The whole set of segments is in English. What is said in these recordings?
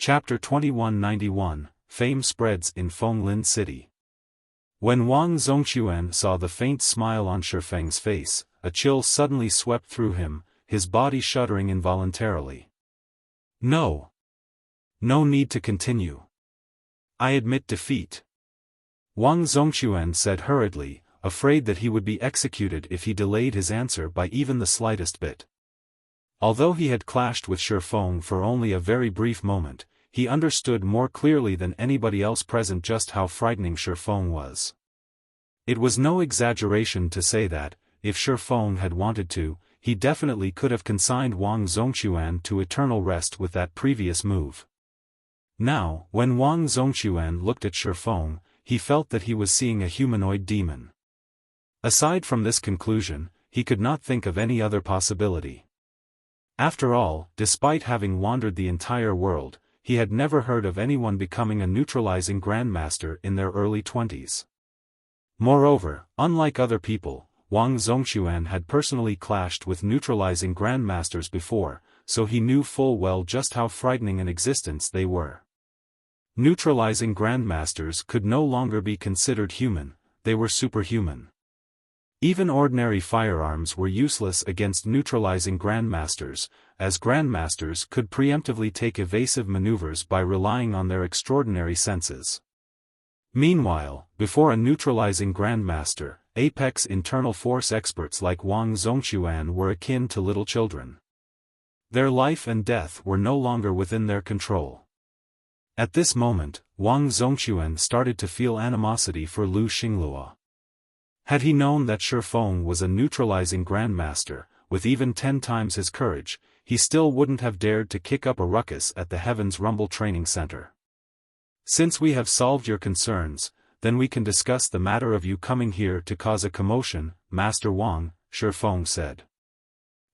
Chapter 2191, Fame Spreads in Fenglin City. When Wang Zongquan saw the faint smile on Xiaofan's face, a chill suddenly swept through him, his body shuddering involuntarily. No. No need to continue. I admit defeat. Wang Zongquan said hurriedly, afraid that he would be executed if he delayed his answer by even the slightest bit. Although he had clashed with Xiaofan for only a very brief moment, he understood more clearly than anybody else present just how frightening Xiaofan was. It was no exaggeration to say that, if Xiaofan had wanted to, he definitely could have consigned Wang Zongquan to eternal rest with that previous move. Now, when Wang Zongquan looked at Xiaofan, he felt that he was seeing a humanoid demon. Aside from this conclusion, he could not think of any other possibility. After all, despite having wandered the entire world, he had never heard of anyone becoming a neutralizing grandmaster in their early 20s. Moreover, unlike other people, Wang Zongquan had personally clashed with neutralizing grandmasters before, so he knew full well just how frightening an existence they were. Neutralizing grandmasters could no longer be considered human, they were superhuman. Even ordinary firearms were useless against neutralizing grandmasters, as grandmasters could preemptively take evasive maneuvers by relying on their extraordinary senses. Meanwhile, before a neutralizing grandmaster, apex internal force experts like Wang Zongquan were akin to little children. Their life and death were no longer within their control. At this moment, Wang Zongquan started to feel animosity for Xingluo. Had he known that Xiaofan was a neutralizing grandmaster, with even 10 times his courage, he still wouldn't have dared to kick up a ruckus at the Heaven's Rumble Training Center. Since we have solved your concerns, then we can discuss the matter of you coming here to cause a commotion, Master Wang, Xiaofan said.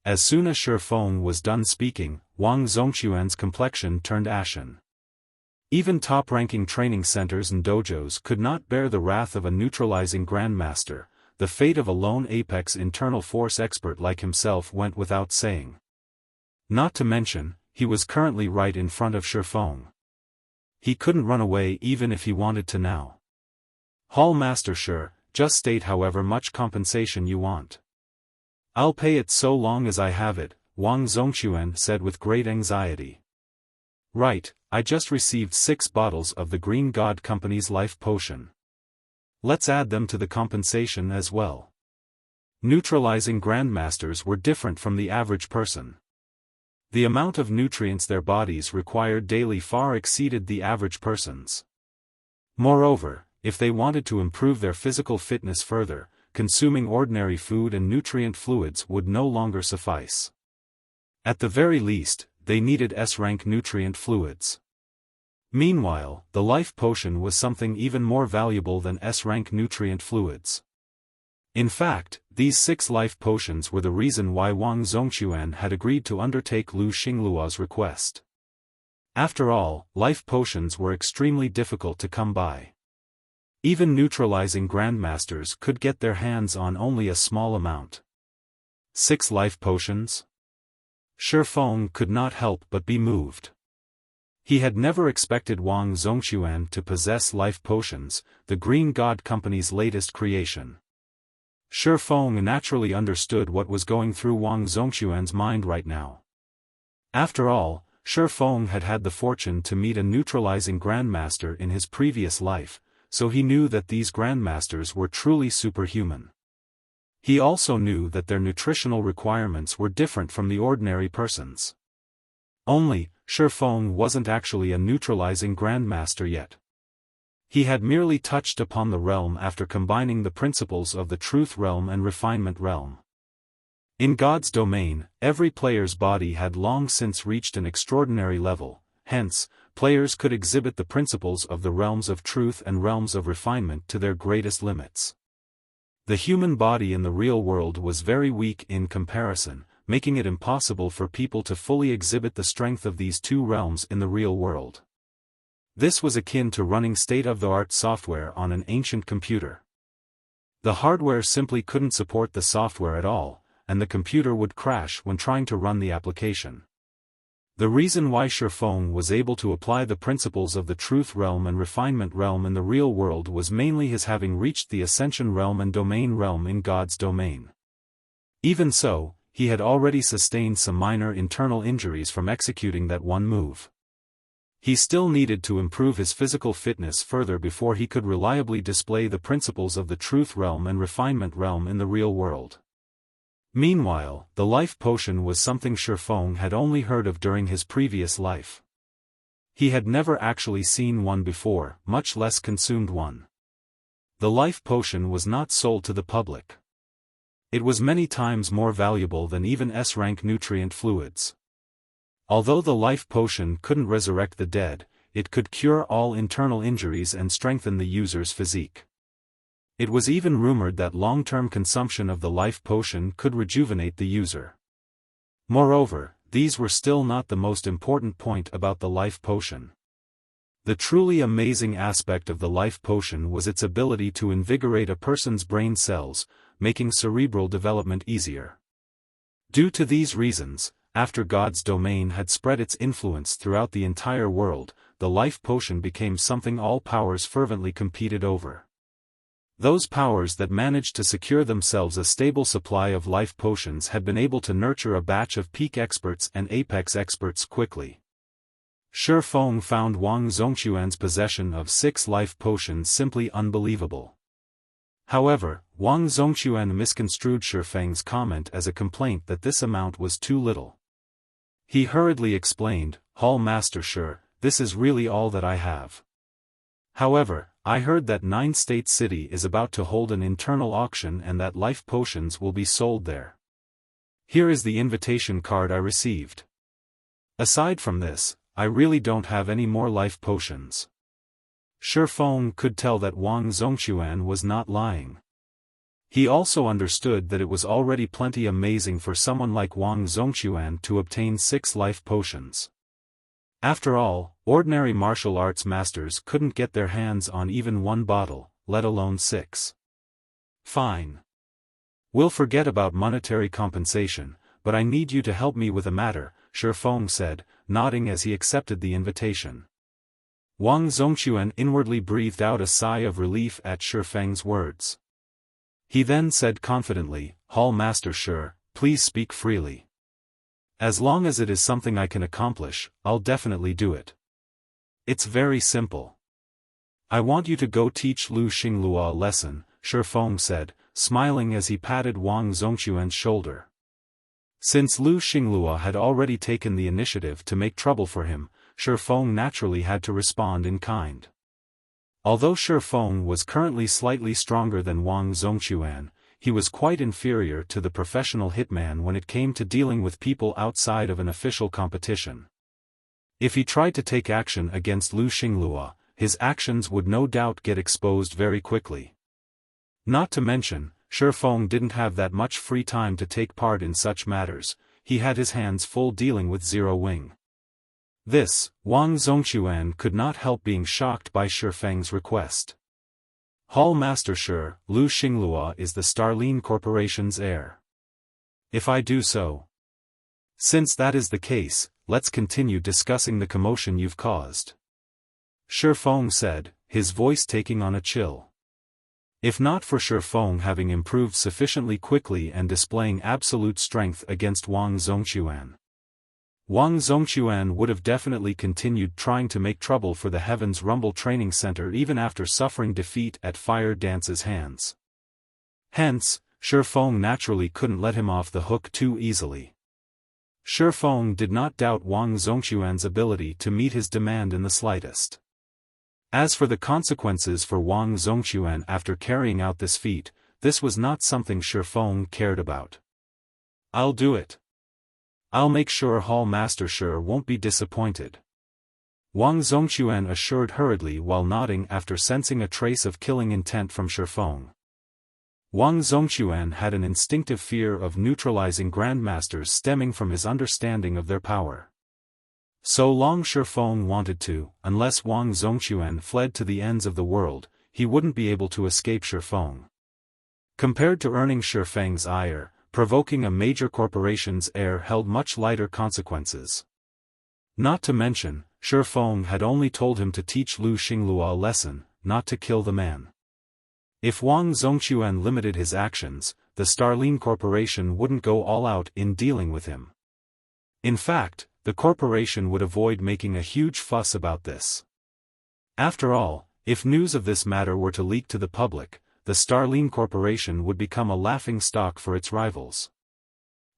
As soon as Xiaofan was done speaking, Wang Zongquan's complexion turned ashen. Even top-ranking training centers and dojos could not bear the wrath of a neutralizing grandmaster. The fate of a lone apex internal force expert like himself went without saying. Not to mention, he was currently right in front of Xiaofan. He couldn't run away even if he wanted to now. Hall Master sure, just state however much compensation you want. I'll pay it so long as I have it, Wang Zongquan said with great anxiety. Right, I just received 6 bottles of the Green God Company's life potion. Let's add them to the compensation as well. Neutralizing grandmasters were different from the average person. The amount of nutrients their bodies required daily far exceeded the average person's. Moreover, if they wanted to improve their physical fitness further, consuming ordinary food and nutrient fluids would no longer suffice. At the very least, they needed S-rank nutrient fluids. Meanwhile, the life potion was something even more valuable than S-rank nutrient fluids. In fact, these 6 life potions were the reason why Wang Zongquan had agreed to undertake Xingluo's request. After all, life potions were extremely difficult to come by. Even neutralizing grandmasters could get their hands on only a small amount. 6 life potions? Xiaofan could not help but be moved. He had never expected Wang Zongquan to possess life potions, the Green God Company's latest creation. Xiaofan naturally understood what was going through Wang Zongquan's mind right now. After all, Xiaofan had had the fortune to meet a neutralizing grandmaster in his previous life, so he knew that these grandmasters were truly superhuman. He also knew that their nutritional requirements were different from the ordinary person's. Only, Xiaofan wasn't actually a neutralizing grandmaster yet. He had merely touched upon the realm after combining the principles of the truth realm and refinement realm. In God's domain, every player's body had long since reached an extraordinary level, hence, players could exhibit the principles of the realms of truth and realms of refinement to their greatest limits. The human body in the real world was very weak in comparison, making it impossible for people to fully exhibit the strength of these 2 realms in the real world. This was akin to running state-of-the-art software on an ancient computer. The hardware simply couldn't support the software at all, and the computer would crash when trying to run the application. The reason why Xiaofan was able to apply the principles of the Truth Realm and Refinement Realm in the real world was mainly his having reached the Ascension Realm and Domain Realm in God's domain. Even so, he had already sustained some minor internal injuries from executing that one move. He still needed to improve his physical fitness further before he could reliably display the principles of the Truth Realm and Refinement Realm in the real world. Meanwhile, the life potion was something Xiaofan had only heard of during his previous life. He had never actually seen one before, much less consumed one. The life potion was not sold to the public. It was many times more valuable than even S-rank nutrient fluids. Although the life potion couldn't resurrect the dead, it could cure all internal injuries and strengthen the user's physique. It was even rumored that long-term consumption of the life potion could rejuvenate the user. Moreover, these were still not the most important point about the life potion. The truly amazing aspect of the life potion was its ability to invigorate a person's brain cells, making cerebral development easier. Due to these reasons, after God's domain had spread its influence throughout the entire world, the life potion became something all powers fervently competed over. Those powers that managed to secure themselves a stable supply of life potions had been able to nurture a batch of peak experts and apex experts quickly. Xiaofan found Wang Zongquan's possession of 6 life potions simply unbelievable. However, Wang Zongquan misconstrued Xiaofan's comment as a complaint that this amount was too little. He hurriedly explained, "Hall Master Shi, this is really all that I have. However, I heard that 9 State City is about to hold an internal auction and that life potions will be sold there. Here is the invitation card I received. Aside from this, I really don't have any more life potions." Xiaofan could tell that Wang Zongquan was not lying. He also understood that it was already plenty amazing for someone like Wang Zongquan to obtain 6 life potions. After all, ordinary martial arts masters couldn't get their hands on even 1 bottle, let alone 6. Fine. We'll forget about monetary compensation, but I need you to help me with a matter, Xiaofan said, nodding as he accepted the invitation. Wang Zongquan inwardly breathed out a sigh of relief at Xiaofan's words. He then said confidently, "Hall Master Shi, please speak freely. As long as it is something I can accomplish, I'll definitely do it. It's very simple. I want you to go teach Lu Xingluo a lesson," Xiaofan said, smiling as he patted Wang Zongquan's shoulder. Since Lu Xingluo had already taken the initiative to make trouble for him, Xiaofan naturally had to respond in kind. Although Xiaofan was currently slightly stronger than Wang Zongquan, he was quite inferior to the professional hitman when it came to dealing with people outside of an official competition. If he tried to take action against Lu Xingluo, his actions would no doubt get exposed very quickly. Not to mention, Xiaofan didn't have that much free time to take part in such matters, he had his hands full dealing with Zero Wing. This, Wang Zongquan could not help being shocked by Xiaofan's request. Hall Master Shi, Lu Xingluo is the Starline Corporation's heir. If I do so. Since that is the case, let's continue discussing the commotion you've caused. Xiaofan said, his voice taking on a chill. If not for Xiaofan having improved sufficiently quickly and displaying absolute strength against Wang Zongquan, Wang Zongquan would have definitely continued trying to make trouble for the Heaven's Rumble Training Center even after suffering defeat at Fire Dance's hands. Hence, Xiaofan naturally couldn't let him off the hook too easily. Xiaofan did not doubt Wang Zongquan's ability to meet his demand in the slightest. As for the consequences for Wang Zongquan after carrying out this feat, this was not something Xiaofan cared about. "I'll do it. I'll make sure Hall Master Shi won't be disappointed," Wang Zongquan assured hurriedly while nodding after sensing a trace of killing intent from Xiaofan. Wang Zongquan had an instinctive fear of neutralizing grandmasters stemming from his understanding of their power. So long Xiaofan wanted to, unless Wang Zongquan fled to the ends of the world, he wouldn't be able to escape Xiaofan. Compared to earning Xiaofang's ire, provoking a major corporation's heir held much lighter consequences. Not to mention, Xiaofan had only told him to teach Xingluo a lesson, not to kill the man. If Wang Zongquan limited his actions, the Starline Corporation wouldn't go all out in dealing with him. In fact, the corporation would avoid making a huge fuss about this. After all, if news of this matter were to leak to the public, the Starline Corporation would become a laughingstock for its rivals.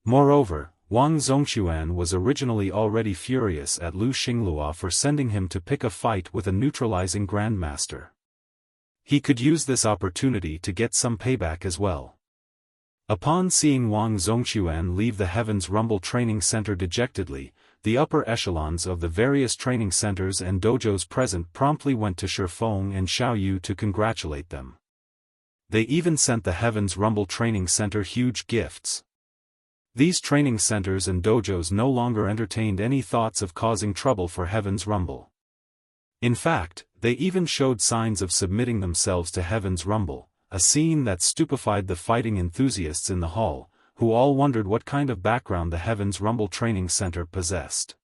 Moreover, Wang Zongquan was originally already furious at Xingluo for sending him to pick a fight with a neutralizing grandmaster. He could use this opportunity to get some payback as well. Upon seeing Wang Zongquan leave the Heaven's Rumble Training Center dejectedly, the upper echelons of the various training centers and dojos present promptly went to Xiaofan and Xiaoyu to congratulate them. They even sent the Heaven's Rumble Training Center huge gifts. These training centers and dojos no longer entertained any thoughts of causing trouble for Heaven's Rumble. In fact, they even showed signs of submitting themselves to Heaven's Rumble, a scene that stupefied the fighting enthusiasts in the hall, who all wondered what kind of background the Heaven's Rumble Training Center possessed.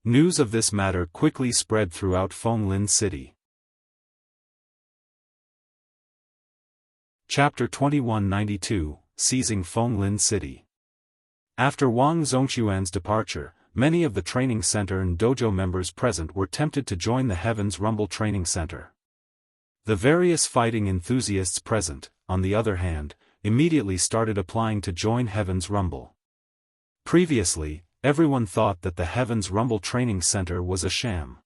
News of this matter quickly spread throughout Fenglin City. Chapter 2192, Seizing Fenglin City. After Wang Zongquan's departure, many of the training center and dojo members present were tempted to join the Heaven's Rumble Training Center. The various fighting enthusiasts present, on the other hand, immediately started applying to join Heaven's Rumble. Previously, everyone thought that the Heaven's Rumble Training Center was a sham.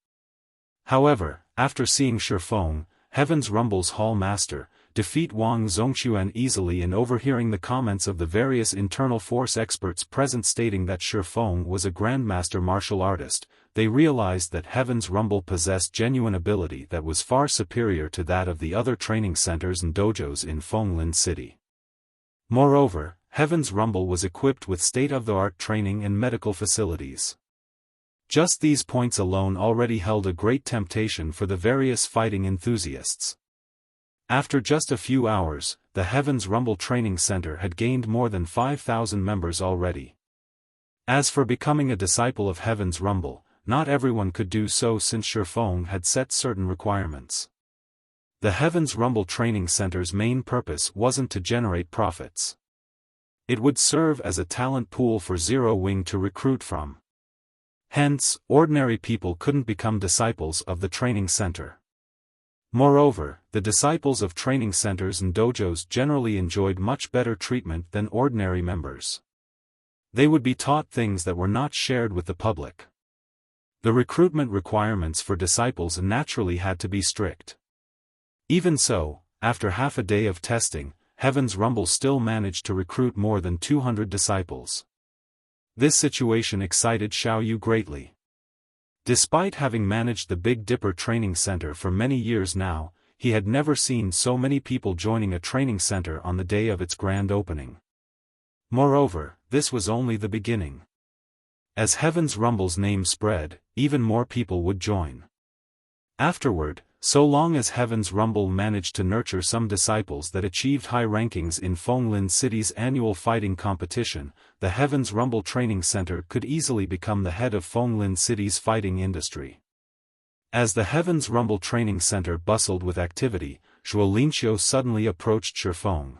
However, after seeing Xiaofan, Heaven's Rumble's Hall Master, defeat Wang Zongquan easily and overhearing the comments of the various internal force experts present stating that Xiaofan was a grandmaster martial artist, they realized that Heaven's Rumble possessed genuine ability that was far superior to that of the other training centers and dojos in Fenglin City. Moreover, Heaven's Rumble was equipped with state-of-the-art training and medical facilities. Just these points alone already held a great temptation for the various fighting enthusiasts. After just a few hours, the Heaven's Rumble Training Center had gained more than 5,000 members already. As for becoming a disciple of Heaven's Rumble, not everyone could do so since Xiaofan had set certain requirements. The Heaven's Rumble Training Center's main purpose wasn't to generate profits. It would serve as a talent pool for Zero Wing to recruit from. Hence, ordinary people couldn't become disciples of the training center. Moreover, the disciples of training centers and dojos generally enjoyed much better treatment than ordinary members. They would be taught things that were not shared with the public. The recruitment requirements for disciples naturally had to be strict. Even so, after half a day of testing, Heaven's Rumble still managed to recruit more than 200 disciples. This situation excited Xiaoyu greatly. Despite having managed the Big Dipper Training Center for many years now, he had never seen so many people joining a training center on the day of its grand opening. Moreover, this was only the beginning. As Heaven's Rumble's name spread, even more people would join. Afterward, so long as Heaven's Rumble managed to nurture some disciples that achieved high rankings in Fenglin City's annual fighting competition, the Heaven's Rumble Training Center could easily become the head of Fenglin City's fighting industry. As the Heaven's Rumble Training Center bustled with activity, Zhuolinqiu suddenly approached Xiaofan.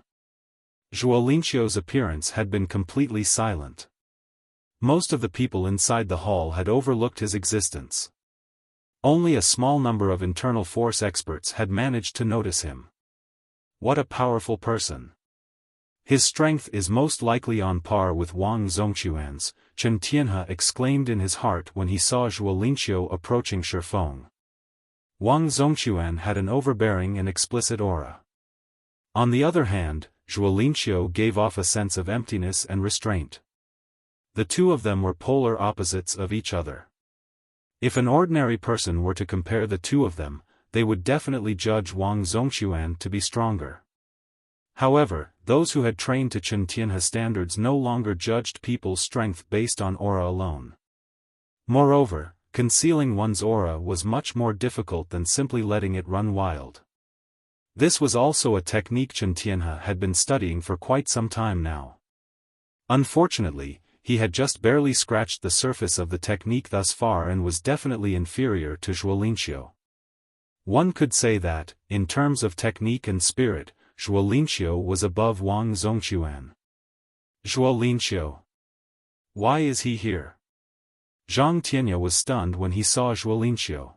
Zhuolinqiu's appearance had been completely silent. Most of the people inside the hall had overlooked his existence. Only a small number of internal force experts had managed to notice him. What a powerful person. His strength is most likely on par with Wang Zongquan's, Chen Tianhe exclaimed in his heart when he saw Zhuolinqiu approaching Xiaofan. Wang Zongquan had an overbearing and explicit aura. On the other hand, Zhuolinqiu gave off a sense of emptiness and restraint. The two of them were polar opposites of each other. If an ordinary person were to compare the two of them, they would definitely judge Wang Zongquan to be stronger. However, those who had trained to Chen Tianhe standards no longer judged people's strength based on aura alone. Moreover, concealing one's aura was much more difficult than simply letting it run wild. This was also a technique Chen Tianhe had been studying for quite some time now. Unfortunately, he had just barely scratched the surface of the technique thus far and was definitely inferior to Zhuo Linqiu. One could say that, in terms of technique and spirit, Zhuo Linqiu was above Wang Zongquan. Zhuo Linqiu. Why is he here? Zhang Tianya was stunned when he saw Zhuo Linqiu.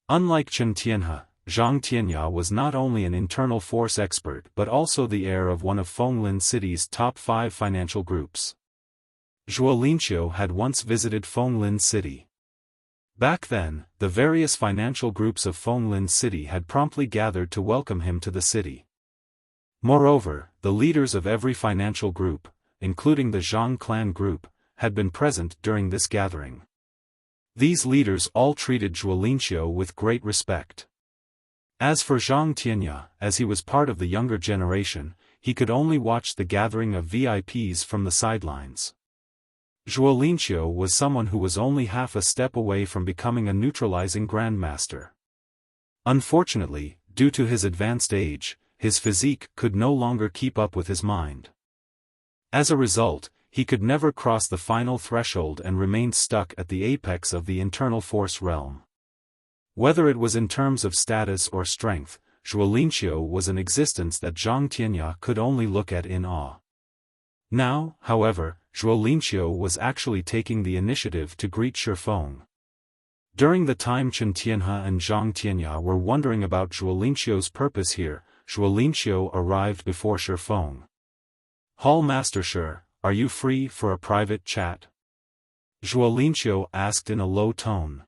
Unlike Chen Tianhe, Zhang Tianya was not only an internal force expert but also the heir of one of Fenglin City's top 5 financial groups. Zhuo Linqiu had once visited Fenglin City. Back then, the various financial groups of Fenglin City had promptly gathered to welcome him to the city. Moreover, the leaders of every financial group, including the Zhang clan group, had been present during this gathering. These leaders all treated Zhuo Linqiu with great respect. As for Zhang Tianya, as he was part of the younger generation, he could only watch the gathering of VIPs from the sidelines. Zhuo Linqiu was someone who was only half a step away from becoming a neutralizing grandmaster. Unfortunately, due to his advanced age, his physique could no longer keep up with his mind. As a result, he could never cross the final threshold and remained stuck at the apex of the internal force realm. Whether it was in terms of status or strength, Zhuo Linqiu was an existence that Zhang Tianya could only look at in awe. Now, however, Zhuo Linqiu was actually taking the initiative to greet Xiaofan. During the time Chen Tianhe and Zhang Tianya were wondering about Zhuo Linqiu's purpose here, Zhuo Linqiu arrived before Xiaofan. "Hall Master Shi, are you free for a private chat?" Zhuo Linqiu asked in a low tone.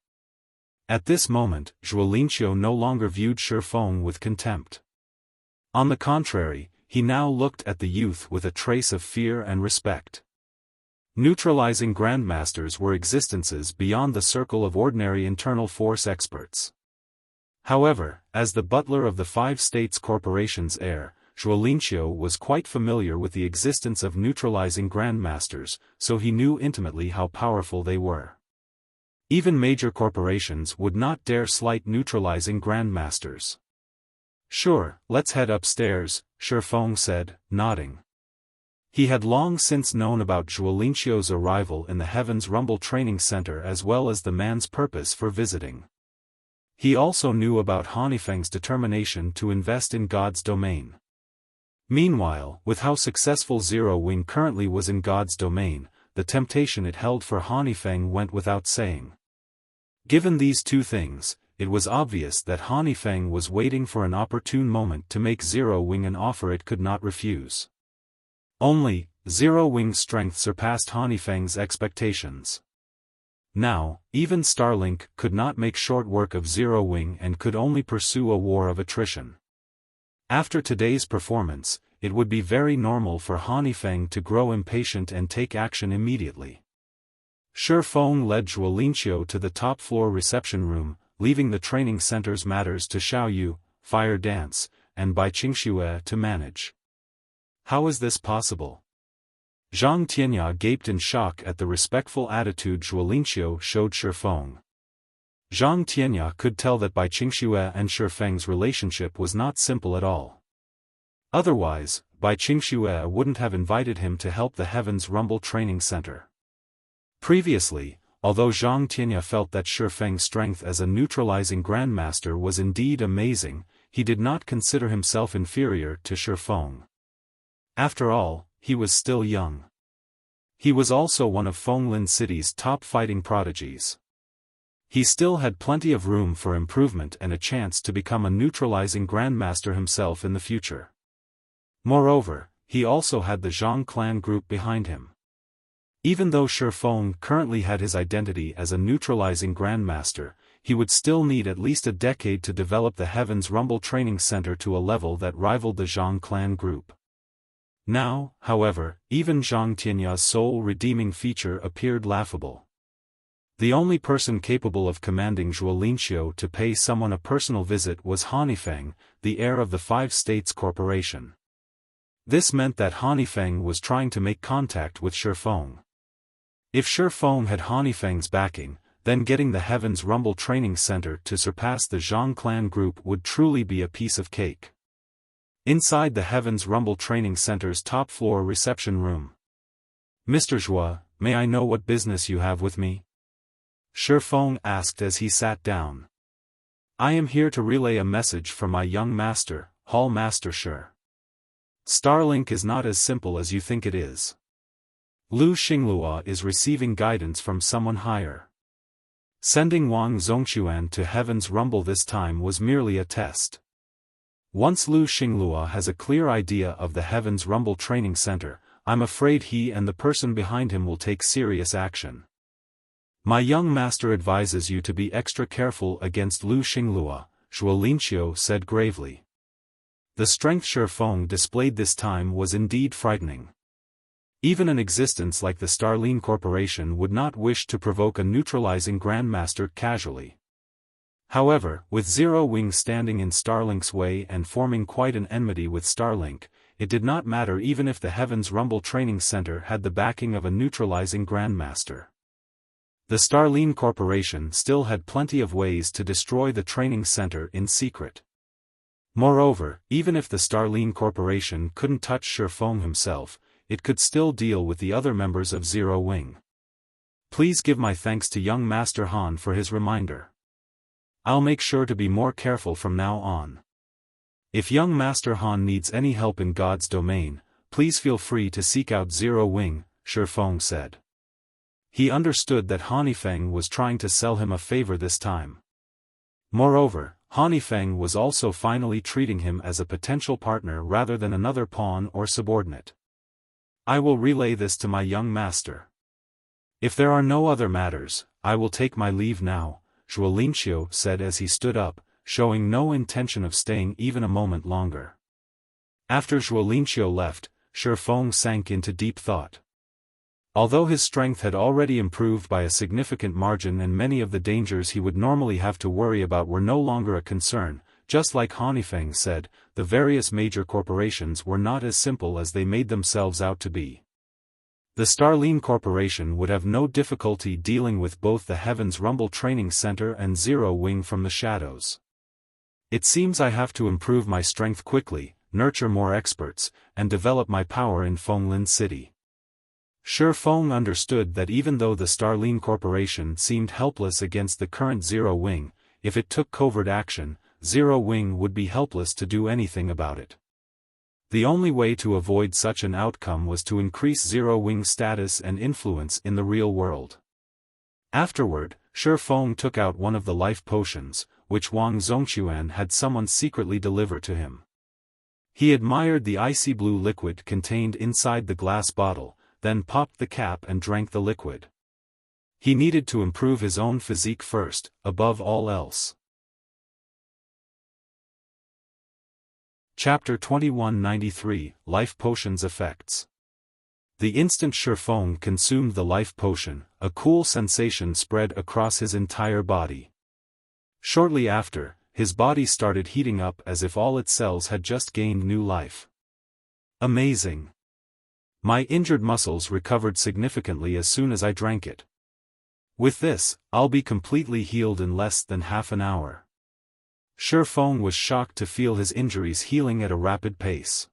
At this moment, Zhuo Linqiu no longer viewed Xiaofan with contempt. On the contrary, he now looked at the youth with a trace of fear and respect. Neutralizing grandmasters were existences beyond the circle of ordinary internal force experts. However, as the butler of the 5 States Corporation's heir, Zhuo Linqiu was quite familiar with the existence of neutralizing grandmasters, so he knew intimately how powerful they were. Even major corporations would not dare slight neutralizing grandmasters. "Sure, let's head upstairs," Xiaofan said, nodding. He had long since known about Zhuo Linqiu's arrival in the Heaven's Rumble Training Center as well as the man's purpose for visiting. He also knew about Hanifeng's determination to invest in God's domain. Meanwhile, with how successful Zero Wing currently was in God's domain, the temptation it held for Hanifeng went without saying. Given these two things, it was obvious that Hanifeng was waiting for an opportune moment to make Zero Wing an offer it could not refuse. Only, Zero Wing's strength surpassed Hanifeng's expectations. Now, even Starlink could not make short work of Zero Wing and could only pursue a war of attrition. After today's performance, it would be very normal for Hanifeng to grow impatient and take action immediately. Xiaofan led Zhuo Linqiu to the top-floor reception room, leaving the training center's matters to Xiaoyu, Fire Dance, and Bai Qingxue to manage. How is this possible? Zhang Tianya gaped in shock at the respectful attitude Zhuo Linqiu showed Xiaofan. Zhang Tianya could tell that Bai Qingxue and Xiaofeng's relationship was not simple at all. Otherwise, Bai Qingxue wouldn't have invited him to help the Heaven's Rumble Training Center. Previously, although Zhang Tianya felt that Xiaofeng's strength as a neutralizing grandmaster was indeed amazing, he did not consider himself inferior to Xiaofan. After all, he was still young. He was also one of Fenglin City's top fighting prodigies. He still had plenty of room for improvement and a chance to become a neutralizing grandmaster himself in the future. Moreover, he also had the Zhang clan group behind him. Even though Xiaofan currently had his identity as a neutralizing grandmaster, he would still need at least a decade to develop the Heaven's Rumble Training Center to a level that rivaled the Zhang clan group. Now, however, even Zhang Tianya's sole redeeming feature appeared laughable. The only person capable of commanding Zhuo Linqiu to pay someone a personal visit was Hanifeng, the heir of the 5 States Corporation. This meant that Hanifeng was trying to make contact with Xiaofan. If Xiaofan had Hanifeng's backing, then getting the Heaven's Rumble Training Center to surpass the Zhang clan group would truly be a piece of cake. Inside the Heaven's Rumble Training Center's top-floor reception room, Mr. Zhua, may I know what business you have with me? Xiaofan asked as he sat down. I am here to relay a message from my young master, Hall Master Shi. Starlink is not as simple as you think it is. Xingluo is receiving guidance from someone higher. Sending Wang Zongquan to Heaven's Rumble this time was merely a test. Once Xingluo has a clear idea of the Heaven's Rumble training center, I'm afraid he and the person behind him will take serious action. My young master advises you to be extra careful against Xingluo, Zhuolinqiu said gravely. The strength Xiaofan displayed this time was indeed frightening. Even an existence like the Starlink Corporation would not wish to provoke a neutralizing Grandmaster casually. However, with Zero Wing standing in Starlink's way and forming quite an enmity with Starlink, it did not matter even if the Heaven's Rumble Training Center had the backing of a neutralizing Grandmaster. The Starlink Corporation still had plenty of ways to destroy the training center in secret. Moreover, even if the Starlink Corporation couldn't touch Xiaofan himself, it could still deal with the other members of Zero Wing. Please give my thanks to young Master Han for his reminder. I'll make sure to be more careful from now on. If young Master Han needs any help in God's domain, please feel free to seek out Zero Wing, Xiaofan said. He understood that Hanifeng was trying to sell him a favor this time. Moreover, Hanifeng was also finally treating him as a potential partner rather than another pawn or subordinate. I will relay this to my young master. If there are no other matters, I will take my leave now, Zhuolinqiu said as he stood up, showing no intention of staying even a moment longer. After Zhuolinqiu left, Xiaofan sank into deep thought. Although his strength had already improved by a significant margin and many of the dangers he would normally have to worry about were no longer a concern, just like Hanifeng said, the various major corporations were not as simple as they made themselves out to be. The Starlink Corporation would have no difficulty dealing with both the Heaven's Rumble Training Center and Zero Wing from the shadows. It seems I have to improve my strength quickly, nurture more experts, and develop my power in Fenglin City. Xiaofan understood that even though the Starlink Corporation seemed helpless against the current Zero Wing, if it took covert action, Zero Wing would be helpless to do anything about it. The only way to avoid such an outcome was to increase Zero Wing's status and influence in the real world. Afterward, Xiaofan took out one of the life potions, which Wang Zongquan had someone secretly deliver to him. He admired the icy blue liquid contained inside the glass bottle, then popped the cap and drank the liquid. He needed to improve his own physique first, above all else. Chapter 2193, Life Potion's Effects. The instant Xiaofan consumed the life potion, a cool sensation spread across his entire body. Shortly after, his body started heating up as if all its cells had just gained new life. Amazing! My injured muscles recovered significantly as soon as I drank it. With this, I'll be completely healed in less than half an hour. Xiaofan was shocked to feel his injuries healing at a rapid pace.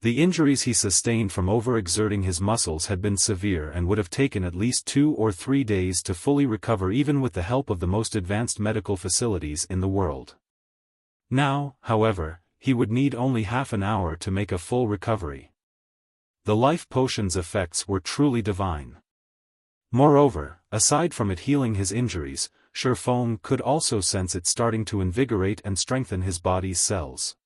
The injuries he sustained from overexerting his muscles had been severe and would have taken at least 2 or 3 days to fully recover even with the help of the most advanced medical facilities in the world. Now, however, he would need only half an hour to make a full recovery. The life potion's effects were truly divine. Moreover, aside from it healing his injuries, Xiaofan could also sense it starting to invigorate and strengthen his body's cells.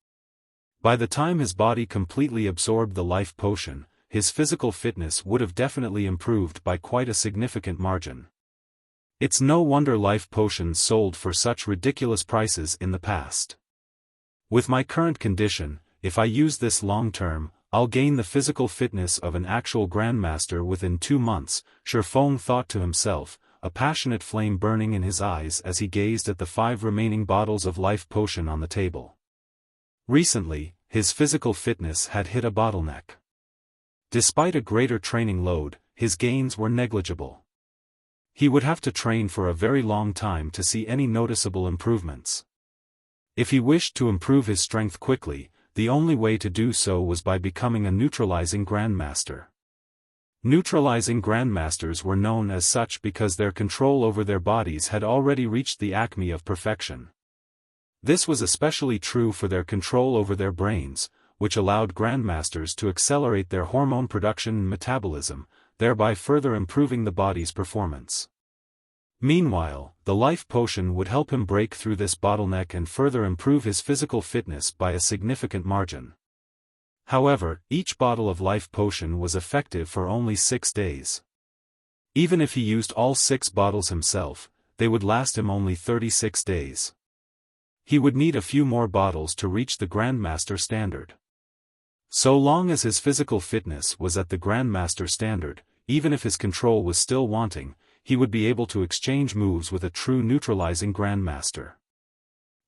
By the time his body completely absorbed the life potion, his physical fitness would have definitely improved by quite a significant margin. It's no wonder life potions sold for such ridiculous prices in the past. With my current condition, if I use this long-term, I'll gain the physical fitness of an actual Grandmaster within 2 months, Xiaofan thought to himself, a passionate flame burning in his eyes as he gazed at the 5 remaining bottles of life potion on the table. Recently, his physical fitness had hit a bottleneck. Despite a greater training load, his gains were negligible. He would have to train for a very long time to see any noticeable improvements. If he wished to improve his strength quickly, the only way to do so was by becoming a neutralizing Grandmaster. Neutralizing grandmasters were known as such because their control over their bodies had already reached the acme of perfection. This was especially true for their control over their brains, which allowed grandmasters to accelerate their hormone production and metabolism, thereby further improving the body's performance. Meanwhile, the life potion would help him break through this bottleneck and further improve his physical fitness by a significant margin. However, each bottle of life potion was effective for only 6 days. Even if he used all 6 bottles himself, they would last him only 36 days. He would need a few more bottles to reach the Grandmaster standard. So long as his physical fitness was at the Grandmaster standard, even if his control was still wanting, he would be able to exchange moves with a true neutralizing Grandmaster.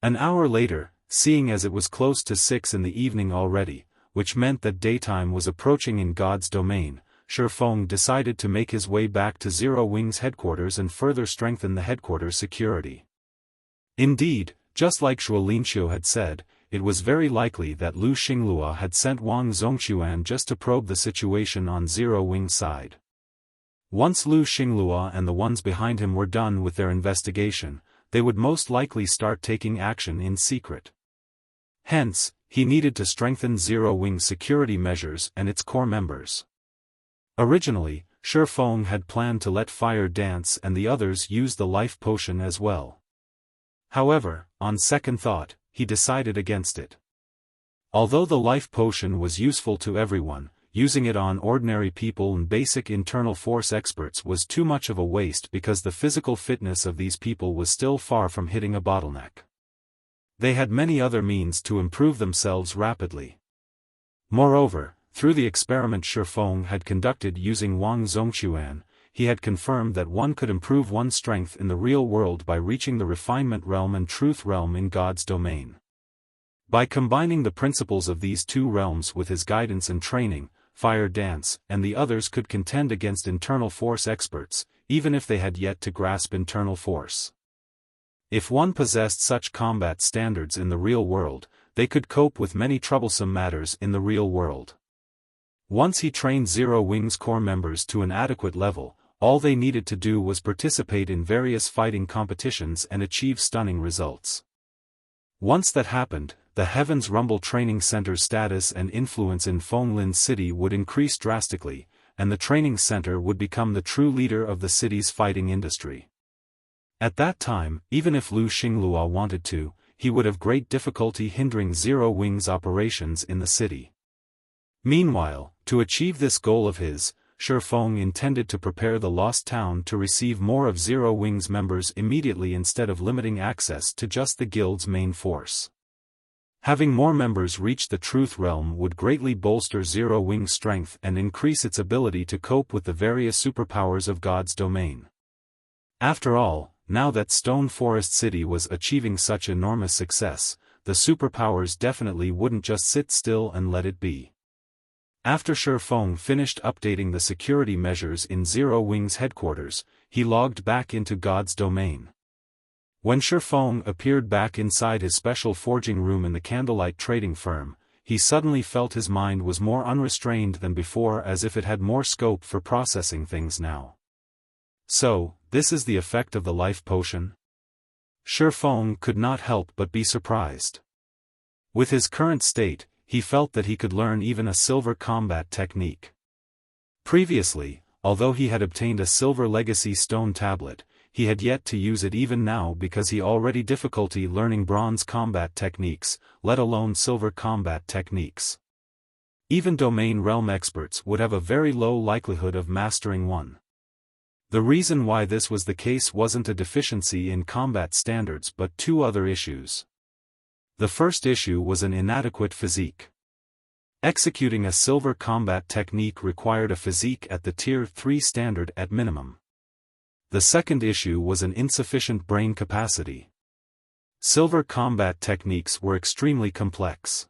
An hour later, seeing as it was close to 6 in the evening already, which meant that daytime was approaching in God's domain, Xiaofan decided to make his way back to Zero Wing's headquarters and further strengthen the headquarters security. Indeed, just like Xingluo had said, it was very likely that Xingluo had sent Wang Zongquan just to probe the situation on Zero Wing's side. Once Xingluo and the ones behind him were done with their investigation, they would most likely start taking action in secret. Hence, he needed to strengthen Zero Wing's security measures and its core members. Originally, Xiaofan had planned to let Fire Dance and the others use the life potion as well. However, on second thought, he decided against it. Although the life potion was useful to everyone, using it on ordinary people and basic internal force experts was too much of a waste because the physical fitness of these people was still far from hitting a bottleneck. They had many other means to improve themselves rapidly. Moreover, through the experiment Xiaofan had conducted using Wang Zongquan, he had confirmed that one could improve one's strength in the real world by reaching the refinement realm and truth realm in God's domain. By combining the principles of these two realms with his guidance and training, Fire Dance and the others could contend against internal force experts, even if they had yet to grasp internal force. If one possessed such combat standards in the real world, they could cope with many troublesome matters in the real world. Once he trained Zero Wing's core members to an adequate level, all they needed to do was participate in various fighting competitions and achieve stunning results. Once that happened, the Heaven's Rumble Training Center's status and influence in Fenglin City would increase drastically, and the training center would become the true leader of the city's fighting industry. At that time, even if Xingluo wanted to, he would have great difficulty hindering Zero Wing's operations in the city. Meanwhile, to achieve this goal of his, Xiaofan intended to prepare the Lost Town to receive more of Zero Wing's members immediately instead of limiting access to just the guild's main force. Having more members reach the Truth Realm would greatly bolster Zero Wing's strength and increase its ability to cope with the various superpowers of God's domain. After all, now that Stone Forest City was achieving such enormous success, the superpowers definitely wouldn't just sit still and let it be. After Xiaofan finished updating the security measures in Zero Wing's headquarters, he logged back into God's domain. When Xiaofan appeared back inside his special forging room in the candlelight trading firm, he suddenly felt his mind was more unrestrained than before, as if it had more scope for processing things now. So, this is the effect of the life potion? Xiaofan could not help but be surprised. With his current state, he felt that he could learn even a silver combat technique. Previously, although he had obtained a silver legacy stone tablet, he had yet to use it even now because he already difficulty learning bronze combat techniques, let alone silver combat techniques. Even domain realm experts would have a very low likelihood of mastering one. The reason why this was the case wasn't a deficiency in combat standards but two other issues. The first issue was an inadequate physique. Executing a silver combat technique required a physique at the Tier 3 standard at minimum. The second issue was an insufficient brain capacity. Silver combat techniques were extremely complex.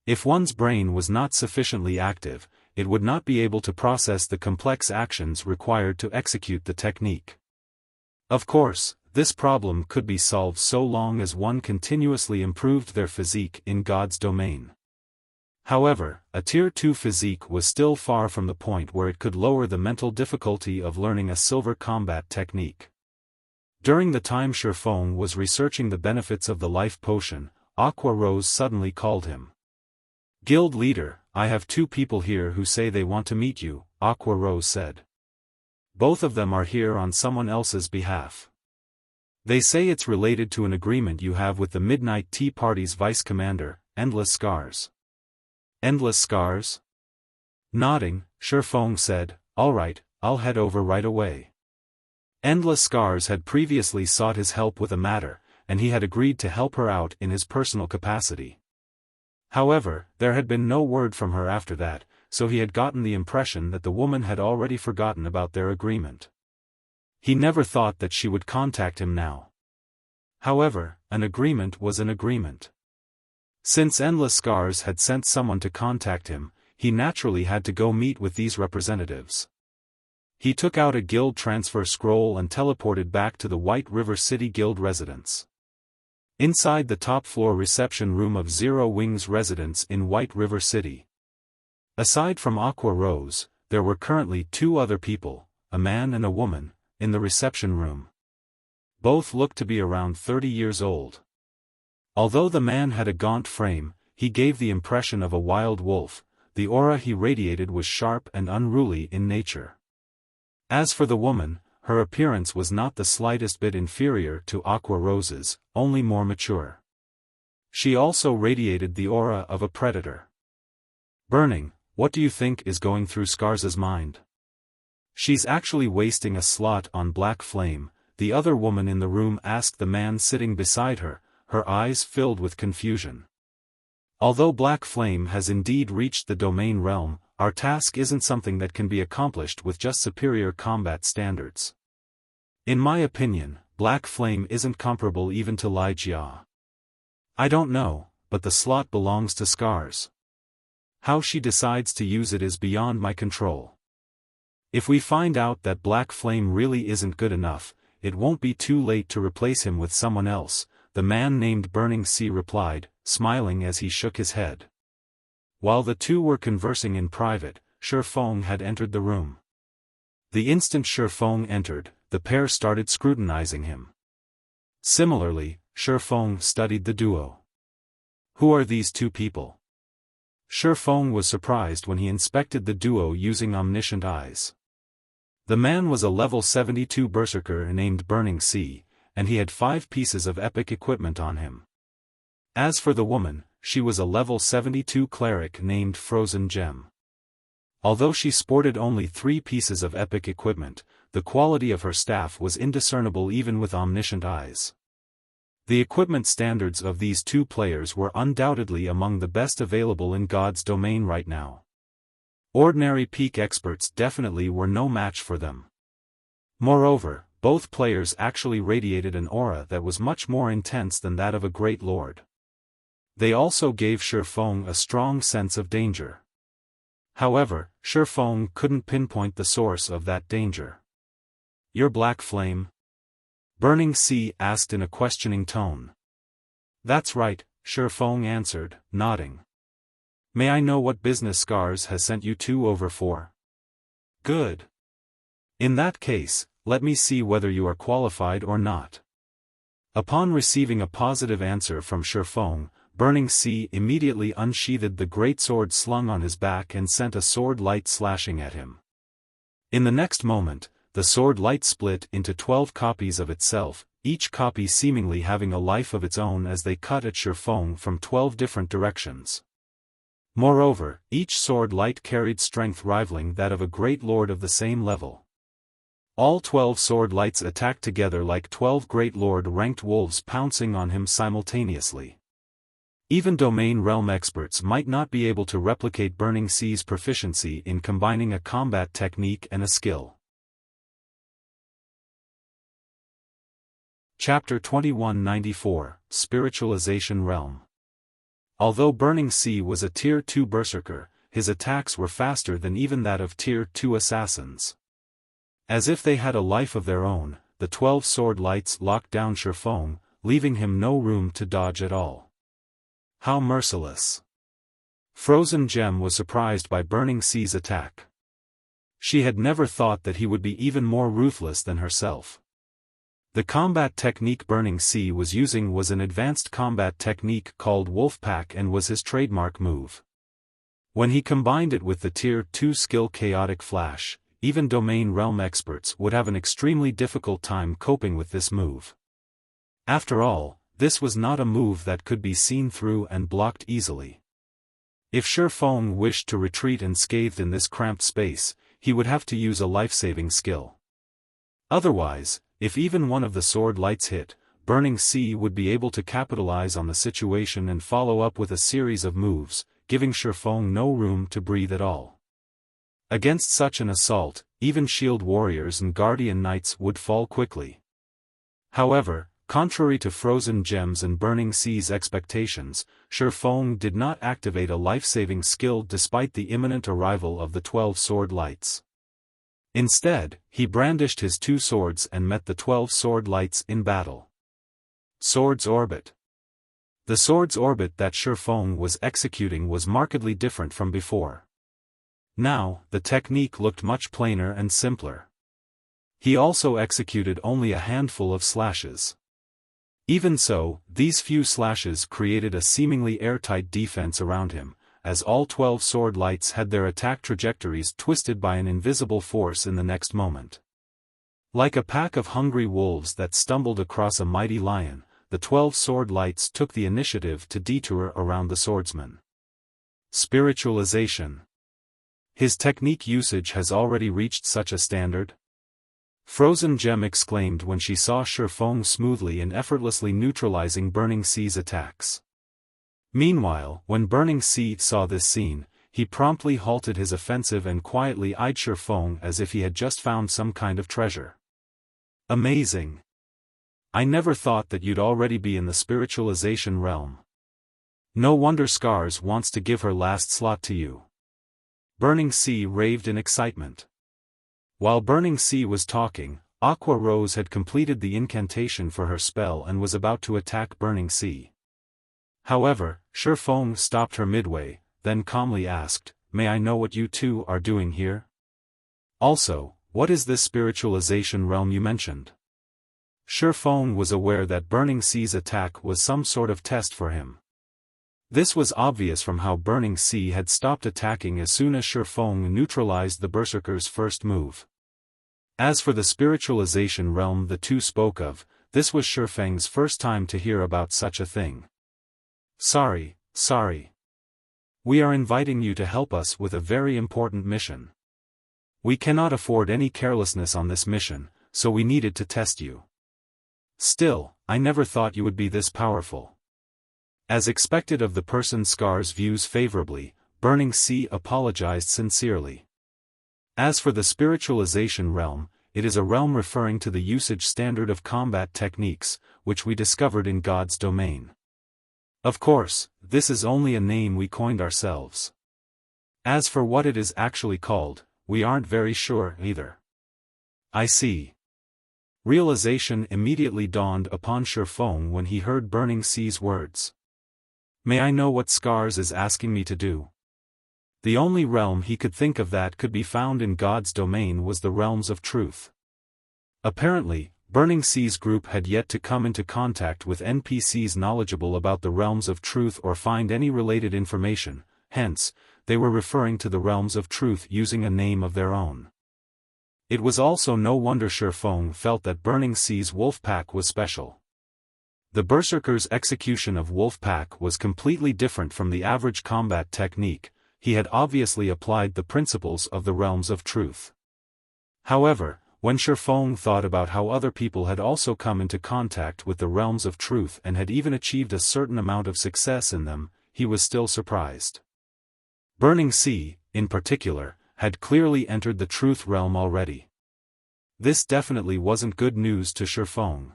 If one's brain was not sufficiently active, it would not be able to process the complex actions required to execute the technique. Of course, this problem could be solved so long as one continuously improved their physique in God's domain. However, a Tier 2 physique was still far from the point where it could lower the mental difficulty of learning a silver combat technique. During the time Xiaofan was researching the benefits of the life potion, Aqua Rose suddenly called him. "Guild leader, I have 2 people here who say they want to meet you," Aqua Rose said. "Both of them are here on someone else's behalf. They say it's related to an agreement you have with the Midnight Tea Party's vice commander, Endless Scars." "Endless Scars?" Nodding, Xiaofan said, "All right, I'll head over right away." Endless Scars had previously sought his help with a matter, and he had agreed to help her out in his personal capacity. However, there had been no word from her after that, so he had gotten the impression that the woman had already forgotten about their agreement. He never thought that she would contact him now. However, an agreement was an agreement. Since Endless Scars had sent someone to contact him, he naturally had to go meet with these representatives. He took out a guild transfer scroll and teleported back to the White River City Guild residence. Inside the top-floor reception room of Zero Wings residence in White River City. Aside from Aqua Rose, there were currently 2 other people, a man and a woman, in the reception room. Both looked to be around 30 years old. Although the man had a gaunt frame, he gave the impression of a wild wolf. The aura he radiated was sharp and unruly in nature. As for the woman, her appearance was not the slightest bit inferior to Aqua Rose's, only more mature. She also radiated the aura of a predator. "Burning, what do you think is going through Scars's mind?" "She's actually wasting a slot on Black Flame," the other woman in the room asked the man sitting beside her, her eyes filled with confusion. "Although Black Flame has indeed reached the domain realm, our task isn't something that can be accomplished with just superior combat standards. In my opinion, Black Flame isn't comparable even to Li Jia. I don't know, but the slot belongs to Scars. How she decides to use it is beyond my control. If we find out that Black Flame really isn't good enough, it won't be too late to replace him with someone else," the man named Burning Sea replied, smiling as he shook his head. While the 2 were conversing in private, Xiaofan had entered the room. The instant Xiaofan entered, the pair started scrutinizing him. Similarly, Xiaofan studied the duo. "Who are these 2 people?" Xiaofan was surprised when he inspected the duo using omniscient eyes. The man was a level 72 berserker named Burning Sea, and he had 5 pieces of epic equipment on him. As for the woman, she was a level 72 cleric named Frozen Gem. Although she sported only 3 pieces of epic equipment, the quality of her staff was indiscernible even with omniscient eyes. The equipment standards of these 2 players were undoubtedly among the best available in God's domain right now. Ordinary peak experts definitely were no match for them. Moreover, both players actually radiated an aura that was much more intense than that of a great lord. They also gave Xiaofan a strong sense of danger. However, Xiaofan couldn't pinpoint the source of that danger. "Your Black Flame?" Burning Sea asked in a questioning tone. "That's right," Xiaofan answered, nodding. "May I know what business Scars has sent you 2 over for?" "Good. In that case, let me see whether you are qualified or not." Upon receiving a positive answer from Xiaofan, Burning Sea immediately unsheathed the great sword slung on his back and sent a sword light slashing at him. In the next moment, the sword light split into 12 copies of itself, each copy seemingly having a life of its own as they cut at Xiaofan from 12 different directions. Moreover, each sword light carried strength rivaling that of a great lord of the same level. All 12 sword lights attacked together like 12 great lord-ranked wolves pouncing on him simultaneously. Even domain realm experts might not be able to replicate Burning Sea's proficiency in combining a combat technique and a skill. Chapter 2194, Spiritualization Realm. Although Burning Sea was a Tier 2 berserker, his attacks were faster than even that of Tier 2 assassins. As if they had a life of their own, the 12 sword lights locked down Xiaofan, leaving him no room to dodge at all. How merciless! Frozen Gem was surprised by Burning Sea's attack. She had never thought that he would be even more ruthless than herself. The combat technique Burning Sea was using was an advanced combat technique called Wolfpack and was his trademark move. When he combined it with the Tier 2 skill Chaotic Flash, even Domain Realm experts would have an extremely difficult time coping with this move. After all, this was not a move that could be seen through and blocked easily. If Xiaofan wished to retreat unscathed in this cramped space, he would have to use a life-saving skill. Otherwise, if even one of the sword lights hit, Burning Sea would be able to capitalize on the situation and follow up with a series of moves, giving Xiaofan no room to breathe at all. Against such an assault, even shield warriors and guardian knights would fall quickly. However, contrary to Frozen Gems and Burning Sea's expectations, Xiaofan did not activate a life-saving skill despite the imminent arrival of the 12 sword lights. Instead, he brandished his 2 swords and met the 12 sword lights in battle. Sword's Orbit. The sword's orbit that Xiaofan was executing was markedly different from before. Now, the technique looked much plainer and simpler. He also executed only a handful of slashes. Even so, these few slashes created a seemingly airtight defense around him, as all 12 sword lights had their attack trajectories twisted by an invisible force in the next moment. Like a pack of hungry wolves that stumbled across a mighty lion, the 12 sword lights took the initiative to detour around the swordsman. Spiritualization. His technique usage has already reached such a standard? Frozen Gem exclaimed when she saw Xiaofan smoothly and effortlessly neutralizing Burning Sea's attacks. Meanwhile, when Burning Sea saw this scene, he promptly halted his offensive and quietly eyed Xiaofan as if he had just found some kind of treasure. Amazing! I never thought that you'd already be in the spiritualization realm. No wonder Scars wants to give her last slot to you. Burning Sea raved in excitement. While Burning Sea was talking, Aqua Rose had completed the incantation for her spell and was about to attack Burning Sea. However, Xiaofan stopped her midway, then calmly asked, "May I know what you two are doing here? Also, what is this spiritualization realm you mentioned?" Xiaofan was aware that Burning Sea's attack was some sort of test for him. This was obvious from how Burning Sea had stopped attacking as soon as Xiaofan neutralized the Berserker's first move. As for the spiritualization realm the two spoke of, this was Xiaofan's first time to hear about such a thing. Sorry. We are inviting you to help us with a very important mission. We cannot afford any carelessness on this mission, so we needed to test you. Still, I never thought you would be this powerful. As expected of the person Scars views favorably, Burning Sea apologized sincerely. As for the spiritualization realm, it is a realm referring to the usage standard of combat techniques, which we discovered in God's domain. Of course, this is only a name we coined ourselves. As for what it is actually called, we aren't very sure either. I see. Realization immediately dawned upon Xiaofan when he heard Burning Sea's words. May I know what Scars is asking me to do? The only realm he could think of that could be found in God's domain was the realms of truth. Apparently, Burning Sea's group had yet to come into contact with NPCs knowledgeable about the realms of truth or find any related information, hence, they were referring to the realms of truth using a name of their own. It was also no wonder Xiaofan felt that Burning Sea's Wolfpack was special. The Berserker's execution of Wolfpack was completely different from the average combat technique. He had obviously applied the principles of the realms of truth. However, when Xiaofan thought about how other people had also come into contact with the realms of truth and had even achieved a certain amount of success in them, he was still surprised. Burning Sea, in particular, had clearly entered the truth realm already. This definitely wasn't good news to Xiaofan.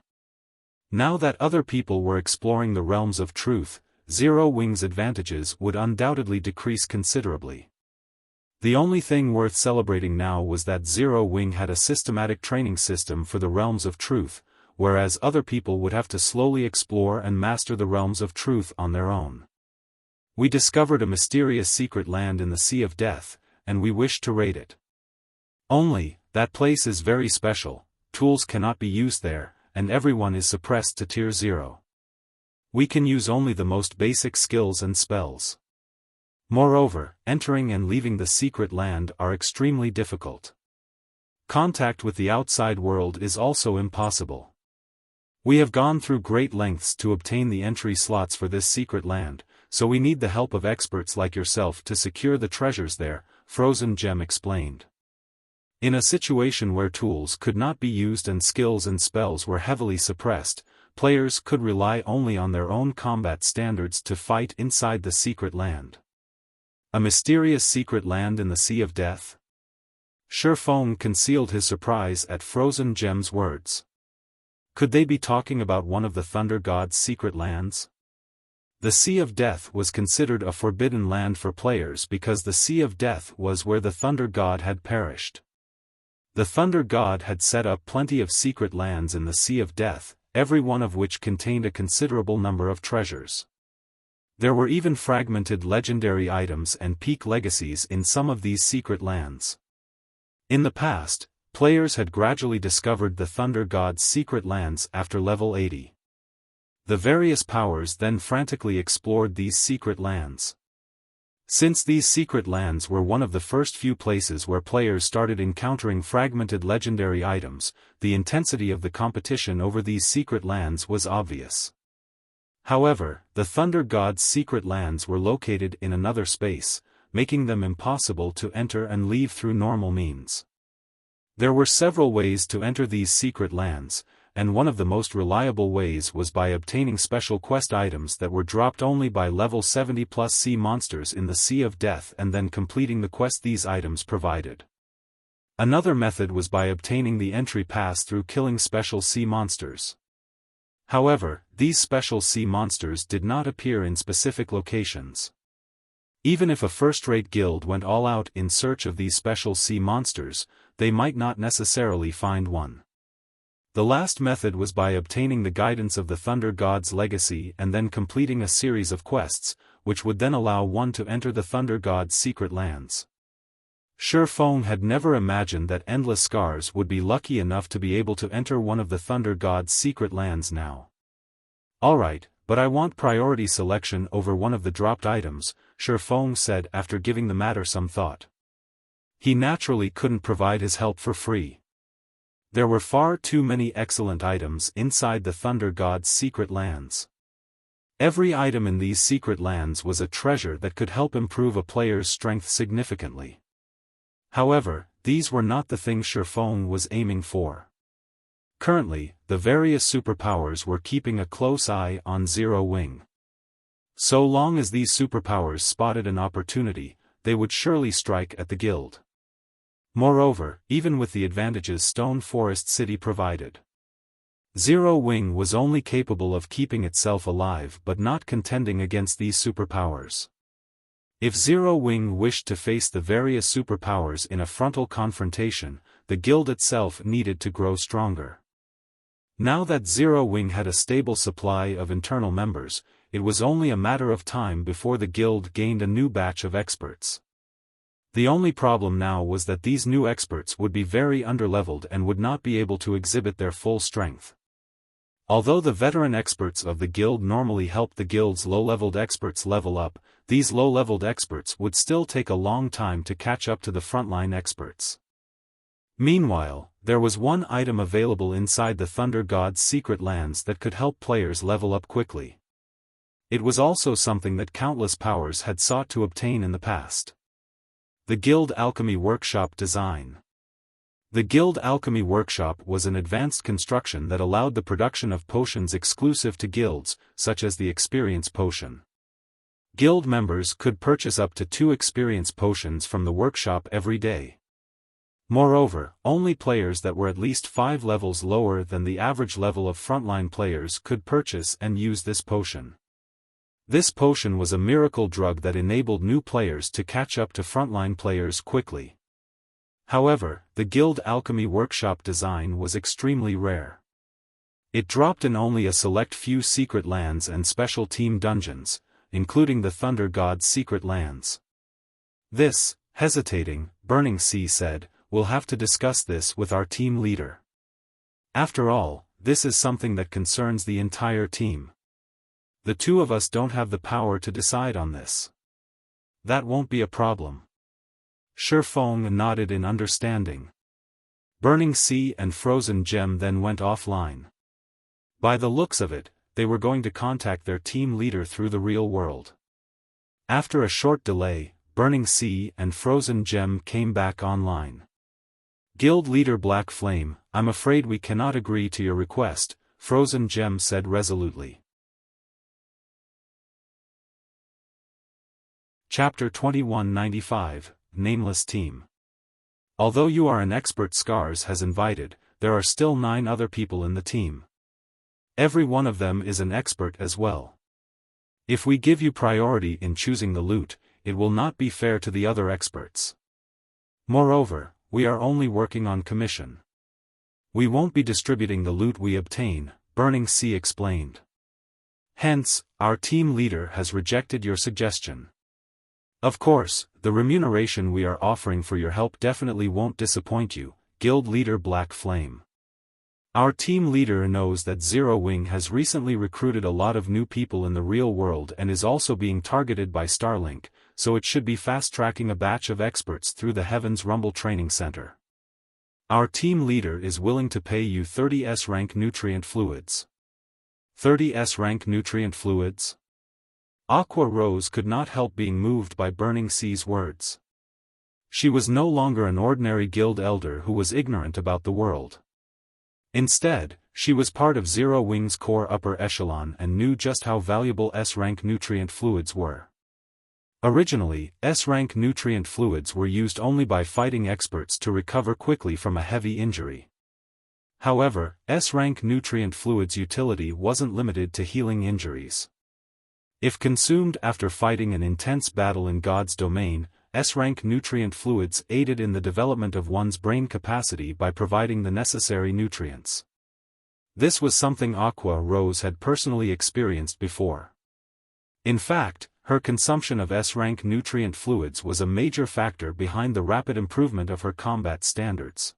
Now that other people were exploring the realms of truth, Zero Wing's advantages would undoubtedly decrease considerably. The only thing worth celebrating now was that Zero Wing had a systematic training system for the realms of truth, whereas other people would have to slowly explore and master the realms of truth on their own. We discovered a mysterious secret land in the Sea of Death, and we wish to raid it. Only, that place is very special, tools cannot be used there, and everyone is suppressed to tier 0. We can use only the most basic skills and spells. Moreover, entering and leaving the secret land are extremely difficult. Contact with the outside world is also impossible. We have gone through great lengths to obtain the entry slots for this secret land, so we need the help of experts like yourself to secure the treasures there, Frozen Gem explained. In a situation where tools could not be used and skills and spells were heavily suppressed, players could rely only on their own combat standards to fight inside the secret land. A mysterious secret land in the Sea of Death? Xiaofan concealed his surprise at Frozen Gem's words. Could they be talking about one of the Thunder God's secret lands? The Sea of Death was considered a forbidden land for players because the Sea of Death was where the Thunder God had perished. The Thunder God had set up plenty of secret lands in the Sea of Death, every one of which contained a considerable number of treasures. There were even fragmented legendary items and peak legacies in some of these secret lands. In the past, players had gradually discovered the Thunder God's secret lands after level 80. The various powers then frantically explored these secret lands. Since these secret lands were one of the first few places where players started encountering fragmented legendary items, the intensity of the competition over these secret lands was obvious. However, the Thunder God's secret lands were located in another space, making them impossible to enter and leave through normal means. There were several ways to enter these secret lands, and one of the most reliable ways was by obtaining special quest items that were dropped only by level 70+ sea monsters in the Sea of Death and then completing the quest these items provided. Another method was by obtaining the entry pass through killing special sea monsters. However, these special sea monsters did not appear in specific locations. Even if a first-rate guild went all out in search of these special sea monsters, they might not necessarily find one. The last method was by obtaining the guidance of the Thunder God's legacy and then completing a series of quests, which would then allow one to enter the Thunder God's secret lands. Xiaofan had never imagined that Endless Scars would be lucky enough to be able to enter one of the Thunder God's secret lands now. Alright, but I want priority selection over one of the dropped items, Xiaofan said after giving the matter some thought. He naturally couldn't provide his help for free. There were far too many excellent items inside the Thunder God's secret lands. Every item in these secret lands was a treasure that could help improve a player's strength significantly. However, these were not the things Xiaofan was aiming for. Currently, the various superpowers were keeping a close eye on Zero Wing. So long as these superpowers spotted an opportunity, they would surely strike at the guild. Moreover, even with the advantages Stone Forest City provided, Zero Wing was only capable of keeping itself alive but not contending against these superpowers. If Zero Wing wished to face the various superpowers in a frontal confrontation, the guild itself needed to grow stronger. Now that Zero Wing had a stable supply of internal members, it was only a matter of time before the guild gained a new batch of experts. The only problem now was that these new experts would be very underleveled and would not be able to exhibit their full strength. Although the veteran experts of the guild normally helped the guild's low-leveled experts level up, these low-leveled experts would still take a long time to catch up to the frontline experts. Meanwhile, there was one item available inside the Thunder God's secret lands that could help players level up quickly. It was also something that countless powers had sought to obtain in the past. The Guild Alchemy Workshop design. The Guild Alchemy Workshop was an advanced construction that allowed the production of potions exclusive to guilds, such as the Experience Potion. Guild members could purchase up to 2 experience potions from the workshop every day. Moreover, only players that were at least 5 levels lower than the average level of frontline players could purchase and use this potion. This potion was a miracle drug that enabled new players to catch up to frontline players quickly. However, the Guild Alchemy Workshop design was extremely rare. It dropped in only a select few secret lands and special team dungeons, including the Thunder God's secret lands. This, hesitating, Burning Sea said, we'll have to discuss this with our team leader. After all, this is something that concerns the entire team. The two of us don't have the power to decide on this. That won't be a problem. Xiaofan nodded in understanding. Burning Sea and Frozen Gem then went offline. By the looks of it, they were going to contact their team leader through the real world. After a short delay, Burning Sea and Frozen Gem came back online. Guild leader Black Flame, I'm afraid we cannot agree to your request, Frozen Gem said resolutely. Chapter 2195, Nameless Team. Although you are an expert Scars has invited, there are still 9 other people in the team. Every one of them is an expert as well. If we give you priority in choosing the loot, it will not be fair to the other experts. Moreover, we are only working on commission. We won't be distributing the loot we obtain, Burning Sea explained. Hence, our team leader has rejected your suggestion. Of course, the remuneration we are offering for your help definitely won't disappoint you, Guild leader Black Flame. Our team leader knows that Zero Wing has recently recruited a lot of new people in the real world and is also being targeted by Starlink, so it should be fast-tracking a batch of experts through the Heaven's Rumble Training Center. Our team leader is willing to pay you 30 S-rank nutrient fluids. 30 S-rank nutrient fluids? Aqua Rose could not help being moved by Burning Sea's words. She was no longer an ordinary guild elder who was ignorant about the world. Instead, she was part of Zero Wing's core upper echelon and knew just how valuable S-rank nutrient fluids were. Originally, S-rank nutrient fluids were used only by fighting experts to recover quickly from a heavy injury. However, S-rank nutrient fluids' utility wasn't limited to healing injuries. If consumed after fighting an intense battle in God's domain, S-rank nutrient fluids aided in the development of one's brain capacity by providing the necessary nutrients. This was something Aqua Rose had personally experienced before. In fact, her consumption of S-rank nutrient fluids was a major factor behind the rapid improvement of her combat standards.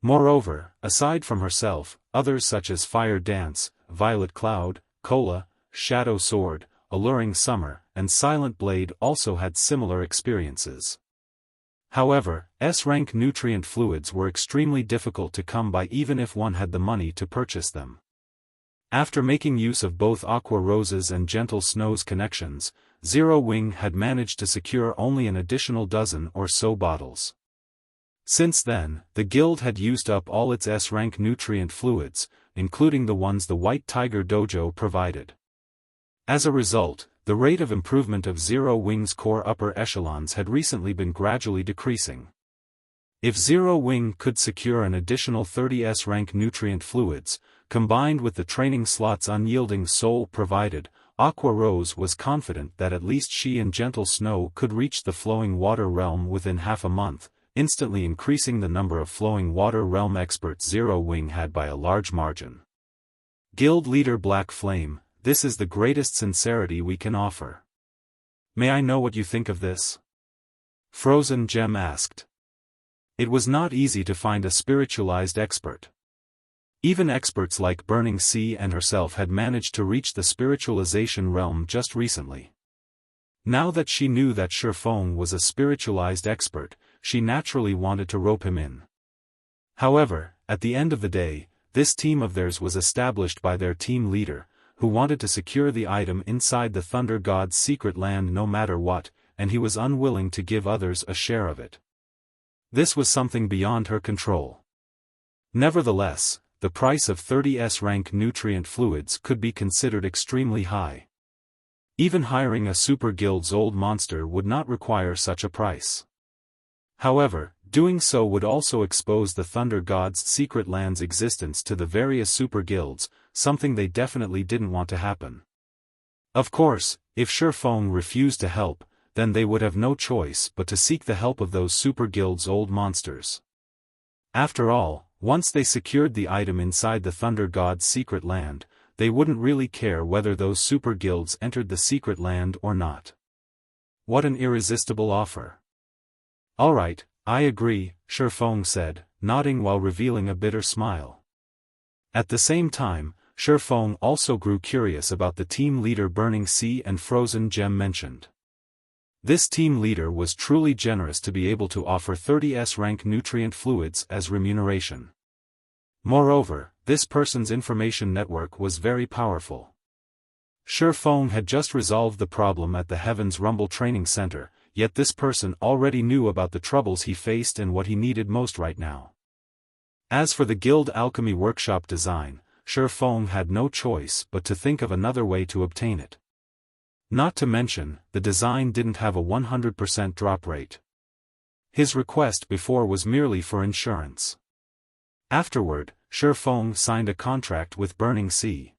Moreover, aside from herself, others such as Fire Dance, Violet Cloud, Cola, Shadow Sword, Alluring Summer, and Silent Blade also had similar experiences. However, S-rank nutrient fluids were extremely difficult to come by even if one had the money to purchase them. After making use of both Aqua Rose's and Gentle Snow's connections, Zero Wing had managed to secure only an additional dozen or so bottles. Since then, the guild had used up all its S-rank nutrient fluids, including the ones the White Tiger Dojo provided. As a result, the rate of improvement of Zero Wing's core upper echelons had recently been gradually decreasing. If Zero Wing could secure an additional 30 S-rank nutrient fluids, combined with the training slots Unyielding Soul provided, Aqua Rose was confident that at least she and Gentle Snow could reach the Flowing Water Realm within half a month, instantly increasing the number of Flowing Water Realm experts Zero Wing had by a large margin. Guild leader Black Flame, this is the greatest sincerity we can offer. May I know what you think of this? Frozen Gem asked. It was not easy to find a spiritualized expert. Even experts like Burning Sea and herself had managed to reach the spiritualization realm just recently. Now that she knew that Xiaofan was a spiritualized expert, she naturally wanted to rope him in. However, at the end of the day, this team of theirs was established by their team leader, who wanted to secure the item inside the Thunder God's secret land no matter what, and he was unwilling to give others a share of it. This was something beyond her control. Nevertheless, the price of 30 S-rank nutrient fluids could be considered extremely high. Even hiring a super guild's old monster would not require such a price. However, doing so would also expose the Thunder God's secret land's existence to the various super guilds, something they definitely didn't want to happen. Of course, if Xiaofan refused to help, then they would have no choice but to seek the help of those super guild's old monsters. After all, once they secured the item inside the Thunder God's secret land, they wouldn't really care whether those super guilds entered the secret land or not. What an irresistible offer. Alright, I agree, Xiaofan said, nodding while revealing a bitter smile. At the same time, Xiaofan also grew curious about the team leader Burning Sea and Frozen Gem mentioned. This team leader was truly generous to be able to offer 30s rank nutrient fluids as remuneration. Moreover, this person's information network was very powerful. Xiaofan had just resolved the problem at the Heaven's Rumble Training Center, yet this person already knew about the troubles he faced and what he needed most right now. As for the Guild Alchemy Workshop design, Xiaofan had no choice but to think of another way to obtain it. Not to mention, the design didn't have a 100% drop rate. His request before was merely for insurance. Afterward, Xiaofan signed a contract with Burning Sea.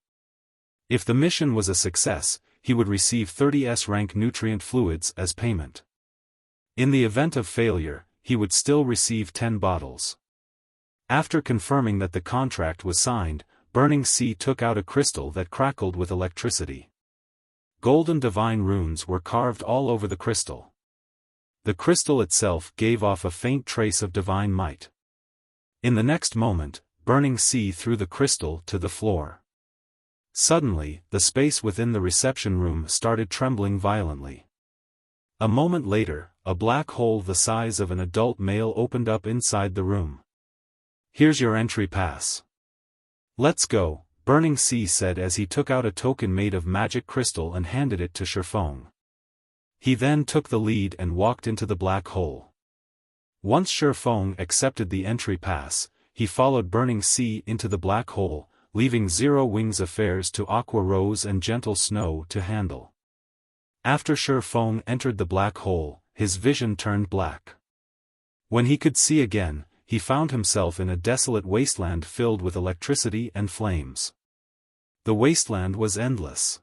If the mission was a success, he would receive 30s rank nutrient fluids as payment. In the event of failure, he would still receive 10 bottles. After confirming that the contract was signed, Burning Sea took out a crystal that crackled with electricity. Golden divine runes were carved all over the crystal. The crystal itself gave off a faint trace of divine might. In the next moment, Burning Sea threw the crystal to the floor. Suddenly, the space within the reception room started trembling violently. A moment later, a black hole the size of an adult male opened up inside the room. Here's your entry pass. Let's go, Burning Sea said as he took out a token made of magic crystal and handed it to Xiaofan. He then took the lead and walked into the black hole. Once Xiaofan accepted the entry pass, he followed Burning Sea into the black hole, leaving Zero Wings affairs to Aqua Rose and Gentle Snow to handle. After Xiaofan entered the black hole, his vision turned black. When he could see again, he found himself in a desolate wasteland filled with electricity and flames. The wasteland was endless.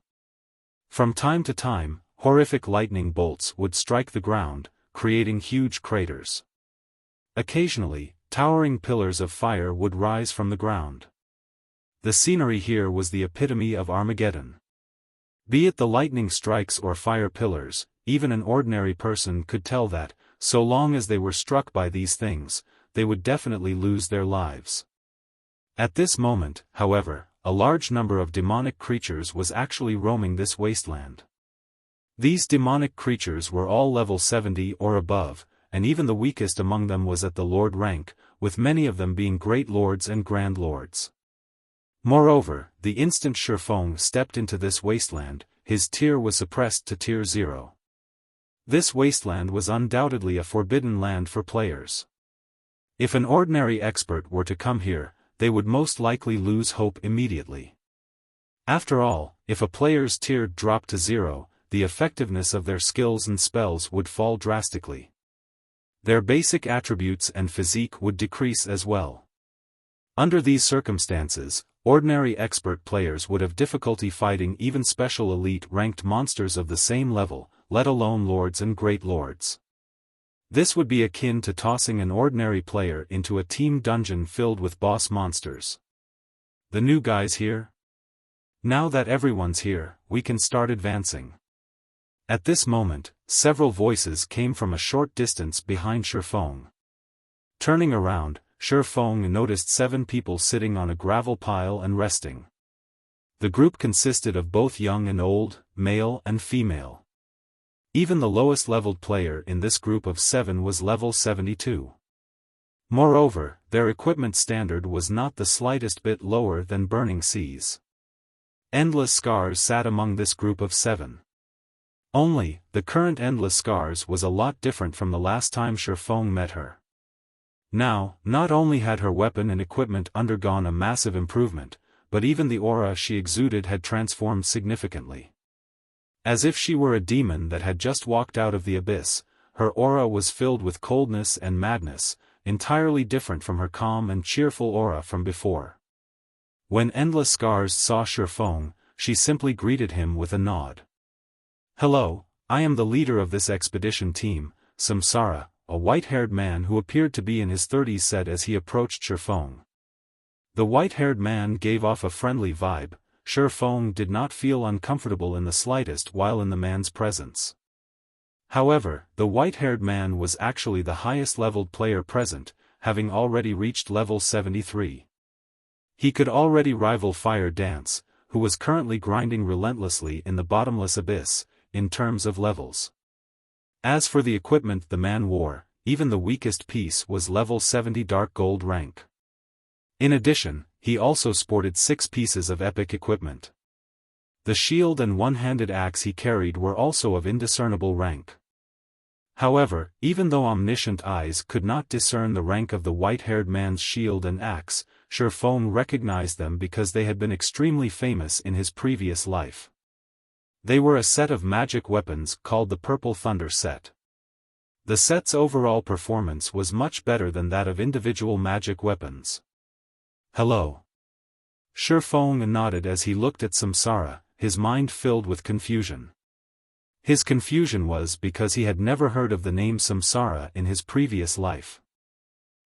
From time to time, horrific lightning bolts would strike the ground, creating huge craters. Occasionally, towering pillars of fire would rise from the ground. The scenery here was the epitome of Armageddon. Be it the lightning strikes or fire pillars, even an ordinary person could tell that, so long as they were struck by these things, they would definitely lose their lives. At this moment, however, a large number of demonic creatures was actually roaming this wasteland. These demonic creatures were all level 70 or above, and even the weakest among them was at the Lord rank, with many of them being Great Lords and Grand Lords. Moreover, the instant Xiaofan stepped into this wasteland, his tier was suppressed to tier 0. This wasteland was undoubtedly a forbidden land for players. If an ordinary expert were to come here, they would most likely lose hope immediately. After all, if a player's tier dropped to 0, the effectiveness of their skills and spells would fall drastically. Their basic attributes and physique would decrease as well. Under these circumstances, ordinary expert players would have difficulty fighting even special elite-ranked monsters of the same level, let alone lords and great lords. This would be akin to tossing an ordinary player into a team dungeon filled with boss monsters. The new guys here? Now that everyone's here, we can start advancing. At this moment, several voices came from a short distance behind Xiaofan. Turning around, Xiaofan noticed 7 people sitting on a gravel pile and resting. The group consisted of both young and old, male and female. Even the lowest leveled player in this group of 7 was level 72. Moreover, their equipment standard was not the slightest bit lower than Burning Sea's. Endless Scars sat among this group of 7. Only, the current Endless Scars was a lot different from the last time Xiaofan met her. Now, not only had her weapon and equipment undergone a massive improvement, but even the aura she exuded had transformed significantly. As if she were a demon that had just walked out of the abyss, her aura was filled with coldness and madness, entirely different from her calm and cheerful aura from before. When Endless Scars saw Xiaofan, she simply greeted him with a nod. "Hello, I am the leader of this expedition team," Samsara, a white-haired man who appeared to be in his 30s said as he approached Xiaofan. The white-haired man gave off a friendly vibe, Xiaofan did not feel uncomfortable in the slightest while in the man's presence. However, the white-haired man was actually the highest-leveled player present, having already reached level 73. He could already rival Fire Dance, who was currently grinding relentlessly in the bottomless abyss, in terms of levels. As for the equipment the man wore, even the weakest piece was level 70 dark gold rank. In addition, he also sported 6 pieces of epic equipment. The shield and one-handed axe he carried were also of indiscernible rank. However, even though omniscient eyes could not discern the rank of the white-haired man's shield and axe, Xiaofan recognized them because they had been extremely famous in his previous life. They were a set of magic weapons called the Purple Thunder set. The set's overall performance was much better than that of individual magic weapons. "Hello." Xiaofan nodded as he looked at Samsara, his mind filled with confusion. His confusion was because he had never heard of the name Samsara in his previous life.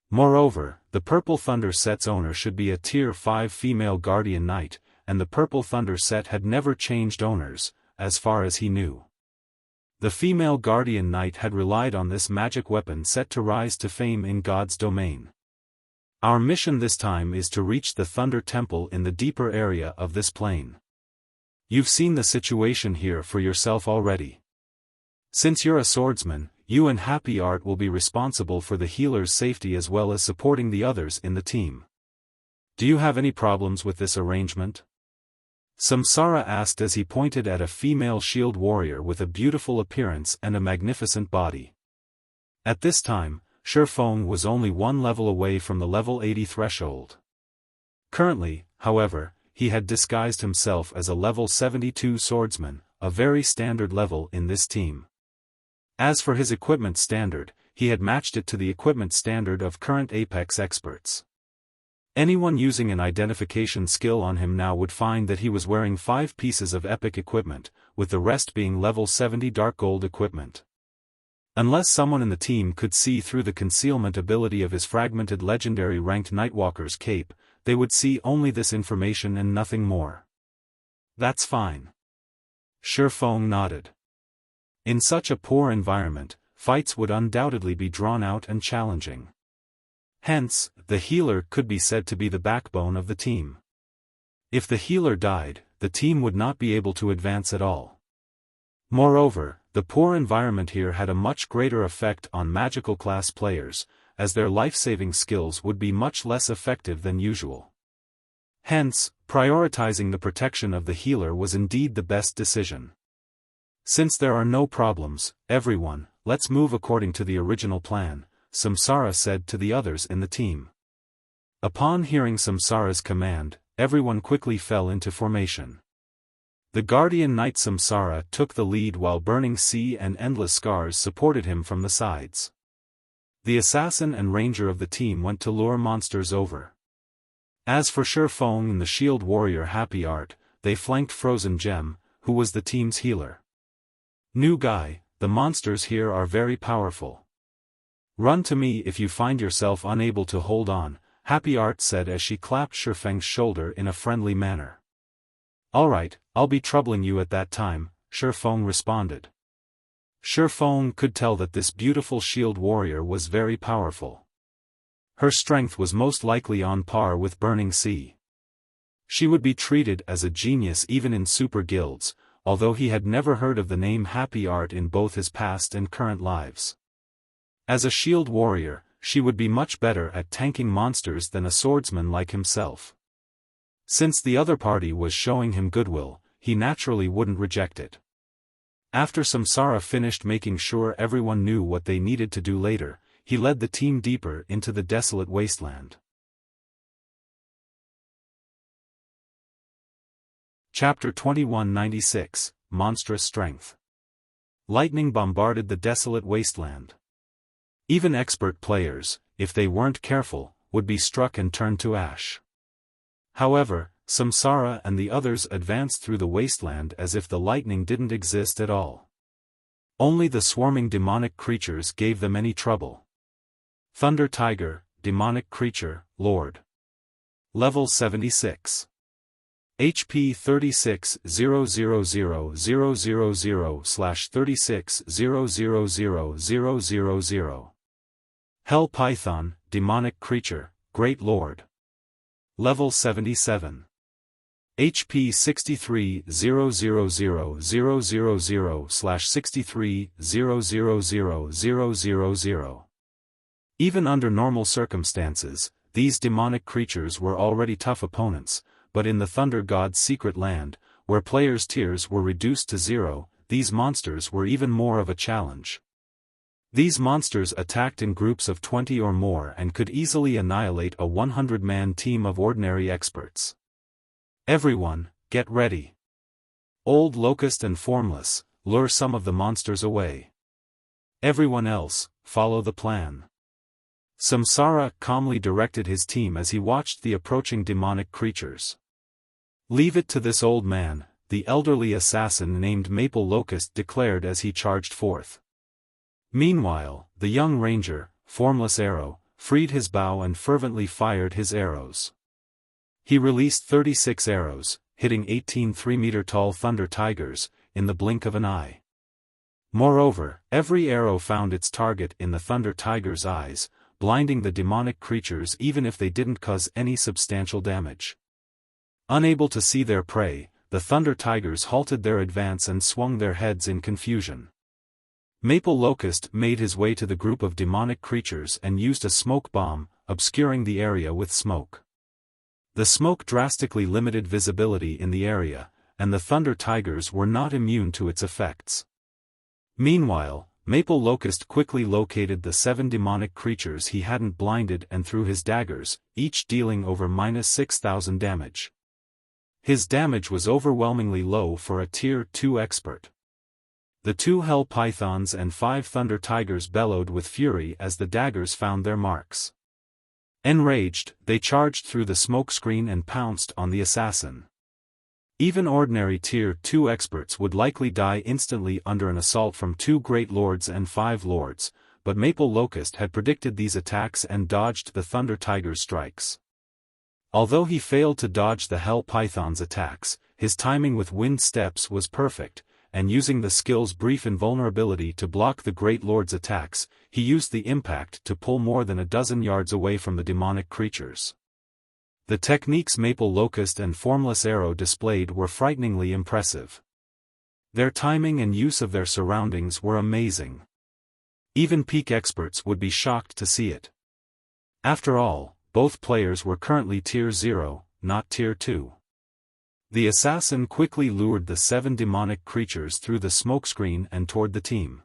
Moreover, the Purple Thunder set's owner should be a Tier 5 female guardian knight, and the Purple Thunder set had never changed owners, as far as he knew. The female guardian knight had relied on this magic weapon set to rise to fame in God's domain. "Our mission this time is to reach the Thunder Temple in the deeper area of this plane. You've seen the situation here for yourself already. Since you're a swordsman, you and Happy Art will be responsible for the healer's safety as well as supporting the others in the team. Do you have any problems with this arrangement?" Samsara asked as he pointed at a female shield warrior with a beautiful appearance and a magnificent body. At this time, Xiaofan was only one level away from the level 80 threshold. Currently, however, he had disguised himself as a level 72 swordsman, a very standard level in this team. As for his equipment standard, he had matched it to the equipment standard of current Apex experts. Anyone using an identification skill on him now would find that he was wearing 5 pieces of epic equipment, with the rest being level 70 dark gold equipment. Unless someone in the team could see through the concealment ability of his fragmented legendary ranked Nightwalker's cape, they would see only this information and nothing more. "That's fine." Xiaofan nodded. In such a poor environment, fights would undoubtedly be drawn out and challenging. Hence, the healer could be said to be the backbone of the team. If the healer died, the team would not be able to advance at all. Moreover, the poor environment here had a much greater effect on magical class players, as their life-saving skills would be much less effective than usual. Hence, prioritizing the protection of the healer was indeed the best decision. "Since there are no problems, everyone, let's move according to the original plan," Samsara said to the others in the team. Upon hearing Samsara's command, everyone quickly fell into formation. The Guardian Knight Samsara took the lead while Burning Sea and Endless Scars supported him from the sides. The assassin and ranger of the team went to lure monsters over. As for Xiaofan and the shield warrior Happy Art, they flanked Frozen Gem, who was the team's healer. "New guy, the monsters here are very powerful. Run to me if you find yourself unable to hold on," Happy Art said as she clapped Xiaofang's shoulder in a friendly manner. "Alright, I'll be troubling you at that time," Xiaofan responded. Xiaofan could tell that this beautiful shield warrior was very powerful. Her strength was most likely on par with Burning Sea. She would be treated as a genius even in super guilds, although he had never heard of the name Happy Art in both his past and current lives. As a shield warrior, she would be much better at tanking monsters than a swordsman like himself. Since the other party was showing him goodwill, he naturally wouldn't reject it. After Samsara finished making sure everyone knew what they needed to do later, he led the team deeper into the desolate wasteland. Chapter 2196, Monstrous Strength. Lightning bombarded the desolate wasteland. Even expert players, if they weren't careful, would be struck and turned to ash. However, Samsara and the others advanced through the wasteland as if the lightning didn't exist at all. Only the swarming demonic creatures gave them any trouble. Thunder Tiger, Demonic Creature, Lord. Level 76. HP 36000000/36000000. Hell Python, Demonic Creature, Great Lord. Level 77. HP 63000000/63000000. Even under normal circumstances, these demonic creatures were already tough opponents, but in the Thunder God's secret land, where players' tiers were reduced to 0, these monsters were even more of a challenge. These monsters attacked in groups of 20 or more and could easily annihilate a 100-man team of ordinary experts. Everyone, get ready. Old Locust and Formless, lure some of the monsters away. Everyone else, follow the plan. Samsara calmly directed his team as he watched the approaching demonic creatures. Leave it to this old man, the elderly assassin named Maple Locust declared as he charged forth. Meanwhile, the young ranger, Formless Arrow, freed his bow and fervently fired his arrows. He released 36 arrows, hitting 18 3-meter-tall thunder tigers, in the blink of an eye. Moreover, every arrow found its target in the thunder tiger's eyes, blinding the demonic creatures even if they didn't cause any substantial damage. Unable to see their prey, the thunder tigers halted their advance and swung their heads in confusion. Maple Locust made his way to the group of demonic creatures and used a smoke bomb, obscuring the area with smoke. The smoke drastically limited visibility in the area, and the thunder tigers were not immune to its effects. Meanwhile, Maple Locust quickly located the 7 demonic creatures he hadn't blinded and threw his daggers, each dealing over -6,000 damage. His damage was overwhelmingly low for a Tier 2 expert. The 2 Hell Pythons and 5 Thunder Tigers bellowed with fury as the daggers found their marks. Enraged, they charged through the smoke screen and pounced on the assassin. Even ordinary Tier 2 experts would likely die instantly under an assault from 2 Great Lords and 5 Lords, but Maple Locust had predicted these attacks and dodged the Thunder Tiger's strikes. Although he failed to dodge the Hell Python's attacks, his timing with wind steps was perfect, and using the skill's brief invulnerability to block the Great Lord's attacks, he used the impact to pull more than a dozen yards away from the demonic creatures. The techniques Maple Locust and Formless Arrow displayed were frighteningly impressive. Their timing and use of their surroundings were amazing. Even peak experts would be shocked to see it. After all, both players were currently Tier 0, not Tier 2. The assassin quickly lured the 7 demonic creatures through the smokescreen and toward the team.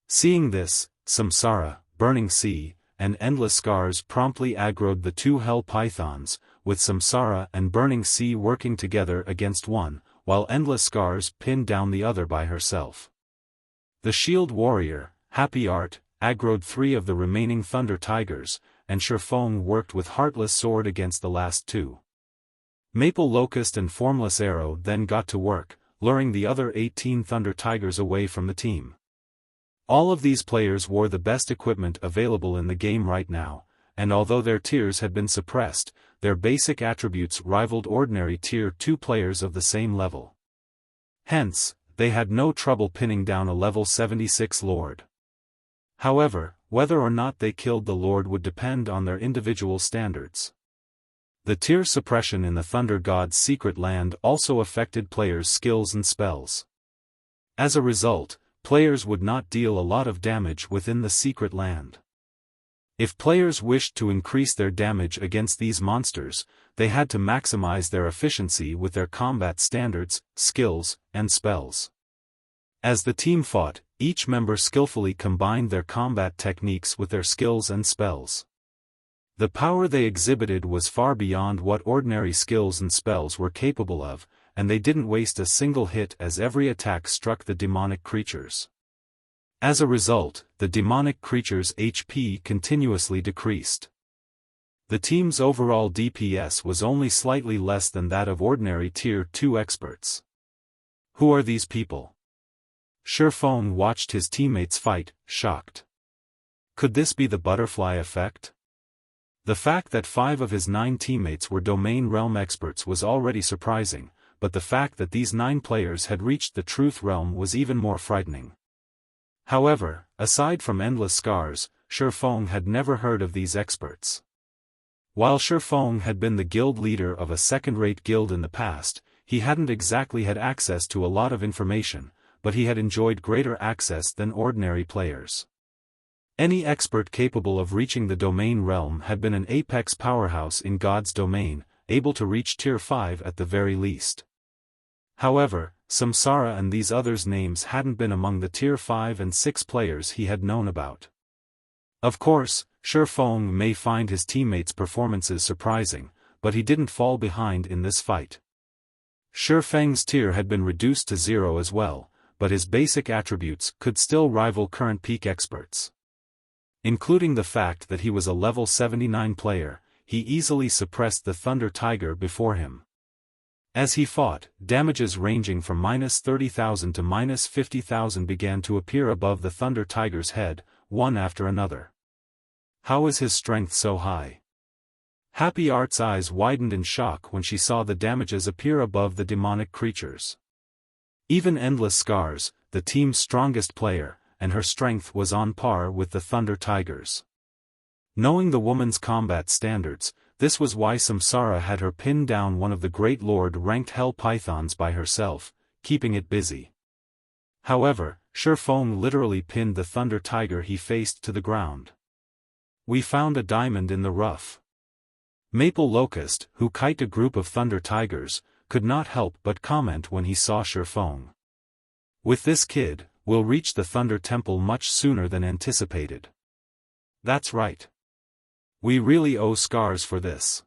Seeing this, Samsara, Burning Sea, and Endless Scars promptly aggroed the 2 Hell Pythons, with Samsara and Burning Sea working together against one, while Endless Scars pinned down the other by herself. The Shield Warrior, Happy Art, aggroed 3 of the remaining Thunder Tigers, and Xiaofan worked with Heartless Sword against the last 2. Maple Locust and Formless Arrow then got to work, luring the other 18 Thunder Tigers away from the team. All of these players wore the best equipment available in the game right now, and although their tiers had been suppressed, their basic attributes rivaled ordinary Tier 2 players of the same level. Hence, they had no trouble pinning down a level 76 Lord. However, whether or not they killed the Lord would depend on their individual standards. The tier suppression in the Thunder God's secret land also affected players' skills and spells. As a result, players would not deal a lot of damage within the secret land. If players wished to increase their damage against these monsters, they had to maximize their efficiency with their combat standards, skills, and spells. As the team fought, each member skillfully combined their combat techniques with their skills and spells. The power they exhibited was far beyond what ordinary skills and spells were capable of, and they didn't waste a single hit as every attack struck the demonic creatures. As a result, the demonic creatures' HP continuously decreased. The team's overall DPS was only slightly less than that of ordinary Tier 2 experts. Who are these people? Xiaofan watched his teammates fight, shocked. Could this be the butterfly effect? The fact that 5 of his 9 teammates were domain realm experts was already surprising, but the fact that these 9 players had reached the truth realm was even more frightening. However, aside from endless scars, Xiaofan had never heard of these experts. While Xiaofan had been the guild leader of a second-rate guild in the past, he hadn't exactly had access to a lot of information, but he had enjoyed greater access than ordinary players. Any expert capable of reaching the domain realm had been an apex powerhouse in God's domain, able to reach tier 5 at the very least. However, Samsara and these others' names hadn't been among the tier 5 and 6 players he had known about. Of course, Xiaofan may find his teammates' performances surprising, but he didn't fall behind in this fight. Xiaofang's tier had been reduced to 0 as well, but his basic attributes could still rival current peak experts. Including the fact that he was a level 79 player, he easily suppressed the Thunder Tiger before him. As he fought, damages ranging from -30,000 to -50,000 began to appear above the Thunder Tiger's head, one after another. How is his strength so high? Happy Art's eyes widened in shock when she saw the damages appear above the demonic creatures. Even Endless Scars, the team's strongest player, and her strength was on par with the Thunder Tiger's. Knowing the woman's combat standards, this was why Samsara had her pin down one of the Great Lord-ranked Hell Pythons by herself, keeping it busy. However, Xiaofan literally pinned the Thunder Tiger he faced to the ground. We found a diamond in the rough. Maple Locust, who kite a group of Thunder Tigers, could not help but comment when he saw Xiaofan. With this kid, we'll reach the Thunder Temple much sooner than anticipated. That's right. We really owe Scars for this.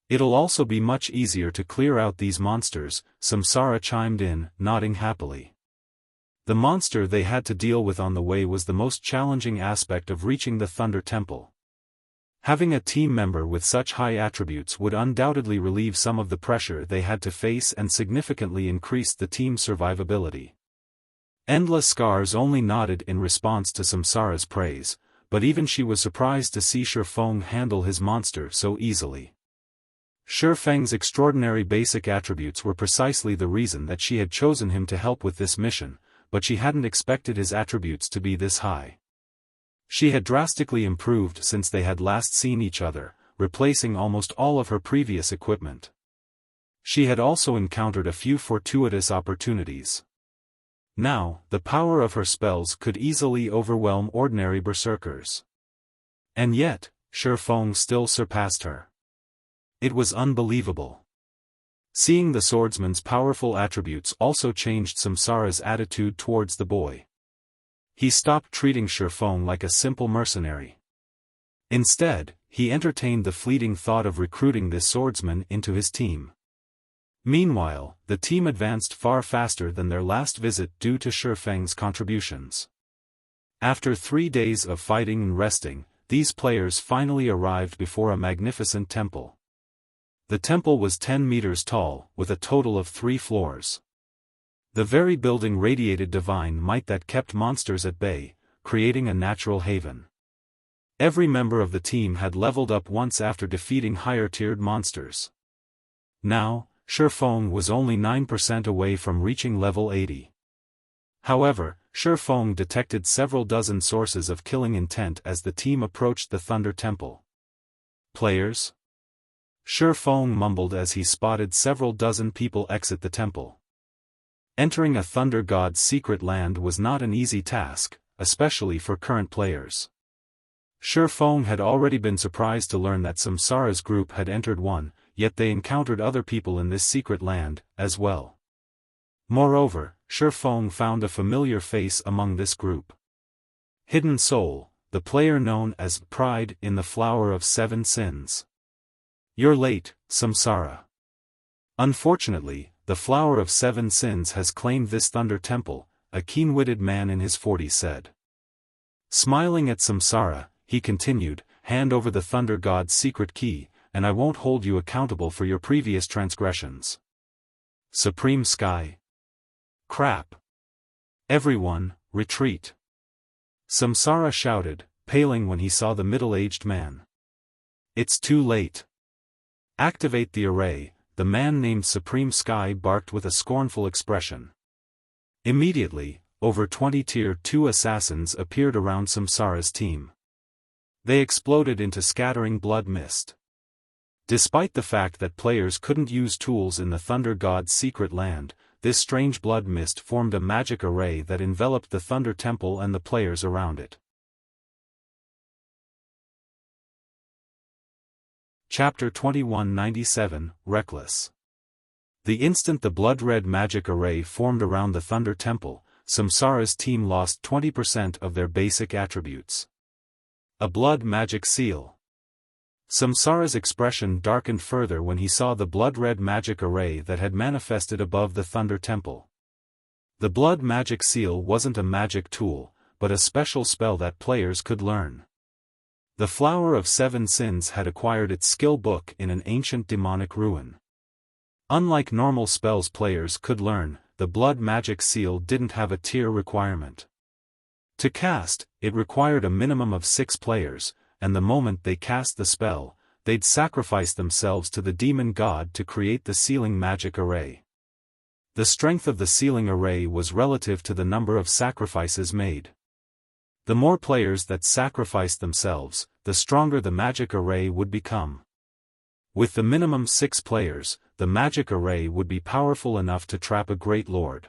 It'll also be much easier to clear out these monsters, Samsara chimed in, nodding happily. The monster they had to deal with on the way was the most challenging aspect of reaching the Thunder Temple. Having a team member with such high attributes would undoubtedly relieve some of the pressure they had to face and significantly increase the team's survivability. Endless Scars only nodded in response to Samsara's praise, but even she was surprised to see Xiaofan handle his monster so easily. Xiaofang's extraordinary basic attributes were precisely the reason that she had chosen him to help with this mission, but she hadn't expected his attributes to be this high. She had drastically improved since they had last seen each other, replacing almost all of her previous equipment. She had also encountered a few fortuitous opportunities. Now, the power of her spells could easily overwhelm ordinary berserkers. And yet, Xiaofan still surpassed her. It was unbelievable. Seeing the swordsman's powerful attributes also changed Samsara's attitude towards the boy. He stopped treating Xiaofan like a simple mercenary. Instead, he entertained the fleeting thought of recruiting this swordsman into his team. Meanwhile, the team advanced far faster than their last visit due to Xiaofang's contributions. After 3 days of fighting and resting, these players finally arrived before a magnificent temple. The temple was 10 meters tall, with a total of 3 floors. The very building radiated divine might that kept monsters at bay, creating a natural haven. Every member of the team had leveled up once after defeating higher-tiered monsters. Now, Xiaofan was only 9% away from reaching level 80. However, Xiaofan detected several dozen sources of killing intent as the team approached the Thunder Temple. Players? Xiaofan mumbled as he spotted several dozen people exit the temple. Entering a Thunder God's secret land was not an easy task, especially for current players. Xiaofan had already been surprised to learn that Samsara's group had entered one, yet they encountered other people in this secret land, as well. Moreover, Xiaofan found a familiar face among this group. Hidden Soul, the player known as Pride in the Flower of 7 Sins. You're late, Samsara. Unfortunately, the Flower of 7 Sins has claimed this Thunder Temple, a keen-witted man in his 40s said. Smiling at Samsara, he continued, hand over the Thunder God's secret key, and I won't hold you accountable for your previous transgressions. Supreme Sky. Crap. Everyone, retreat. Samsara shouted, paling when he saw the middle-aged man. It's too late. Activate the array, the man named Supreme Sky barked with a scornful expression. Immediately, over 20 Tier 2 assassins appeared around Samsara's team. They exploded into scattering blood mist. Despite the fact that players couldn't use tools in the Thunder God's secret land, this strange blood mist formed a magic array that enveloped the Thunder Temple and the players around it. Chapter 2197, Reckless. The instant the blood-red magic array formed around the Thunder Temple, Samsara's team lost 20% of their basic attributes. A blood magic seal. Samsara's expression darkened further when he saw the blood-red magic array that had manifested above the Thunder Temple. The blood magic seal wasn't a magic tool, but a special spell that players could learn. The Flower of Seven Sins had acquired its skill book in an ancient demonic ruin. Unlike normal spells players could learn, the blood magic seal didn't have a tier requirement. To cast, it required a minimum of 6 players, and the moment they cast the spell, they'd sacrifice themselves to the demon god to create the sealing magic array. The strength of the sealing array was relative to the number of sacrifices made. The more players that sacrificed themselves, the stronger the magic array would become. With the minimum 6 players, the magic array would be powerful enough to trap a great lord.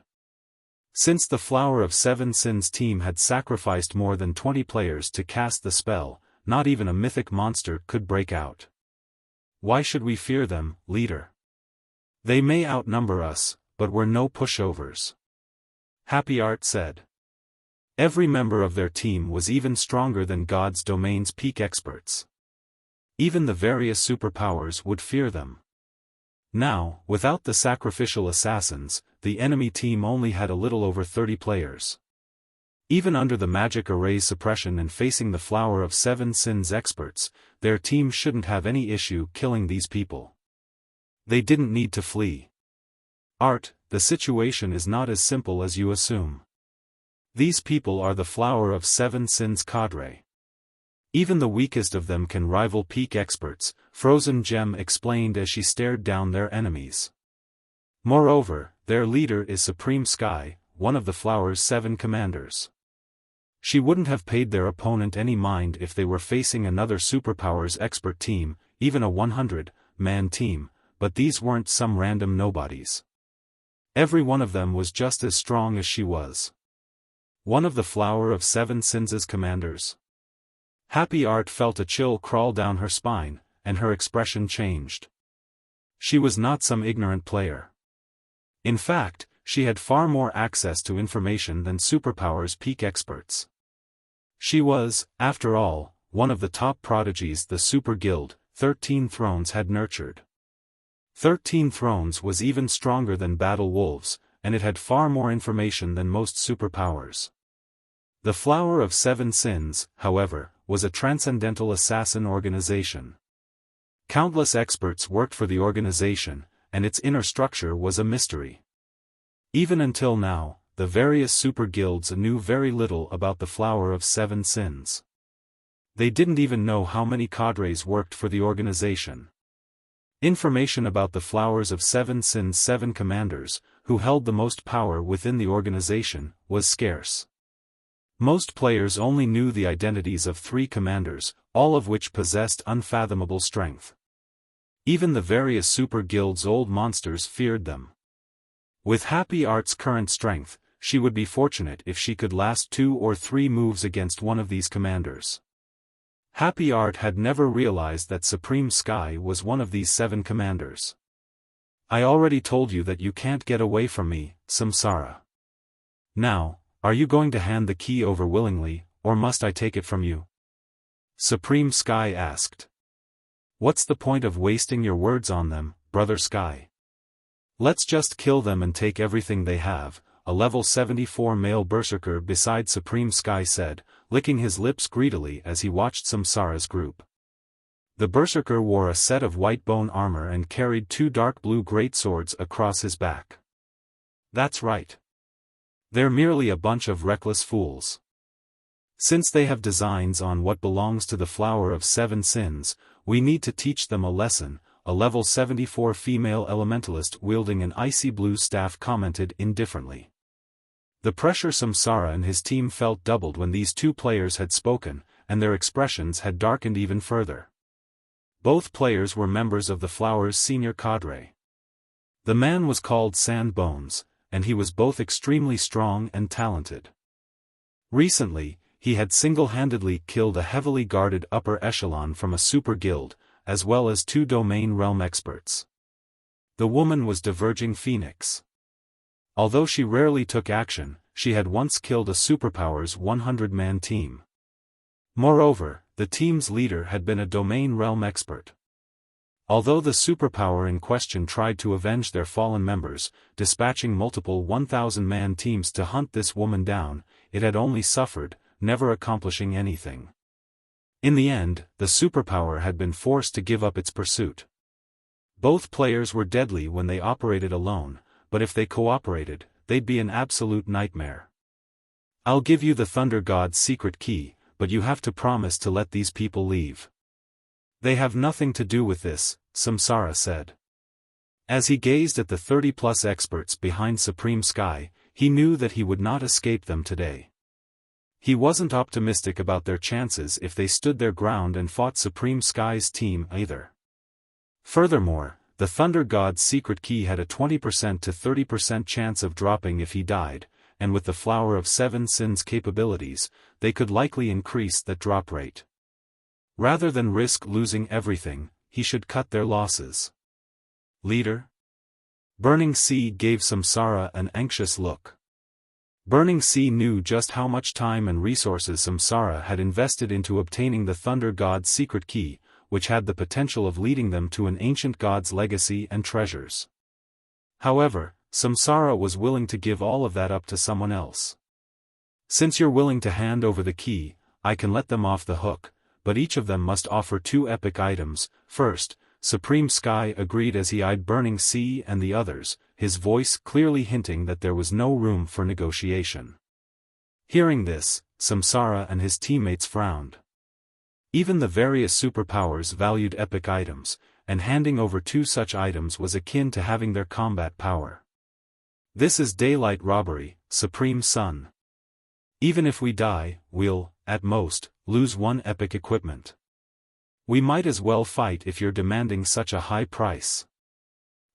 Since the Flower of Seven Sins team had sacrificed more than 20 players to cast the spell, not even a mythic monster could break out. Why should we fear them, leader? They may outnumber us, but we're no pushovers. Happy Art said. Every member of their team was even stronger than God's domain's peak experts. Even the various superpowers would fear them. Now, without the sacrificial assassins, the enemy team only had a little over 30 players. Even under the magic array's suppression and facing the Flower of Seven Sins experts, their team shouldn't have any issue killing these people. They didn't need to flee. Art, the situation is not as simple as you assume. These people are the Flower of Seven Sins cadre. Even the weakest of them can rival peak experts, Frozen Gem explained as she stared down their enemies. Moreover, their leader is Supreme Sky, one of the Flower's 7 commanders. She wouldn't have paid their opponent any mind if they were facing another superpowers expert team, even a 100-man team, but these weren't some random nobodies. Every one of them was just as strong as she was. One of the Flower of Seven Sins' commanders. Happy Art felt a chill crawl down her spine, and her expression changed. She was not some ignorant player. In fact, she had far more access to information than superpowers peak experts. She was, after all, one of the top prodigies the Super Guild, 13 Thrones had nurtured. 13 Thrones was even stronger than Battle Wolves, and it had far more information than most superpowers. The Flower of Seven Sins, however, was a transcendental assassin organization. Countless experts worked for the organization, and its inner structure was a mystery. Even until now, the various super guilds knew very little about the Flower of Seven Sins. They didn't even know how many cadres worked for the organization. Information about the Flowers of Seven Sins' 7 commanders, who held the most power within the organization, was scarce. Most players only knew the identities of 3 commanders, all of which possessed unfathomable strength. Even the various super guilds' old monsters feared them. With Happy Art's current strength, she would be fortunate if she could last 2 or 3 moves against one of these commanders. Happy Art had never realized that Supreme Sky was one of these 7 commanders. I already told you that you can't get away from me, Samsara. Now, are you going to hand the key over willingly, or must I take it from you? Supreme Sky asked. What's the point of wasting your words on them, Brother Sky? Let's just kill them and take everything they have, a level 74 male berserker beside Supreme Sky said, licking his lips greedily as he watched Samsara's group. The berserker wore a set of white bone armor and carried 2 dark blue greatswords across his back. That's right. They're merely a bunch of reckless fools. Since they have designs on what belongs to the Flower of Seven Sins, we need to teach them a lesson, a level 74 female elementalist wielding an icy blue staff commented indifferently. The pressure Samsara and his team felt doubled when these two players had spoken, and their expressions had darkened even further. Both players were members of the Flower's senior cadre. The man was called Sandbones, and he was both extremely strong and talented. Recently, he had single-handedly killed a heavily guarded upper echelon from a super guild, as well as 2 domain realm experts. The woman was Diverging Phoenix. Although she rarely took action, she had once killed a superpower's 100-man team. Moreover, the team's leader had been a domain realm expert. Although the superpower in question tried to avenge their fallen members, dispatching multiple 1,000-man teams to hunt this woman down, it had only suffered, never accomplishing anything. In the end, the superpower had been forced to give up its pursuit. Both players were deadly when they operated alone, but if they cooperated, they'd be an absolute nightmare. I'll give you the Thunder God's secret key, but you have to promise to let these people leave. They have nothing to do with this, Samsara said. As he gazed at the 30-plus experts behind Supreme Sky, he knew that he would not escape them today. He wasn't optimistic about their chances if they stood their ground and fought Supreme Sky's team either. Furthermore, the Thunder God's secret key had a 20% to 30% chance of dropping if he died, and with the Flower of Seven Sins capabilities, they could likely increase that drop rate. Rather than risk losing everything, he should cut their losses. Leader? Burning Sea gave Samsara an anxious look. Burning Sea knew just how much time and resources Samsara had invested into obtaining the Thunder God's secret key, which had the potential of leading them to an ancient god's legacy and treasures. However, Samsara was willing to give all of that up to someone else. Since you're willing to hand over the key, I can let them off the hook, but each of them must offer 2 epic items. First, Supreme Sky agreed as he eyed Burning Sea and the others, his voice clearly hinting that there was no room for negotiation. Hearing this, Samsara and his teammates frowned. Even the various superpowers valued epic items, and handing over 2 such items was akin to having their combat power. This is daylight robbery, Supreme Sun. Even if we die, we'll, at most, lose 1 epic equipment. We might as well fight if you're demanding such a high price.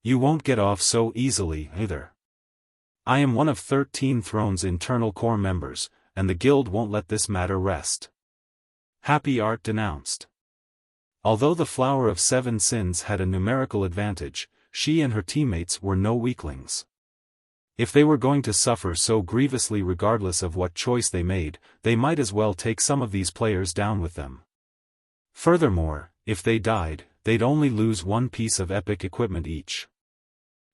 You won't get off so easily either. I am one of 13 Throne's internal core members, and the guild won't let this matter rest. Happy Art denounced. Although the Flower of Seven Sins had a numerical advantage, she and her teammates were no weaklings. If they were going to suffer so grievously regardless of what choice they made, they might as well take some of these players down with them. Furthermore, if they died, they'd only lose 1 piece of epic equipment each.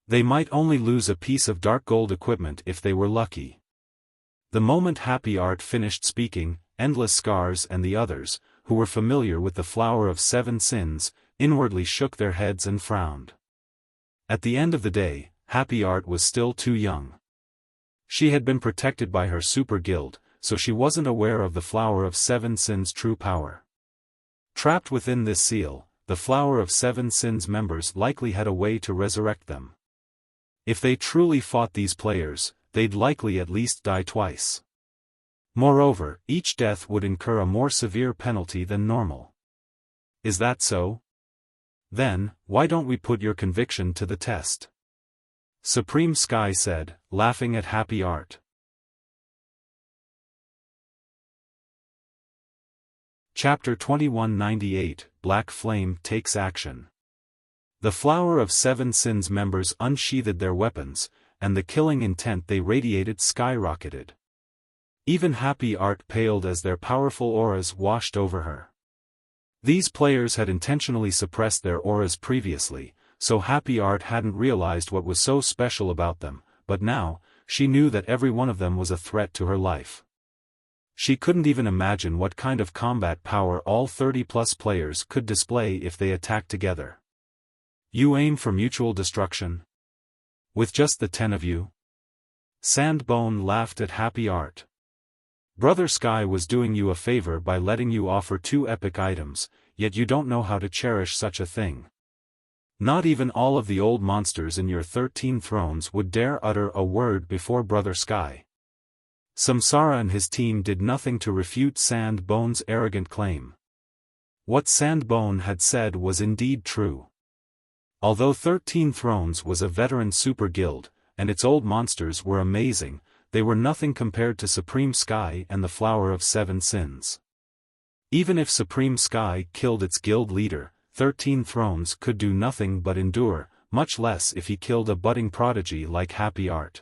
They might only lose a piece of dark gold equipment if they were lucky. The moment Happy Art finished speaking, Endless Scars and the others, who were familiar with the Flower of Seven Sins, inwardly shook their heads and frowned. At the end of the day, Happy Art was still too young. She had been protected by her super guild, so she wasn't aware of the Flower of Seven Sins' true power. Trapped within this seal, the Flower of Seven Sins members likely had a way to resurrect them. If they truly fought these players, they'd likely at least die twice. Moreover, each death would incur a more severe penalty than normal. Is that so? Then, why don't we put your conviction to the test? Supreme Sky said, laughing at Happy Art. Chapter 2198, Black Flame Takes Action. The Flower of Seven Sins members unsheathed their weapons, and the killing intent they radiated skyrocketed. Even Happy Art paled as their powerful auras washed over her. These players had intentionally suppressed their auras previously, so Happy Art hadn't realized what was so special about them, but now, she knew that every one of them was a threat to her life. She couldn't even imagine what kind of combat power all 30-plus players could display if they attacked together. You aim for mutual destruction? With just the 10 of you? Sandbone laughed at Happy Art. Brother Sky was doing you a favor by letting you offer 2 epic items, yet you don't know how to cherish such a thing. Not even all of the old monsters in your 13 thrones would dare utter a word before Brother Sky. Samsara and his team did nothing to refute Sandbone's arrogant claim. What Sandbone had said was indeed true. Although 13 Thrones was a veteran super guild, and its old monsters were amazing, they were nothing compared to Supreme Sky and the Flower of 7 Sins. Even if Supreme Sky killed its guild leader, 13 Thrones could do nothing but endure, much less if he killed a budding prodigy like Happy Art.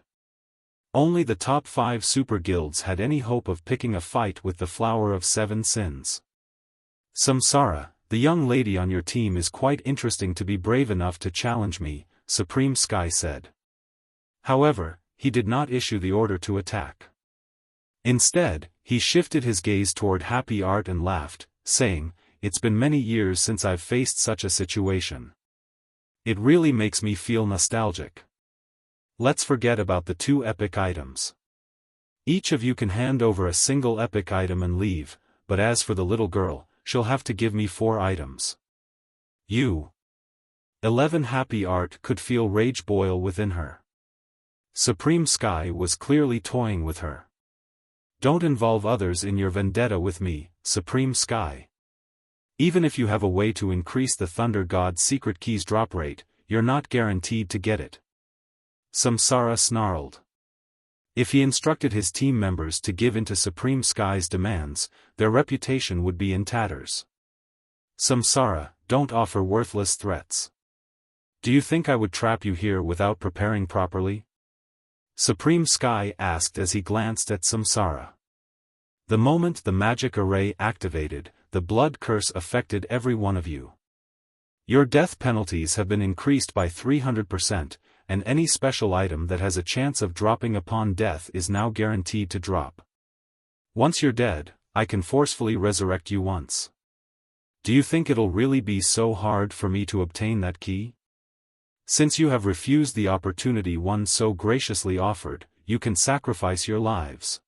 Only the top 5 super guilds had any hope of picking a fight with the Flower of 7 Sins. Samsara, the young lady on your team is quite interesting to be brave enough to challenge me, Supreme Sky said. However, he did not issue the order to attack. Instead, he shifted his gaze toward Happy Art and laughed, saying, "It's been many years since I've faced such a situation. It really makes me feel nostalgic. Let's forget about the 2 epic items. Each of you can hand over a single epic item and leave, but as for the little girl, she'll have to give me 4 items. You." 11 Happy Art could feel rage boil within her. Supreme Sky was clearly toying with her. "Don't involve others in your vendetta with me, Supreme Sky. Even if you have a way to increase the Thunder God's secret keys drop rate, you're not guaranteed to get it." Samsara snarled. If he instructed his team members to give in to Supreme Sky's demands, their reputation would be in tatters. "Samsara, don't offer worthless threats. Do you think I would trap you here without preparing properly?" Supreme Sky asked as he glanced at Samsara. The moment the magic array activated, the blood curse affected every one of you. Your death penalties have been increased by 300%, and any special item that has a chance of dropping upon death is now guaranteed to drop. Once you're dead, I can forcefully resurrect you once. Do you think it'll really be so hard for me to obtain that key? Since you have refused the opportunity one so graciously offered, you can sacrifice your lives.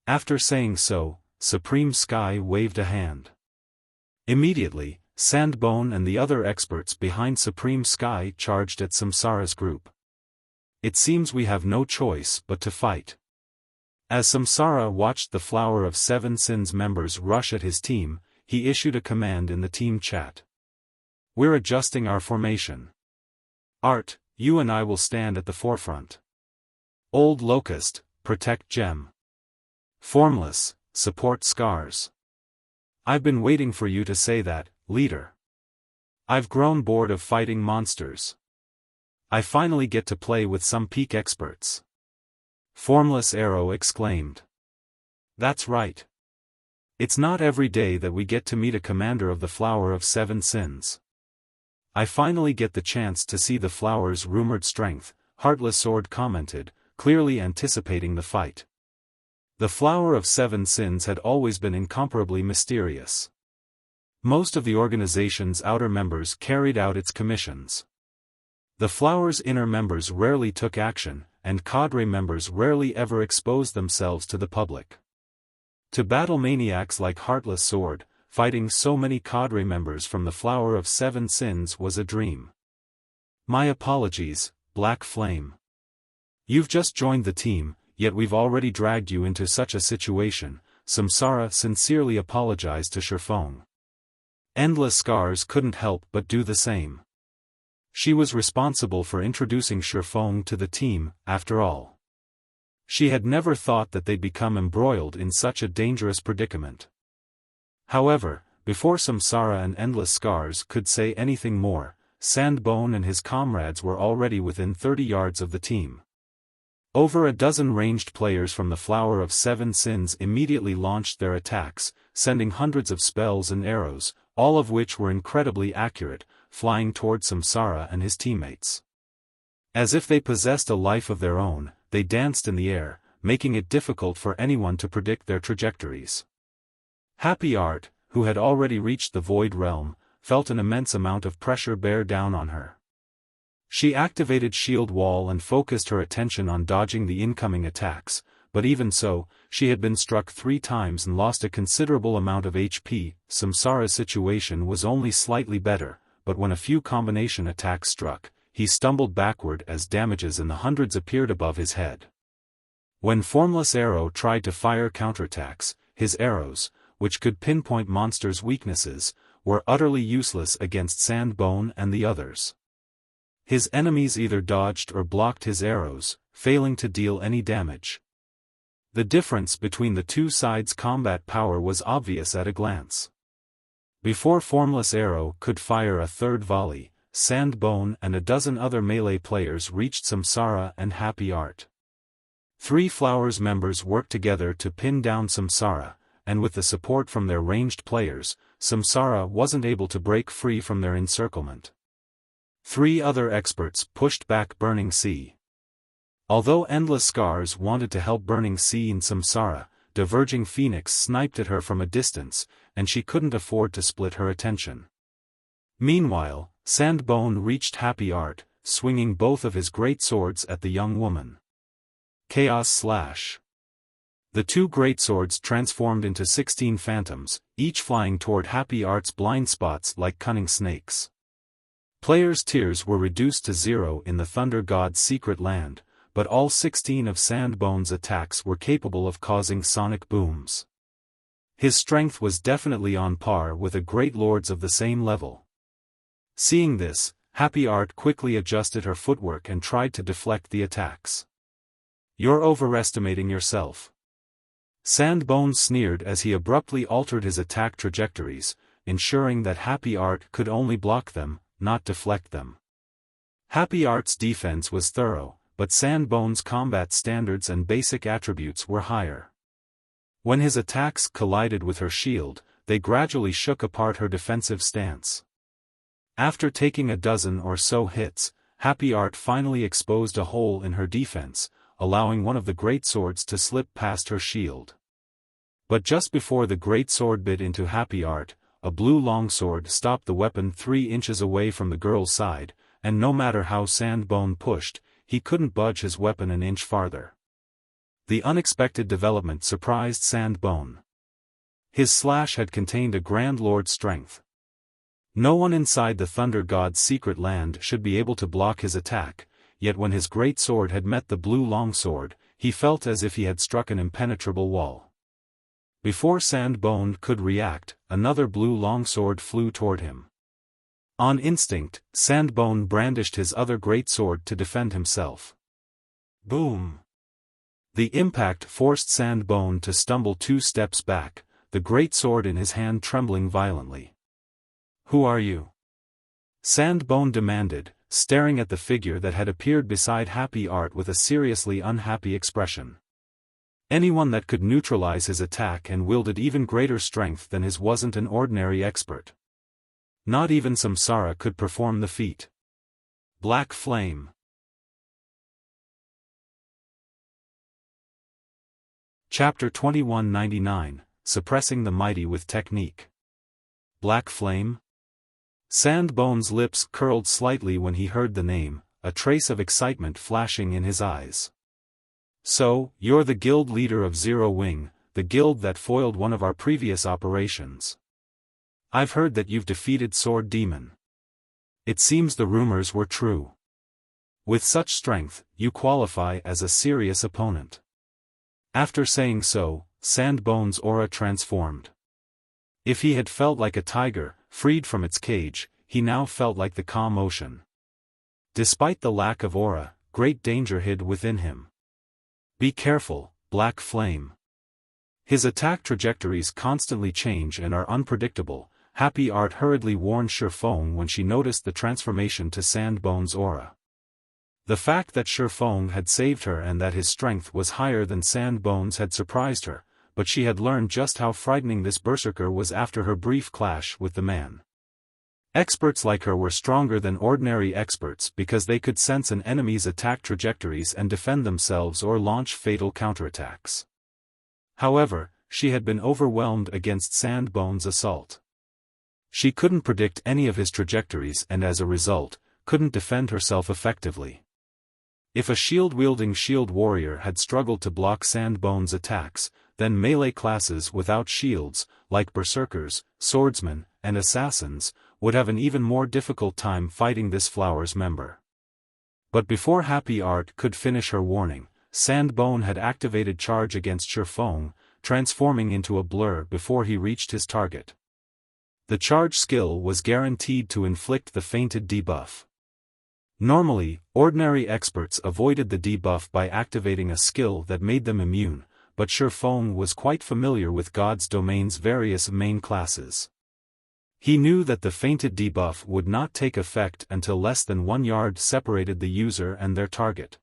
After saying so, Supreme Sky waved a hand. Immediately, Sandbone and the other experts behind Supreme Sky charged at Samsara's group. "It seems we have no choice but to fight." As Samsara watched the Flower of 7 Sins members rush at his team, he issued a command in the team chat. "We're adjusting our formation. Art, you and I will stand at the forefront. Old Locust, protect Gem. Formless, support Scars. I've been waiting for you to say that, leader. I've grown bored of fighting monsters. I finally get to play with some peak experts." Formless Arrow exclaimed. "That's right. It's not every day that we get to meet a commander of the Flower of 7 Sins. I finally get the chance to see the flower's rumored strength," Heartless Sword commented, clearly anticipating the fight. The Flower of 7 Sins had always been incomparably mysterious. Most of the organization's outer members carried out its commissions. The Flower's inner members rarely took action, and cadre members rarely ever exposed themselves to the public. To battle maniacs like Heartless Sword, fighting so many cadre members from the Flower of 7 Sins was a dream. "My apologies, Black Flame. You've just joined the team, yet we've already dragged you into such a situation," Samsara sincerely apologized to Xiaofan. Endless Scars couldn't help but do the same. She was responsible for introducing Xiaofan to the team, after all. She had never thought that they'd become embroiled in such a dangerous predicament. However, before Samsara and Endless Scars could say anything more, Sandbone and his comrades were already within 30 yards of the team. Over a dozen ranged players from the Flower of 7 Sins immediately launched their attacks, sending hundreds of spells and arrows, all of which were incredibly accurate, flying toward Samsara and his teammates. As if they possessed a life of their own, they danced in the air, making it difficult for anyone to predict their trajectories. Happy Art, who had already reached the Void Realm, felt an immense amount of pressure bear down on her. She activated Shield Wall and focused her attention on dodging the incoming attacks, but even so, she had been struck 3 times and lost a considerable amount of HP. Samsara's situation was only slightly better, but when a few combination attacks struck, he stumbled backward as damages in the hundreds appeared above his head. When Formless Arrow tried to fire counterattacks, his arrows, which could pinpoint monsters' weaknesses, were utterly useless against Sandbone and the others. His enemies either dodged or blocked his arrows, failing to deal any damage. The difference between the two sides' combat power was obvious at a glance. Before Formless Arrow could fire a third volley, Sandbone and a dozen other melee players reached Samsara and Happy Art. 3 Flowers members worked together to pin down Samsara, and with the support from their ranged players, Samsara wasn't able to break free from their encirclement. 3 other experts pushed back Burning Sea. Although Endless Scars wanted to help Burning Sea and Samsara, Diverging Phoenix sniped at her from a distance, and she couldn't afford to split her attention. Meanwhile, Sandbone reached Happy Art, swinging both of his great swords at the young woman. Chaos Slash. The 2 great swords transformed into 16 phantoms, each flying toward Happy Art's blind spots like cunning snakes. Players' tears were reduced to 0 in the Thunder God's secret land, but all 16 of Sandbone's attacks were capable of causing sonic booms. His strength was definitely on par with a great lord's of the same level. Seeing this, Happy Art quickly adjusted her footwork and tried to deflect the attacks. "You're overestimating yourself." Sandbone sneered as he abruptly altered his attack trajectories, ensuring that Happy Art could only block them, not deflect them. Happy Art's defense was thorough, but Sandbone's combat standards and basic attributes were higher. When his attacks collided with her shield, they gradually shook apart her defensive stance. After taking a dozen or so hits, Happy Art finally exposed a hole in her defense, allowing one of the great swords to slip past her shield. But just before the great sword bit into Happy Art, a blue longsword stopped the weapon 3 inches away from the girl's side, and no matter how Sandbone pushed, he couldn't budge his weapon an inch farther. The unexpected development surprised Sandbone. His slash had contained a Grand Lord's strength. No one inside the Thunder God's secret land should be able to block his attack, yet when his great sword had met the blue longsword, he felt as if he had struck an impenetrable wall. Before Sandbone could react, another blue longsword flew toward him. On instinct, Sandbone brandished his other great sword to defend himself. Boom! The impact forced Sandbone to stumble 2 steps back, the great sword in his hand trembling violently. "Who are you?" Sandbone demanded, staring at the figure that had appeared beside Happy Art with a seriously unhappy expression. Anyone that could neutralize his attack and wielded even greater strength than his wasn't an ordinary expert. Not even Samsara could perform the feat. Black Flame. Chapter 2199, Suppressing the Mighty with Technique. Black Flame? Sandbone's lips curled slightly when he heard the name, a trace of excitement flashing in his eyes. "So, you're the guild leader of Zero Wing, the guild that foiled one of our previous operations. I've heard that you've defeated Sword Demon. It seems the rumors were true. With such strength, you qualify as a serious opponent." After saying so, Sandbone's aura transformed. If he had felt like a tiger, freed from its cage, he now felt like the Commotion. Despite the lack of aura, great danger hid within him. "Be careful, Black Flame. His attack trajectories constantly change and are unpredictable," Happy Art hurriedly warned Xiaofan when she noticed the transformation to Sandbone's aura. The fact that Xiaofan had saved her and that his strength was higher than Sandbone's had surprised her, but she had learned just how frightening this berserker was after her brief clash with the man. Experts like her were stronger than ordinary experts because they could sense an enemy's attack trajectories and defend themselves or launch fatal counterattacks. However, she had been overwhelmed against Sandbone's assault. She couldn't predict any of his trajectories and as a result, couldn't defend herself effectively. If a shield-wielding shield warrior had struggled to block Sandbone's attacks, then melee classes without shields, like berserkers, swordsmen, and assassins, would have an even more difficult time fighting this flower's member. But before Happy Art could finish her warning, Sandbone had activated Charge against Xiaofan, transforming into a blur before he reached his target. The Charge skill was guaranteed to inflict the fainted debuff. Normally, ordinary experts avoided the debuff by activating a skill that made them immune, but Xiaofan was quite familiar with God's Domain's various main classes. He knew that the fainted debuff would not take effect until less than 1 yard separated the user and their target.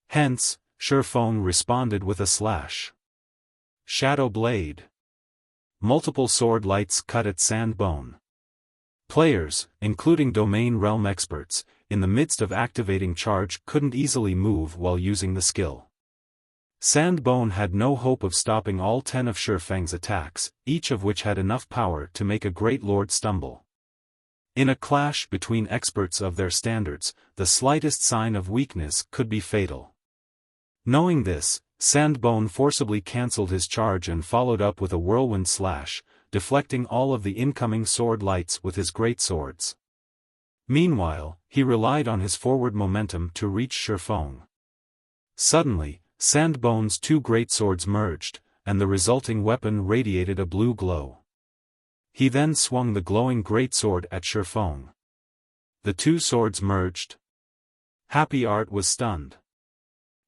Hence, Xiaofan responded with a slash. Shadow Blade. Multiple sword lights cut at Sandbone. Players, including Domain Realm experts, in the midst of activating Charge couldn't easily move while using the skill. Sandbone had no hope of stopping all 10 of Xiaofan's attacks, each of which had enough power to make a great lord stumble. In a clash between experts of their standards, the slightest sign of weakness could be fatal. Knowing this, Sandbone forcibly cancelled his charge and followed up with a whirlwind slash, deflecting all of the incoming sword lights with his greatswords. Meanwhile, he relied on his forward momentum to reach Xiaofan. Suddenly, Sandbone's 2 greatswords merged, and the resulting weapon radiated a blue glow. He then swung the glowing greatsword at Xiaofan. The 2 swords merged. Happy Art was stunned.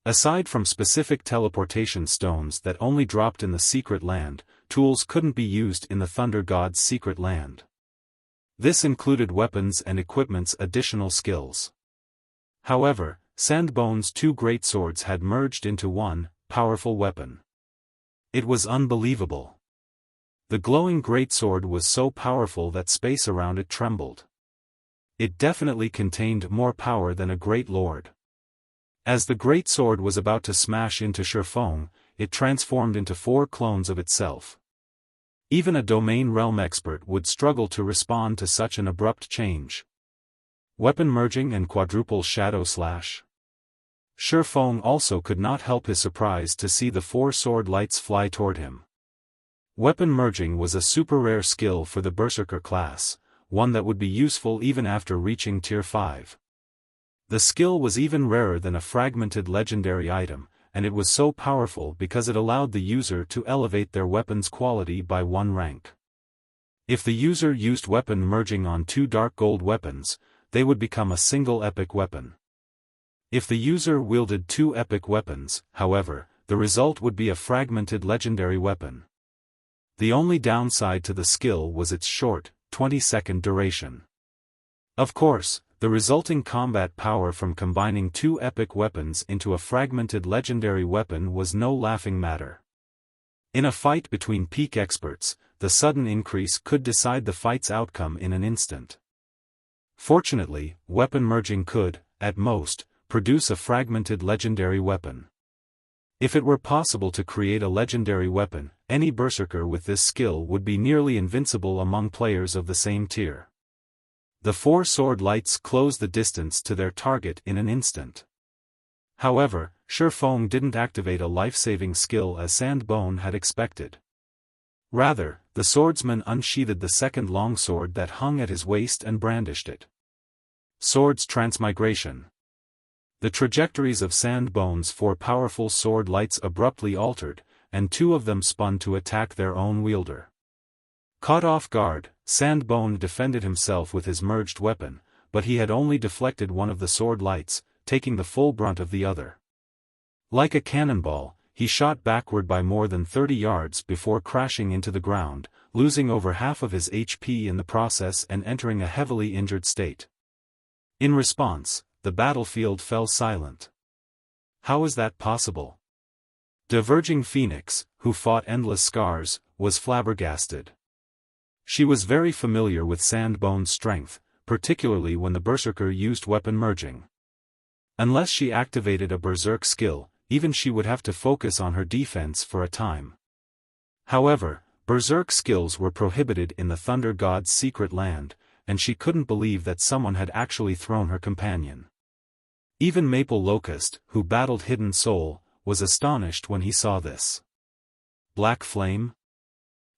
Aside from specific teleportation stones that only dropped in the secret land, tools couldn't be used in the Thunder God's secret land. This included weapons and equipment's additional skills. However, Sandbone's 2 greatswords had merged into one powerful weapon. It was unbelievable. The glowing greatsword was so powerful that space around it trembled. It definitely contained more power than a great lord. As the greatsword was about to smash into Xiaofan, it transformed into 4 clones of itself. Even a Domain Realm expert would struggle to respond to such an abrupt change. Weapon merging and quadruple shadow slash. Xiaofan also could not help his surprise to see the 4 sword lights fly toward him. Weapon merging was a super rare skill for the Berserker class, one that would be useful even after reaching Tier 5. The skill was even rarer than a fragmented legendary item, and it was so powerful because it allowed the user to elevate their weapon's quality by 1 rank. If the user used weapon merging on 2 dark gold weapons, they would become a single epic weapon. If the user wielded 2 epic weapons, however, the result would be a fragmented legendary weapon. The only downside to the skill was its short, 20-second duration. Of course, the resulting combat power from combining 2 epic weapons into a fragmented legendary weapon was no laughing matter. In a fight between peak experts, the sudden increase could decide the fight's outcome in an instant. Fortunately, weapon merging could, at most, produce a fragmented legendary weapon. If it were possible to create a legendary weapon, any berserker with this skill would be nearly invincible among players of the same tier. The 4 sword lights closed the distance to their target in an instant. However, Xiaofan didn't activate a life-saving skill as Sandbone had expected. Rather, the swordsman unsheathed the 2nd longsword that hung at his waist and brandished it. Swords Transmigration. The trajectories of Sandbone's 4 powerful sword lights abruptly altered, and 2 of them spun to attack their own wielder. Caught off guard, Sandbone defended himself with his merged weapon, but he had only deflected one of the sword lights, taking the full brunt of the other. Like a cannonball, he shot backward by more than 30 yards before crashing into the ground, losing over half of his HP in the process and entering a heavily injured state. In response, the battlefield fell silent. How was that possible? Diverging Phoenix, who fought Endless Scars, was flabbergasted. She was very familiar with Sandbone's strength, particularly when the berserker used weapon merging. Unless she activated a berserk skill, even she would have to focus on her defense for a time. However, berserk skills were prohibited in the Thunder God's secret land, and she couldn't believe that someone had actually thrown her companion. Even Maple Locust, who battled Hidden Soul, was astonished when he saw this. Black Flame?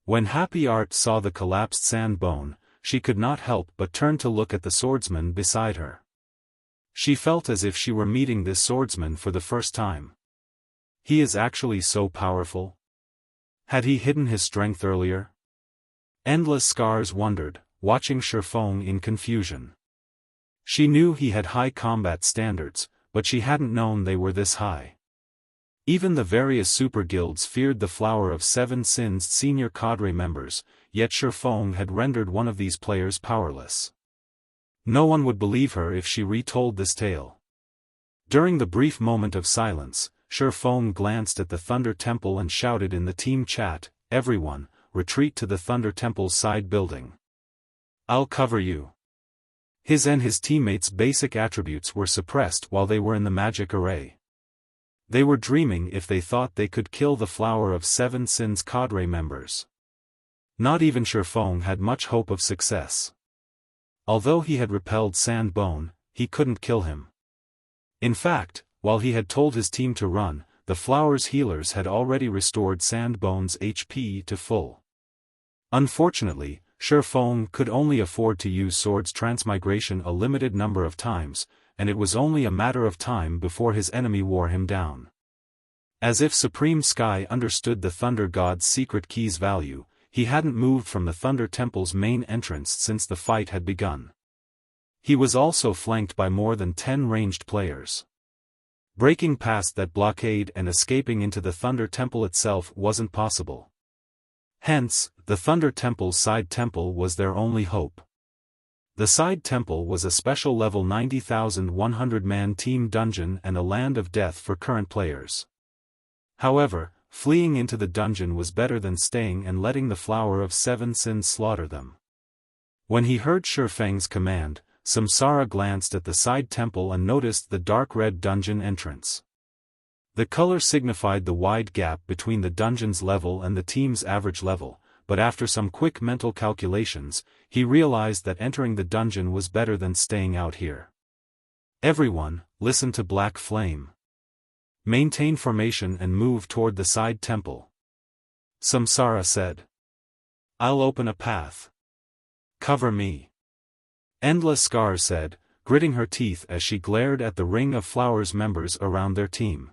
When Happy Art saw the collapsed sand bone, she could not help but turn to look at the swordsman beside her. She felt as if she were meeting this swordsman for the first time. He is actually so powerful? Had he hidden his strength earlier? Endless Scars wondered, watching Xiaofan in confusion. She knew he had high combat standards, but she hadn't known they were this high. Even the various super guilds feared the Flower of Seven Sins senior cadre members, yet Xiaofan had rendered one of these players powerless. No one would believe her if she retold this tale. During the brief moment of silence, Xiaofan glanced at the Thunder Temple and shouted in the team chat, "Everyone, retreat to the Thunder Temple's side building. I'll cover you." His and his teammates' basic attributes were suppressed while they were in the magic array. They were dreaming if they thought they could kill the Flower of Seven Sins cadre members. Not even Xiaofan had much hope of success. Although he had repelled Sandbone, he couldn't kill him. In fact, while he had told his team to run, the Flower's healers had already restored Sandbone's HP to full. Unfortunately, Xiaofan could only afford to use Sword's transmigration a limited number of times, and it was only a matter of time before his enemy wore him down. As if Supreme Sky understood the Thunder God's secret key's value, he hadn't moved from the Thunder Temple's main entrance since the fight had begun. He was also flanked by more than 10 ranged players. Breaking past that blockade and escaping into the Thunder Temple itself wasn't possible. Hence, the Thunder Temple's side temple was their only hope. The side temple was a special level 90,100-man team dungeon and a land of death for current players. However, fleeing into the dungeon was better than staying and letting the Flower of Seven Sins slaughter them. When he heard Xiaofang's command, Samsara glanced at the side temple and noticed the dark red dungeon entrance. The color signified the wide gap between the dungeon's level and the team's average level, but after some quick mental calculations, he realized that entering the dungeon was better than staying out here. "Everyone, listen to Black Flame. Maintain formation and move toward the side temple," Samsara said. "I'll open a path. Cover me," Endless Scars said, gritting her teeth as she glared at the ring of Flowers members around their team.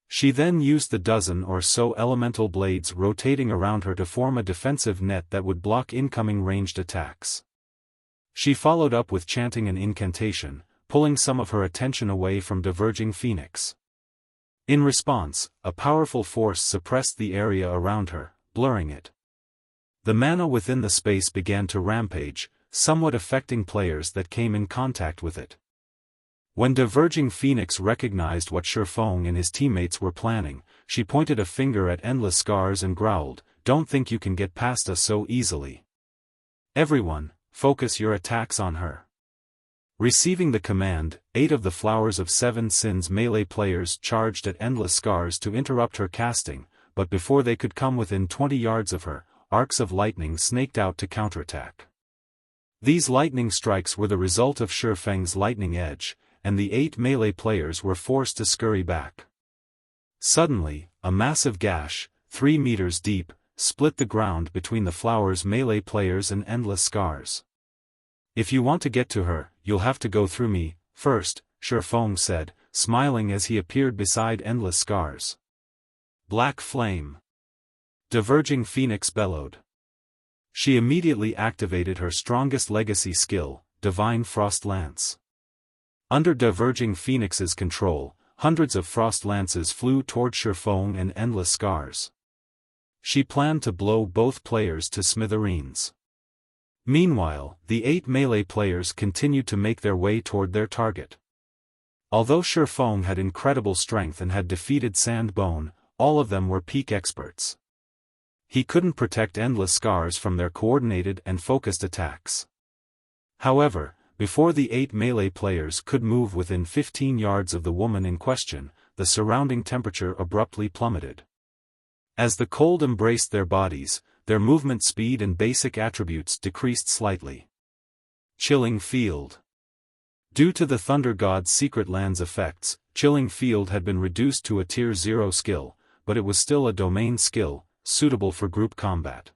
She then used the dozen or so elemental blades rotating around her to form a defensive net that would block incoming ranged attacks. She followed up with chanting an incantation, pulling some of her attention away from Diverging Phoenix. In response, a powerful force suppressed the area around her, blurring it. The mana within the space began to rampage, somewhat affecting players that came in contact with it. When Diverging Phoenix recognized what Xiaofan and his teammates were planning, she pointed a finger at Endless Scars and growled, "Don't think you can get past us so easily. Everyone, focus your attacks on her." Receiving the command, 8 of the Flowers of Seven Sins melee players charged at Endless Scars to interrupt her casting, but before they could come within 20 yards of her, arcs of lightning snaked out to counterattack. These lightning strikes were the result of Xiaofang's lightning edge, and the 8 melee players were forced to scurry back. Suddenly, a massive gash, 3 meters deep, split the ground between the Flowers melee players and Endless Scars. "If you want to get to her, you'll have to go through me first," Xiaofan said, smiling as he appeared beside Endless Scars. "Black Flame!" Diverging Phoenix bellowed. She immediately activated her strongest legacy skill, Divine Frost Lance. Under Diverging Phoenix's control, hundreds of frost lances flew toward Xiaofan and Endless Scars. She planned to blow both players to smithereens. Meanwhile, the 8 melee players continued to make their way toward their target. Although Xiaofan had incredible strength and had defeated Sandbone, all of them were peak experts. He couldn't protect Endless Scars from their coordinated and focused attacks. However, before the 8 melee players could move within 15 yards of the woman in question, the surrounding temperature abruptly plummeted. As the cold embraced their bodies, their movement speed and basic attributes decreased slightly. Chilling field. Due to the Thunder God's secret land's effects, Chilling Field had been reduced to a Tier 0 skill, but it was still a domain skill, suitable for group combat.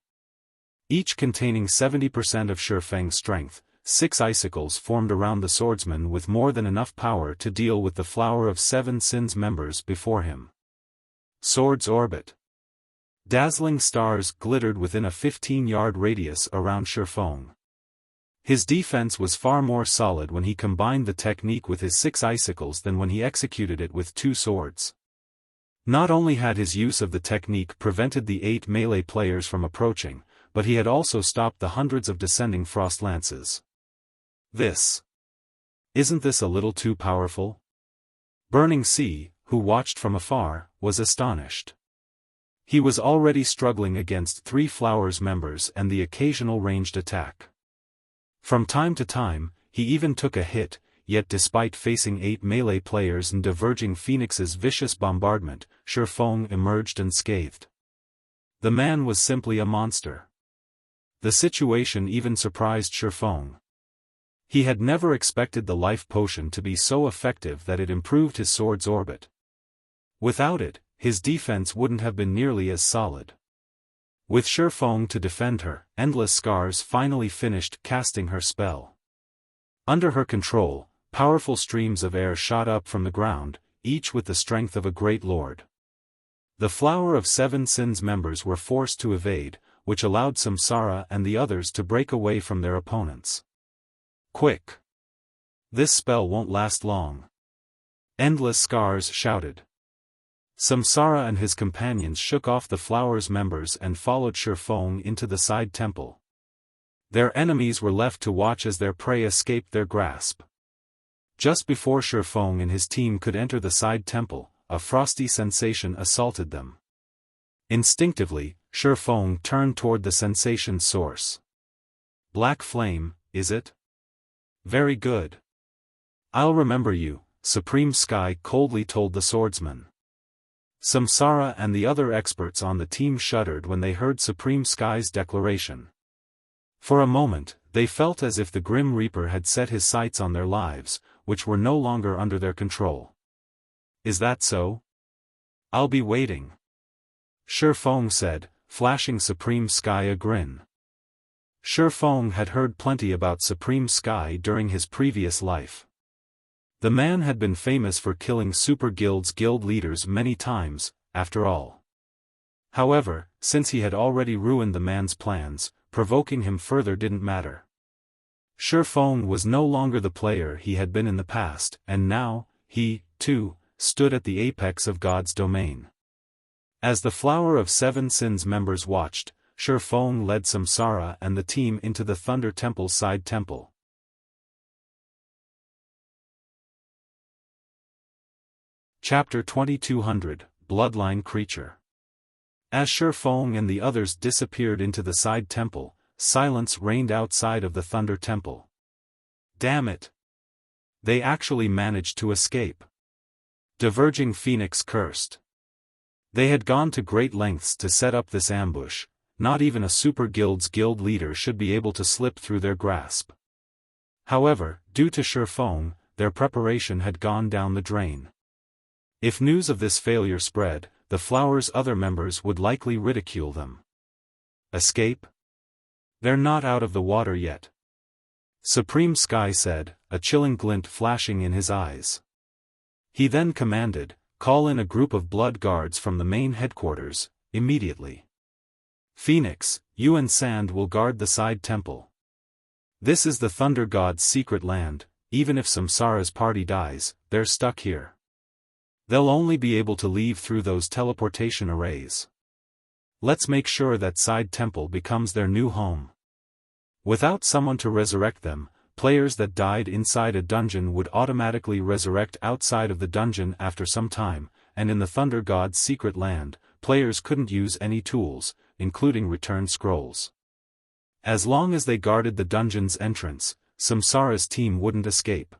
Each containing 70% of Xiaofang's strength, 6 icicles formed around the swordsman with more than enough power to deal with the Flower of Seven Sins members before him. Sword's orbit. Dazzling stars glittered within a 15-yard radius around Xiaofan. His defense was far more solid when he combined the technique with his 6 icicles than when he executed it with 2 swords. Not only had his use of the technique prevented the 8 melee players from approaching, but he had also stopped the hundreds of descending frost lances. Isn't this a little too powerful? Burning Sea, who watched from afar, was astonished. He was already struggling against 3 Flowers members and the occasional ranged attack. From time to time, he even took a hit, yet despite facing 8 melee players and diverging Phoenix's vicious bombardment, Xiaofan emerged unscathed. The man was simply a monster. The situation even surprised Xiaofan. He had never expected the life potion to be so effective that it improved his sword's orbit. Without it, his defense wouldn't have been nearly as solid. With Xiaofan to defend her, Endless Scars finally finished casting her spell. Under her control, powerful streams of air shot up from the ground, each with the strength of a great lord. The Flower of Seven Sins members were forced to evade, which allowed Samsara and the others to break away from their opponents. Quick! This spell won't last long. Endless Scars shouted. Samsara and his companions shook off the Flower's members and followed Xiaofan into the side temple. Their enemies were left to watch as their prey escaped their grasp. Just before Xiaofan and his team could enter the side temple, a frosty sensation assaulted them. Instinctively, Xiaofan turned toward the sensation's source. Black flame, is it? Very good. I'll remember you, Supreme Sky coldly told the swordsman. Samsara and the other experts on the team shuddered when they heard Supreme Sky's declaration. For a moment, they felt as if the Grim Reaper had set his sights on their lives, which were no longer under their control. Is that so? I'll be waiting. Xiaofan said, flashing Supreme Sky a grin. Xiaofan had heard plenty about Supreme Sky during his previous life. The man had been famous for killing Super Guild's guild leaders many times, after all. However, since he had already ruined the man's plans, provoking him further didn't matter. Xiaofan was no longer the player he had been in the past, and now, he, too, stood at the apex of God's domain. As the Flower of Seven Sins members watched, Xiaofan led Samsara and the team into the Thunder Temple's side temple. Chapter 2200, Bloodline Creature. As Xiaofan and the others disappeared into the side temple, silence reigned outside of the Thunder Temple. Damn it! They actually managed to escape. Diverging Phoenix cursed. They had gone to great lengths to set up this ambush, not even a Super Guild's guild leader should be able to slip through their grasp. However, due to Xiaofan, their preparation had gone down the drain. If news of this failure spread, the Flower's other members would likely ridicule them. Escape? They're not out of the water yet. Supreme Sky said, a chilling glint flashing in his eyes. He then commanded, call in a group of blood guards from the main headquarters, immediately. Phoenix, you and Sand will guard the side temple. This is the Thunder God's secret land, even if Samsara's party dies, they're stuck here. They'll only be able to leave through those teleportation arrays. Let's make sure that side temple becomes their new home. Without someone to resurrect them, players that died inside a dungeon would automatically resurrect outside of the dungeon after some time, and in the Thunder God's secret land, players couldn't use any tools, including return scrolls. As long as they guarded the dungeon's entrance, Samsara's team wouldn't escape.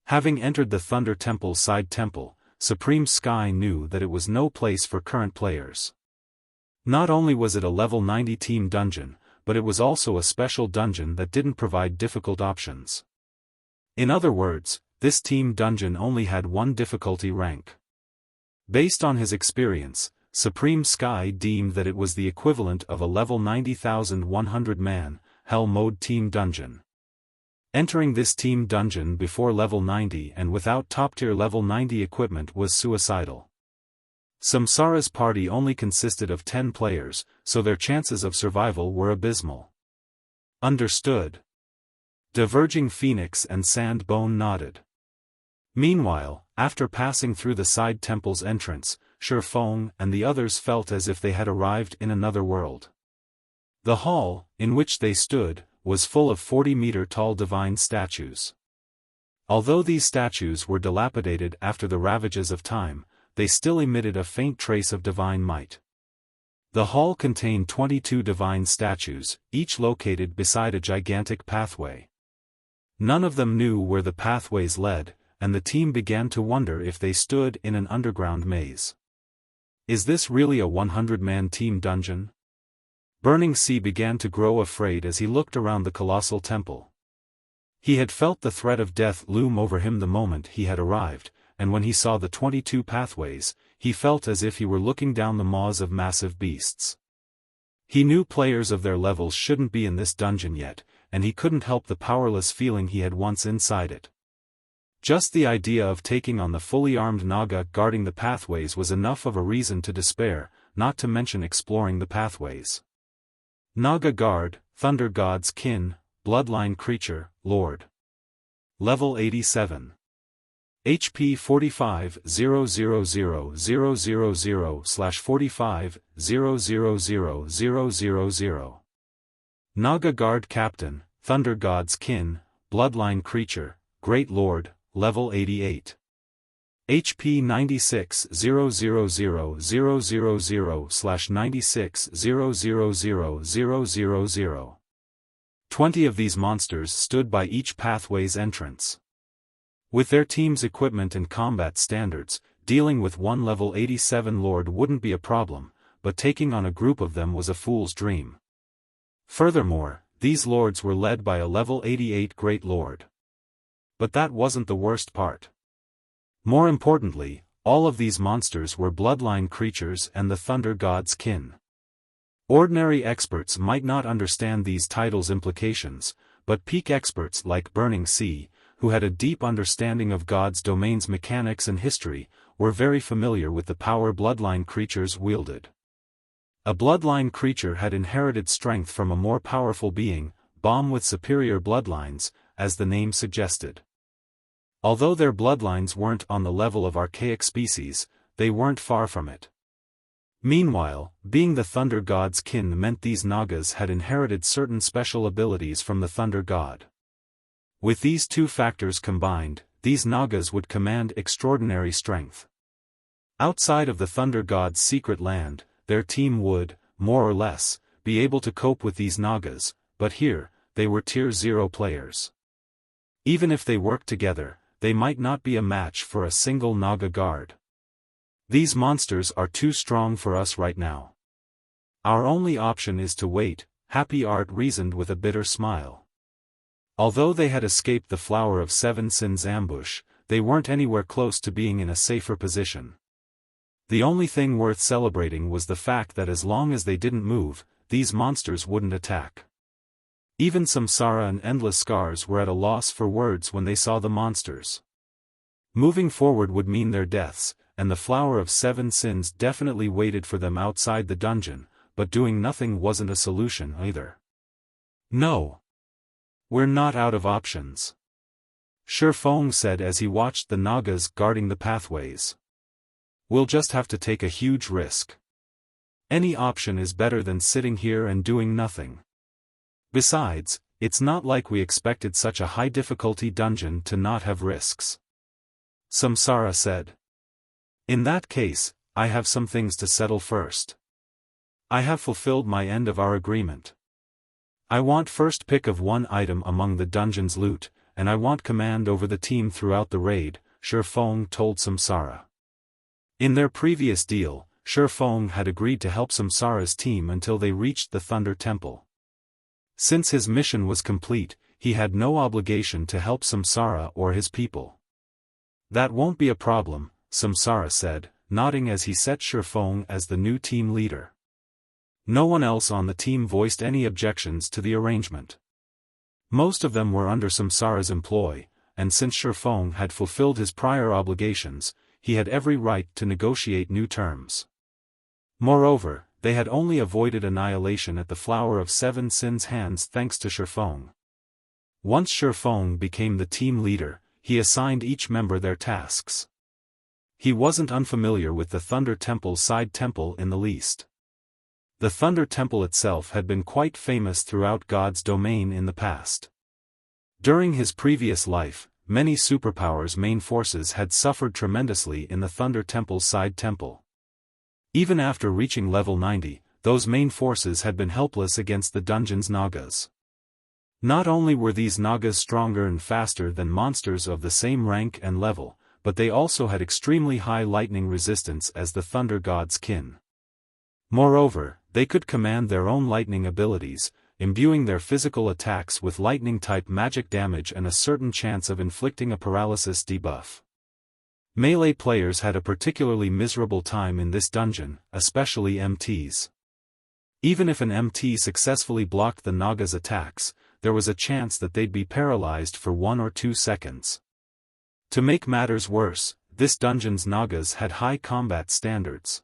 Having entered the Thunder Temple's side temple, Supreme Sky knew that it was no place for current players. Not only was it a level 90 team dungeon, but it was also a special dungeon that didn't provide difficult options. In other words, this team dungeon only had one difficulty rank. Based on his experience, Supreme Sky deemed that it was the equivalent of a level 90,100 man, Hell mode team dungeon. Entering this team dungeon before level 90 and without top-tier level 90 equipment was suicidal. Samsara's party only consisted of 10 players, so their chances of survival were abysmal. Understood. Diverging Phoenix and Sandbone nodded. Meanwhile, after passing through the side temple's entrance, Xiaofan and the others felt as if they had arrived in another world. The hall, in which they stood, was full of 40-meter-tall divine statues. Although these statues were dilapidated after the ravages of time, they still emitted a faint trace of divine might. The hall contained 22 divine statues, each located beside a gigantic pathway. None of them knew where the pathways led, and the team began to wonder if they stood in an underground maze. Is this really a 100-man team dungeon? Burning Sea began to grow afraid as he looked around the colossal temple. He had felt the threat of death loom over him the moment he had arrived, and when he saw the 22 pathways, he felt as if he were looking down the maws of massive beasts. He knew players of their levels shouldn't be in this dungeon yet, and he couldn't help the powerless feeling he had once inside it. Just the idea of taking on the fully armed Naga guarding the pathways was enough of a reason to despair, not to mention exploring the pathways. Naga Guard, Thunder God's Kin, Bloodline Creature, Lord. Level 87. HP 45-000/45-0000000. Naga Guard Captain, Thunder God's Kin, Bloodline Creature, Great Lord, Level 88. HP 96-000/96-0000000. 20 of these monsters stood by each pathway's entrance. With their team's equipment and combat standards, dealing with one level 87 lord wouldn't be a problem, but taking on a group of them was a fool's dream. Furthermore, these lords were led by a level 88 Great Lord. But that wasn't the worst part. More importantly, all of these monsters were bloodline creatures and the Thunder God's kin. Ordinary experts might not understand these titles' implications, but peak experts like Burning Sea, who had a deep understanding of God's domain's mechanics and history, were very familiar with the power bloodline creatures wielded. A bloodline creature had inherited strength from a more powerful being, Bomb with superior bloodlines, as the name suggested. Although their bloodlines weren't on the level of archaic species, they weren't far from it. Meanwhile, being the Thunder God's kin meant these Nagas had inherited certain special abilities from the Thunder God. With these two factors combined, these Nagas would command extraordinary strength. Outside of the Thunder God's secret land, their team would, more or less, be able to cope with these Nagas, but here, they were Tier 0 players. Even if they worked together, they might not be a match for a single Naga guard. These monsters are too strong for us right now. Our only option is to wait, Happy Art reasoned with a bitter smile. Although they had escaped the Flower of Seven Sins ambush, they weren't anywhere close to being in a safer position. The only thing worth celebrating was the fact that as long as they didn't move, these monsters wouldn't attack. Even Samsara and Endless Scars were at a loss for words when they saw the monsters. Moving forward would mean their deaths, and the Flower of Seven Sins definitely waited for them outside the dungeon, but doing nothing wasn't a solution either. No. We're not out of options. Xiaofan said as he watched the Nagas guarding the pathways. We'll just have to take a huge risk. Any option is better than sitting here and doing nothing. Besides, it's not like we expected such a high-difficulty dungeon to not have risks. Samsara said. In that case, I have some things to settle first. I have fulfilled my end of our agreement. I want first pick of one item among the dungeon's loot, and I want command over the team throughout the raid, Xiaofan told Samsara. In their previous deal, Xiaofan had agreed to help Samsara's team until they reached the Thunder Temple. Since his mission was complete, he had no obligation to help Samsara or his people. "That won't be a problem," Samsara said, nodding as he set Xiaofan as the new team leader. No one else on the team voiced any objections to the arrangement. Most of them were under Samsara's employ, and since Xiaofan had fulfilled his prior obligations, he had every right to negotiate new terms. Moreover, they had only avoided annihilation at the Flower of Seven Sins' hands thanks to Xiaofan. Once Xiaofan became the team leader, he assigned each member their tasks. He wasn't unfamiliar with the Thunder Temple's side temple in the least. The Thunder Temple itself had been quite famous throughout God's domain in the past. During his previous life, many superpowers' main forces had suffered tremendously in the Thunder Temple's side temple. Even after reaching level 90, those main forces had been helpless against the dungeon's Nagas. Not only were these Nagas stronger and faster than monsters of the same rank and level, but they also had extremely high lightning resistance as the Thunder God's kin. Moreover, they could command their own lightning abilities, imbuing their physical attacks with lightning-type magic damage and a certain chance of inflicting a paralysis debuff. Melee players had a particularly miserable time in this dungeon, especially MTs. Even if an MT successfully blocked the Naga's attacks, there was a chance that they'd be paralyzed for 1 or 2 seconds. To make matters worse, this dungeon's Nagas had high combat standards.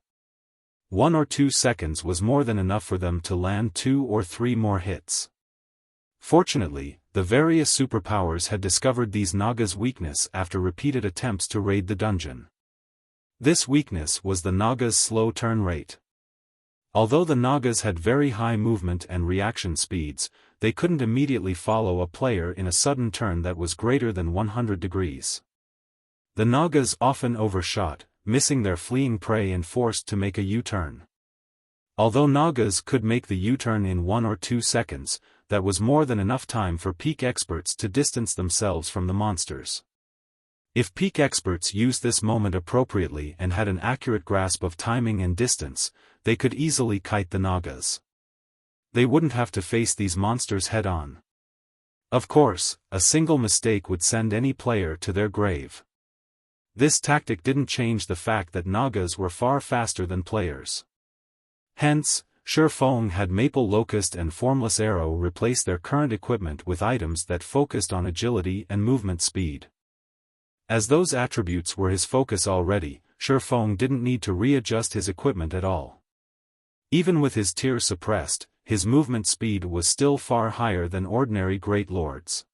1 or 2 seconds was more than enough for them to land 2 or 3 more hits. Fortunately, the various superpowers had discovered these Nagas' weakness after repeated attempts to raid the dungeon. This weakness was the Nagas' slow turn rate. Although the Nagas had very high movement and reaction speeds, they couldn't immediately follow a player in a sudden turn that was greater than 100 degrees. The Nagas often overshot, missing their fleeing prey and forced to make a U-turn. Although Nagas could make the U-turn in 1 or 2 seconds, that was more than enough time for peak experts to distance themselves from the monsters. If peak experts used this moment appropriately and had an accurate grasp of timing and distance, they could easily kite the Nagas. They wouldn't have to face these monsters head-on. Of course, a single mistake would send any player to their grave. This tactic didn't change the fact that Nagas were far faster than players. Hence, Xiaofan had Maple Locust and Formless Arrow replace their current equipment with items that focused on agility and movement speed. As those attributes were his focus already, Xiaofan didn't need to readjust his equipment at all. Even with his tier suppressed, his movement speed was still far higher than ordinary Great Lords.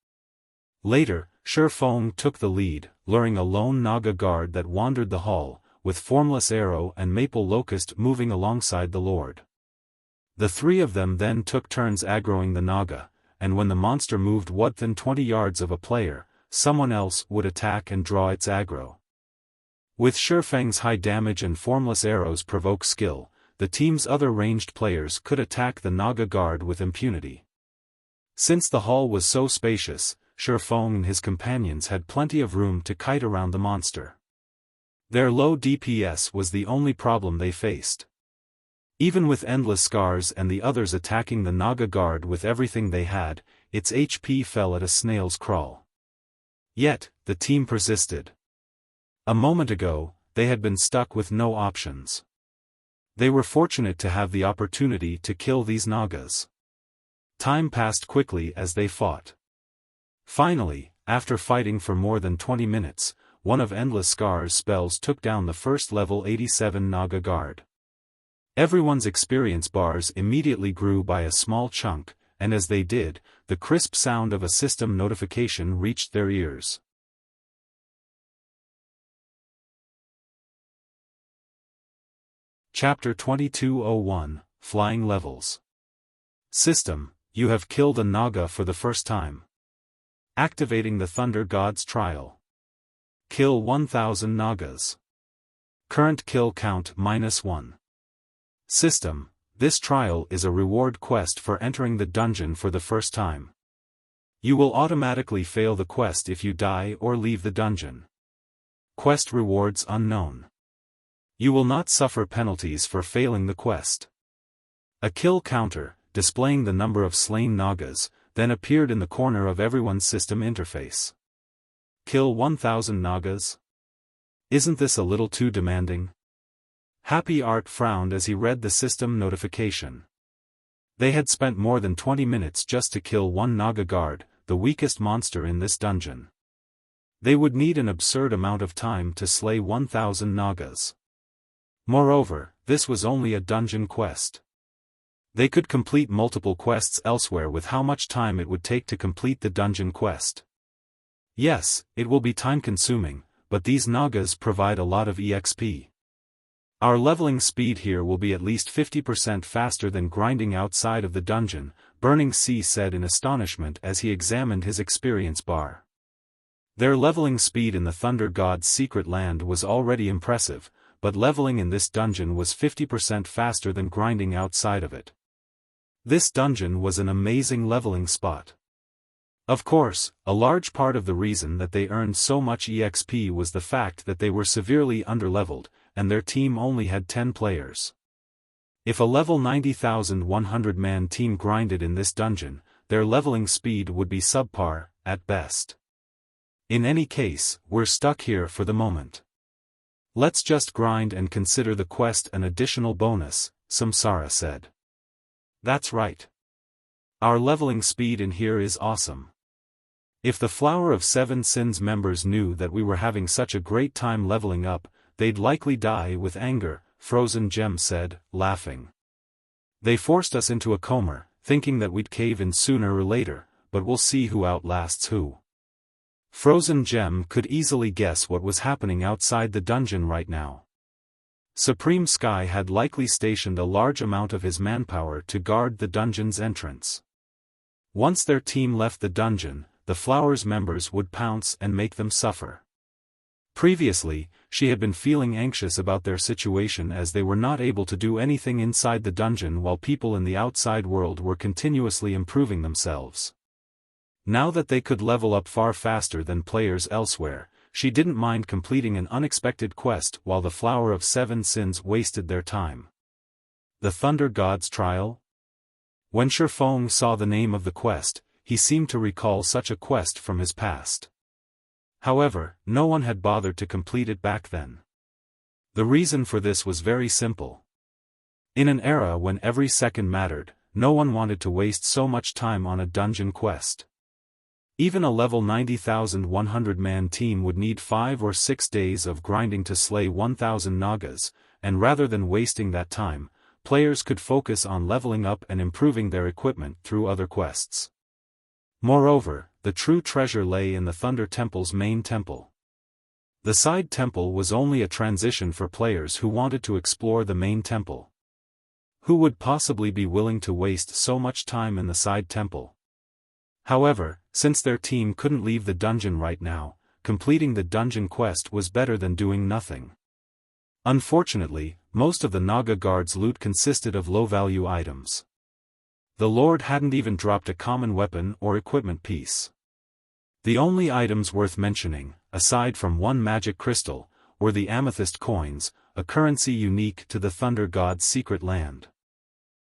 Later, Xiaofan took the lead, luring a lone Naga guard that wandered the hall, with Formless Arrow and Maple Locust moving alongside the Lord. The 3 of them then took turns aggroing the Naga, and when the monster moved within 20 yards of a player, someone else would attack and draw its aggro. With Xiaofang's high damage and Formless Arrow's provoke skill, the team's other ranged players could attack the Naga guard with impunity. Since the hall was so spacious, Xiaofan and his companions had plenty of room to kite around the monster. Their low DPS was the only problem they faced. Even with Endless Scars and the others attacking the Naga guard with everything they had, its HP fell at a snail's crawl. Yet, the team persisted. A moment ago, they had been stuck with no options. They were fortunate to have the opportunity to kill these Nagas. Time passed quickly as they fought. Finally, after fighting for more than 20 minutes, one of Endless Scars' spells took down the first level 87 Naga guard. Everyone's experience bars immediately grew by a small chunk, and as they did, the crisp sound of a system notification reached their ears. Chapter 2201, Flying Levels. System, you have killed a Naga for the first time. Activating the Thunder God's Trial. Kill 1000 Nagas. Current kill count -1. System, this trial is a reward quest for entering the dungeon for the first time. You will automatically fail the quest if you die or leave the dungeon. Quest rewards unknown. You will not suffer penalties for failing the quest. A kill counter, displaying the number of slain Nagas, then appeared in the corner of everyone's system interface. Kill 1,000 Nagas? Isn't this a little too demanding? Happy Art frowned as he read the system notification. They had spent more than 20 minutes just to kill one Naga guard, the weakest monster in this dungeon. They would need an absurd amount of time to slay 1,000 Nagas. Moreover, this was only a dungeon quest. They could complete multiple quests elsewhere with how much time it would take to complete the dungeon quest. Yes, it will be time-consuming, but these Nagas provide a lot of EXP. Our leveling speed here will be at least 50% faster than grinding outside of the dungeon, Burning Sea said in astonishment as he examined his experience bar. Their leveling speed in the Thunder God's secret land was already impressive, but leveling in this dungeon was 50% faster than grinding outside of it. This dungeon was an amazing leveling spot. Of course, a large part of the reason that they earned so much EXP was the fact that they were severely underleveled, and their team only had 10 players. If a level 90,100-man team grinded in this dungeon, their leveling speed would be subpar, at best. In any case, we're stuck here for the moment. Let's just grind and consider the quest an additional bonus, Samsara said. That's right. Our leveling speed in here is awesome. If the Flower of Seven Sins members knew that we were having such a great time leveling up, they'd likely die with anger, Frozen Gem said, laughing. They forced us into a coma, thinking that we'd cave in sooner or later, but we'll see who outlasts who. Frozen Gem could easily guess what was happening outside the dungeon right now. Supreme Sky had likely stationed a large amount of his manpower to guard the dungeon's entrance. Once their team left the dungeon, the Flower's members would pounce and make them suffer. Previously, she had been feeling anxious about their situation as they were not able to do anything inside the dungeon while people in the outside world were continuously improving themselves. Now that they could level up far faster than players elsewhere, she didn't mind completing an unexpected quest while the Flower of Seven Sins wasted their time. The Thunder God's Trial? When Xiaofan saw the name of the quest, he seemed to recall such a quest from his past. However, no one had bothered to complete it back then. The reason for this was very simple. In an era when every second mattered, no one wanted to waste so much time on a dungeon quest. Even a level 90,100-man team would need 5 or 6 days of grinding to slay 1,000 Nagas, and rather than wasting that time, players could focus on leveling up and improving their equipment through other quests. Moreover, the true treasure lay in the Thunder Temple's main temple. The side temple was only a transition for players who wanted to explore the main temple. Who would possibly be willing to waste so much time in the side temple? However, since their team couldn't leave the dungeon right now, completing the dungeon quest was better than doing nothing. Unfortunately, most of the Naga guard's loot consisted of low-value items. The Lord hadn't even dropped a common weapon or equipment piece. The only items worth mentioning, aside from one magic crystal, were the amethyst coins, a currency unique to the Thunder God's secret land.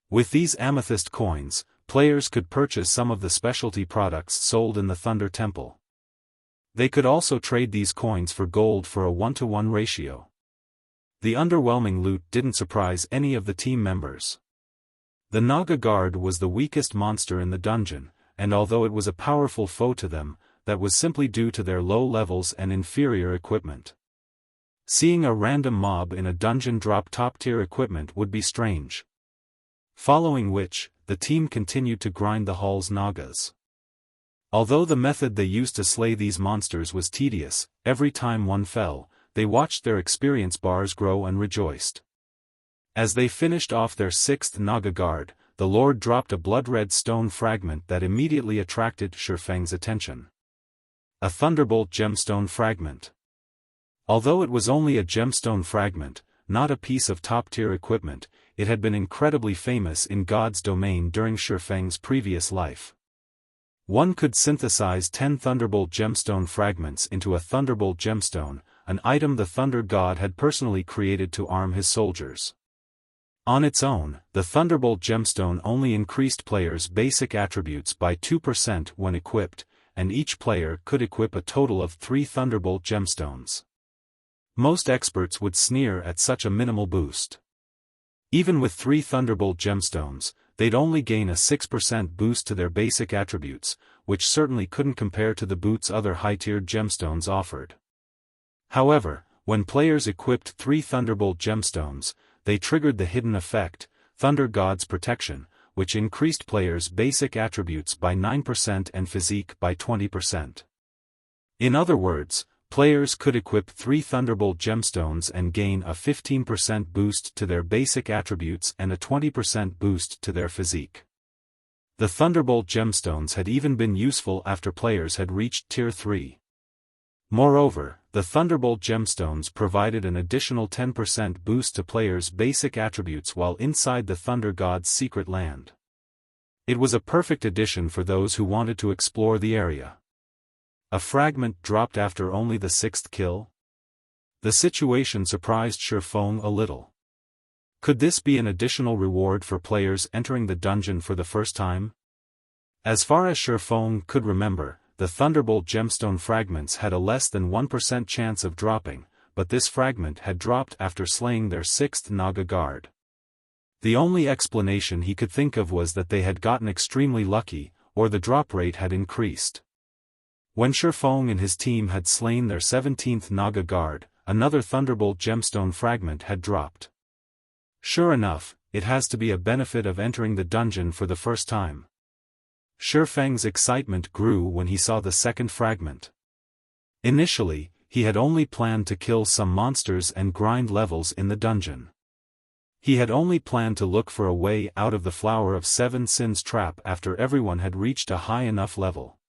With these amethyst coins, players could purchase some of the specialty products sold in the Thunder Temple. They could also trade these coins for gold for a 1-to-1 ratio. The underwhelming loot didn't surprise any of the team members. The Naga Guard was the weakest monster in the dungeon, and although it was a powerful foe to them, that was simply due to their low levels and inferior equipment. Seeing a random mob in a dungeon drop top-tier equipment would be strange. Following which, the team continued to grind the hall's Nagas. Although the method they used to slay these monsters was tedious, every time one fell, they watched their experience bars grow and rejoiced. As they finished off their 6th Naga Guard, the Lord dropped a blood-red stone fragment that immediately attracted Xiaofang's attention. A Thunderbolt gemstone fragment. Although it was only a gemstone fragment, not a piece of top-tier equipment, it had been incredibly famous in God's domain during Xiaofang's previous life. One could synthesize 10 Thunderbolt gemstone fragments into a Thunderbolt gemstone, an item the Thunder God had personally created to arm his soldiers. On its own, the Thunderbolt gemstone only increased players' basic attributes by 2% when equipped, and each player could equip a total of 3 Thunderbolt gemstones. Most experts would sneer at such a minimal boost. Even with 3 Thunderbolt gemstones, they'd only gain a 6% boost to their basic attributes, which certainly couldn't compare to the boosts other high-tiered gemstones offered. However, when players equipped 3 Thunderbolt gemstones, they triggered the hidden effect, Thunder God's Protection, which increased players' basic attributes by 9% and physique by 20%. In other words, players could equip 3 Thunderbolt gemstones and gain a 15% boost to their basic attributes and a 20% boost to their physique. The Thunderbolt gemstones had even been useful after players had reached Tier 3. Moreover, the Thunderbolt gemstones provided an additional 10% boost to players' basic attributes while inside the Thunder God's secret land. It was a perfect addition for those who wanted to explore the area. A fragment dropped after only the 6th kill? The situation surprised Xiaofan a little. Could this be an additional reward for players entering the dungeon for the first time? As far as Xiaofan could remember, the Thunderbolt gemstone fragments had a less than 1% chance of dropping, but this fragment had dropped after slaying their 6th Naga guard. The only explanation he could think of was that they had gotten extremely lucky, or the drop rate had increased. When Xiaofan and his team had slain their 17th Naga guard, another Thunderbolt gemstone fragment had dropped. Sure enough, it has to be a benefit of entering the dungeon for the first time. Xiaofan's excitement grew when he saw the second fragment. Initially, he had only planned to kill some monsters and grind levels in the dungeon. He had only planned to look for a way out of the Flower of Seven Sins trap after everyone had reached a high enough level.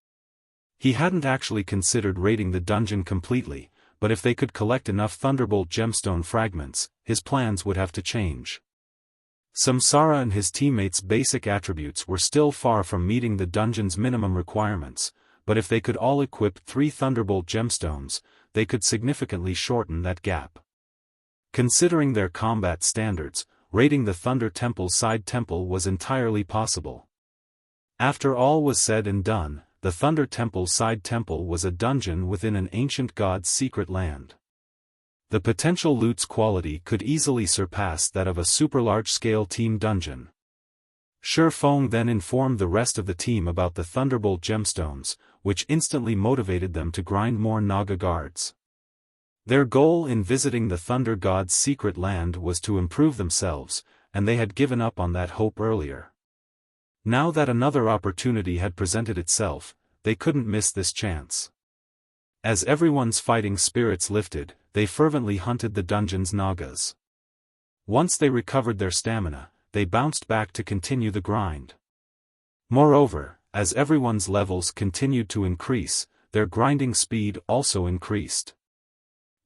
He hadn't actually considered raiding the dungeon completely, but if they could collect enough Thunderbolt gemstone fragments, his plans would have to change. Samsara and his teammates' basic attributes were still far from meeting the dungeon's minimum requirements, but if they could all equip 3 Thunderbolt gemstones, they could significantly shorten that gap. Considering their combat standards, raiding the Thunder Temple's side temple was entirely possible. After all was said and done, the Thunder Temple's side temple was a dungeon within an ancient god's secret land. The potential loot's quality could easily surpass that of a super large-scale team dungeon. Xiaofan then informed the rest of the team about the Thunderbolt gemstones, which instantly motivated them to grind more Naga guards. Their goal in visiting the Thunder God's secret land was to improve themselves, and they had given up on that hope earlier. Now that another opportunity had presented itself, they couldn't miss this chance. As everyone's fighting spirits lifted, they fervently hunted the dungeon's Nagas. Once they recovered their stamina, they bounced back to continue the grind. Moreover, as everyone's levels continued to increase, their grinding speed also increased.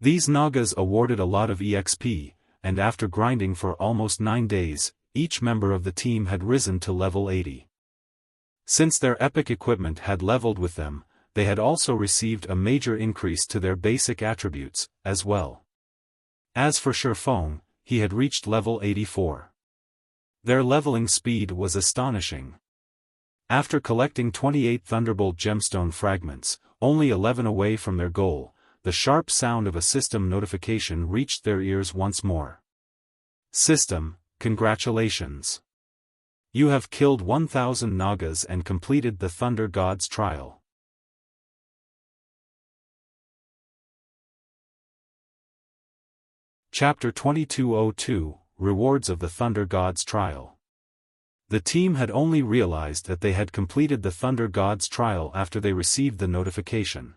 These Nagas awarded a lot of EXP, and after grinding for almost 9 days, each member of the team had risen to level 80. Since their epic equipment had leveled with them, they had also received a major increase to their basic attributes, as well. As for Xiaofan, he had reached level 84. Their leveling speed was astonishing. After collecting 28 Thunderbolt gemstone fragments, only 11 away from their goal, the sharp sound of a system notification reached their ears once more. System, congratulations. You have killed 1,000 Nagas and completed the Thunder God's trial. Chapter 2202, Rewards of the Thunder God's Trial. The team had only realized that they had completed the Thunder God's trial after they received the notification.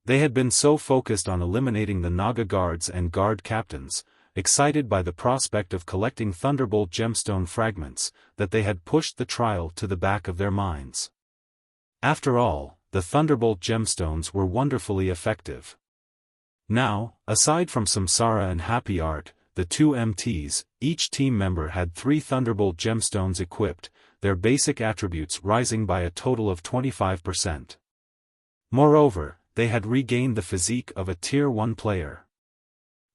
They had been so focused on eliminating the Naga guards and guard captains, excited by the prospect of collecting Thunderbolt gemstone fragments, that they had pushed the trial to the back of their minds. After all, the Thunderbolt gemstones were wonderfully effective. Now, aside from Samsara and Happy Art, the 2 MTs, each team member had 3 Thunderbolt gemstones equipped, their basic attributes rising by a total of 25%. Moreover, they had regained the physique of a Tier 1 player.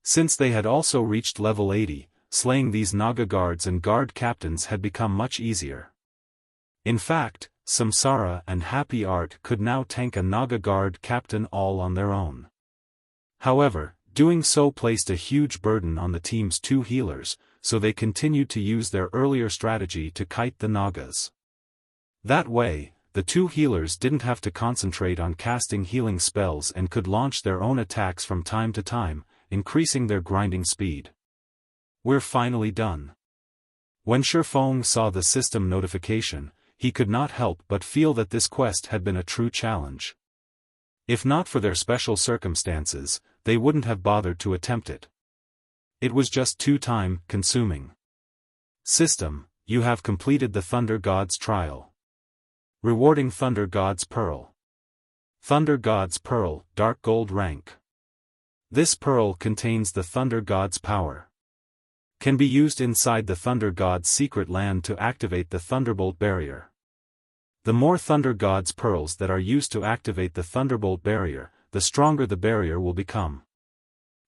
Since they had also reached level 80, slaying these Naga guards and guard captains had become much easier. In fact, Samsara and Happy Art could now tank a Naga guard captain all on their own. However, doing so placed a huge burden on the team's 2 healers, so they continued to use their earlier strategy to kite the Nagas. That way, the 2 healers didn't have to concentrate on casting healing spells and could launch their own attacks from time to time, increasing their grinding speed. We're finally done. When Xiaofan saw the system notification, he could not help but feel that this quest had been a true challenge. If not for their special circumstances, they wouldn't have bothered to attempt it. It was just too time-consuming. System, you have completed the Thunder God's trial. Rewarding Thunder God's Pearl. Thunder God's Pearl, Dark Gold rank. This pearl contains the Thunder God's power. Can be used inside the Thunder God's secret land to activate the Thunderbolt barrier. The more Thunder God's pearls that are used to activate the Thunderbolt barrier, the stronger the barrier will become.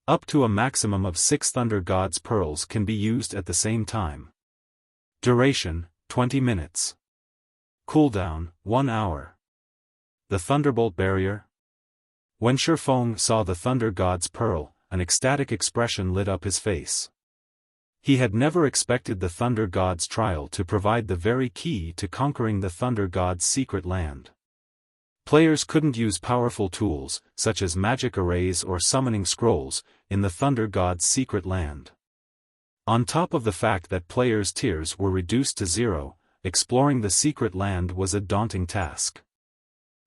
Up to a maximum of 6 Thunder God's pearls can be used at the same time. Duration, 20 minutes. Cooldown, 1 hour. The Thunderbolt barrier? When Xiaofan saw the Thunder God's pearl, an ecstatic expression lit up his face. He had never expected the Thunder God's trial to provide the very key to conquering the Thunder God's secret land. Players couldn't use powerful tools, such as magic arrays or summoning scrolls, in the Thunder God's secret land. On top of the fact that players' tiers were reduced to 0, exploring the secret land was a daunting task.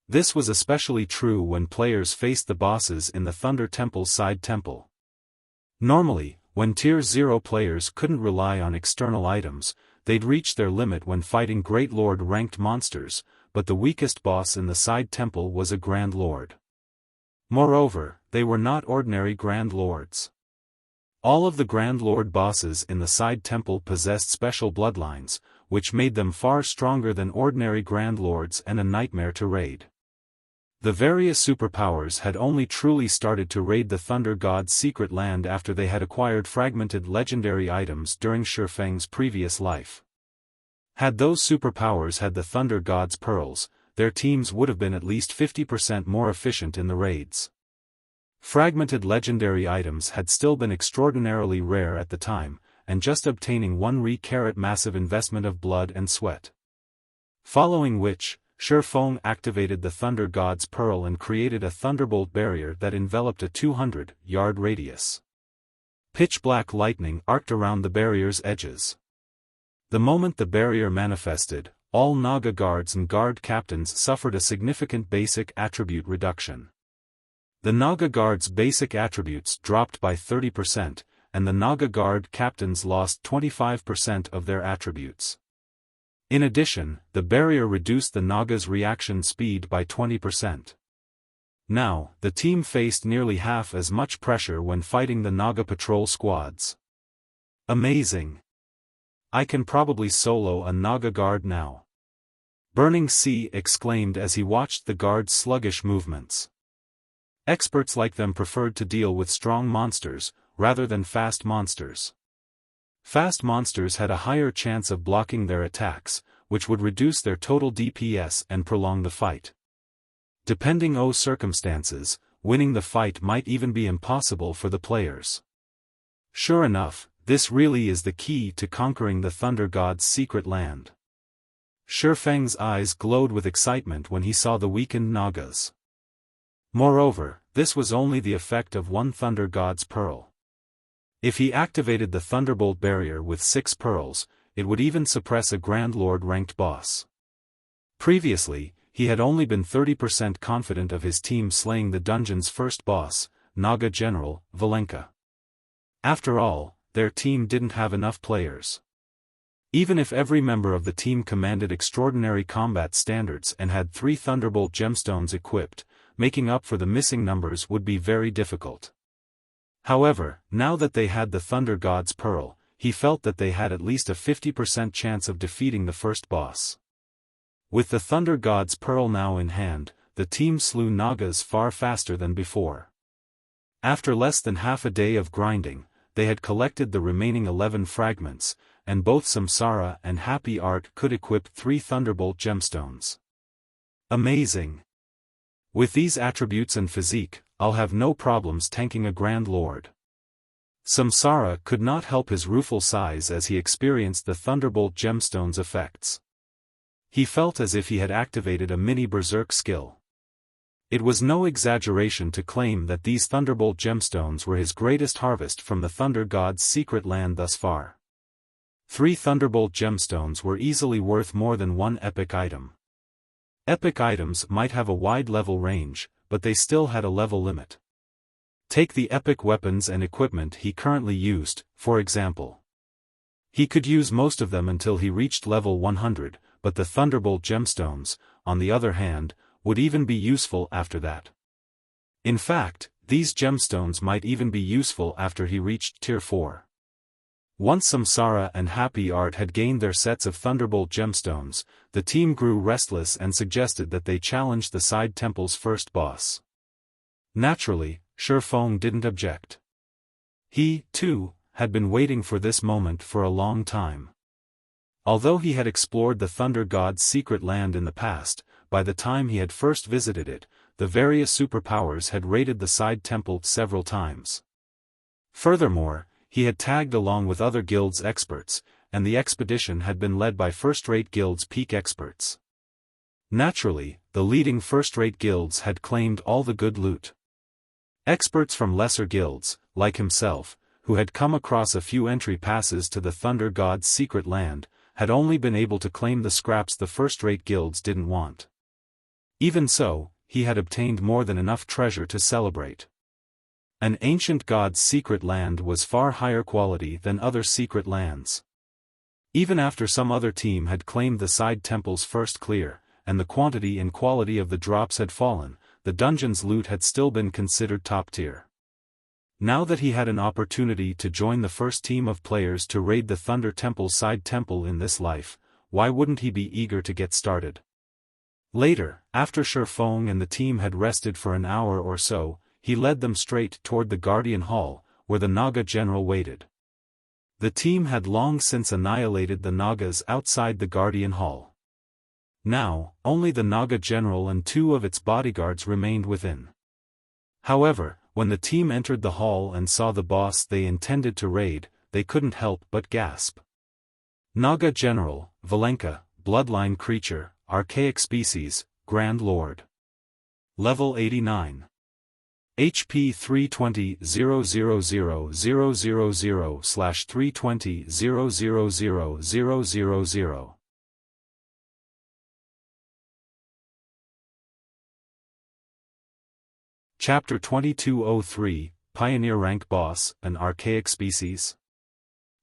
This was especially true when players faced the bosses in the Thunder Temple's side temple. Normally, when Tier 0 players couldn't rely on external items, they'd reach their limit when fighting Great Lord-ranked monsters, but the weakest boss in the side temple was a Grand Lord. Moreover, they were not ordinary Grand Lords. All of the Grand Lord bosses in the side temple possessed special bloodlines, which made them far stronger than ordinary Grand Lords and a nightmare to raid. The various superpowers had only truly started to raid the Thunder God's secret land after they had acquired fragmented legendary items during Xiaofan's previous life. Had those superpowers had the Thunder God's pearls, their teams would have been at least 50% more efficient in the raids. Fragmented legendary items had still been extraordinarily rare at the time, and just obtaining 1 re-carat massive investment of blood and sweat. Following which, Xiaofan activated the Thunder God's Pearl and created a Thunderbolt barrier that enveloped a 200-yard radius. Pitch-black lightning arced around the barrier's edges. The moment the barrier manifested, all Naga guards and guard captains suffered a significant basic attribute reduction. The Naga guards' basic attributes dropped by 30%, and the Naga guard captains lost 25% of their attributes. In addition, the barrier reduced the Naga's reaction speed by 20%. Now, the team faced nearly half as much pressure when fighting the Naga patrol squads. Amazing! I can probably solo a Naga guard now. Burning Sea exclaimed as he watched the guard's sluggish movements. Experts like them preferred to deal with strong monsters, rather than fast monsters. Fast monsters had a higher chance of blocking their attacks, which would reduce their total DPS and prolong the fight. Depending on circumstances, winning the fight might even be impossible for the players. Sure enough, this really is the key to conquering the Thunder God's secret land. Xiaofan's eyes glowed with excitement when he saw the weakened Nagas. Moreover, this was only the effect of 1 Thunder God's Pearl. If he activated the Thunderbolt barrier with 6 pearls, it would even suppress a Grand Lord-ranked boss. Previously, he had only been 30% confident of his team slaying the dungeon's first boss, Naga General, Valenka. After all, their team didn't have enough players. Even if every member of the team commanded extraordinary combat standards and had 3 Thunderbolt gemstones equipped, making up for the missing numbers would be very difficult. However, now that they had the Thunder God's Pearl, he felt that they had at least a 50% chance of defeating the first boss. With the Thunder God's Pearl now in hand, the team slew Nagas far faster than before. After less than half a day of grinding, they had collected the remaining 11 fragments, and both Samsara and Happy Art could equip 3 Thunderbolt gemstones. Amazing! With these attributes and physique, I'll have no problems tanking a Grand Lord. Samsara could not help his rueful sighs as he experienced the Thunderbolt gemstone's effects. He felt as if he had activated a mini berserk skill. It was no exaggeration to claim that these Thunderbolt gemstones were his greatest harvest from the Thunder God's secret land thus far. 3 Thunderbolt gemstones were easily worth more than 1 epic item. Epic items might have a wide level range, but they still had a level limit. Take the epic weapons and equipment he currently used, for example. He could use most of them until he reached level 100, but the Thunderbolt gemstones, on the other hand, would even be useful after that. In fact, these gemstones might even be useful after he reached Tier 4. Once Samsara and Happy Art had gained their sets of Thunderbolt gemstones, the team grew restless and suggested that they challenge the side temple's first boss. Naturally, Xiaofan didn't object. He, too, had been waiting for this moment for a long time. Although he had explored the Thunder God's secret land in the past, by the time he had first visited it, the various superpowers had raided the side temple several times. Furthermore, he had tagged along with other guilds' experts, and the expedition had been led by first-rate guilds' peak experts. Naturally, the leading first-rate guilds had claimed all the good loot. Experts from lesser guilds, like himself, who had come across a few entry passes to the Thunder God's secret land, had only been able to claim the scraps the first-rate guilds didn't want. Even so, he had obtained more than enough treasure to celebrate. An ancient god's secret land was far higher quality than other secret lands. Even after some other team had claimed the side temple's first clear, and the quantity and quality of the drops had fallen, the dungeon's loot had still been considered top tier. Now that he had an opportunity to join the first team of players to raid the Thunder Temple's side temple in this life, why wouldn't he be eager to get started? Later, after Xiaofan and the team had rested for an hour or so, he led them straight toward the Guardian Hall, where the Naga general waited. The team had long since annihilated the Nagas outside the Guardian Hall. Now, only the Naga general and 2 of its bodyguards remained within. However, when the team entered the hall and saw the boss they intended to raid, they couldn't help but gasp. Naga General, Valenka, Bloodline creature, Archaic species, Grand Lord. Level 89. HP 320,000/320,000,000. Chapter 2203, Pioneer Rank Boss, an Archaic Species.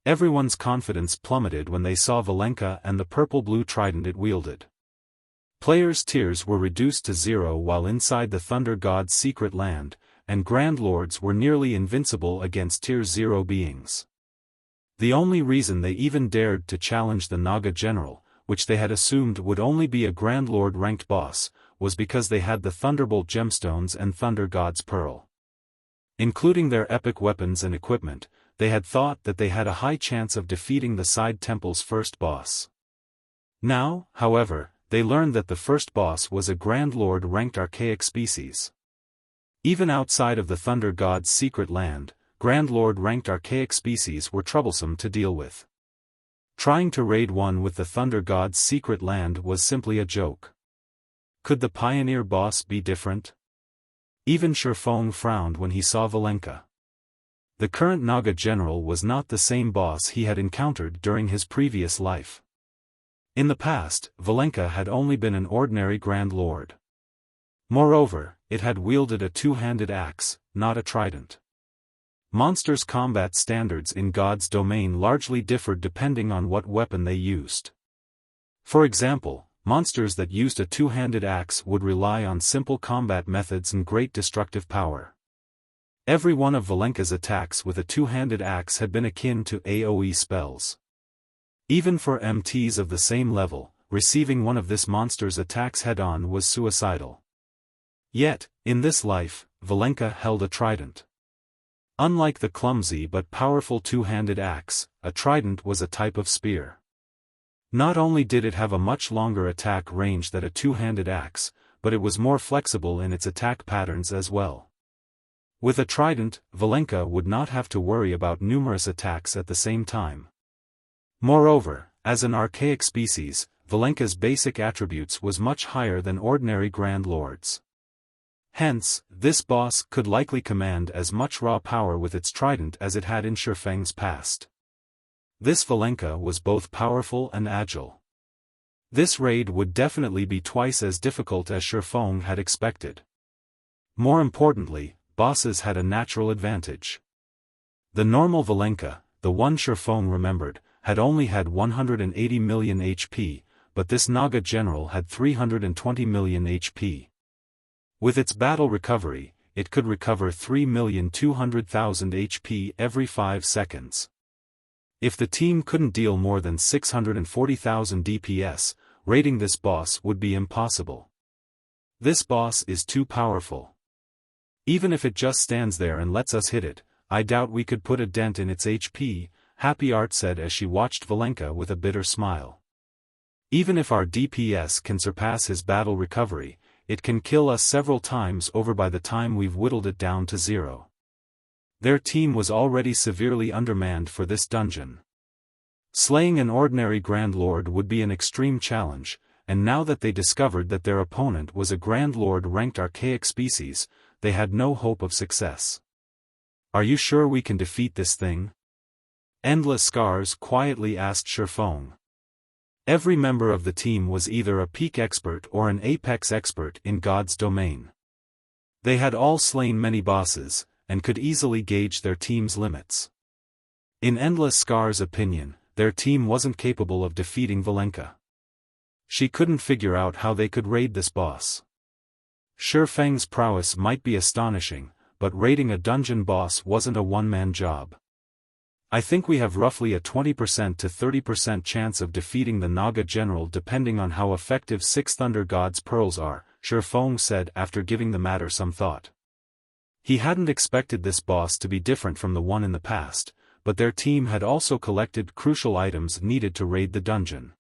Everyone's confidence plummeted when they saw Valenka and the purple-blue trident it wielded. Players' tiers were reduced to 0 while inside the Thunder God's secret land, and Grand Lords were nearly invincible against Tier 0 beings. The only reason they even dared to challenge the Naga General, which they had assumed would only be a Grand Lord ranked boss, was because they had the Thunderbolt gemstones and Thunder God's Pearl. Including their epic weapons and equipment, they had thought that they had a high chance of defeating the side temple's first boss. Now, however, they learned that the first boss was a Grand Lord ranked Archaic species. Even outside of the Thunder God's secret land, Grand Lord ranked Archaic species were troublesome to deal with. Trying to raid one with the Thunder God's secret land was simply a joke. Could the Pioneer boss be different? Even Xiaofan frowned when he saw Valenka. The current Naga general was not the same boss he had encountered during his previous life. In the past, Valenka had only been an ordinary Grand Lord. Moreover, it had wielded a two-handed axe, not a trident. Monsters' combat standards in God's domain largely differed depending on what weapon they used. For example, monsters that used a two-handed axe would rely on simple combat methods and great destructive power. Every one of Valenka's attacks with a two-handed axe had been akin to AoE spells. Even for MTs of the same level, receiving one of this monster's attacks head-on was suicidal. Yet, in this life, Valenka held a trident. Unlike the clumsy but powerful two-handed axe, a trident was a type of spear. Not only did it have a much longer attack range than a two-handed axe, but it was more flexible in its attack patterns as well. With a trident, Valenka would not have to worry about numerous attacks at the same time. Moreover, as an archaic species, Valenka's basic attributes was much higher than ordinary Grand Lords. Hence, this boss could likely command as much raw power with its trident as it had in Xiaofan's past. This Valenka was both powerful and agile. This raid would definitely be twice as difficult as Xiaofan had expected. More importantly, bosses had a natural advantage. The normal Valenka, the one Xiaofan remembered, had only had 180 million HP, but this Naga general had 320 million HP. With its battle recovery, it could recover 3,200,000 HP every 5 seconds. If the team couldn't deal more than 640,000 DPS, raiding this boss would be impossible. This boss is too powerful. Even if it just stands there and lets us hit it, I doubt we could put a dent in its HP, Happy Art said as she watched Valenka with a bitter smile. Even if our DPS can surpass his battle recovery, it can kill us several times over by the time we've whittled it down to 0. Their team was already severely undermanned for this dungeon. Slaying an ordinary Grand Lord would be an extreme challenge, and now that they discovered that their opponent was a Grand Lord ranked archaic species, they had no hope of success. Are you sure we can defeat this thing? Endless Scars quietly asked Xiaofan. Every member of the team was either a peak expert or an apex expert in God's domain. They had all slain many bosses, and could easily gauge their team's limits. In Endless Scars' opinion, their team wasn't capable of defeating Valenka. She couldn't figure out how they could raid this boss. Xiaofan's prowess might be astonishing, but raiding a dungeon boss wasn't a one-man job. I think we have roughly a 20% to 30% chance of defeating the Naga general depending on how effective 6 Thunder God's pearls are, Xiaofan said after giving the matter some thought. He hadn't expected this boss to be different from the one in the past, but their team had also collected crucial items needed to raid the dungeon.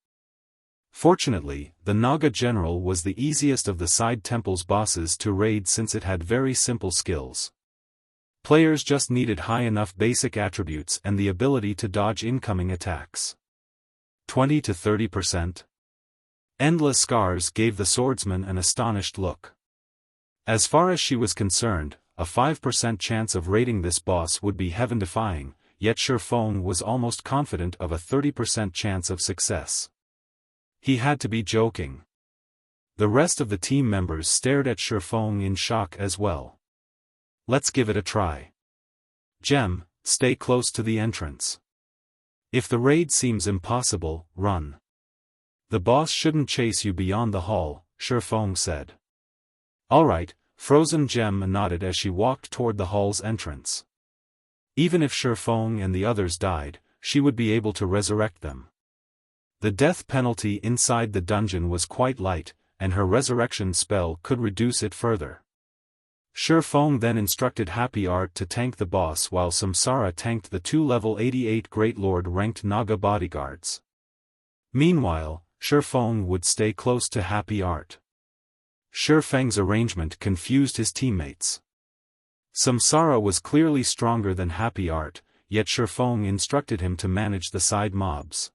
Fortunately, the Naga general was the easiest of the side temple's bosses to raid since it had very simple skills. Players just needed high enough basic attributes and the ability to dodge incoming attacks. 20 to 30%? Endless Scars gave the swordsman an astonished look. As far as she was concerned, a 5% chance of raiding this boss would be heaven-defying, yet Xiaofan was almost confident of a 30% chance of success. He had to be joking. The rest of the team members stared at Xiaofan in shock as well. Let's give it a try. Gem, stay close to the entrance. If the raid seems impossible, run. The boss shouldn't chase you beyond the hall, Xiaofan said. Alright, Frozen Gem nodded as she walked toward the hall's entrance. Even if Xiaofan and the others died, she would be able to resurrect them. The death penalty inside the dungeon was quite light, and her resurrection spell could reduce it further. Xiaofan then instructed Happy Art to tank the boss while Samsara tanked the 2 level 88 Great Lord ranked Naga bodyguards. Meanwhile, Xiaofan would stay close to Happy Art. Xiaofang's arrangement confused his teammates. Samsara was clearly stronger than Happy Art, yet Xiaofan instructed him to manage the side mobs.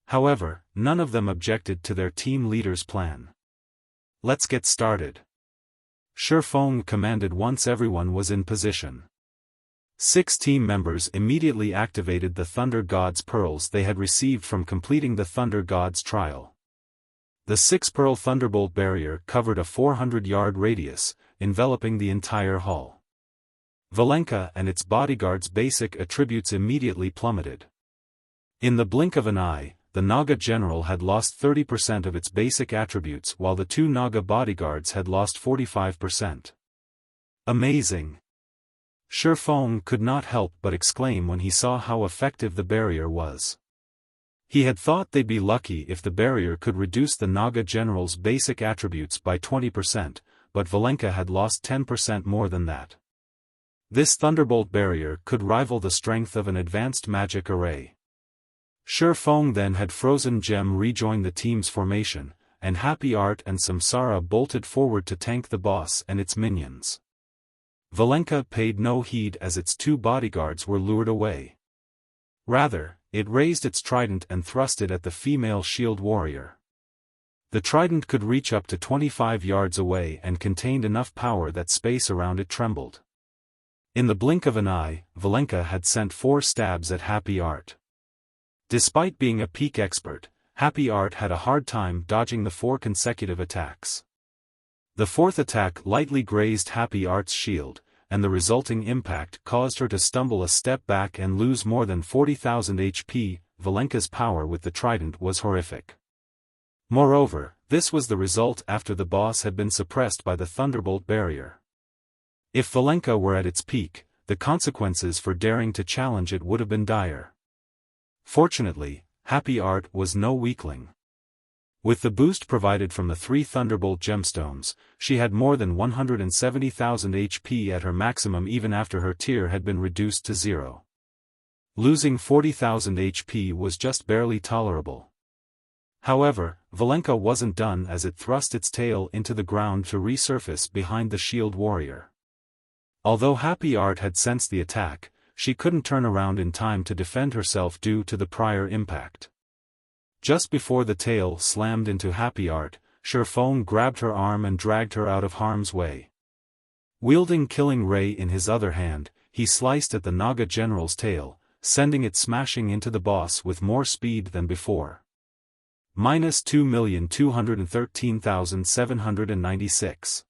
However, none of them objected to their team leader's plan. Let's get started. Xiaofan commanded once everyone was in position. 6 team members immediately activated the Thunder God's pearls they had received from completing the Thunder God's trial. The 6-pearl Thunderbolt barrier covered a 400-yard radius, enveloping the entire hall. Valenka and its bodyguards' basic attributes immediately plummeted. In the blink of an eye, the Naga general had lost 30% of its basic attributes while the 2 Naga bodyguards had lost 45%. Amazing! Xiaofan could not help but exclaim when he saw how effective the barrier was. He had thought they'd be lucky if the barrier could reduce the Naga general's basic attributes by 20%, but Valenka had lost 10% more than that. This thunderbolt barrier could rival the strength of an advanced magic array. Xiaofan then had Frozen Gem rejoin the team's formation, and Happy Art and Samsara bolted forward to tank the boss and its minions. Valenka paid no heed as its two bodyguards were lured away. Rather, it raised its trident and thrust it at the female shield warrior. The trident could reach up to 25 yards away and contained enough power that space around it trembled. In the blink of an eye, Valenka had sent 4 stabs at Happy Art. Despite being a peak expert, Happy Art had a hard time dodging the 4 consecutive attacks. The 4th attack lightly grazed Happy Art's shield, and the resulting impact caused her to stumble a step back and lose more than 40,000 HP. Valenka's power with the trident was horrific. Moreover, this was the result after the boss had been suppressed by the Thunderbolt barrier. If Valenka were at its peak, the consequences for daring to challenge it would have been dire. Fortunately, Happy Art was no weakling. With the boost provided from the 3 Thunderbolt gemstones, she had more than 170,000 HP at her maximum even after her tier had been reduced to 0. Losing 40,000 HP was just barely tolerable. However, Valenka wasn't done as it thrust its tail into the ground to resurface behind the shield warrior. Although Happy Art had sensed the attack, she couldn't turn around in time to defend herself due to the prior impact. Just before the tail slammed into Happy Art, Xiaofan grabbed her arm and dragged her out of harm's way. Wielding Killing Ray in his other hand, he sliced at the Naga general's tail, sending it smashing into the boss with more speed than before. -2,213,796.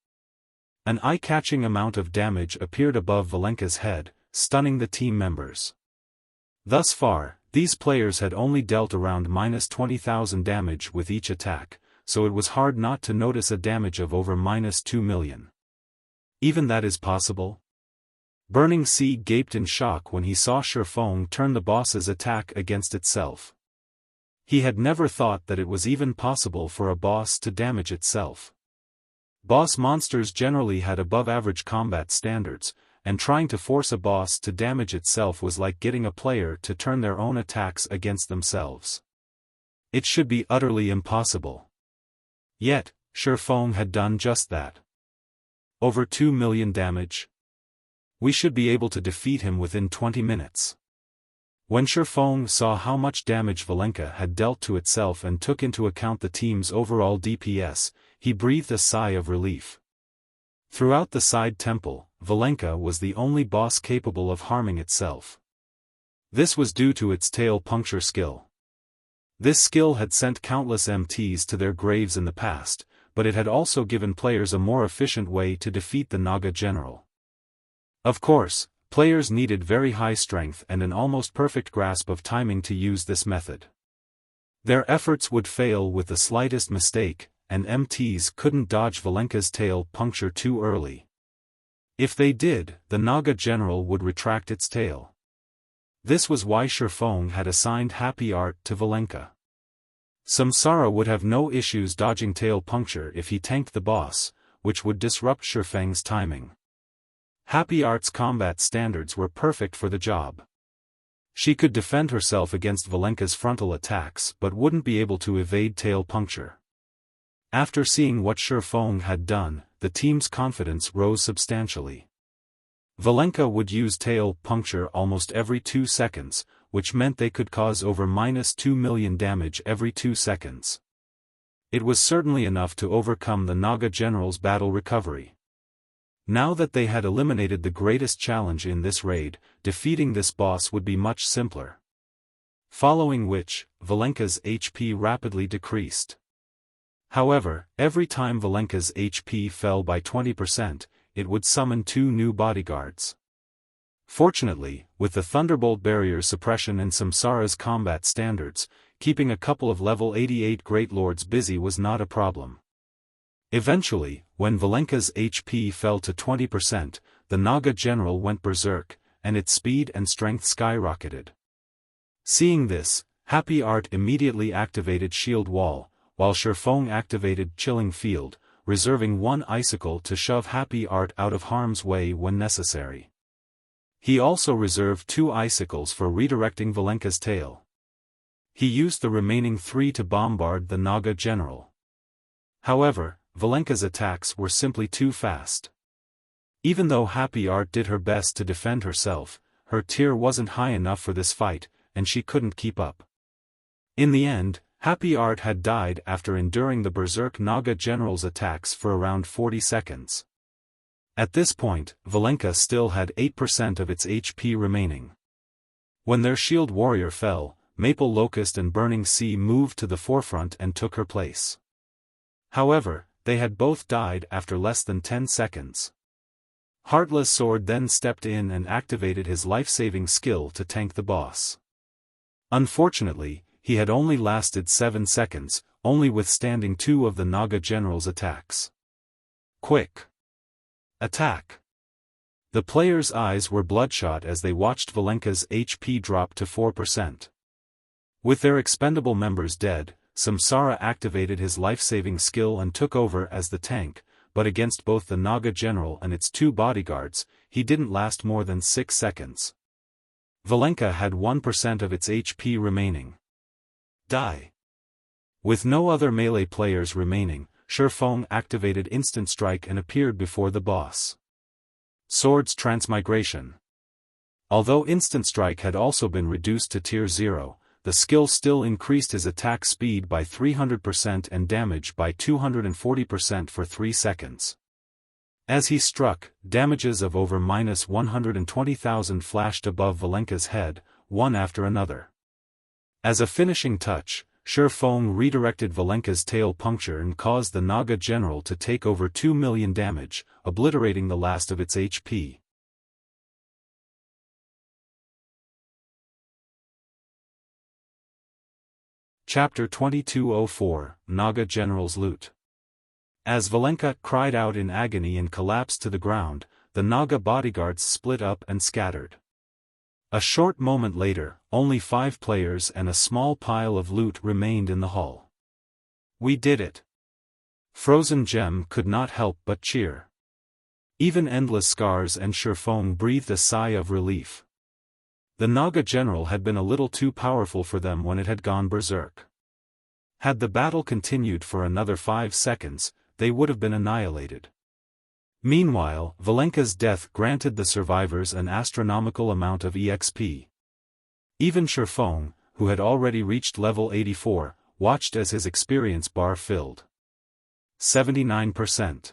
An eye-catching amount of damage appeared above Valenka's head, stunning the team members. Thus far, these players had only dealt around -20,000 damage with each attack, so it was hard not to notice a damage of over -2 million. Even that is possible? Burning Sea gaped in shock when he saw Xiaofan turn the boss's attack against itself. He had never thought that it was even possible for a boss to damage itself. Boss monsters generally had above-average combat standards, and trying to force a boss to damage itself was like getting a player to turn their own attacks against themselves. It should be utterly impossible. Yet, Xiaofan had done just that. Over 2 million damage? We should be able to defeat him within 20 minutes. When Xiaofan saw how much damage Valenka had dealt to itself and took into account the team's overall DPS, he breathed a sigh of relief. Throughout the side temple, Valenka was the only boss capable of harming itself. This was due to its tail puncture skill. This skill had sent countless MTs to their graves in the past, but it had also given players a more efficient way to defeat the Naga general. Of course, players needed very high strength and an almost perfect grasp of timing to use this method. Their efforts would fail with the slightest mistake, and MTs couldn't dodge Valenka's tail puncture too early. If they did, the Naga general would retract its tail. This was why Xiaofan had assigned Happy Art to Valenka. Samsara would have no issues dodging tail puncture if he tanked the boss, which would disrupt Xiaofang's timing. Happy Art's combat standards were perfect for the job. She could defend herself against Valenka's frontal attacks but wouldn't be able to evade tail puncture. After seeing what Xiaofan had done, the team's confidence rose substantially. Valenka would use tail puncture almost every 2 seconds, which meant they could cause over -2 million damage every 2 seconds. It was certainly enough to overcome the Naga general's battle recovery. Now that they had eliminated the greatest challenge in this raid, defeating this boss would be much simpler. Following which, Valenka's HP rapidly decreased. However, every time Valenka's HP fell by 20%, it would summon 2 new bodyguards. Fortunately, with the Thunderbolt barrier's suppression and Samsara's combat standards, keeping a couple of level 88 Great Lords busy was not a problem. Eventually, when Valenka's HP fell to 20%, the Naga general went berserk, and its speed and strength skyrocketed. Seeing this, Happy Art immediately activated Shield Wall, while Xiaofan activated Chilling Field, reserving 1 icicle to shove Happy Art out of harm's way when necessary. He also reserved 2 icicles for redirecting Valenka's tail. He used the remaining 3 to bombard the Naga general. However, Valenka's attacks were simply too fast. Even though Happy Art did her best to defend herself, her tier wasn't high enough for this fight, and she couldn't keep up. In the end, Happy Art had died after enduring the Berserk Naga general's attacks for around 40 seconds. At this point, Valenka still had 8% of its HP remaining. When their shield warrior fell, Maple Locust and Burning Sea moved to the forefront and took her place. However, they had both died after less than 10 seconds. Heartless Sword then stepped in and activated his life-saving skill to tank the boss. Unfortunately, he had only lasted 7 seconds, only withstanding 2 of the Naga general's attacks. Quick! Attack! The players' eyes were bloodshot as they watched Valenka's HP drop to 4%. With their expendable members dead, Samsara activated his life-saving skill and took over as the tank, but against both the Naga general and its 2 bodyguards, he didn't last more than 6 seconds. Valenka had 1% of its HP remaining. Die! With no other melee players remaining, Xiaofan activated Instant Strike and appeared before the boss. Sword's Transmigration. Although Instant Strike had also been reduced to Tier 0, the skill still increased his attack speed by 300% and damage by 240% for 3 seconds. As he struck, damages of over -120,000 flashed above Valenka's head, one after another. As a finishing touch, Xiaofan redirected Valenka's tail puncture and caused the Naga general to take over 2 million damage, obliterating the last of its HP. Chapter 2204, Naga General's Loot. As Valenka cried out in agony and collapsed to the ground, the Naga bodyguards split up and scattered. A short moment later, only 5 players and a small pile of loot remained in the hall. We did it! Frozen Gem could not help but cheer. Even Endless Scars and Xiaofan breathed a sigh of relief. The Naga general had been a little too powerful for them when it had gone berserk. Had the battle continued for another 5 seconds, they would have been annihilated. Meanwhile, Valenka's death granted the survivors an astronomical amount of EXP. Even Xiaofan, who had already reached level 84, watched as his experience bar filled. 79%.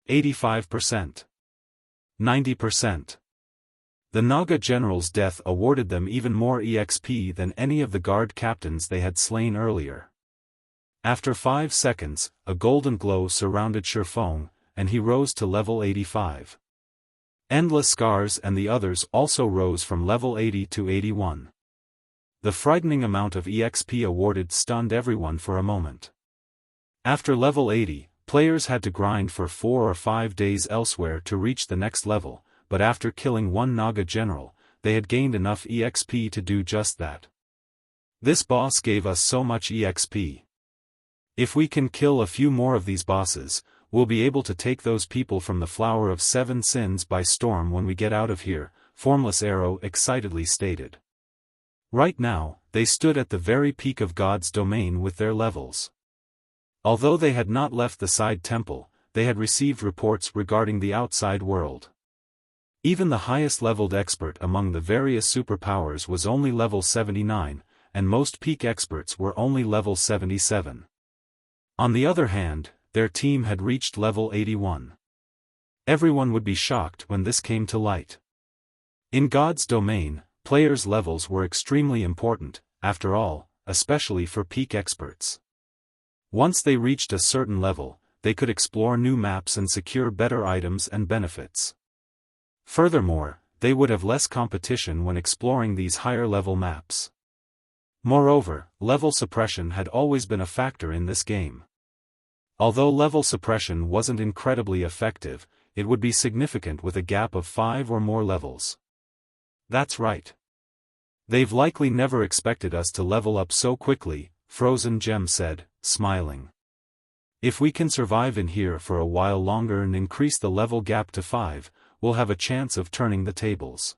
85%. 90%. The Naga general's death awarded them even more EXP than any of the guard captains they had slain earlier. After 5 seconds, a golden glow surrounded Xiaofan, and he rose to level 85. Endless Scars and the others also rose from level 80 to 81. The frightening amount of EXP awarded stunned everyone for a moment. After level 80, players had to grind for 4 or 5 days elsewhere to reach the next level, but after killing one Naga general, they had gained enough EXP to do just that. This boss gave us so much EXP. If we can kill a few more of these bosses, we'll be able to take those people from the Flower of 7 Sins by storm when we get out of here, Formless Arrow excitedly stated. Right now, they stood at the very peak of God's domain with their levels. Although they had not left the side temple, they had received reports regarding the outside world. Even the highest leveled expert among the various superpowers was only level 79, and most peak experts were only level 77. On the other hand, their team had reached level 81. Everyone would be shocked when this came to light. In God's domain, players' levels were extremely important, after all, especially for peak experts. Once they reached a certain level, they could explore new maps and secure better items and benefits. Furthermore, they would have less competition when exploring these higher-level maps. Moreover, level suppression had always been a factor in this game. Although level suppression wasn't incredibly effective, it would be significant with a gap of 5 or more levels. That's right. They've likely never expected us to level up so quickly, Frozen Gem said, smiling. If we can survive in here for a while longer and increase the level gap to 5, will have a chance of turning the tables.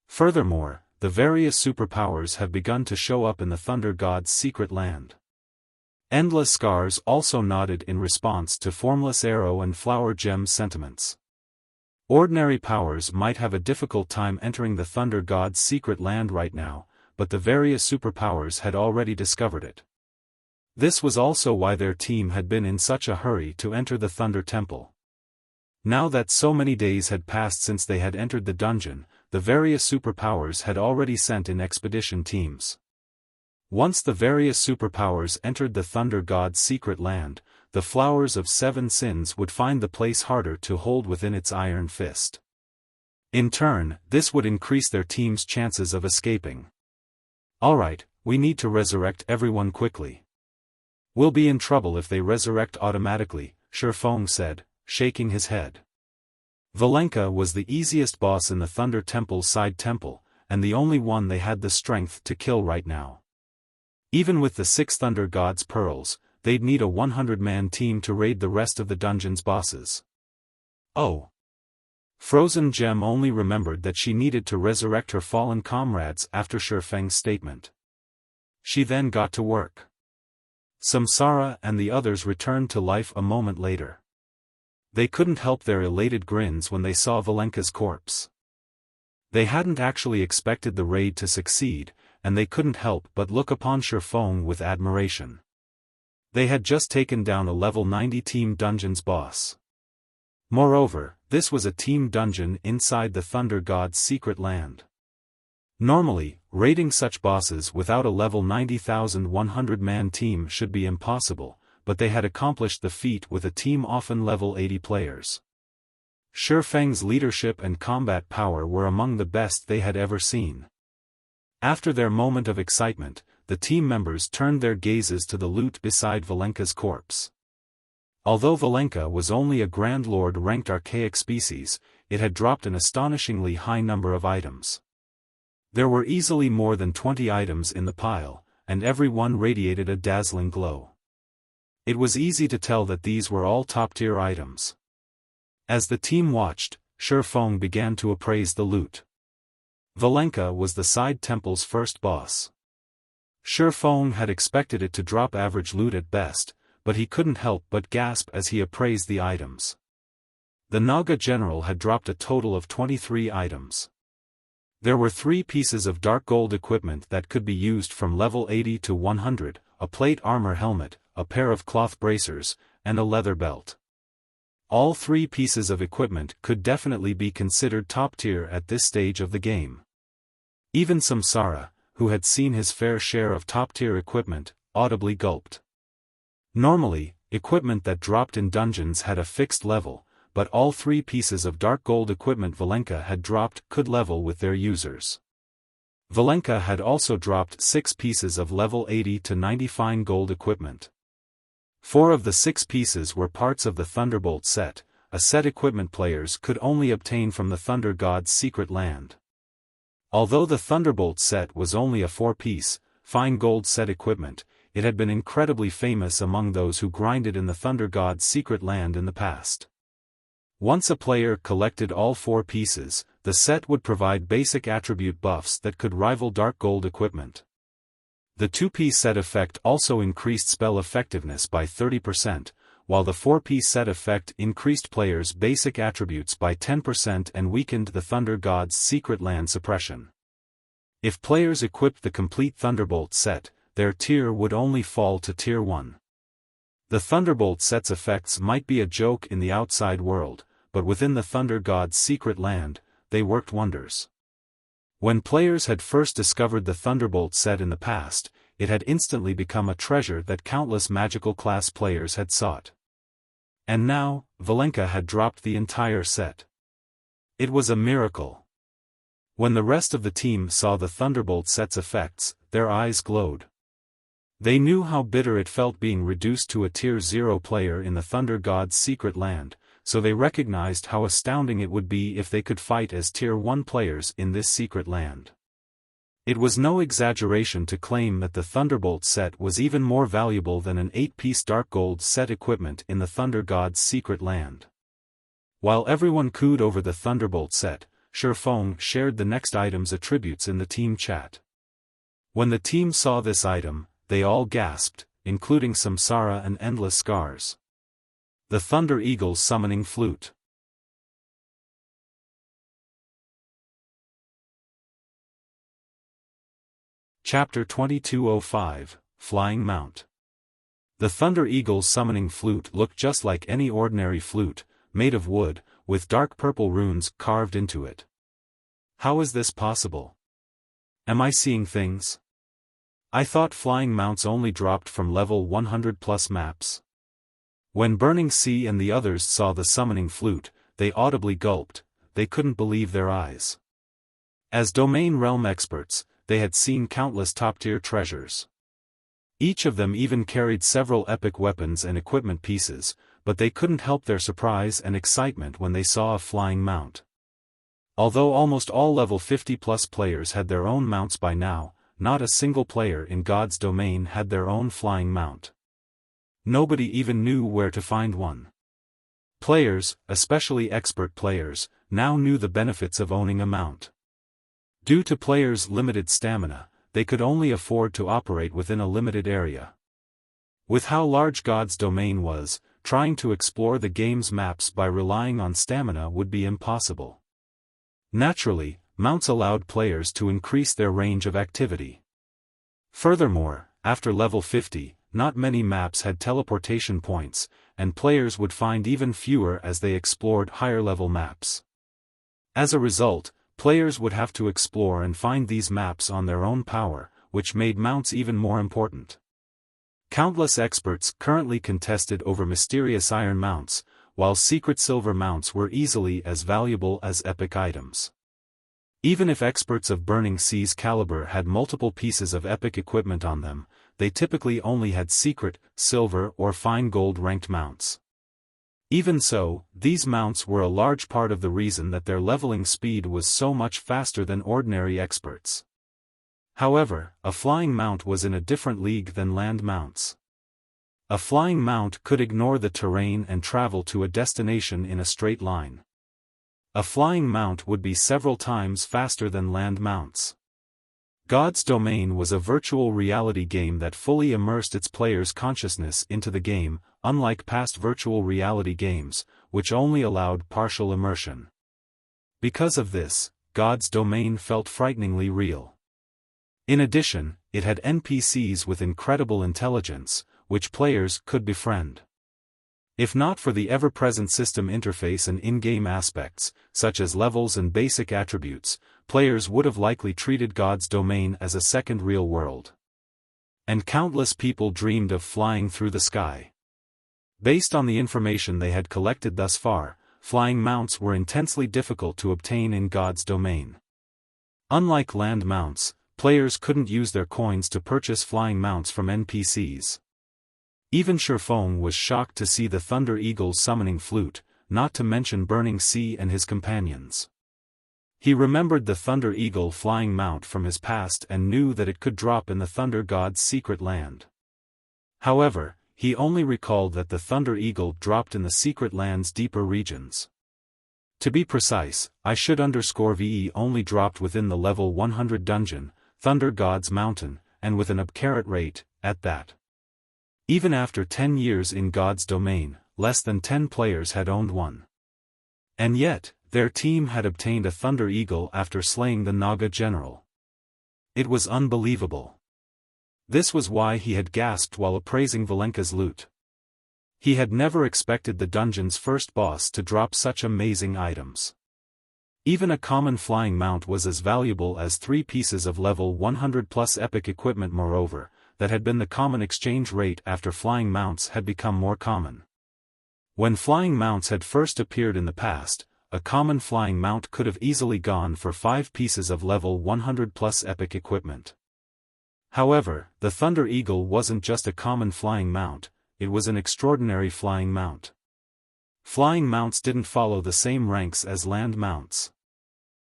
Furthermore, the various superpowers have begun to show up in the Thunder God's secret land. Endless Scars also nodded in response to Formless Arrow and Flower Gem's sentiments. Ordinary powers might have a difficult time entering the Thunder God's secret land right now, but the various superpowers had already discovered it. This was also why their team had been in such a hurry to enter the Thunder Temple. Now that so many days had passed since they had entered the dungeon, the various superpowers had already sent in expedition teams. Once the various superpowers entered the Thunder God's secret land, the Flowers of Seven Sins would find the place harder to hold within its iron fist. In turn, this would increase their team's chances of escaping. Alright, we need to resurrect everyone quickly. We'll be in trouble if they resurrect automatically, Xiaofan said, shaking his head. Valenka was the easiest boss in the Thunder Temple's side temple, and the only one they had the strength to kill right now. Even with the 6 Thunder Gods' pearls, they'd need a 100-man team to raid the rest of the dungeon's bosses. Oh. Frozen Gem only remembered that she needed to resurrect her fallen comrades after Xiaofan's statement. She then got to work. Samsara and the others returned to life a moment later. They couldn't help their elated grins when they saw Valenka's corpse. They hadn't actually expected the raid to succeed, and they couldn't help but look upon Xiaofan with admiration. They had just taken down a level 90 Team Dungeon's boss. Moreover, this was a team dungeon inside the Thunder God's secret land. Normally, raiding such bosses without a level 90,100-man team should be impossible, but they had accomplished the feat with a team often level 80 players. Xiaofang's leadership and combat power were among the best they had ever seen. After their moment of excitement, the team members turned their gazes to the loot beside Valenka's corpse. Although Valenka was only a Grand Lord ranked Archaic species, it had dropped an astonishingly high number of items. There were easily more than 20 items in the pile, and every one radiated a dazzling glow. It was easy to tell that these were all top-tier items. As the team watched, Xiaofan began to appraise the loot. Valenka was the side temple's first boss. Xiaofan had expected it to drop average loot at best, but he couldn't help but gasp as he appraised the items. The Naga general had dropped a total of 23 items. There were 3 pieces of dark gold equipment that could be used from level 80 to 100, a plate armor helmet, a pair of cloth bracers, and a leather belt. All 3 pieces of equipment could definitely be considered top tier at this stage of the game. Even Samsara, who had seen his fair share of top-tier equipment, audibly gulped. Normally, equipment that dropped in dungeons had a fixed level, but all 3 pieces of dark gold equipment Valenka had dropped could level with their users. Valenka had also dropped 6 pieces of level 80 to 90 fine gold equipment. 4 of the 6 pieces were parts of the Thunderbolt set, a set equipment players could only obtain from the Thunder God's secret land. Although the Thunderbolt set was only a 4-piece, fine gold set equipment, it had been incredibly famous among those who grinded in the Thunder God's secret land in the past. Once a player collected all 4 pieces, the set would provide basic attribute buffs that could rival dark gold equipment. The 2-piece set effect also increased spell effectiveness by 30%, while the 4-piece set effect increased players' basic attributes by 10% and weakened the Thunder God's secret land suppression. If players equipped the complete Thunderbolt set, their tier would only fall to Tier 1. The Thunderbolt set's effects might be a joke in the outside world, but within the Thunder God's secret land, they worked wonders. When players had first discovered the Thunderbolt set in the past, it had instantly become a treasure that countless magical class players had sought. And now, Valenka had dropped the entire set. It was a miracle. When the rest of the team saw the Thunderbolt set's effects, their eyes glowed. They knew how bitter it felt being reduced to a Tier 0 player in the Thunder God's secret land, so they recognized how astounding it would be if they could fight as Tier 1 players in this secret land. It was no exaggeration to claim that the Thunderbolt set was even more valuable than an 8-piece dark gold set equipment in the Thunder God's secret land. While everyone cooed over the Thunderbolt set, Xiaofan shared the next item's attributes in the team chat. When the team saw this item, they all gasped, including Samsara and Endless Scars. The Thunder Eagle's Summoning Flute. Chapter 2205, Flying Mount. The Thunder Eagle's summoning flute looked just like any ordinary flute, made of wood, with dark purple runes carved into it. How is this possible? Am I seeing things? I thought flying mounts only dropped from level 100 plus maps. When Burning Sea and the others saw the summoning flute, they audibly gulped, they couldn't believe their eyes. As domain realm experts, they had seen countless top-tier treasures. Each of them even carried several epic weapons and equipment pieces, but they couldn't help their surprise and excitement when they saw a flying mount. Although almost all level 50-plus players had their own mounts by now, not a single player in God's domain had their own flying mount. Nobody even knew where to find one. Players, especially expert players, now knew the benefits of owning a mount. Due to players' limited stamina, they could only afford to operate within a limited area. With how large God's domain was, trying to explore the game's maps by relying on stamina would be impossible. Naturally, mounts allowed players to increase their range of activity. Furthermore, after level 50, not many maps had teleportation points, and players would find even fewer as they explored higher-level maps. As a result, players would have to explore and find these maps on their own power, which made mounts even more important. Countless experts currently contested over mysterious iron mounts, while secret silver mounts were easily as valuable as epic items. Even if experts of Burning Sea's caliber had multiple pieces of epic equipment on them, they typically only had secret, silver or fine gold ranked mounts. Even so, these mounts were a large part of the reason that their leveling speed was so much faster than ordinary experts. However, a flying mount was in a different league than land mounts. A flying mount could ignore the terrain and travel to a destination in a straight line. A flying mount would be several times faster than land mounts. God's Domain was a virtual reality game that fully immersed its players' consciousness into the game, unlike past virtual reality games, which only allowed partial immersion. Because of this, God's Domain felt frighteningly real. In addition, it had NPCs with incredible intelligence, which players could befriend. If not for the ever-present system interface and in-game aspects, such as levels and basic attributes, players would have likely treated God's Domain as a second real world. And countless people dreamed of flying through the sky. Based on the information they had collected thus far, flying mounts were intensely difficult to obtain in God's Domain. Unlike land mounts, players couldn't use their coins to purchase flying mounts from NPCs. Even Xiaofan was shocked to see the Thunder Eagle's summoning flute, not to mention Burning Sea and his companions. He remembered the Thunder Eagle flying mount from his past and knew that it could drop in the Thunder God's secret land. However, he only recalled that the Thunder Eagle dropped in the secret land's deeper regions. To be precise, I should underscore VE only dropped within the level 100 dungeon, Thunder God's Mountain, and with an upcarrot rate, at that. Even after 10 years in God's Domain, less than 10 players had owned one. And yet, their team had obtained a Thunder Eagle after slaying the Naga general. It was unbelievable. This was why he had gasped while appraising Valenka's loot. He had never expected the dungeon's first boss to drop such amazing items. Even a common flying mount was as valuable as 3 pieces of level 100 plus epic equipment. Moreover, that had been the common exchange rate after flying mounts had become more common. When flying mounts had first appeared in the past, a common flying mount could have easily gone for 5 pieces of level 100 plus epic equipment. However, the Thunder Eagle wasn't just a common flying mount, it was an extraordinary flying mount. Flying mounts didn't follow the same ranks as land mounts.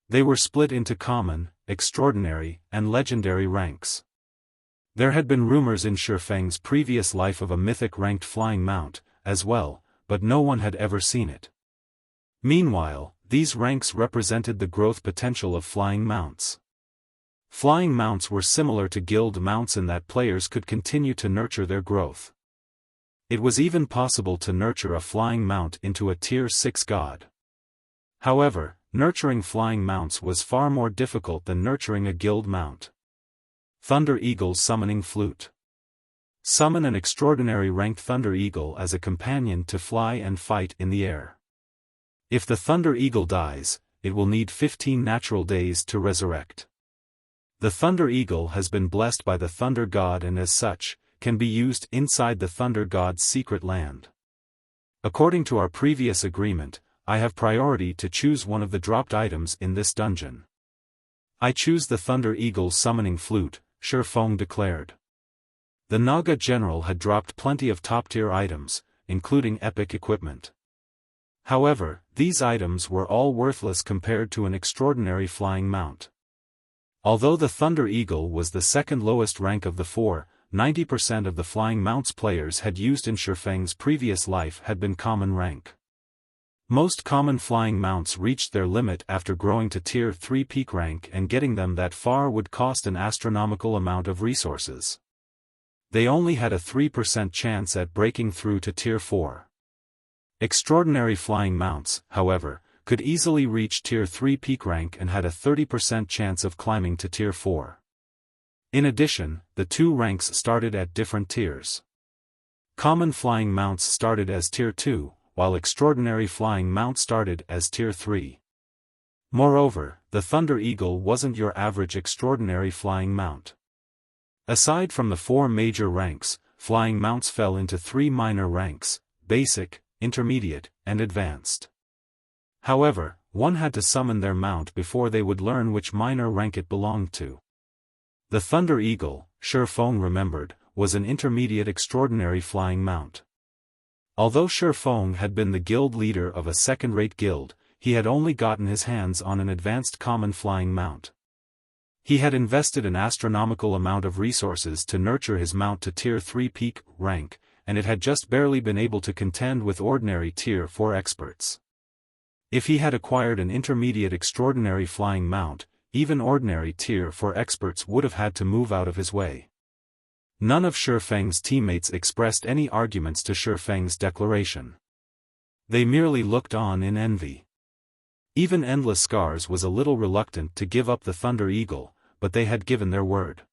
They were split into common, extraordinary, and legendary ranks. There had been rumors in Xiaofan's previous life of a mythic ranked flying mount, as well, but no one had ever seen it. Meanwhile, these ranks represented the growth potential of flying mounts. Flying mounts were similar to guild mounts in that players could continue to nurture their growth. It was even possible to nurture a flying mount into a tier 6 god. However, nurturing flying mounts was far more difficult than nurturing a guild mount. Thunder Eagle's Summoning Flute. Summon an extraordinary ranked Thunder Eagle as a companion to fly and fight in the air. If the Thunder Eagle dies, it will need 15 natural days to resurrect. The Thunder Eagle has been blessed by the Thunder God and as such, can be used inside the Thunder God's secret land. According to our previous agreement, I have priority to choose one of the dropped items in this dungeon. I choose the Thunder Eagle's Summoning Flute, Xiaofan declared. The Naga general had dropped plenty of top-tier items, including epic equipment. However, these items were all worthless compared to an extraordinary flying mount. Although the Thunder Eagle was the second lowest rank of the four, 90% of the flying mounts players had used in Xiaofan's previous life had been common rank. Most common flying mounts reached their limit after growing to tier 3 peak rank, and getting them that far would cost an astronomical amount of resources. They only had a 3% chance at breaking through to tier 4. Extraordinary flying mounts, however, could easily reach tier 3 peak rank and had a 30% chance of climbing to tier 4. In addition, the two ranks started at different tiers. Common flying mounts started as tier 2, while extraordinary flying mounts started as tier 3. Moreover, the Thunder Eagle wasn't your average extraordinary flying mount. Aside from the four major ranks, flying mounts fell into three minor ranks: basic, intermediate, and advanced. However, one had to summon their mount before they would learn which minor rank it belonged to. The Thunder Eagle, Xiaofan remembered, was an intermediate extraordinary flying mount. Although Xiaofan had been the guild leader of a second-rate guild, he had only gotten his hands on an advanced common flying mount. He had invested an astronomical amount of resources to nurture his mount to tier 3 peak rank, and it had just barely been able to contend with ordinary tier 4 experts. If he had acquired an intermediate extraordinary flying mount, even ordinary tier 4 experts would have had to move out of his way. None of Xiaofang's teammates expressed any arguments to Xiaofang's declaration. They merely looked on in envy. Even Endless Scars was a little reluctant to give up the Thunder Eagle, but they had given their word.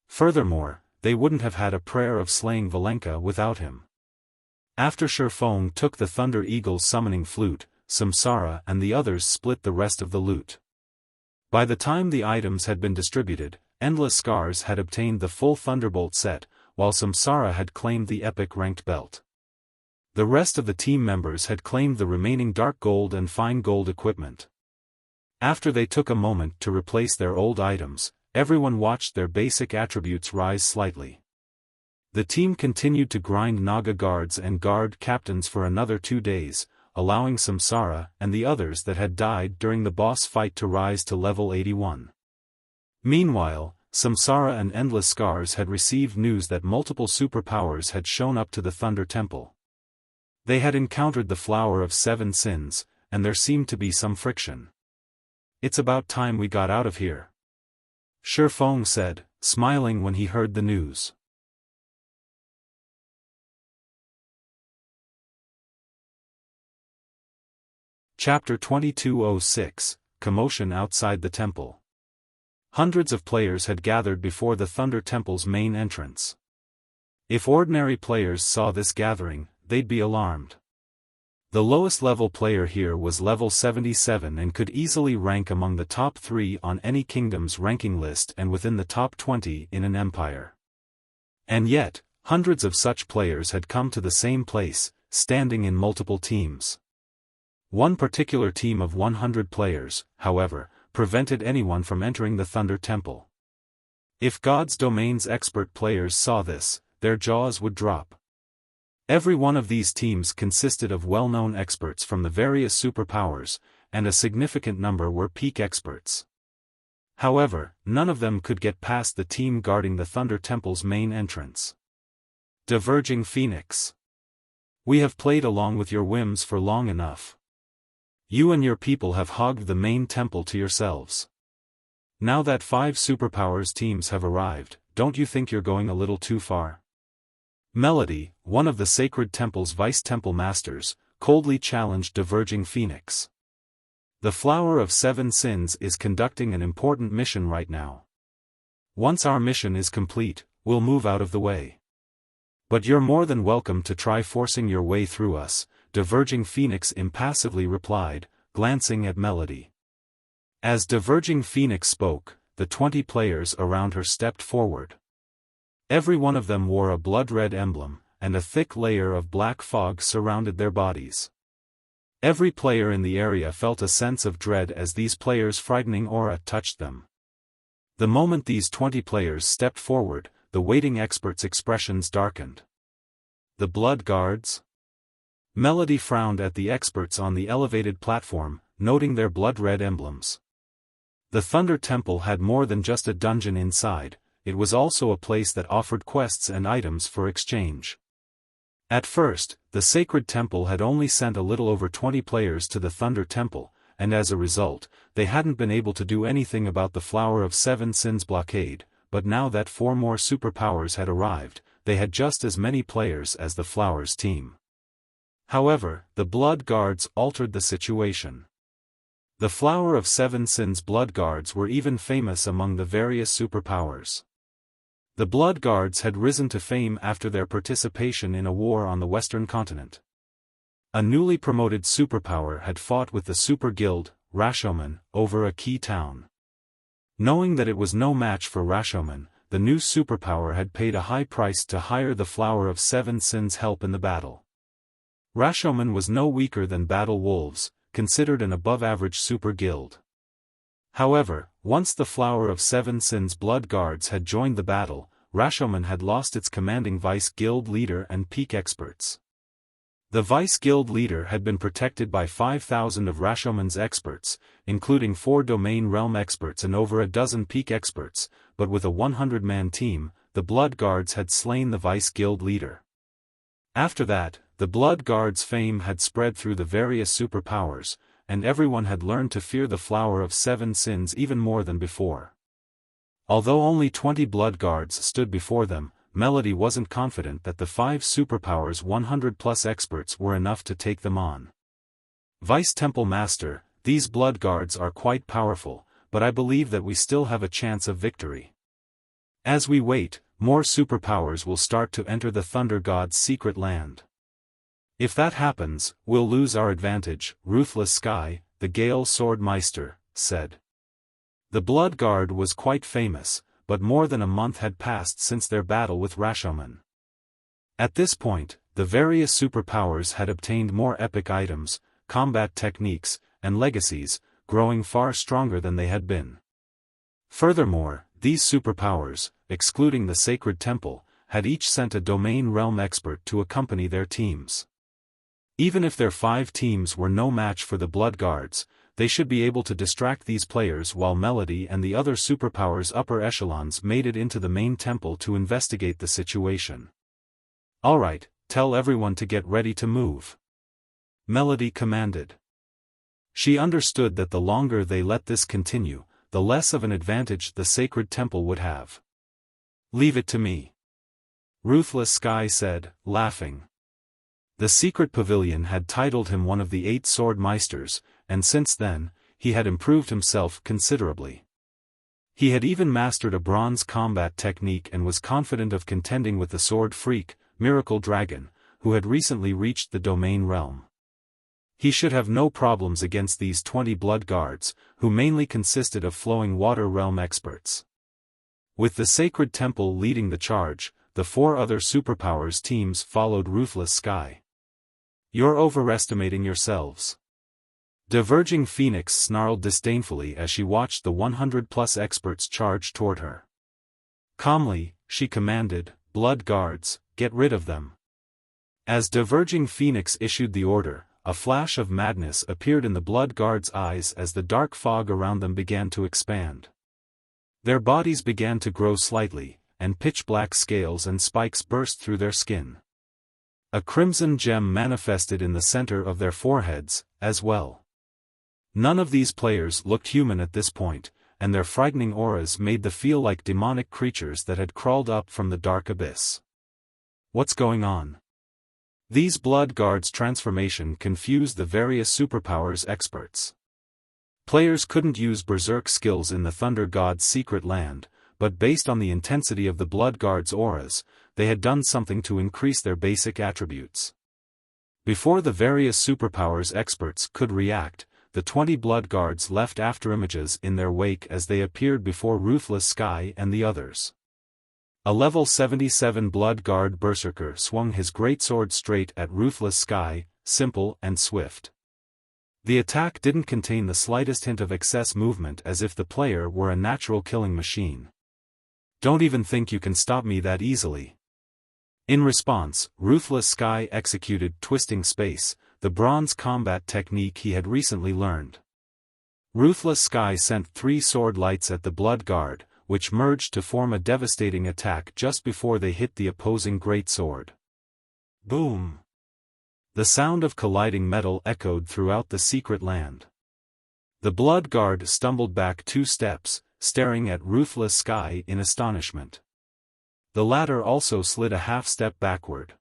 Furthermore, they wouldn't have had a prayer of slaying Valenka without him. After Xiaofan took the Thunder Eagle's summoning flute, Samsara and the others split the rest of the loot. By the time the items had been distributed, Endless Scars had obtained the full Thunderbolt set, while Samsara had claimed the epic ranked belt. The rest of the team members had claimed the remaining dark gold and fine gold equipment. After they took a moment to replace their old items, everyone watched their basic attributes rise slightly. The team continued to grind Naga guards and guard captains for another 2 days, allowing Samsara and the others that had died during the boss fight to rise to level 81. Meanwhile, Samsara and Endless Scars had received news that multiple superpowers had shown up to the Thunder Temple. They had encountered the Flower of Seven Sins, and there seemed to be some friction. "It's about time we got out of here," Xiaofan said, smiling when he heard the news. Chapter 2206, Commotion Outside the Temple. Hundreds of players had gathered before the Thunder Temple's main entrance. If ordinary players saw this gathering, they'd be alarmed. The lowest level player here was level 77 and could easily rank among the top 3 on any kingdom's ranking list and within the top 20 in an empire. And yet, hundreds of such players had come to the same place, standing in multiple teams. One particular team of 100 players, however, prevented anyone from entering the Thunder Temple. If God's Domain's expert players saw this, their jaws would drop. Every one of these teams consisted of well-known experts from the various superpowers, and a significant number were peak experts. However, none of them could get past the team guarding the Thunder Temple's main entrance. Diverging Phoenix. "We have played along with your whims for long enough. You and your people have hogged the main temple to yourselves. Now that 5 superpowers teams have arrived, don't you think you're going a little too far? Melody, one of the Sacred Temple's vice-temple masters, coldly challenged Diverging Phoenix. The Flower of 7 Sins is conducting an important mission right now. Once our mission is complete, we'll move out of the way. But you're more than welcome to try forcing your way through us, Diverging Phoenix impassively replied, glancing at Melody. As Diverging Phoenix spoke, the 20 players around her stepped forward. Every one of them wore a blood-red emblem, and a thick layer of black fog surrounded their bodies. Every player in the area felt a sense of dread as these players' frightening aura touched them. The moment these 20 players stepped forward, the waiting experts' expressions darkened. The Blood Guards? Melody frowned at the experts on the elevated platform, noting their blood-red emblems. The Thunder Temple had more than just a dungeon inside, it was also a place that offered quests and items for exchange. At first, the Sacred Temple had only sent a little over 20 players to the Thunder Temple, and as a result, they hadn't been able to do anything about the Flower of 7 Sins blockade, but now that 4 more superpowers had arrived, they had just as many players as the Flowers team. However, the Blood Guards altered the situation. The Flower of 7 Sins Blood Guards were even famous among the various superpowers. The Blood Guards had risen to fame after their participation in a war on the Western continent. A newly promoted superpower had fought with the Super Guild, Rashomon, over a key town. Knowing that it was no match for Rashomon, the new superpower had paid a high price to hire the Flower of 7 Sins' help in the battle. Rashomon was no weaker than Battle Wolves, considered an above-average super guild. However, once the Flower of 7 Sins Blood Guards had joined the battle, Rashomon had lost its commanding vice guild leader and peak experts. The vice guild leader had been protected by 5,000 of Rashomon's experts, including 4 domain realm experts and over a dozen peak experts, but with a 100-man team, the Blood Guards had slain the vice guild leader. After that, the Blood Guards' fame had spread through the various superpowers, and everyone had learned to fear the Flower of 7 Sins even more than before. Although only 20 Blood Guards stood before them, Melody wasn't confident that the 5 superpowers' 100-plus experts were enough to take them on. Vice Temple Master, these Blood Guards are quite powerful, but I believe that we still have a chance of victory. As we wait, more superpowers will start to enter the Thunder God's secret land. If that happens, we'll lose our advantage, Ruthless Sky, the Gale Sword Meister, said. The Blood Guard was quite famous, but more than a month had passed since their battle with Rashomon. At this point, the various superpowers had obtained more epic items, combat techniques, and legacies, growing far stronger than they had been. Furthermore, these superpowers, excluding the Sacred Temple, had each sent a domain realm expert to accompany their teams. Even if their 5 teams were no match for the Blood Guards, they should be able to distract these players while Melody and the other superpowers' upper echelons made it into the main temple to investigate the situation. Alright, tell everyone to get ready to move. Melody commanded. She understood that the longer they let this continue, the less of an advantage the Sacred Temple would have. Leave it to me. Ruthless Sky said, laughing. The secret pavilion had titled him one of the 8 sword meisters, and since then, he had improved himself considerably. He had even mastered a bronze combat technique and was confident of contending with the sword freak, Miracle Dragon, who had recently reached the domain realm. He should have no problems against these 20 Blood Guards, who mainly consisted of flowing water realm experts. With the Sacred Temple leading the charge, the 4 other superpowers teams followed Ruthless Sky. You're overestimating yourselves. Diverging Phoenix snarled disdainfully as she watched the 100-plus experts charge toward her. Calmly, she commanded, Blood Guards, get rid of them. As Diverging Phoenix issued the order, a flash of madness appeared in the Blood Guards' eyes as the dark fog around them began to expand. Their bodies began to grow slightly, and pitch-black scales and spikes burst through their skin. A crimson gem manifested in the center of their foreheads, as well. None of these players looked human at this point, and their frightening auras made them feel like demonic creatures that had crawled up from the dark abyss. What's going on? These Blood Guards' transformation confused the various superpowers experts. Players couldn't use berserk skills in the Thunder God's secret land, but based on the intensity of the Blood Guards' auras, they had done something to increase their basic attributes. Before the various superpowers experts could react, the 20 Blood Guards left afterimages in their wake as they appeared before Ruthless Sky and the others. A level 77 Blood Guard Berserker swung his greatsword straight at Ruthless Sky, simple and swift. The attack didn't contain the slightest hint of excess movement, as if the player were a natural killing machine. Don't even think you can stop me that easily. In response, Ruthless Sky executed Twisting Space, the bronze combat technique he had recently learned. Ruthless Sky sent 3 sword lights at the Blood Guard, which merged to form a devastating attack just before they hit the opposing greatsword. Boom! The sound of colliding metal echoed throughout the secret land. The Blood Guard stumbled back 2 steps, staring at Ruthless Sky in astonishment. The latter also slid a half-step backward.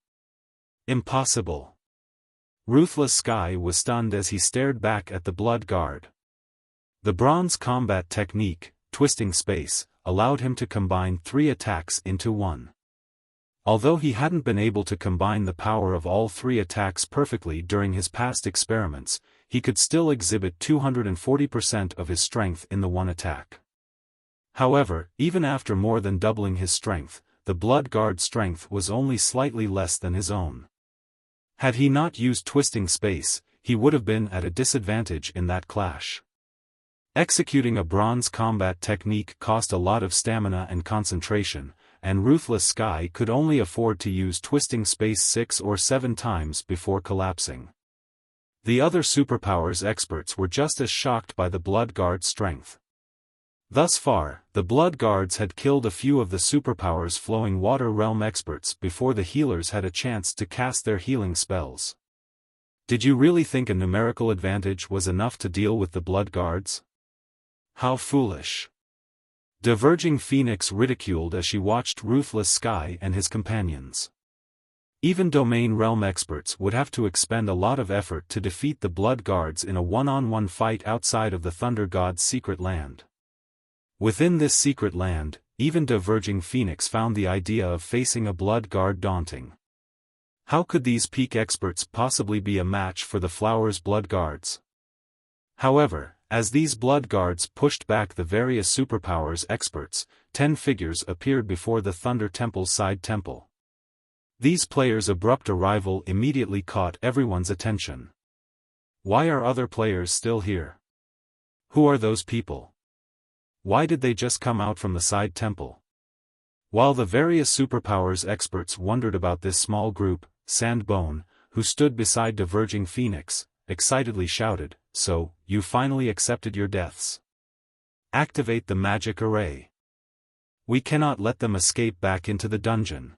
Impossible! Ruthless Sky was stunned as he stared back at the Blood Guard. The bronze combat technique, Twisting Space, allowed him to combine 3 attacks into one. Although he hadn't been able to combine the power of all 3 attacks perfectly during his past experiments, he could still exhibit 240% of his strength in the one attack. However, even after more than doubling his strength, the Blood Guard's strength was only slightly less than his own. Had he not used Twisting Space, he would have been at a disadvantage in that clash. Executing a bronze combat technique cost a lot of stamina and concentration, and Ruthless Sky could only afford to use Twisting Space 6 or 7 times before collapsing. The other superpowers experts were just as shocked by the Blood Guard's strength. Thus far, the Blood Guards had killed a few of the superpowers flowing Water Realm experts before the healers had a chance to cast their healing spells. Did you really think a numerical advantage was enough to deal with the Blood Guards? How foolish! Diverging Phoenix ridiculed as she watched Ruthless Sky and his companions. Even Domain Realm experts would have to expend a lot of effort to defeat the Blood Guards in a one-on-one fight outside of the Thunder God's secret land. Within this secret land, even Diverging Phoenix found the idea of facing a Blood Guard daunting. How could these peak experts possibly be a match for the Flower's Blood Guards? However, as these Blood Guards pushed back the various superpowers experts, 10 figures appeared before the Thunder Temple's side temple. These players' abrupt arrival immediately caught everyone's attention. Why are other players still here? Who are those people? Why did they just come out from the side temple? While the various superpowers experts wondered about this small group, Sandbone, who stood beside Diverging Phoenix, excitedly shouted, "So, you finally accepted your deaths. Activate the magic array. We cannot let them escape back into the dungeon."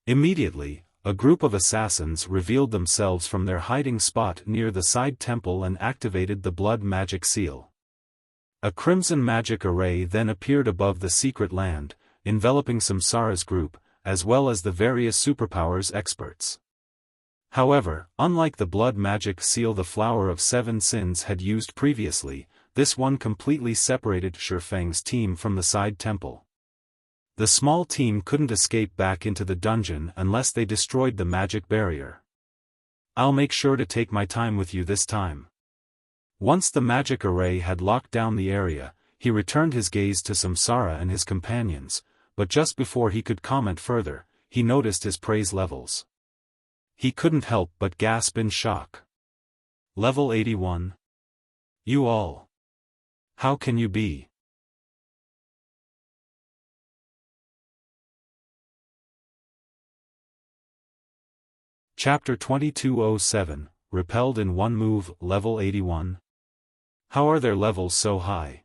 Immediately, a group of assassins revealed themselves from their hiding spot near the side temple and activated the blood magic seal. A crimson magic array then appeared above the secret land, enveloping Samsara's group, as well as the various superpowers experts. However, unlike the blood magic seal the Flower of Seven Sins had used previously, this one completely separated Xiaofan's team from the side temple. The small team couldn't escape back into the dungeon unless they destroyed the magic barrier. "I'll make sure to take my time with you this time." Once the magic array had locked down the area, he returned his gaze to Samsara and his companions, but just before he could comment further, he noticed his praise levels. He couldn't help but gasp in shock. Level 81. You all. How can you be? Chapter 2207, Repelled in One Move, Level 81. How are their levels so high?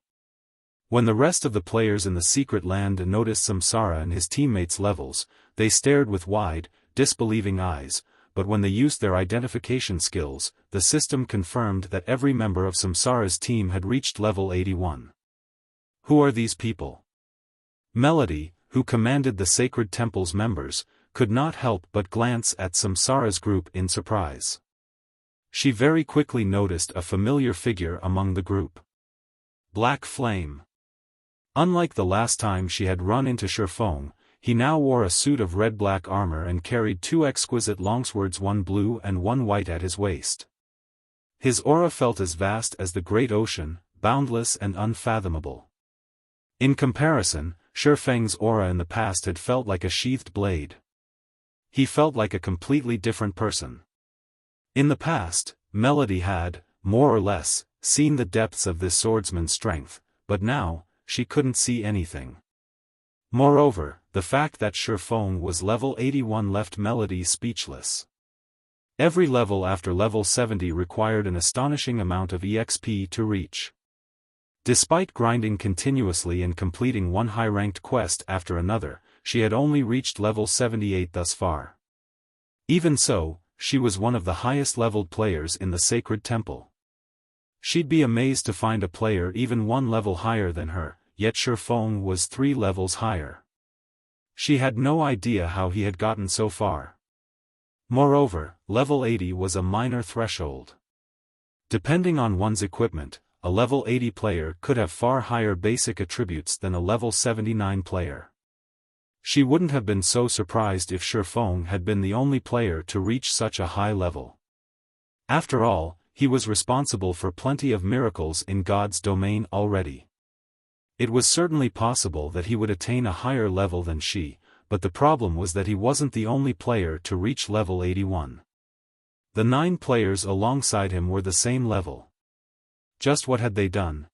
When the rest of the players in the secret land noticed Samsara and his teammates' levels, they stared with wide, disbelieving eyes, but when they used their identification skills, the system confirmed that every member of Samsara's team had reached level 81. Who are these people? Melody, who commanded the Sacred Temple's members, could not help but glance at Samsara's group in surprise. She very quickly noticed a familiar figure among the group. Black Flame. Unlike the last time she had run into Xiaofan, he now wore a suit of red-black armor and carried two exquisite longswords, one blue and one white, at his waist. His aura felt as vast as the great ocean, boundless and unfathomable. In comparison, Xiaofan's aura in the past had felt like a sheathed blade. He felt like a completely different person. In the past, Melody had, more or less, seen the depths of this swordsman's strength, but now, she couldn't see anything. Moreover, the fact that Xiaofan was level 81 left Melody speechless. Every level after level 70 required an astonishing amount of EXP to reach. Despite grinding continuously and completing one high-ranked quest after another, she had only reached level 78 thus far. Even so, she was one of the highest-leveled players in the Sacred Temple. She'd be amazed to find a player even one level higher than her, yet Xiaofan was 3 levels higher. She had no idea how he had gotten so far. Moreover, level 80 was a minor threshold. Depending on one's equipment, a level 80 player could have far higher basic attributes than a level 79 player. She wouldn't have been so surprised if Xiaofan had been the only player to reach such a high level. After all, he was responsible for plenty of miracles in God's domain already. It was certainly possible that he would attain a higher level than she, but the problem was that he wasn't the only player to reach level 81. The 9 players alongside him were the same level. Just what had they done?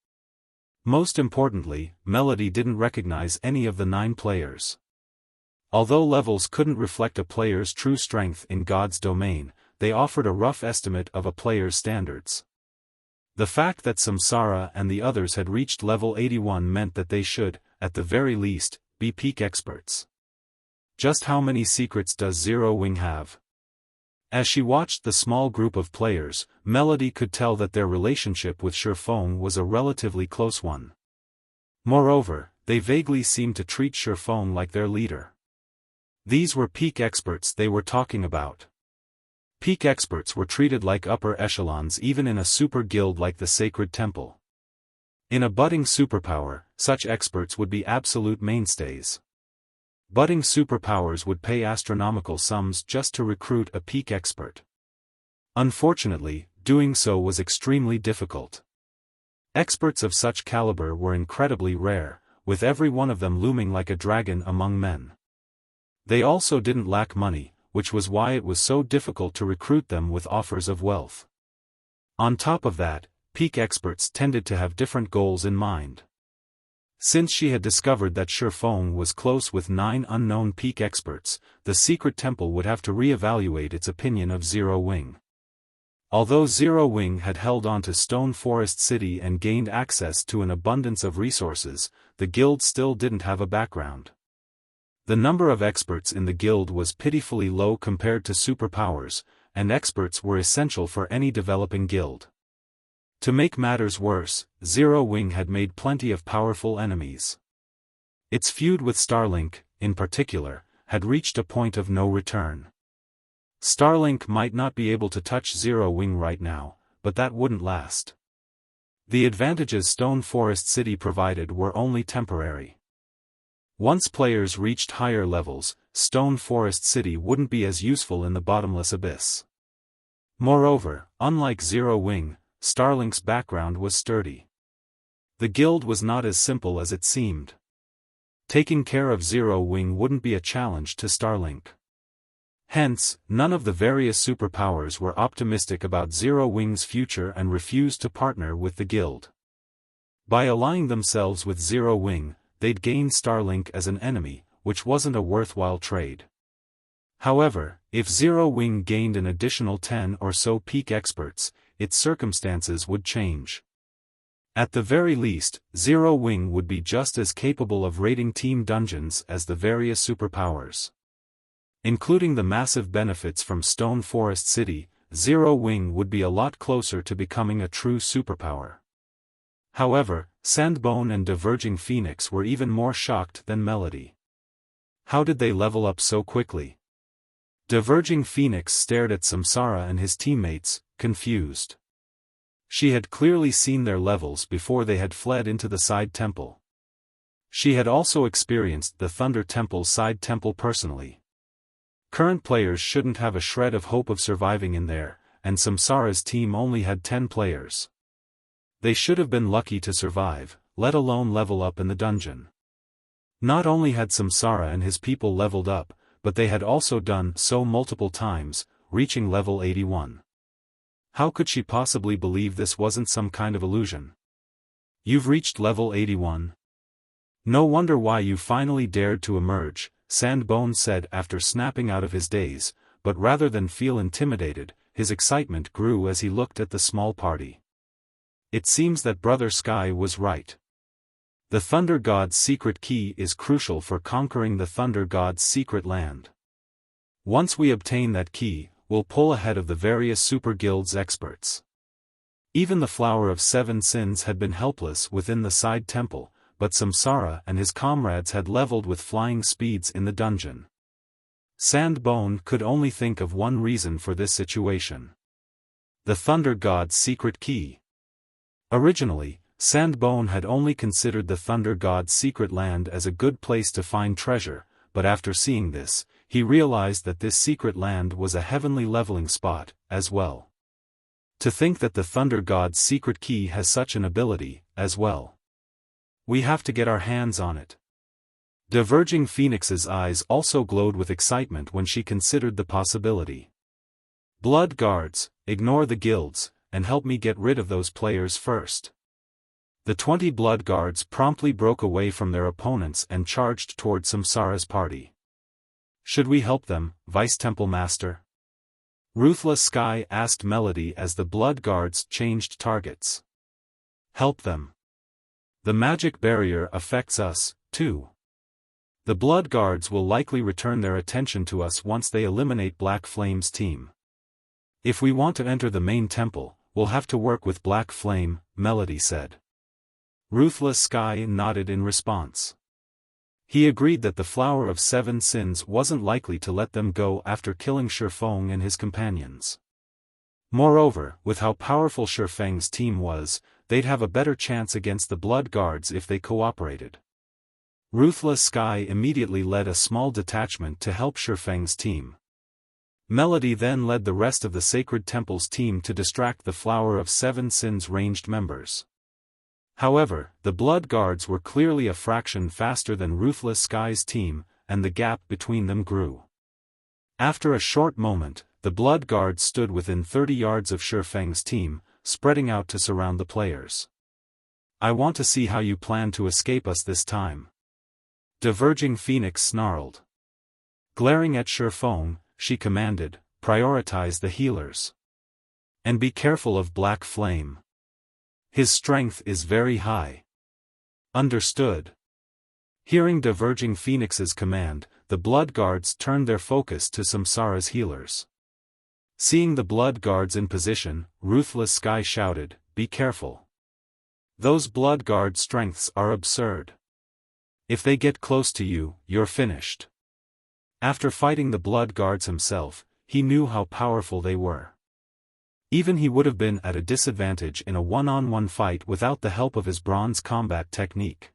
Most importantly, Melody didn't recognize any of the 9 players. Although levels couldn't reflect a player's true strength in God's domain, they offered a rough estimate of a player's standards. The fact that Samsara and the others had reached level 81 meant that they should, at the very least, be peak experts. Just how many secrets does Zero Wing have? As she watched the small group of players, Melody could tell that their relationship with Xiaofan was a relatively close one. Moreover, they vaguely seemed to treat Xiaofan like their leader. These were peak experts they were talking about. Peak experts were treated like upper echelons even in a super guild like the Sacred Temple. In a budding superpower, such experts would be absolute mainstays. Budding superpowers would pay astronomical sums just to recruit a peak expert. Unfortunately, doing so was extremely difficult. Experts of such caliber were incredibly rare, with every one of them looming like a dragon among men. They also didn't lack money, which was why it was so difficult to recruit them with offers of wealth. On top of that, peak experts tended to have different goals in mind. Since she had discovered that Xiaofan was close with 9 unknown peak experts, the Secret Temple would have to re-evaluate its opinion of Zero Wing. Although Zero Wing had held on to Stone Forest City and gained access to an abundance of resources, the guild still didn't have a background. The number of experts in the guild was pitifully low compared to superpowers, and experts were essential for any developing guild. To make matters worse, Zero Wing had made plenty of powerful enemies. Its feud with Starlink, in particular, had reached a point of no return. Starlink might not be able to touch Zero Wing right now, but that wouldn't last. The advantages Stone Forest City provided were only temporary. Once players reached higher levels, Stone Forest City wouldn't be as useful in the bottomless abyss. Moreover, unlike Zero Wing, Starlink's background was sturdy. The guild was not as simple as it seemed. Taking care of Zero Wing wouldn't be a challenge to Starlink. Hence, none of the various superpowers were optimistic about Zero Wing's future and refused to partner with the guild. By allying themselves with Zero Wing, they'd gain Starlink as an enemy, which wasn't a worthwhile trade. However, if Zero Wing gained an additional 10 or so peak experts, its circumstances would change. At the very least, Zero Wing would be just as capable of raiding team dungeons as the various superpowers. Including the massive benefits from Stone Forest City, Zero Wing would be a lot closer to becoming a true superpower. However, Sandbone and Diverging Phoenix were even more shocked than Melody. How did they level up so quickly? Diverging Phoenix stared at Samsara and his teammates, confused. She had clearly seen their levels before they had fled into the side temple. She had also experienced the Thunder Temple's side temple personally. Current players shouldn't have a shred of hope of surviving in there, and Samsara's team only had 10 players. They should have been lucky to survive, let alone level up in the dungeon. Not only had Samsara and his people leveled up, but they had also done so multiple times, reaching level 81. How could she possibly believe this wasn't some kind of illusion? You've reached level 81. No wonder why you finally dared to emerge, Sandbone said after snapping out of his daze, but rather than feel intimidated, his excitement grew as he looked at the small party. It seems that Brother Sky was right. The Thunder God's secret key is crucial for conquering the Thunder God's secret land. Once we obtain that key, we'll pull ahead of the various Super Guild's experts. Even the Flower of Seven Sins had been helpless within the side temple, but Samsara and his comrades had leveled with flying speeds in the dungeon. Sandbone could only think of one reason for this situation. The Thunder God's secret key. Originally, Sandbone had only considered the Thunder God's secret land as a good place to find treasure, but after seeing this, he realized that this secret land was a heavenly leveling spot, as well. To think that the Thunder God's secret key has such an ability, as well. We have to get our hands on it. Diverging Phoenix's eyes also glowed with excitement when she considered the possibility. Blood Guards, ignore the guilds, and help me get rid of those players first. The 20 Blood Guards promptly broke away from their opponents and charged toward Samsara's party. Should we help them, Vice Temple Master? Ruthless Sky asked Melody as the Blood Guards changed targets. Help them. The magic barrier affects us, too. The Blood Guards will likely return their attention to us once they eliminate Black Flame's team. If we want to enter the main temple, we'll have to work with Black Flame, Melody said. Ruthless Sky nodded in response. He agreed that the Flower of Seven Sins wasn't likely to let them go after killing Shifeng and his companions. Moreover, with how powerful Shifeng's team was, they'd have a better chance against the Blood Guards if they cooperated. Ruthless Sky immediately led a small detachment to help Shifeng's team. Melody then led the rest of the Sacred Temple's team to distract the Flower of Seven Sins ranged members. However, the Blood Guards were clearly a fraction faster than Ruthless Sky's team, and the gap between them grew. After a short moment, the Blood Guards stood within 30 yards of Shifeng's team, spreading out to surround the players. I want to see how you plan to escape us this time. Diverging Phoenix snarled. Glaring at Shifeng, she commanded, prioritize the healers. And be careful of Black Flame. His strength is very high. Understood. Hearing Diverging Phoenix's command, the Blood Guards turned their focus to Samsara's healers. Seeing the Blood Guards in position, Ruthless Sky shouted, be careful. Those Blood Guard strengths are absurd. If they get close to you, you're finished. After fighting the Blood Guards himself, he knew how powerful they were. Even he would have been at a disadvantage in a one-on-one fight without the help of his bronze combat technique.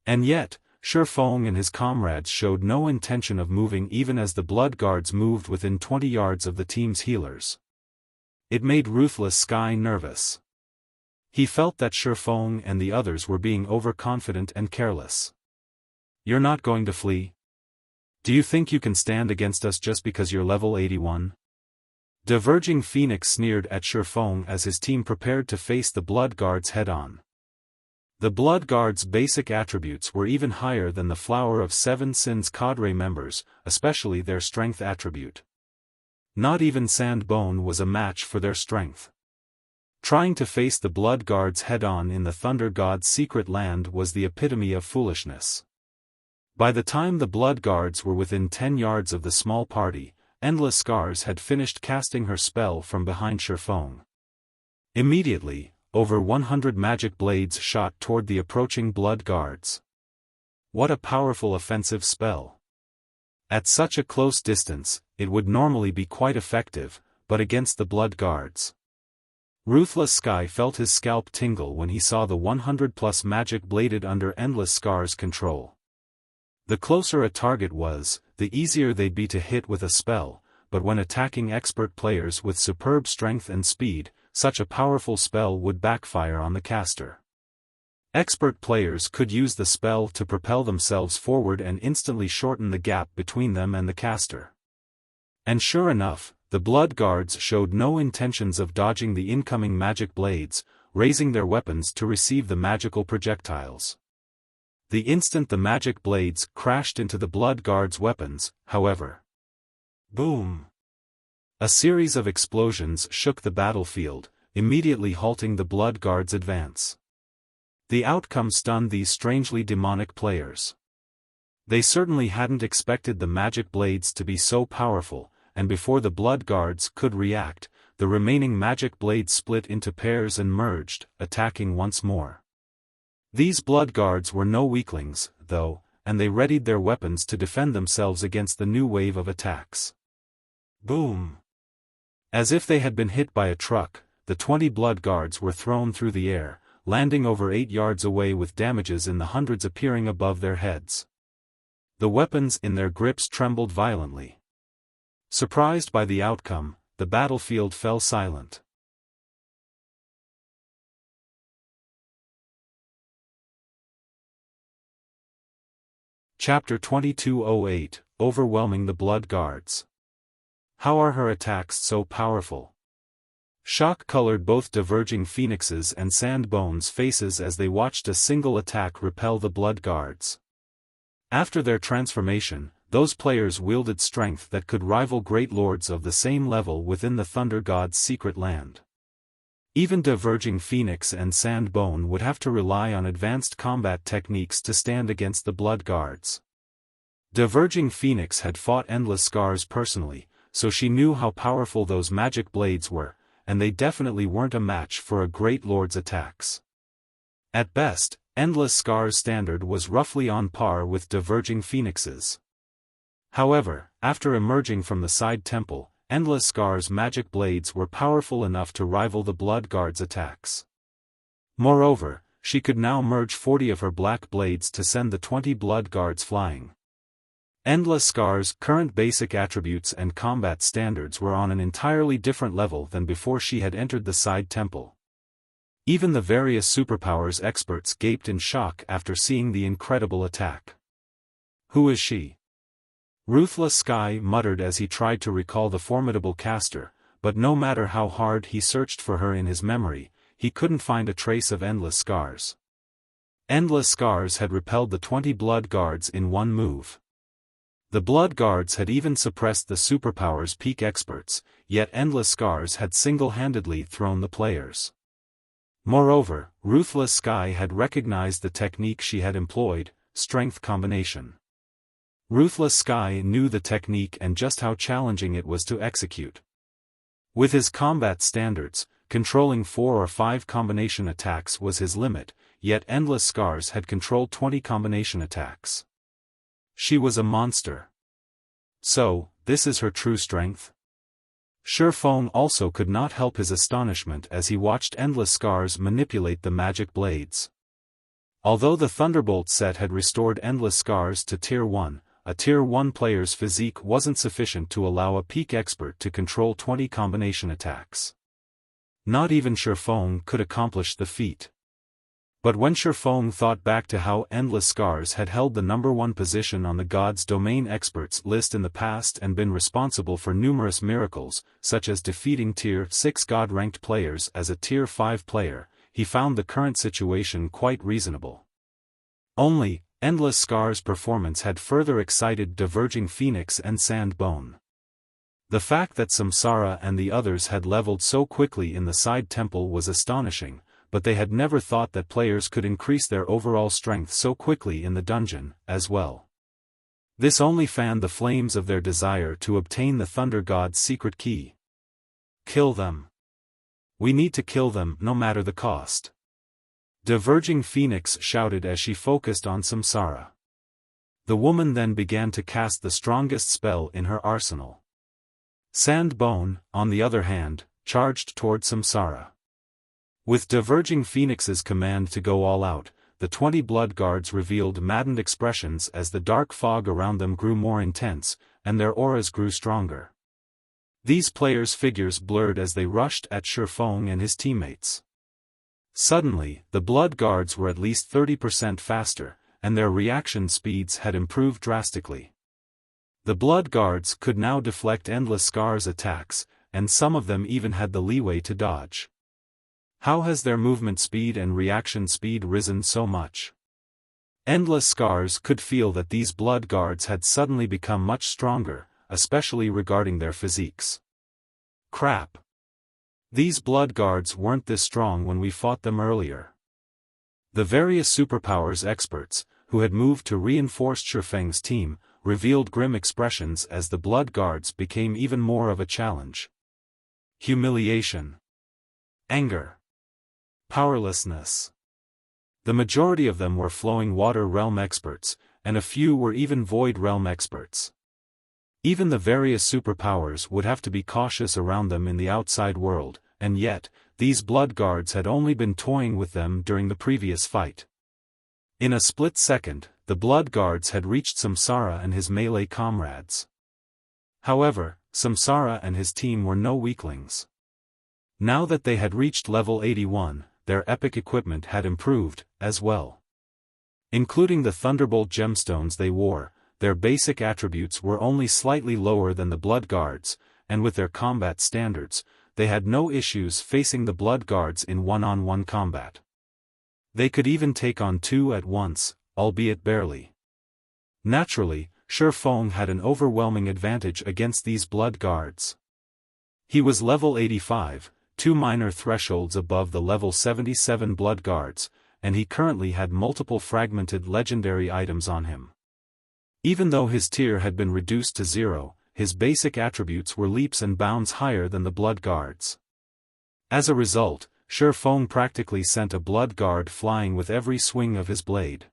And yet, Shifeng and his comrades showed no intention of moving even as the Blood Guards moved within 20 yards of the team's healers. It made Ruthless Sky nervous. He felt that Shifeng and the others were being overconfident and careless. You're not going to flee? Do you think you can stand against us just because you're level 81? Diverging Phoenix sneered at Shifeng as his team prepared to face the Blood Guards head-on. The Blood Guards' basic attributes were even higher than the Flower of Seven Sins cadre members, especially their strength attribute. Not even Sandbone was a match for their strength. Trying to face the Blood Guards head-on in the Thunder God's secret land was the epitome of foolishness. By the time the Blood Guards were within 10 yards of the small party, Endless Scars had finished casting her spell from behind Xiaofan. Immediately, over 100 magic blades shot toward the approaching Blood Guards. What a powerful offensive spell! At such a close distance, it would normally be quite effective, but against the Blood Guards. Ruthless Sky felt his scalp tingle when he saw the 100+ magic bladed under Endless Scars' control. The closer a target was, the easier they'd be to hit with a spell, but when attacking expert players with superb strength and speed, such a powerful spell would backfire on the caster. Expert players could use the spell to propel themselves forward and instantly shorten the gap between them and the caster. And sure enough, the Blood Guards showed no intentions of dodging the incoming magic blades, raising their weapons to receive the magical projectiles. The instant the magic blades crashed into the Blood Guards' weapons, however. Boom! A series of explosions shook the battlefield, immediately halting the Blood Guards' advance. The outcome stunned these strangely demonic players. They certainly hadn't expected the magic blades to be so powerful, and before the Blood Guards could react, the remaining magic blades split into pairs and merged, attacking once more. These Blood Guards were no weaklings, though, and they readied their weapons to defend themselves against the new wave of attacks. Boom! As if they had been hit by a truck, the 20 Blood Guards were thrown through the air, landing over 8 yards away with damages in the hundreds appearing above their heads. The weapons in their grips trembled violently. Surprised by the outcome, the battlefield fell silent. Chapter 2208, Overwhelming the Blood Guards. How are her attacks so powerful? Shock colored both Diverging Phoenix's and Sandbone's faces as they watched a single attack repel the Blood Guards. After their transformation, those players wielded strength that could rival great lords of the same level within the Thunder God's secret land. Even Diverging Phoenix and Sandbone would have to rely on advanced combat techniques to stand against the Blood Guards. Diverging Phoenix had fought Endless Scars personally, so she knew how powerful those magic blades were, and they definitely weren't a match for a great lord's attacks. At best, Endless Scars' standard was roughly on par with Diverging Phoenix's. However, after emerging from the side temple, Endless Scars' magic blades were powerful enough to rival the Blood Guards' attacks. Moreover, she could now merge 40 of her black blades to send the 20 Blood Guards flying. Endless Scars' current basic attributes and combat standards were on an entirely different level than before she had entered the side temple. Even the various superpowers experts gaped in shock after seeing the incredible attack. Who is she? Ruthless Sky muttered as he tried to recall the formidable caster, but no matter how hard he searched for her in his memory, he couldn't find a trace of Endless Scars. Endless Scars had repelled the 20 Blood Guards in one move. The Blood Guards had even suppressed the superpowers peak experts, yet Endless Scars had single-handedly thrown the players. Moreover, Ruthless Sky had recognized the technique she had employed, strength combination. Ruthless Sky knew the technique and just how challenging it was to execute. With his combat standards, controlling 4 or 5 combination attacks was his limit, yet Endless Scars had controlled 20 combination attacks. She was a monster. So, this is her true strength? Xiaofan also could not help his astonishment as he watched Endless Scars manipulate the magic blades. Although the Thunderbolt set had restored Endless Scars to Tier 1, a Tier 1 player's physique wasn't sufficient to allow a peak expert to control 20 combination attacks. Not even Xiaofan could accomplish the feat. But when Xiaofan thought back to how Endless Scars had held the #1 position on the God's Domain Experts list in the past and been responsible for numerous miracles, such as defeating Tier 6 God-ranked players as a Tier 5 player, he found the current situation quite reasonable. Only, Endless Scars' performance had further excited Diverging Phoenix and Sandbone. The fact that Samsara and the others had leveled so quickly in the side temple was astonishing, but they had never thought that players could increase their overall strength so quickly in the dungeon, as well. This only fanned the flames of their desire to obtain the Thunder God's secret key. Kill them. We need to kill them, no matter the cost. Diverging Phoenix shouted as she focused on Samsara. The woman then began to cast the strongest spell in her arsenal. Sandbone, on the other hand, charged toward Samsara. With Diverging Phoenix's command to go all out, the 20 blood guards revealed maddened expressions as the dark fog around them grew more intense, and their auras grew stronger. These players' figures blurred as they rushed at Xiaofan and his teammates. Suddenly, the blood guards were at least 30% faster, and their reaction speeds had improved drastically. The blood guards could now deflect Endless Scar's attacks, and some of them even had the leeway to dodge. How has their movement speed and reaction speed risen so much? Endless Scars could feel that these blood guards had suddenly become much stronger, especially regarding their physiques. Crap. These blood guards weren't this strong when we fought them earlier. The various superpowers experts, who had moved to reinforce Xiaofang's team, revealed grim expressions as the blood guards became even more of a challenge. Humiliation. Anger. Powerlessness. The majority of them were Flowing Water Realm experts, and a few were even Void Realm experts. Even the various superpowers would have to be cautious around them in the outside world, and yet, these blood guards had only been toying with them during the previous fight. In a split second, the blood guards had reached Samsara and his melee comrades. However, Samsara and his team were no weaklings. Now that they had reached level 81, their epic equipment had improved, as well. Including the Thunderbolt gemstones they wore, their basic attributes were only slightly lower than the blood guards, and with their combat standards, they had no issues facing the blood guards in one-on-one combat. They could even take on two at once, albeit barely. Naturally, Xiaofan had an overwhelming advantage against these blood guards. He was level 85, 2 minor thresholds above the level 77 blood guards, and he currently had multiple fragmented legendary items on him. Even though his tier had been reduced to 0, his basic attributes were leaps and bounds higher than the blood guards. As a result, Xiaofan practically sent a blood guard flying with every swing of his blade.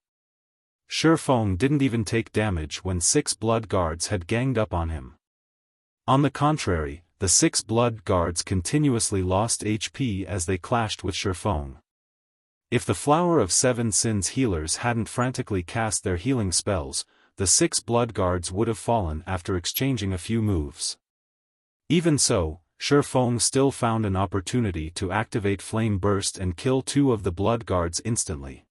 Xiaofan didn't even take damage when 6 blood guards had ganged up on him. On the contrary, the 6 blood guards continuously lost HP as they clashed with Xiaofan. If the Flower of Seven Sins healers hadn't frantically cast their healing spells, the 6 blood guards would have fallen after exchanging a few moves. Even so, Xiaofan still found an opportunity to activate Flame Burst and kill 2 of the blood guards instantly.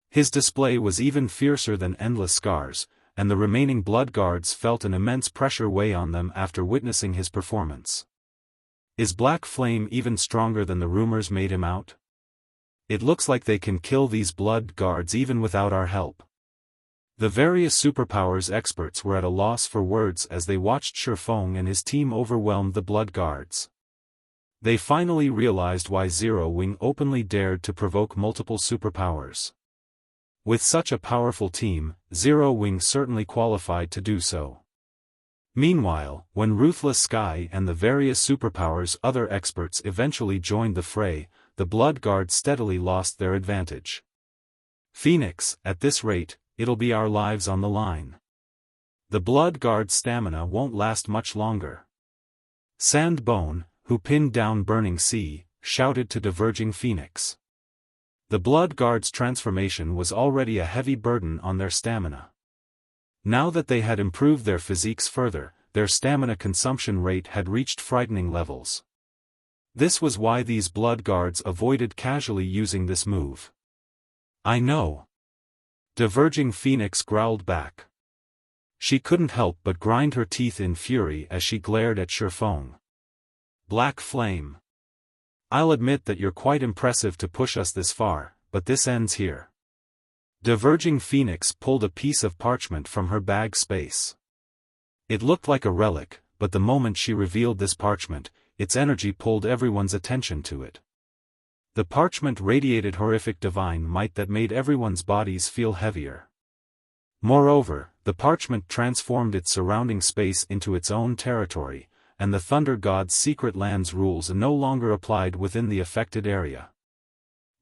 His display was even fiercer than Endless Scars, and the remaining blood guards felt an immense pressure weigh on them after witnessing his performance. Is Black Flame even stronger than the rumors made him out? It looks like they can kill these blood guards even without our help. The various superpowers experts were at a loss for words as they watched Xiaofan and his team overwhelm the blood guards. They finally realized why Zero Wing openly dared to provoke multiple superpowers. With such a powerful team, Zero Wing certainly qualified to do so. Meanwhile, when Ruthless Sky and the various superpowers other experts eventually joined the fray, the blood guards steadily lost their advantage. Phoenix, at this rate, it'll be our lives on the line. The blood guard's stamina won't last much longer. Sandbone, who pinned down Burning Sea, shouted to Diverging Phoenix. The blood guard's transformation was already a heavy burden on their stamina. Now that they had improved their physiques further, their stamina consumption rate had reached frightening levels. This was why these blood guards avoided casually using this move. I know. Diverging Phoenix growled back. She couldn't help but grind her teeth in fury as she glared at Xiaofan. Black Flame. I'll admit that you're quite impressive to push us this far, but this ends here. Diverging Phoenix pulled a piece of parchment from her bag space. It looked like a relic, but the moment she revealed this parchment, its energy pulled everyone's attention to it. The parchment radiated horrific divine might that made everyone's bodies feel heavier. Moreover, the parchment transformed its surrounding space into its own territory, and the Thunder God's secret land's rules no longer applied within the affected area.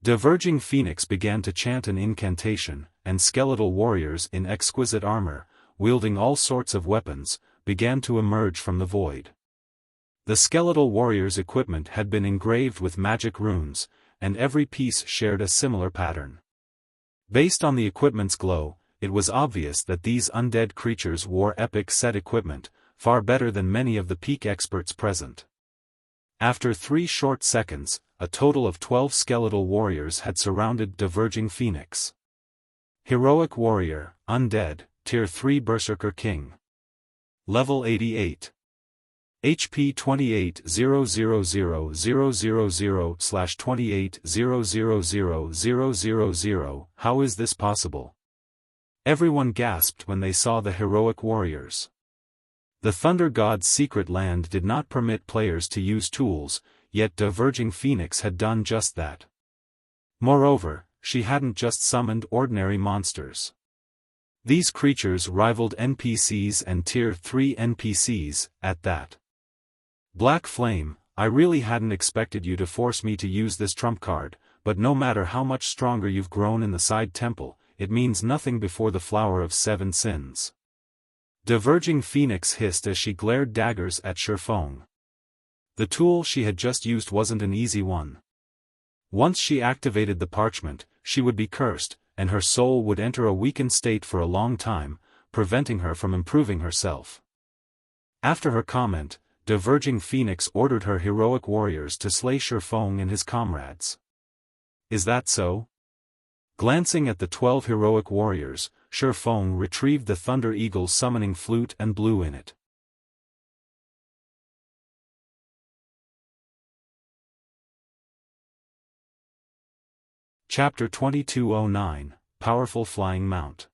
Diverging Phoenix began to chant an incantation, and skeletal warriors in exquisite armor, wielding all sorts of weapons, began to emerge from the void. The skeletal warriors' equipment had been engraved with magic runes, and every piece shared a similar pattern. Based on the equipment's glow, it was obvious that these undead creatures wore epic set equipment, far better than many of the peak experts present. After 3 short seconds, a total of 12 skeletal warriors had surrounded Diverging Phoenix. Heroic Warrior, Undead, Tier 3 Berserker King. Level 88. HP 28,000,000/28,000,000. How is this possible? Everyone gasped when they saw the heroic warriors. The Thunder God's secret land did not permit players to use tools, yet Diverging Phoenix had done just that. Moreover, she hadn't just summoned ordinary monsters. These creatures rivaled NPCs and Tier 3 NPCs, at that. Black Flame, I really hadn't expected you to force me to use this trump card, but no matter how much stronger you've grown in the side temple, it means nothing before the Flower of 7 Sins. Diverging Phoenix hissed as she glared daggers at Xiaofan. The tool she had just used wasn't an easy one. Once she activated the parchment, she would be cursed, and her soul would enter a weakened state for a long time, preventing her from improving herself. After her comment, Diverging Phoenix ordered her heroic warriors to slay Xiaofan and his comrades. Is that so? Glancing at the 12 heroic warriors, Xiaofan retrieved the Thunder Eagle's summoning flute and blew in it. Chapter 2209, Powerful Flying Mount.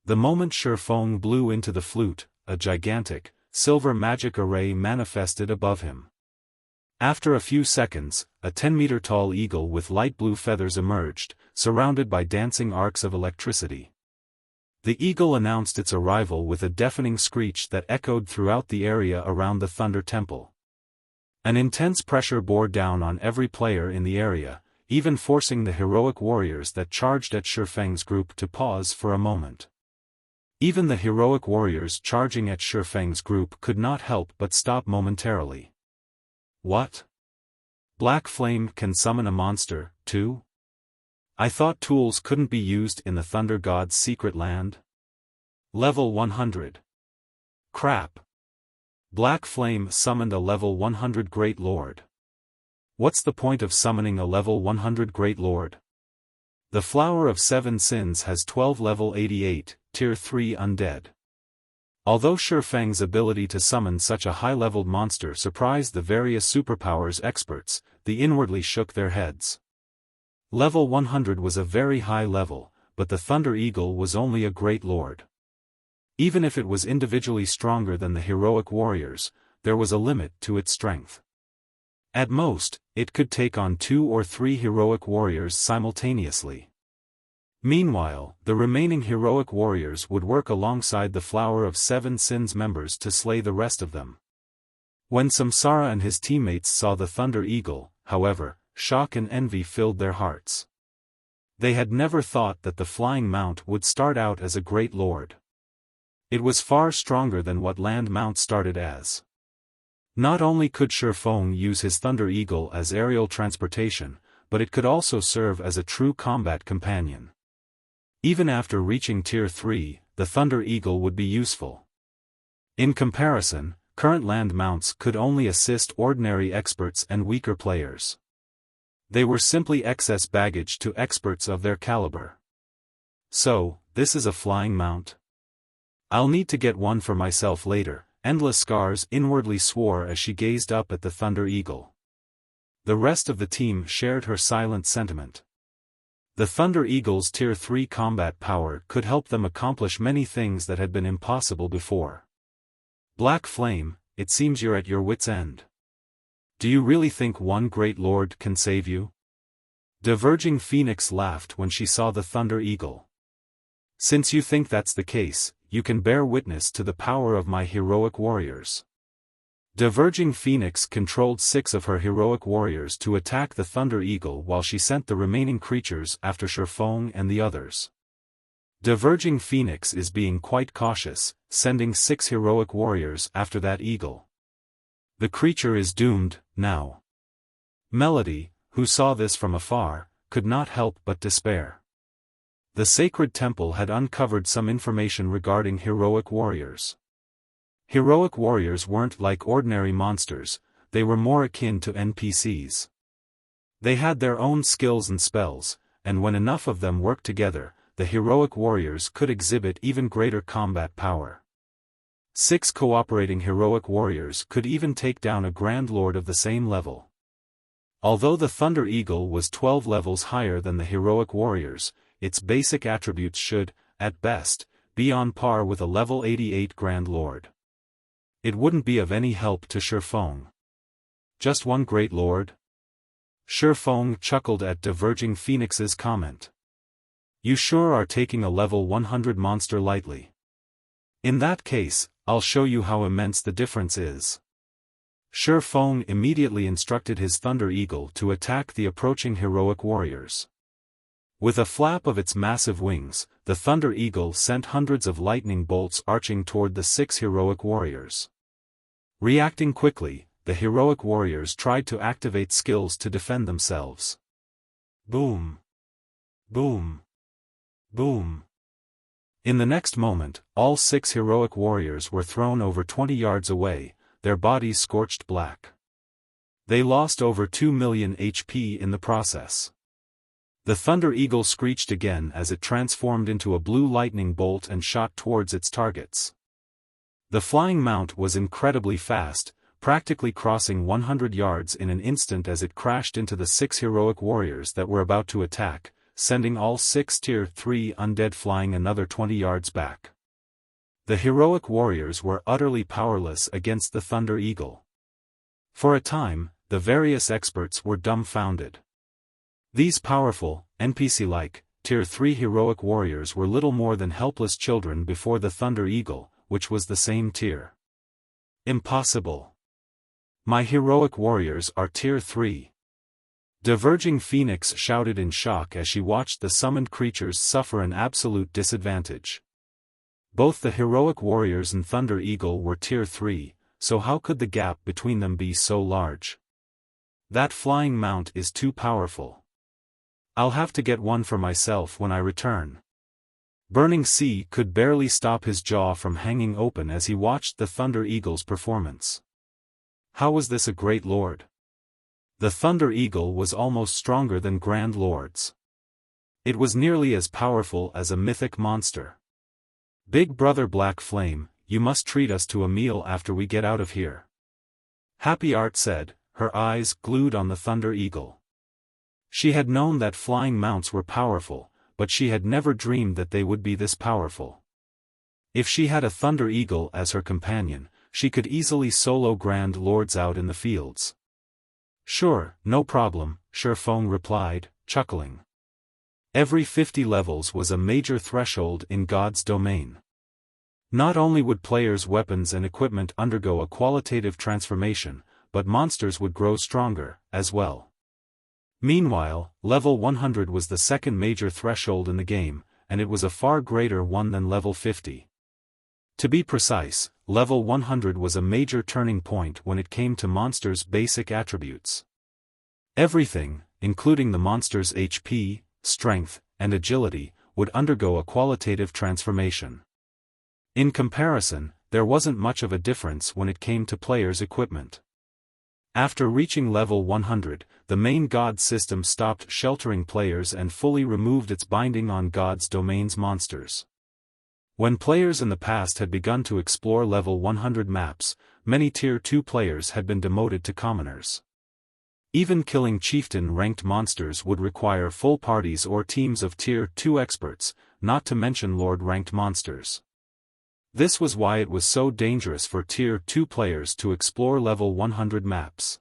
The moment Xiaofan blew into the flute, a gigantic, silver magic array manifested above him. After a few seconds, a 10-meter-tall eagle with light blue feathers emerged, surrounded by dancing arcs of electricity. The eagle announced its arrival with a deafening screech that echoed throughout the area around the Thunder Temple. An intense pressure bore down on every player in the area, even forcing the heroic warriors that charged at Xiaofan's group to pause for a moment. Even the heroic warriors charging at Xiaofan's group could not help but stop momentarily. What? Black Flame can summon a monster, too? I thought tools couldn't be used in the Thunder God's secret land? Level 100. Crap. Black Flame summoned a level 100 Great Lord. What's the point of summoning a level 100 Great Lord? The Flower of 7 Sins has 12 level 88, Tier 3 undead. Although Xiaofang's ability to summon such a high-leveled monster surprised the various superpowers experts, they inwardly shook their heads. Level 100 was a very high level, but the Thunder Eagle was only a Great Lord. Even if it was individually stronger than the heroic warriors, there was a limit to its strength. At most, it could take on 2 or 3 heroic warriors simultaneously. Meanwhile, the remaining heroic warriors would work alongside the Flower of 7 Sins members to slay the rest of them. When Samsara and his teammates saw the Thunder Eagle, however, shock and envy filled their hearts. They had never thought that the Flying Mount would start out as a Great Lord. It was far stronger than what Land Mount started as. Not only could Xiaofan use his Thunder Eagle as aerial transportation, but it could also serve as a true combat companion. Even after reaching Tier 3, the Thunder Eagle would be useful. In comparison, current land mounts could only assist ordinary experts and weaker players. They were simply excess baggage to experts of their caliber. So, this is a flying mount? I'll need to get one for myself later, Endless Scars inwardly swore as she gazed up at the Thunder Eagle. The rest of the team shared her silent sentiment. The Thunder Eagle's Tier 3 combat power could help them accomplish many things that had been impossible before. Black Flame, it seems you're at your wit's end. Do you really think one Great Lord can save you? Diverging Phoenix laughed when she saw the Thunder Eagle. Since you think that's the case, you can bear witness to the power of my heroic warriors. Diverging Phoenix controlled 6 of her heroic warriors to attack the Thunder Eagle while she sent the remaining creatures after Xiaofan and the others. Diverging Phoenix is being quite cautious, sending 6 heroic warriors after that eagle. The creature is doomed, now. Melody, who saw this from afar, could not help but despair. The sacred temple had uncovered some information regarding heroic warriors. Heroic warriors weren't like ordinary monsters, they were more akin to NPCs. They had their own skills and spells, and when enough of them worked together, the heroic warriors could exhibit even greater combat power. 6 cooperating heroic warriors could even take down a Grand Lord of the same level. Although the Thunder Eagle was 12 levels higher than the heroic warriors, its basic attributes should, at best, be on par with a level 88 Grand Lord. It wouldn't be of any help to Xiaofan. Just one Great Lord? Xiaofan chuckled at Diverging Phoenix's comment. You sure are taking a level 100 monster lightly. In that case, I'll show you how immense the difference is. Xiaofan immediately instructed his Thunder Eagle to attack the approaching heroic warriors. With a flap of its massive wings, the Thunder Eagle sent hundreds of lightning bolts arching toward the 6 heroic warriors. Reacting quickly, the heroic warriors tried to activate skills to defend themselves. Boom! Boom! Boom! In the next moment, all 6 heroic warriors were thrown over 20 yards away, their bodies scorched black. They lost over 2 million HP in the process. The Thunder Eagle screeched again as it transformed into a blue lightning bolt and shot towards its targets. The flying mount was incredibly fast, practically crossing 100 yards in an instant as it crashed into the 6 heroic warriors that were about to attack, sending all 6 Tier 3 undead flying another 20 yards back. The heroic warriors were utterly powerless against the Thunder Eagle. For a time, the various experts were dumbfounded. These powerful, NPC-like, Tier 3 heroic warriors were little more than helpless children before the Thunder Eagle, which was the same tier. Impossible. My heroic warriors are Tier 3. Diverging Phoenix shouted in shock as she watched the summoned creatures suffer an absolute disadvantage. Both the heroic warriors and Thunder Eagle were Tier 3, so how could the gap between them be so large? That flying mount is too powerful. I'll have to get one for myself when I return. Burning Sea could barely stop his jaw from hanging open as he watched the Thunder Eagle's performance. How was this a Great Lord? The Thunder Eagle was almost stronger than Grand Lords. It was nearly as powerful as a mythic monster. Big Brother Black Flame, you must treat us to a meal after we get out of here. Happy Art said, her eyes glued on the Thunder Eagle. She had known that flying mounts were powerful, but she had never dreamed that they would be this powerful. If she had a Thunder Eagle as her companion, she could easily solo Grand Lords out in the fields. Sure, no problem, Xiaofan replied, chuckling. Every 50 levels was a major threshold in God's domain. Not only would players' weapons and equipment undergo a qualitative transformation, but monsters would grow stronger, as well. Meanwhile, level 100 was the second major threshold in the game, and it was a far greater one than level 50. To be precise, level 100 was a major turning point when it came to monsters' basic attributes. Everything, including the monster's HP, strength, and agility, would undergo a qualitative transformation. In comparison, there wasn't much of a difference when it came to players' equipment. After reaching level 100, the main God system stopped sheltering players and fully removed its binding on God's domain's monsters. When players in the past had begun to explore level 100 maps, many Tier 2 players had been demoted to commoners. Even killing chieftain-ranked monsters would require full parties or teams of Tier 2 experts, not to mention Lord-ranked monsters. This was why it was so dangerous for Tier 2 players to explore level 100 maps.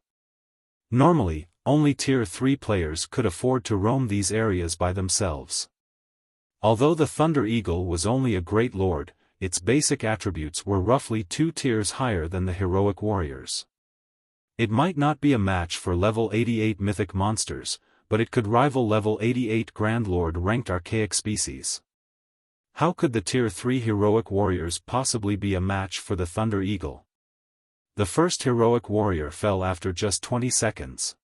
Normally, only Tier 3 players could afford to roam these areas by themselves. Although the Thunder Eagle was only a great lord, its basic attributes were roughly 2 tiers higher than the heroic warriors. It might not be a match for level 88 mythic monsters, but it could rival level 88 Grand Lord ranked archaic species. How could the tier 3 heroic warriors possibly be a match for the Thunder Eagle? The first heroic warrior fell after just 20 seconds.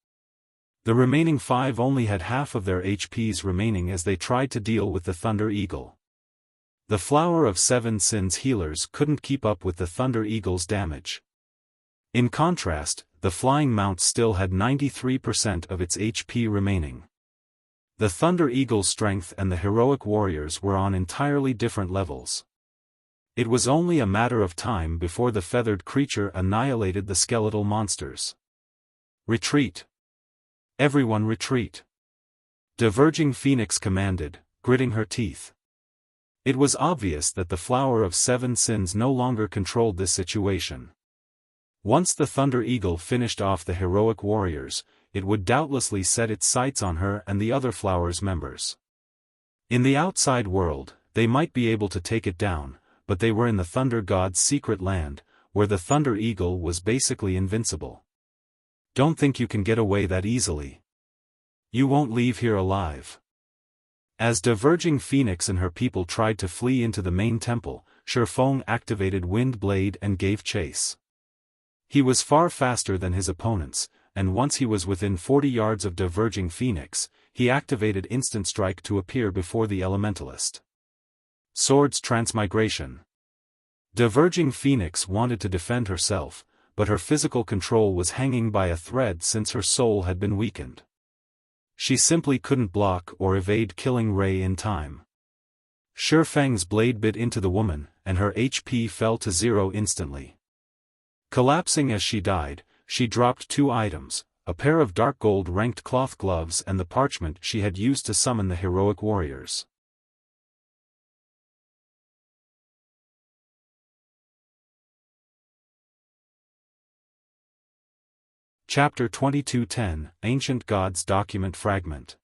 The remaining 5 only had half of their HPs remaining as they tried to deal with the Thunder Eagle. The Flower of Seven Sins healers couldn't keep up with the Thunder Eagle's damage. In contrast, the Flying Mount still had 93% of its HP remaining. The Thunder Eagle's strength and the heroic warriors were on entirely different levels. It was only a matter of time before the feathered creature annihilated the skeletal monsters. Retreat! Everyone retreat! Diverging Phoenix commanded, gritting her teeth. It was obvious that the Flower of Seven Sins no longer controlled this situation. Once the Thunder Eagle finished off the heroic warriors, it would doubtlessly set its sights on her and the other Flower's members. In the outside world, they might be able to take it down, but they were in the Thunder God's secret land, where the Thunder Eagle was basically invincible. Don't think you can get away that easily. You won't leave here alive. As Diverging Phoenix and her people tried to flee into the main temple, Xiaofan activated Wind Blade and gave chase. He was far faster than his opponents, and once he was within 40 yards of Diverging Phoenix, he activated Instant Strike to appear before the Elementalist. Swords Transmigration. Diverging Phoenix wanted to defend herself, but her physical control was hanging by a thread since her soul had been weakened. She simply couldn't block or evade Killing Ray in time. Xiaofang's blade bit into the woman, and her HP fell to 0 instantly. Collapsing as she died, she dropped 2 items, a pair of dark gold ranked cloth gloves and the parchment she had used to summon the heroic warriors. Chapter 2210, Ancient Gods Document Fragment.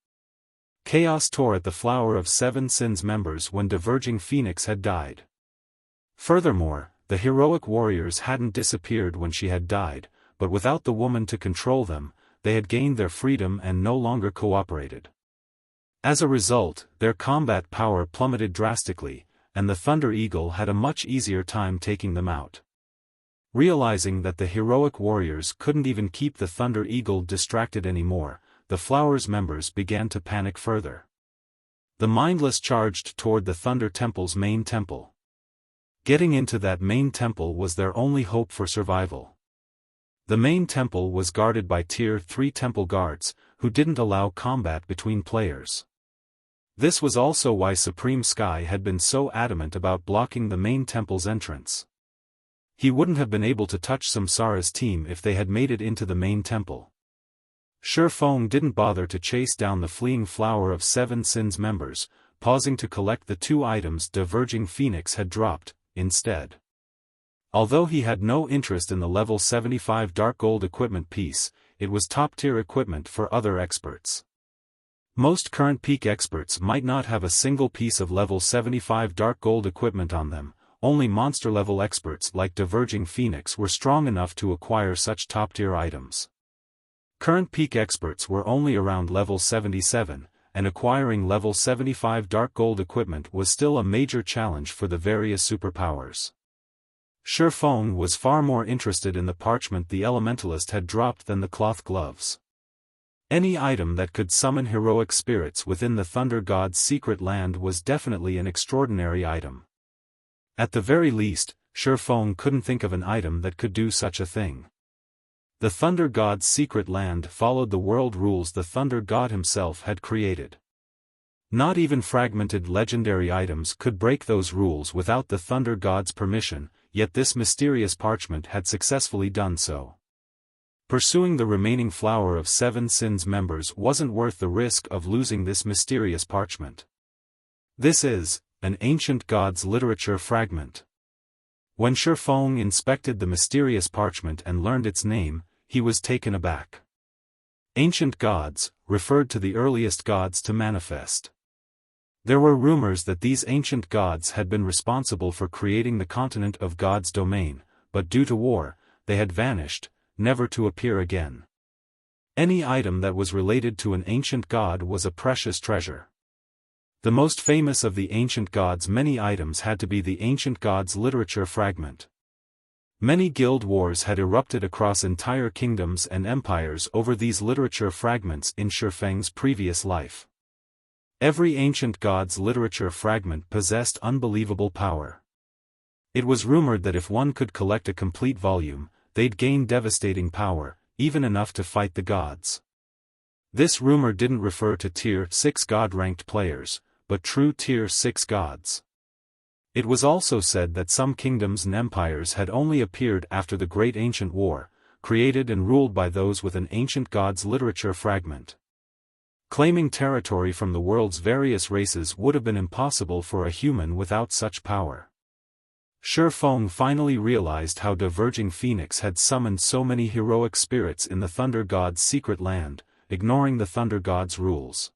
Chaos tore at the Flower of Seven Sins members when Diverging Phoenix had died. Furthermore, the heroic warriors hadn't disappeared when she had died, but without the woman to control them, they had gained their freedom and no longer cooperated. As a result, their combat power plummeted drastically, and the Thunder Eagle had a much easier time taking them out. Realizing that the heroic warriors couldn't even keep the Thunder Eagle distracted anymore, the Flower's members began to panic further. The Mindless charged toward the Thunder Temple's main temple. Getting into that main temple was their only hope for survival. The main temple was guarded by Tier 3 temple guards, who didn't allow combat between players. This was also why Supreme Sky had been so adamant about blocking the main temple's entrance. He wouldn't have been able to touch Samsara's team if they had made it into the main temple. Xiaofan didn't bother to chase down the fleeing Flower of Seven Sins members, pausing to collect the 2 items Diverging Phoenix had dropped, instead. Although he had no interest in the level 75 dark gold equipment piece, it was top-tier equipment for other experts. Most current peak experts might not have a single piece of level 75 dark gold equipment on them. Only monster-level experts like Diverging Phoenix were strong enough to acquire such top-tier items. Current peak experts were only around level 77, and acquiring level 75 dark gold equipment was still a major challenge for the various superpowers. Xiaofan was far more interested in the parchment the Elementalist had dropped than the cloth gloves. Any item that could summon heroic spirits within the Thunder God's secret land was definitely an extraordinary item. At the very least, Xiaofan couldn't think of an item that could do such a thing. The Thunder God's secret land followed the world rules the Thunder God himself had created. Not even fragmented legendary items could break those rules without the Thunder God's permission, yet this mysterious parchment had successfully done so. Pursuing the remaining Flower of Seven Sins members wasn't worth the risk of losing this mysterious parchment. This is an Ancient Gods literature fragment. When Xiaofan inspected the mysterious parchment and learned its name, he was taken aback. Ancient Gods referred to the earliest gods to manifest. There were rumors that these ancient gods had been responsible for creating the continent of God's domain, but due to war, they had vanished, never to appear again. Any item that was related to an ancient god was a precious treasure. The most famous of the ancient gods' many items had to be the ancient gods' literature fragment. Many guild wars had erupted across entire kingdoms and empires over these literature fragments in Xiaofan's previous life. Every ancient god's literature fragment possessed unbelievable power. It was rumored that if one could collect a complete volume, they'd gain devastating power, even enough to fight the gods. This rumor didn't refer to Tier 6 god-ranked players, but true Tier 6 gods. It was also said that some kingdoms and empires had only appeared after the Great Ancient War, created and ruled by those with an ancient god's literature fragment. Claiming territory from the world's various races would have been impossible for a human without such power. Xiaofan finally realized how Diverging Phoenix had summoned so many heroic spirits in the Thunder God's secret land, ignoring the Thunder God's rules.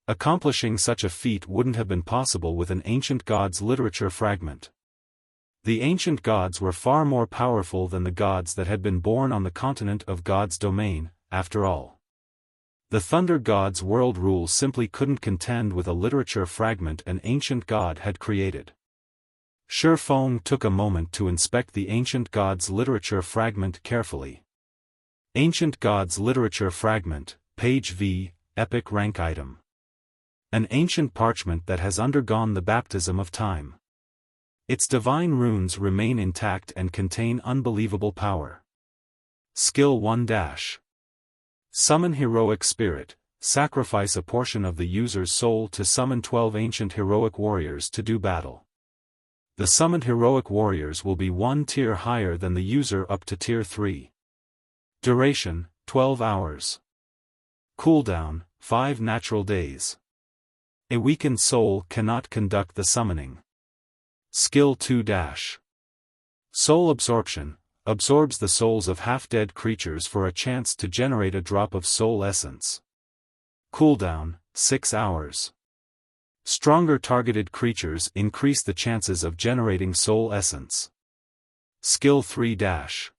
Accomplishing such a feat wouldn't have been possible with an ancient god's literature fragment. The ancient gods were far more powerful than the gods that had been born on the continent of God's domain, after all. The Thunder God's world rules simply couldn't contend with a literature fragment an ancient god had created. Xiaofan took a moment to inspect the ancient god's literature fragment carefully. Ancient God's Literature Fragment, Page V, Epic Rank Item. An ancient parchment that has undergone the baptism of time. Its divine runes remain intact and contain unbelievable power. Skill 1-. Summon Heroic Spirit, sacrifice a portion of the user's soul to summon 12 ancient heroic warriors to do battle. The summoned heroic warriors will be one tier higher than the user up to Tier 3. Duration, 12 hours. Cooldown, 5 natural days. A weakened soul cannot conduct the summoning. Skill 2-. Soul Absorption, absorbs the souls of half-dead creatures for a chance to generate a drop of soul essence. Cooldown, 6 hours. Stronger targeted creatures increase the chances of generating soul essence. Skill 3-.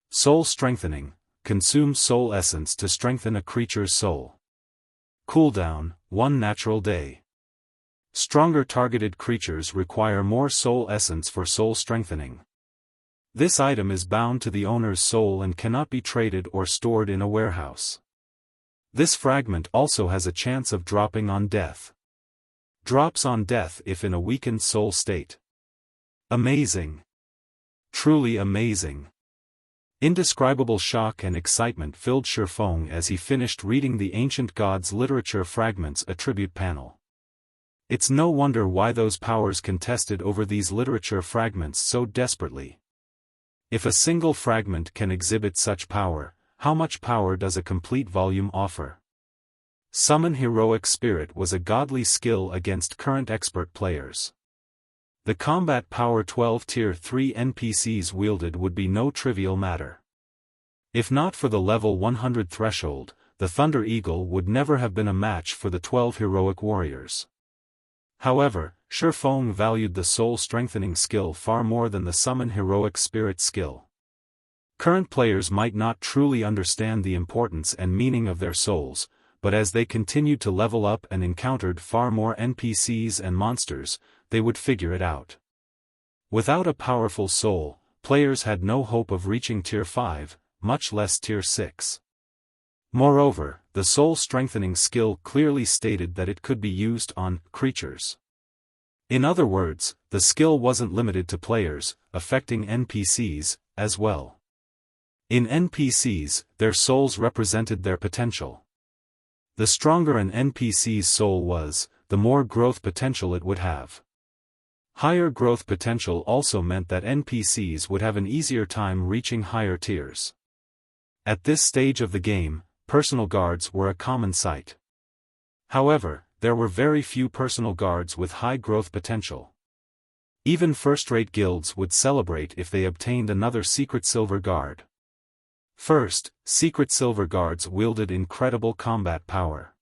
Soul Strengthening, consumes soul essence to strengthen a creature's soul. Cooldown, 1 natural day. Stronger targeted creatures require more soul essence for soul strengthening. This item is bound to the owner's soul and cannot be traded or stored in a warehouse. This fragment also has a chance of dropping on death. Drops on death if in a weakened soul state. Amazing. Truly amazing. Indescribable shock and excitement filled Xiaofan as he finished reading the ancient god's literature fragments attribute panel. It's no wonder why those powers contested over these literature fragments so desperately. If a single fragment can exhibit such power, how much power does a complete volume offer? Summon Heroic Spirit was a godly skill against current expert players. The combat power 12 Tier 3 NPCs wielded would be no trivial matter. If not for the level 100 threshold, the Thunder Eagle would never have been a match for the 12 heroic warriors. However, Xiaofan valued the soul strengthening skill far more than the summon Heroic Spirit skill. Current players might not truly understand the importance and meaning of their souls, but as they continued to level up and encountered far more NPCs and monsters, they would figure it out. Without a powerful soul, players had no hope of reaching Tier 5, much less Tier 6. Moreover, the soul strengthening skill clearly stated that it could be used on creatures. In other words, the skill wasn't limited to players, affecting NPCs, as well. In NPCs, their souls represented their potential. The stronger an NPC's soul was, the more growth potential it would have. Higher growth potential also meant that NPCs would have an easier time reaching higher tiers. At this stage of the game, personal guards were a common sight. However, there were very few personal guards with high growth potential. Even first-rate guilds would celebrate if they obtained another Secret Silver Guard. First, Secret Silver Guards wielded incredible combat power.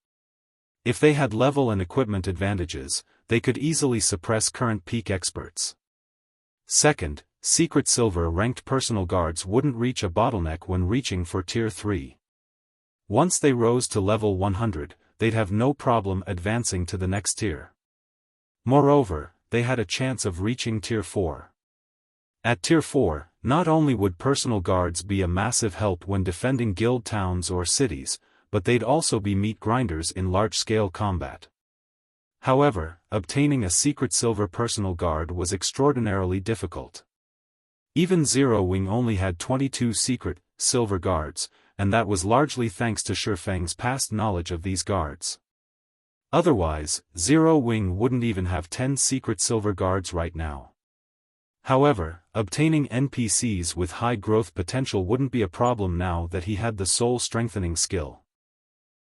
If they had level and equipment advantages, they could easily suppress current peak experts. Second, Secret Silver ranked personal guards wouldn't reach a bottleneck when reaching for Tier 3. Once they rose to level 100, they'd have no problem advancing to the next tier. Moreover, they had a chance of reaching Tier 4. At Tier 4, not only would personal guards be a massive help when defending guild towns or cities, but they'd also be meat grinders in large-scale combat. However, obtaining a Secret Silver personal guard was extraordinarily difficult. Even Zero Wing only had 22 Secret Silver guards, and that was largely thanks to Xiaofan's past knowledge of these guards. Otherwise, Zero Wing wouldn't even have 10 Secret Silver guards right now. However, obtaining NPCs with high growth potential wouldn't be a problem now that he had the soul-strengthening skill.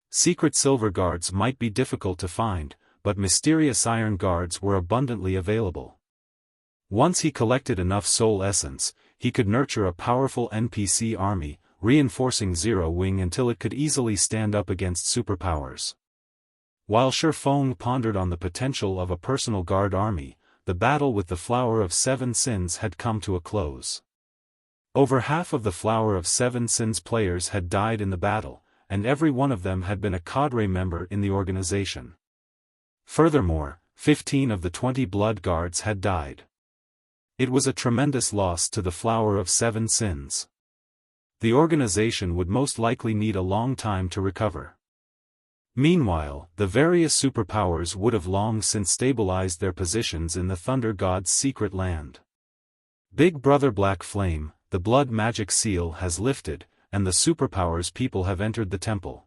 Secret Silver guards might be difficult to find, but mysterious iron guards were abundantly available. Once he collected enough soul essence, he could nurture a powerful NPC army, reinforcing Zero Wing until it could easily stand up against superpowers. While Xiaofan pondered on the potential of a personal guard army, the battle with the Flower of Seven Sins had come to a close. Over half of the Flower of Seven Sins players had died in the battle, and every one of them had been a cadre member in the organization. Furthermore, 15 of the 20 blood guards had died. It was a tremendous loss to the Flower of Seven Sins. The organization would most likely need a long time to recover. Meanwhile, the various superpowers would have long since stabilized their positions in the Thunder God's secret land. Big Brother Black Flame, the blood magic seal has lifted, and the superpowers people have entered the temple.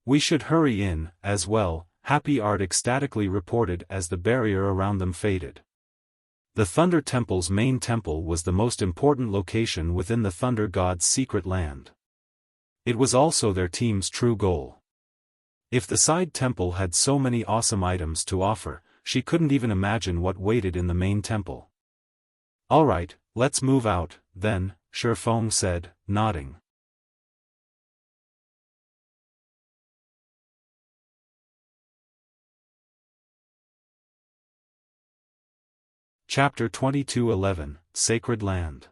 We should hurry in, as well, Happy Art ecstatically reported as the barrier around them faded. The Thunder Temple's main temple was the most important location within the Thunder God's secret land. It was also their team's true goal. If the side temple had so many awesome items to offer, she couldn't even imagine what waited in the main temple. Alright, let's move out, then, Xiaofan said, nodding. Chapter 22:11, Sacred Land.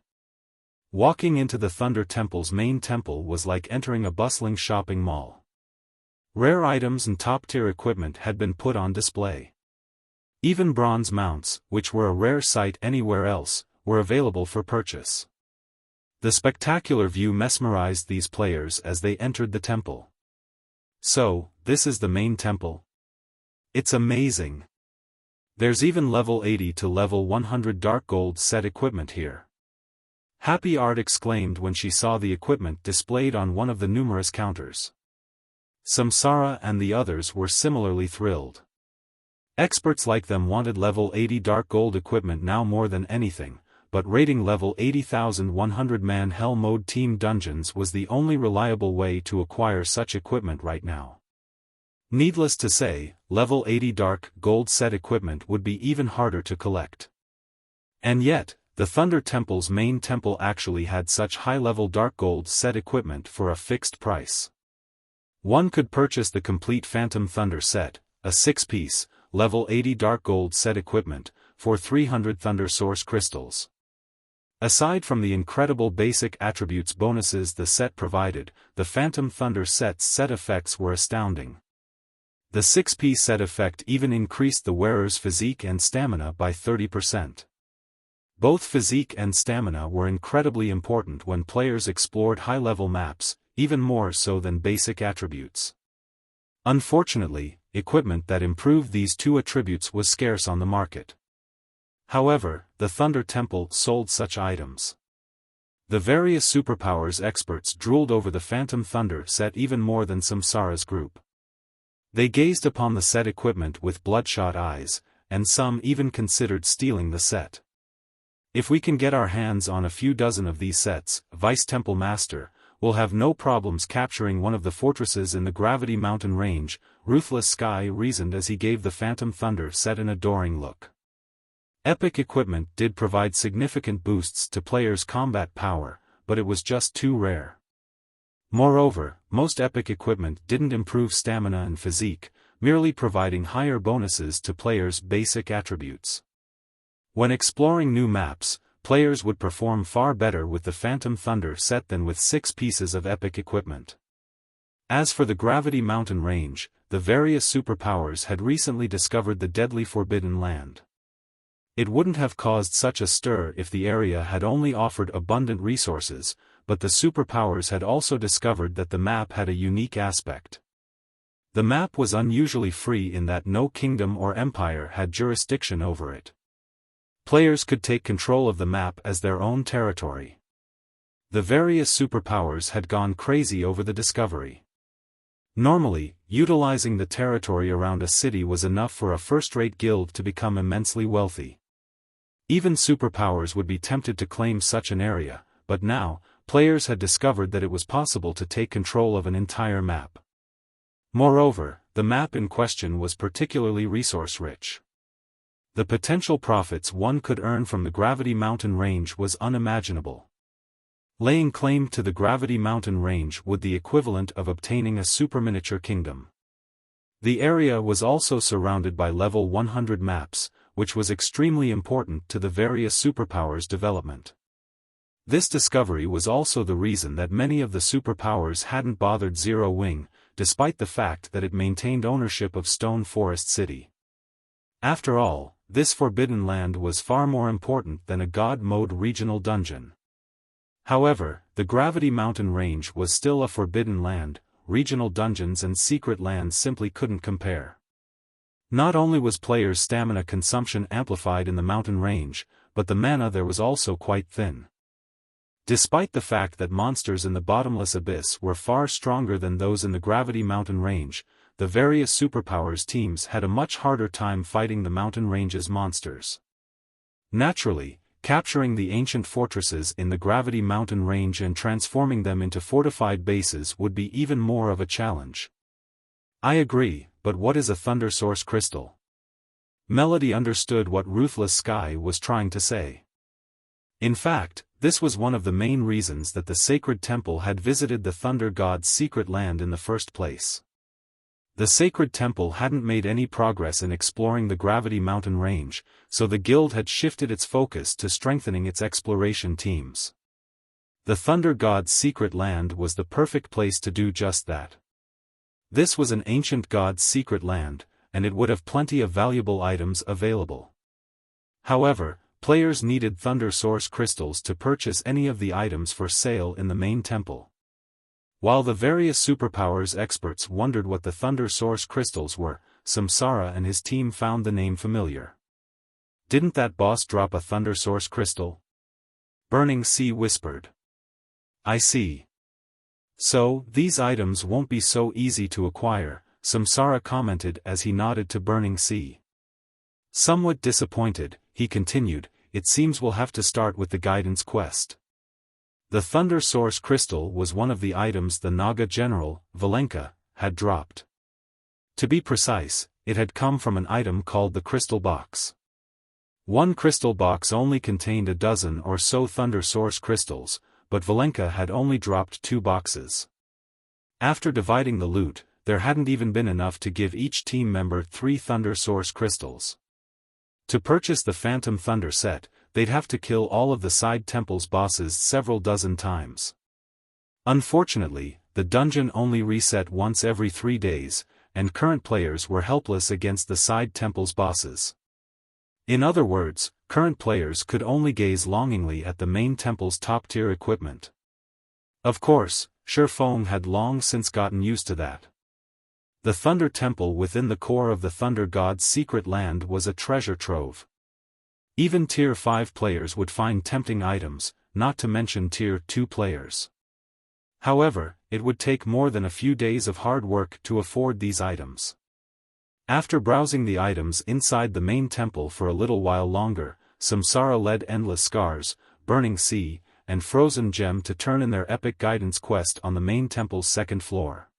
Walking into the Thunder Temple's main temple was like entering a bustling shopping mall. Rare items and top-tier equipment had been put on display. Even bronze mounts, which were a rare sight anywhere else, were available for purchase. The spectacular view mesmerized these players as they entered the temple. So, this is the main temple? It's amazing. There's even level 80 to level 100 dark gold set equipment here. Happy Art exclaimed when she saw the equipment displayed on one of the numerous counters. Samsara and the others were similarly thrilled. Experts like them wanted level 80 dark gold equipment now more than anything, but raiding level 80,100 man hell mode team dungeons was the only reliable way to acquire such equipment right now. Needless to say, level 80 dark gold set equipment would be even harder to collect. And yet, the Thunder Temple's main temple actually had such high-level dark gold set equipment for a fixed price. One could purchase the complete Phantom Thunder set, a 6-piece, level 80 dark gold set equipment, for 300 Thunder Source crystals. Aside from the incredible basic attributes bonuses the set provided, the Phantom Thunder set's set effects were astounding. The 6-piece set effect even increased the wearer's physique and stamina by 30%. Both physique and stamina were incredibly important when players explored high-level maps, even more so than basic attributes. Unfortunately, equipment that improved these two attributes was scarce on the market. However, the Thunder Temple sold such items. The various superpowers experts drooled over the Phantom Thunder set even more than Samsara's group. They gazed upon the set equipment with bloodshot eyes, and some even considered stealing the set. If we can get our hands on a few dozen of these sets, Vice Temple Master, we'll have no problems capturing one of the fortresses in the Gravity Mountain range, Ruthless Sky reasoned as he gave the Phantom Thunder set an adoring look. Epic equipment did provide significant boosts to players' combat power, but it was just too rare. Moreover, most epic equipment didn't improve stamina and physique, merely providing higher bonuses to players' basic attributes. When exploring new maps, players would perform far better with the Phantom Thunder set than with 6 pieces of epic equipment. As for the Gravity Mountain range, the various superpowers had recently discovered the deadly Forbidden Land. It wouldn't have caused such a stir if the area had only offered abundant resources, but the superpowers had also discovered that the map had a unique aspect. The map was unusually free in that no kingdom or empire had jurisdiction over it. Players could take control of the map as their own territory. The various superpowers had gone crazy over the discovery. Normally, utilizing the territory around a city was enough for a first-rate guild to become immensely wealthy. Even superpowers would be tempted to claim such an area, but now, players had discovered that it was possible to take control of an entire map. Moreover, the map in question was particularly resource-rich. The potential profits one could earn from the Gravity Mountain range was unimaginable. Laying claim to the Gravity Mountain range would be the equivalent of obtaining a superminiature kingdom. The area was also surrounded by level 100 maps, which was extremely important to the various superpowers' development. This discovery was also the reason that many of the superpowers hadn't bothered Zero Wing, despite the fact that it maintained ownership of Stone Forest City. After all, this Forbidden Land was far more important than a God Mode regional dungeon. However, the Gravity Mountain range was still a Forbidden Land. Regional dungeons and secret lands simply couldn't compare. Not only was players' stamina consumption amplified in the mountain range, but the mana there was also quite thin. Despite the fact that monsters in the bottomless abyss were far stronger than those in the Gravity Mountain range, the various superpowers teams had a much harder time fighting the mountain range's monsters. Naturally, capturing the ancient fortresses in the Gravity Mountain range and transforming them into fortified bases would be even more of a challenge. I agree, but what is a Thunder Source Crystal? Melody understood what Ruthless Sky was trying to say. In fact, this was one of the main reasons that the Sacred Temple had visited the Thunder God's secret land in the first place. The Sacred Temple hadn't made any progress in exploring the Gravity Mountain range, so the guild had shifted its focus to strengthening its exploration teams. The Thunder God's secret land was the perfect place to do just that. This was an ancient god's secret land, and it would have plenty of valuable items available. However, players needed Thunder Source crystals to purchase any of the items for sale in the main temple. While the various superpowers experts wondered what the Thunder Source crystals were, Samsara and his team found the name familiar. Didn't that boss drop a Thunder Source crystal? Burning Sea whispered. I see. So, these items won't be so easy to acquire, Samsara commented as he nodded to Burning Sea. Somewhat disappointed, he continued, it seems we'll have to start with the guidance quest. The Thunder Source crystal was one of the items the Naga general, Valenka, had dropped. To be precise, it had come from an item called the Crystal Box. One crystal box only contained a dozen or so Thunder Source crystals, but Valenka had only dropped 2 boxes. After dividing the loot, there hadn't even been enough to give each team member 3 Thunder Source crystals. To purchase the Phantom Thunder set, they'd have to kill all of the side temple's bosses several dozen times. Unfortunately, the dungeon only reset once every 3 days, and current players were helpless against the side temple's bosses. In other words, current players could only gaze longingly at the main temple's top-tier equipment. Of course, Xiaofan had long since gotten used to that. The Thunder Temple within the core of the Thunder God's secret land was a treasure trove. Even Tier 5 players would find tempting items, not to mention Tier 2 players. However, it would take more than a few days of hard work to afford these items. After browsing the items inside the main temple for a little while longer, Samsara led Endless Scars, Burning Sea, and Frozen Gem to turn in their epic guidance quest on the main temple's 2nd floor.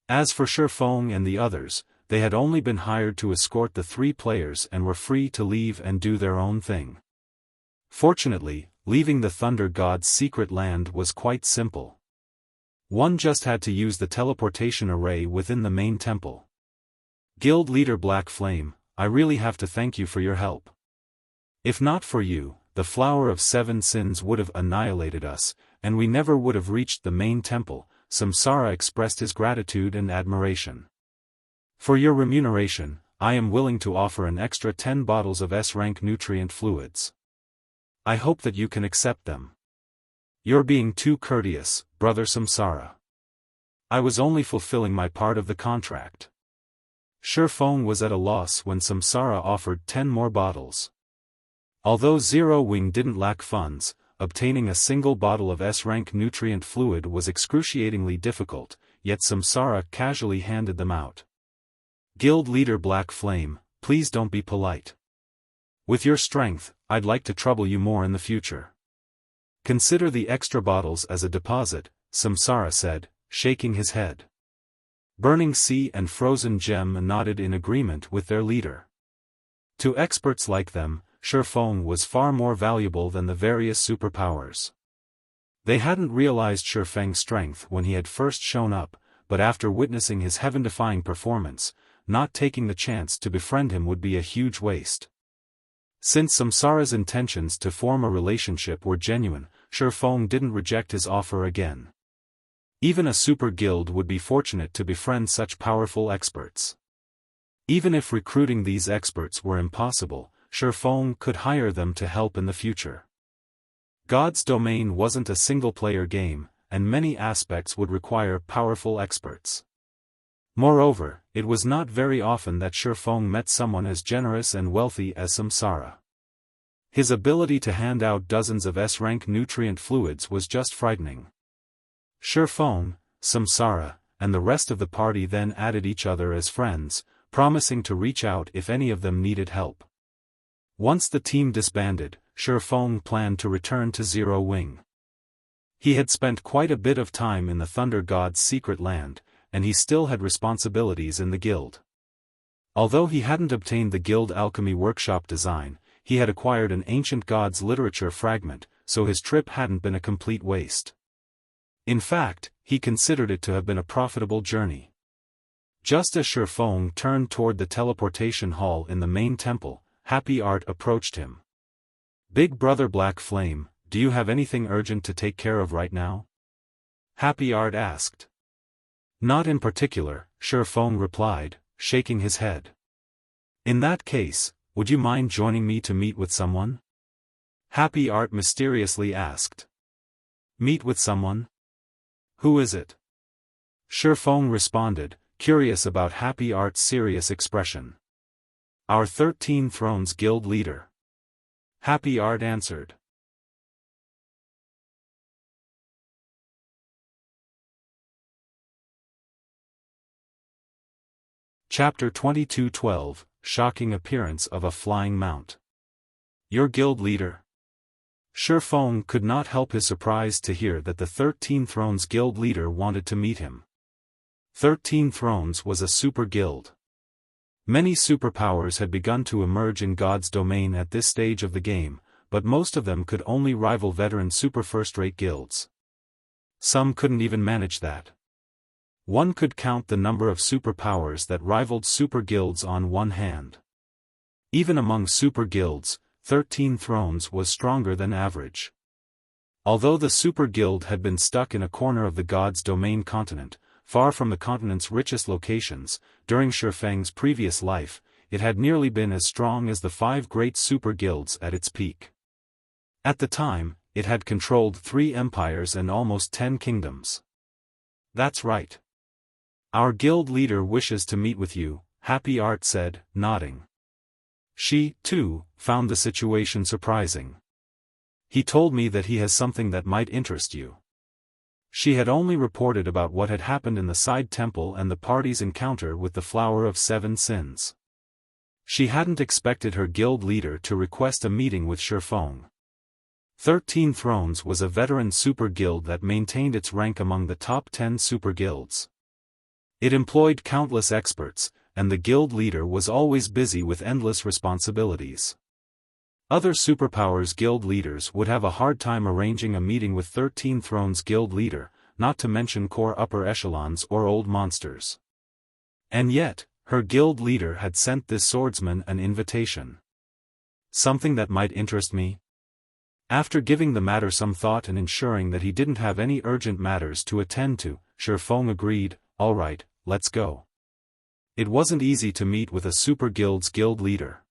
As for Xiaofan and the others, they had only been hired to escort the 3 players and were free to leave and do their own thing. Fortunately, leaving the Thunder God's secret land was quite simple. One just had to use the teleportation array within the main temple. Guild leader Black Flame, I really have to thank you for your help. If not for you, the Flower of Seven Sins would have annihilated us, and we never would have reached the main temple. Samsara expressed his gratitude and admiration. For your remuneration, I am willing to offer an extra 10 bottles of S-rank nutrient fluids. I hope that you can accept them. You're being too courteous, brother Samsara. I was only fulfilling my part of the contract. Xiaofan was at a loss when Samsara offered 10 more bottles. Although Zero Wing didn't lack funds, obtaining a single bottle of S-rank nutrient fluid was excruciatingly difficult, yet Samsara casually handed them out. Guild leader Black Flame, please don't be polite. With your strength, I'd like to trouble you more in the future. Consider the extra bottles as a deposit, Samsara said, shaking his head. Burning Sea and Frozen Gem nodded in agreement with their leader. To experts like them, Xiaofan was far more valuable than the various superpowers. They hadn't realized Xiaofang's strength when he had first shown up, but after witnessing his heaven-defying performance, not taking the chance to befriend him would be a huge waste. Since Samsara's intentions to form a relationship were genuine, Xiaofan didn't reject his offer again. Even a super guild would be fortunate to befriend such powerful experts. Even if recruiting these experts were impossible, Xiaofan could hire them to help in the future. God's Domain wasn't a single-player game, and many aspects would require powerful experts. Moreover, it was not very often that Xiaofan met someone as generous and wealthy as Samsara. His ability to hand out dozens of S-rank nutrient fluids was just frightening. Xiaofan, Samsara, and the rest of the party then added each other as friends, promising to reach out if any of them needed help. Once the team disbanded, Xiaofan planned to return to Zero Wing. He had spent quite a bit of time in the Thunder God's secret land, and he still had responsibilities in the guild. Although he hadn't obtained the guild alchemy workshop design, he had acquired an ancient god's literature fragment, so his trip hadn't been a complete waste. In fact, he considered it to have been a profitable journey. Just as Xiaofan turned toward the teleportation hall in the main temple, Happy Art approached him. Big brother Black Flame, do you have anything urgent to take care of right now? Happy Art asked. Not in particular, Xiaofan replied, shaking his head. In that case, would you mind joining me to meet with someone? Happy Art mysteriously asked. Meet with someone? Who is it? Xiaofan responded, curious about Happy Art's serious expression. Our 13 Thrones Guild leader. Happy Art answered. Chapter 22:12, Shocking Appearance of a Flying Mount. Your guild leader? Xiaofan could not help his surprise to hear that the 13 Thrones Guild leader wanted to meet him. 13 Thrones was a super guild. Many superpowers had begun to emerge in God's Domain at this stage of the game, but most of them could only rival veteran super first-rate guilds. Some couldn't even manage that. One could count the number of superpowers that rivaled super guilds on one hand. Even among super guilds, 13 Thrones was stronger than average. Although the super guild had been stuck in a corner of the God's Domain continent, far from the continent's richest locations, during Xiaofang's previous life, it had nearly been as strong as the 5 great super guilds at its peak. At the time, it had controlled 3 empires and almost 10 kingdoms. That's right. Our guild leader wishes to meet with you, Happy Art said, nodding. She, too, found the situation surprising. He told me that he has something that might interest you. She had only reported about what had happened in the side temple and the party's encounter with the Flower of Seven Sins. She hadn't expected her guild leader to request a meeting with Xiaofan. 13 Thrones was a veteran super guild that maintained its rank among the top 10 super guilds. It employed countless experts, and the guild leader was always busy with endless responsibilities. Other superpowers guild leaders would have a hard time arranging a meeting with 13 Thrones guild leader, not to mention core upper echelons or old monsters. And yet, her guild leader had sent this swordsman an invitation. Something that might interest me? After giving the matter some thought and ensuring that he didn't have any urgent matters to attend to, Xiaofan agreed, "All right, let's go." It wasn't easy to meet with a super guild's guild leader.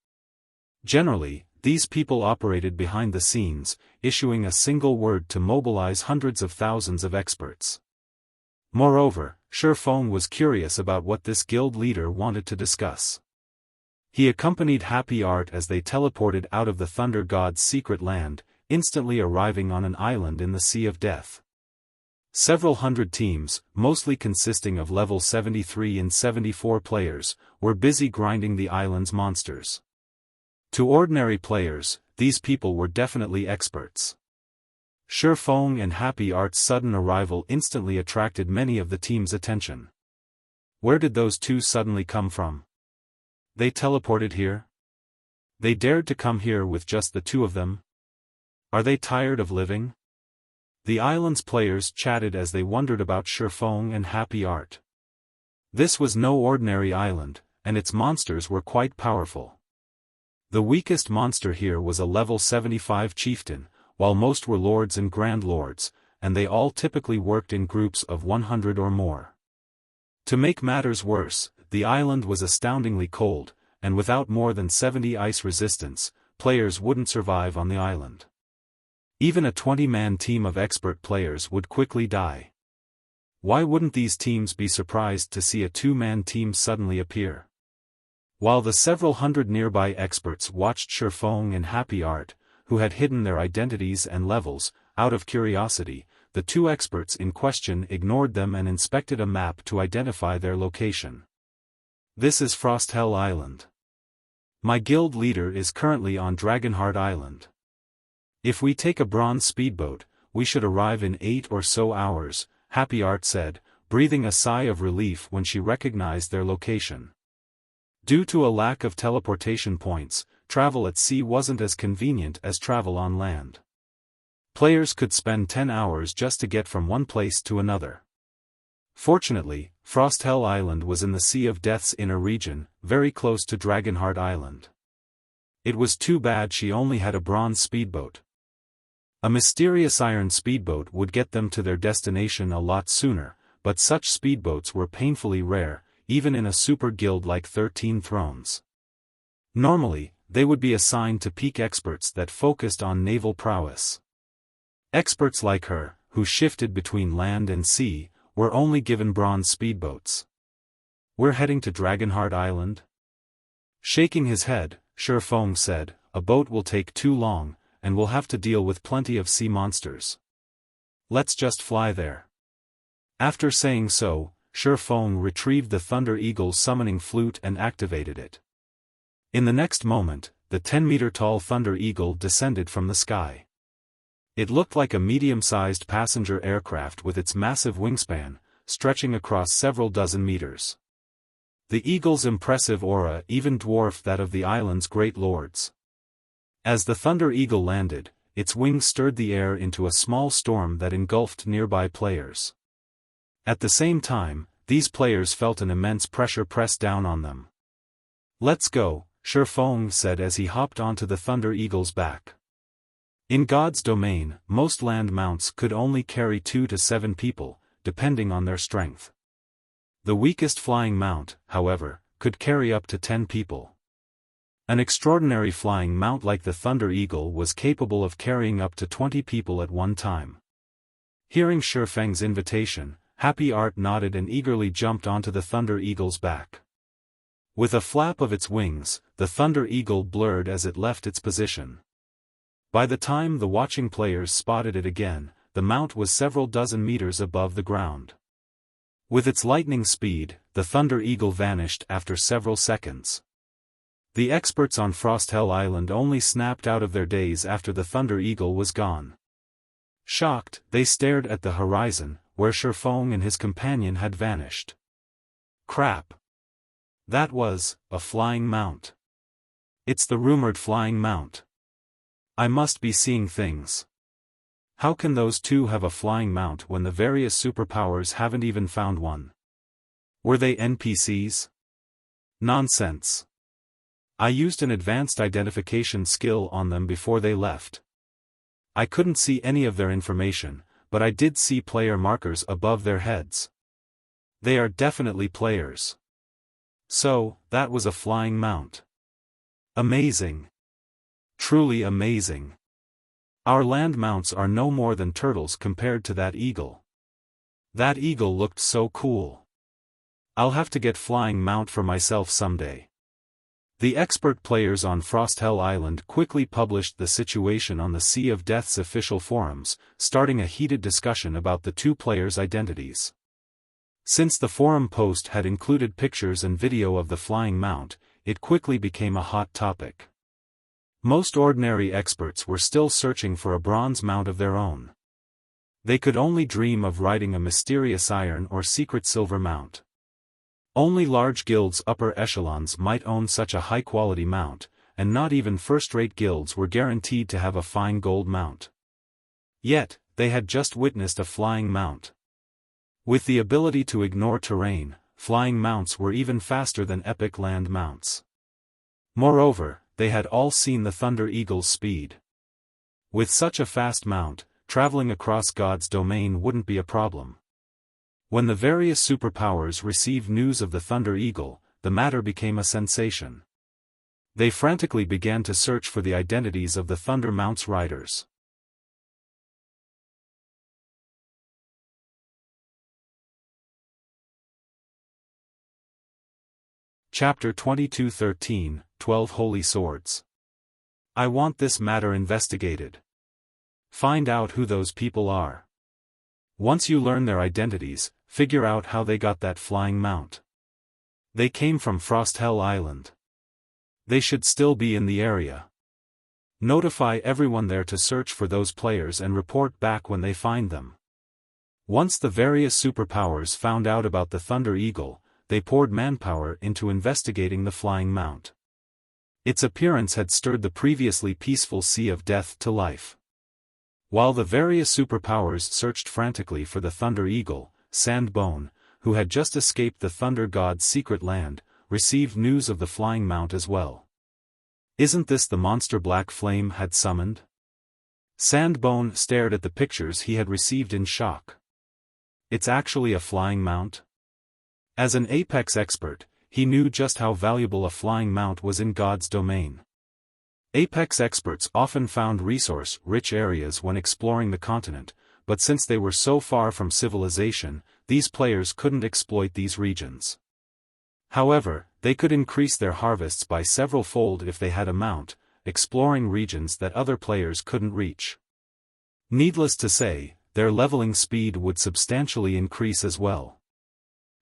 Generally, these people operated behind the scenes, issuing a single word to mobilize hundreds of thousands of experts. Moreover, Xiaofan was curious about what this guild leader wanted to discuss. He accompanied Happy Art as they teleported out of the Thunder God's secret land, instantly arriving on an island in the Sea of Death. Several hundred teams, mostly consisting of level 73 and 74 players, were busy grinding the island's monsters. To ordinary players, these people were definitely experts. Xiaofan and Happy Art's sudden arrival instantly attracted many of the team's attention. Where did those two suddenly come from? They teleported here? They dared to come here with just the two of them? Are they tired of living? The island's players chatted as they wondered about Xiaofan and Happy Art. This was no ordinary island, and its monsters were quite powerful. The weakest monster here was a level 75 chieftain, while most were lords and grand lords, and they all typically worked in groups of 100 or more. To make matters worse, the island was astoundingly cold, and without more than 70 ice resistance, players wouldn't survive on the island. Even a 20-man team of expert players would quickly die. Why wouldn't these teams be surprised to see a 2-man team suddenly appear? While the several hundred nearby experts watched Xiaofan and Happy Art, who had hidden their identities and levels, out of curiosity, the two experts in question ignored them and inspected a map to identify their location. This is Frosthell Island. My guild leader is currently on Dragonheart Island. If we take a bronze speedboat, we should arrive in 8 or so hours, Happy Art said, breathing a sigh of relief when she recognized their location. Due to a lack of teleportation points, travel at sea wasn't as convenient as travel on land. Players could spend 10 hours just to get from one place to another. Fortunately, Frosthell Island was in the Sea of Death's inner region, very close to Dragonheart Island. It was too bad she only had a bronze speedboat. A mysterious iron speedboat would get them to their destination a lot sooner, but such speedboats were painfully rare, even in a super guild like 13 Thrones. Normally, they would be assigned to peak experts that focused on naval prowess. Experts like her, who shifted between land and sea, were only given bronze speedboats. We're heading to Dragonheart Island? Shaking his head, Xiaofan said, a boat will take too long, and we'll have to deal with plenty of sea monsters. Let's just fly there. After saying so, Xiaofan retrieved the Thunder Eagle's summoning flute and activated it. In the next moment, the 10-meter-tall Thunder Eagle descended from the sky. It looked like a medium-sized passenger aircraft with its massive wingspan, stretching across several dozen meters. The Eagle's impressive aura even dwarfed that of the island's great lords. As the Thunder Eagle landed, its wings stirred the air into a small storm that engulfed nearby players. At the same time, these players felt an immense pressure press down on them. Let's go, Xiaofan said as he hopped onto the Thunder Eagle's back. In God's domain, most land mounts could only carry 2 to 7 people, depending on their strength. The weakest flying mount, however, could carry up to 10 people. An extraordinary flying mount like the Thunder Eagle was capable of carrying up to 20 people at one time. Hearing Xiaofan's invitation, Happy Art nodded and eagerly jumped onto the Thunder Eagle's back. With a flap of its wings, the Thunder Eagle blurred as it left its position. By the time the watching players spotted it again, the mount was several dozen meters above the ground. With its lightning speed, the Thunder Eagle vanished after several seconds. The experts on Frosthell Island only snapped out of their daze after the Thunder Eagle was gone. Shocked, they stared at the horizon, where Xiaofan and his companion had vanished. Crap! That was a flying mount. It's the rumored flying mount. I must be seeing things. How can those two have a flying mount when the various superpowers haven't even found one? Were they NPCs? Nonsense. I used an advanced identification skill on them before they left. I couldn't see any of their information, but I did see player markers above their heads. They are definitely players. So, that was a flying mount. Amazing. Truly amazing. Our land mounts are no more than turtles compared to that eagle. That eagle looked so cool. I'll have to get flying mount for myself someday. The expert players on Frosthell Island quickly published the situation on the Sea of Death's official forums, starting a heated discussion about the two players' identities. Since the forum post had included pictures and video of the flying mount, it quickly became a hot topic. Most ordinary experts were still searching for a bronze mount of their own. They could only dream of riding a mysterious iron or secret silver mount. Only large guilds' upper echelons might own such a high-quality mount, and not even first-rate guilds were guaranteed to have a fine gold mount. Yet, they had just witnessed a flying mount. With the ability to ignore terrain, flying mounts were even faster than epic land mounts. Moreover, they had all seen the Thunder Eagle's speed. With such a fast mount, traveling across God's domain wouldn't be a problem. When the various superpowers received news of the Thunder Eagle, the matter became a sensation. They frantically began to search for the identities of the Thunder Mount's riders. Chapter 2213, 12 Holy Swords. I want this matter investigated. Find out who those people are. Once you learn their identities, figure out how they got that flying mount. They came from Frosthell Island. They should still be in the area. Notify everyone there to search for those players and report back when they find them. Once the various superpowers found out about the Thunder Eagle, they poured manpower into investigating the flying mount. Its appearance had stirred the previously peaceful Sea of Death to life. While the various superpowers searched frantically for the Thunder Eagle, Sandbone, who had just escaped the Thunder God's secret land, received news of the flying mount as well. Isn't this the monster Black Flame had summoned? Sandbone stared at the pictures he had received in shock. It's actually a flying mount? As an Apex expert, he knew just how valuable a flying mount was in God's domain. Apex experts often found resource-rich areas when exploring the continent, but since they were so far from civilization, these players couldn't exploit these regions. However, they could increase their harvests by several-fold if they had a mount, exploring regions that other players couldn't reach. Needless to say, their leveling speed would substantially increase as well.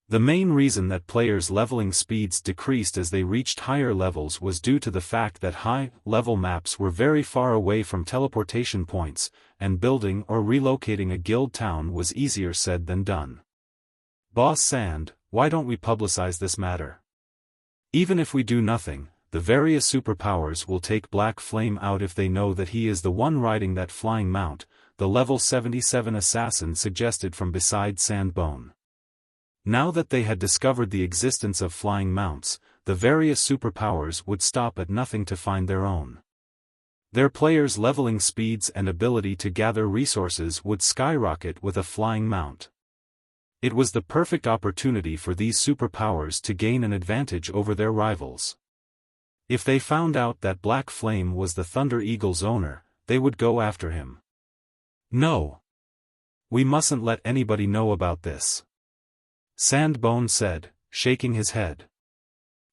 The main reason that players' leveling speeds decreased as they reached higher levels was due to the fact that high-level maps were very far away from teleportation points, and building or relocating a guild town was easier said than done. Boss Sand, why don't we publicize this matter? Even if we do nothing, the various superpowers will take Black Flame out if they know that he is the one riding that flying mount, the level 77 assassin suggested from beside Sandbone. Now that they had discovered the existence of flying mounts, the various superpowers would stop at nothing to find their own. Their players' leveling speeds and ability to gather resources would skyrocket with a flying mount. It was the perfect opportunity for these superpowers to gain an advantage over their rivals. If they found out that Black Flame was the Thunder Eagle's owner, they would go after him. No. We mustn't let anybody know about this. Sandbone said, shaking his head.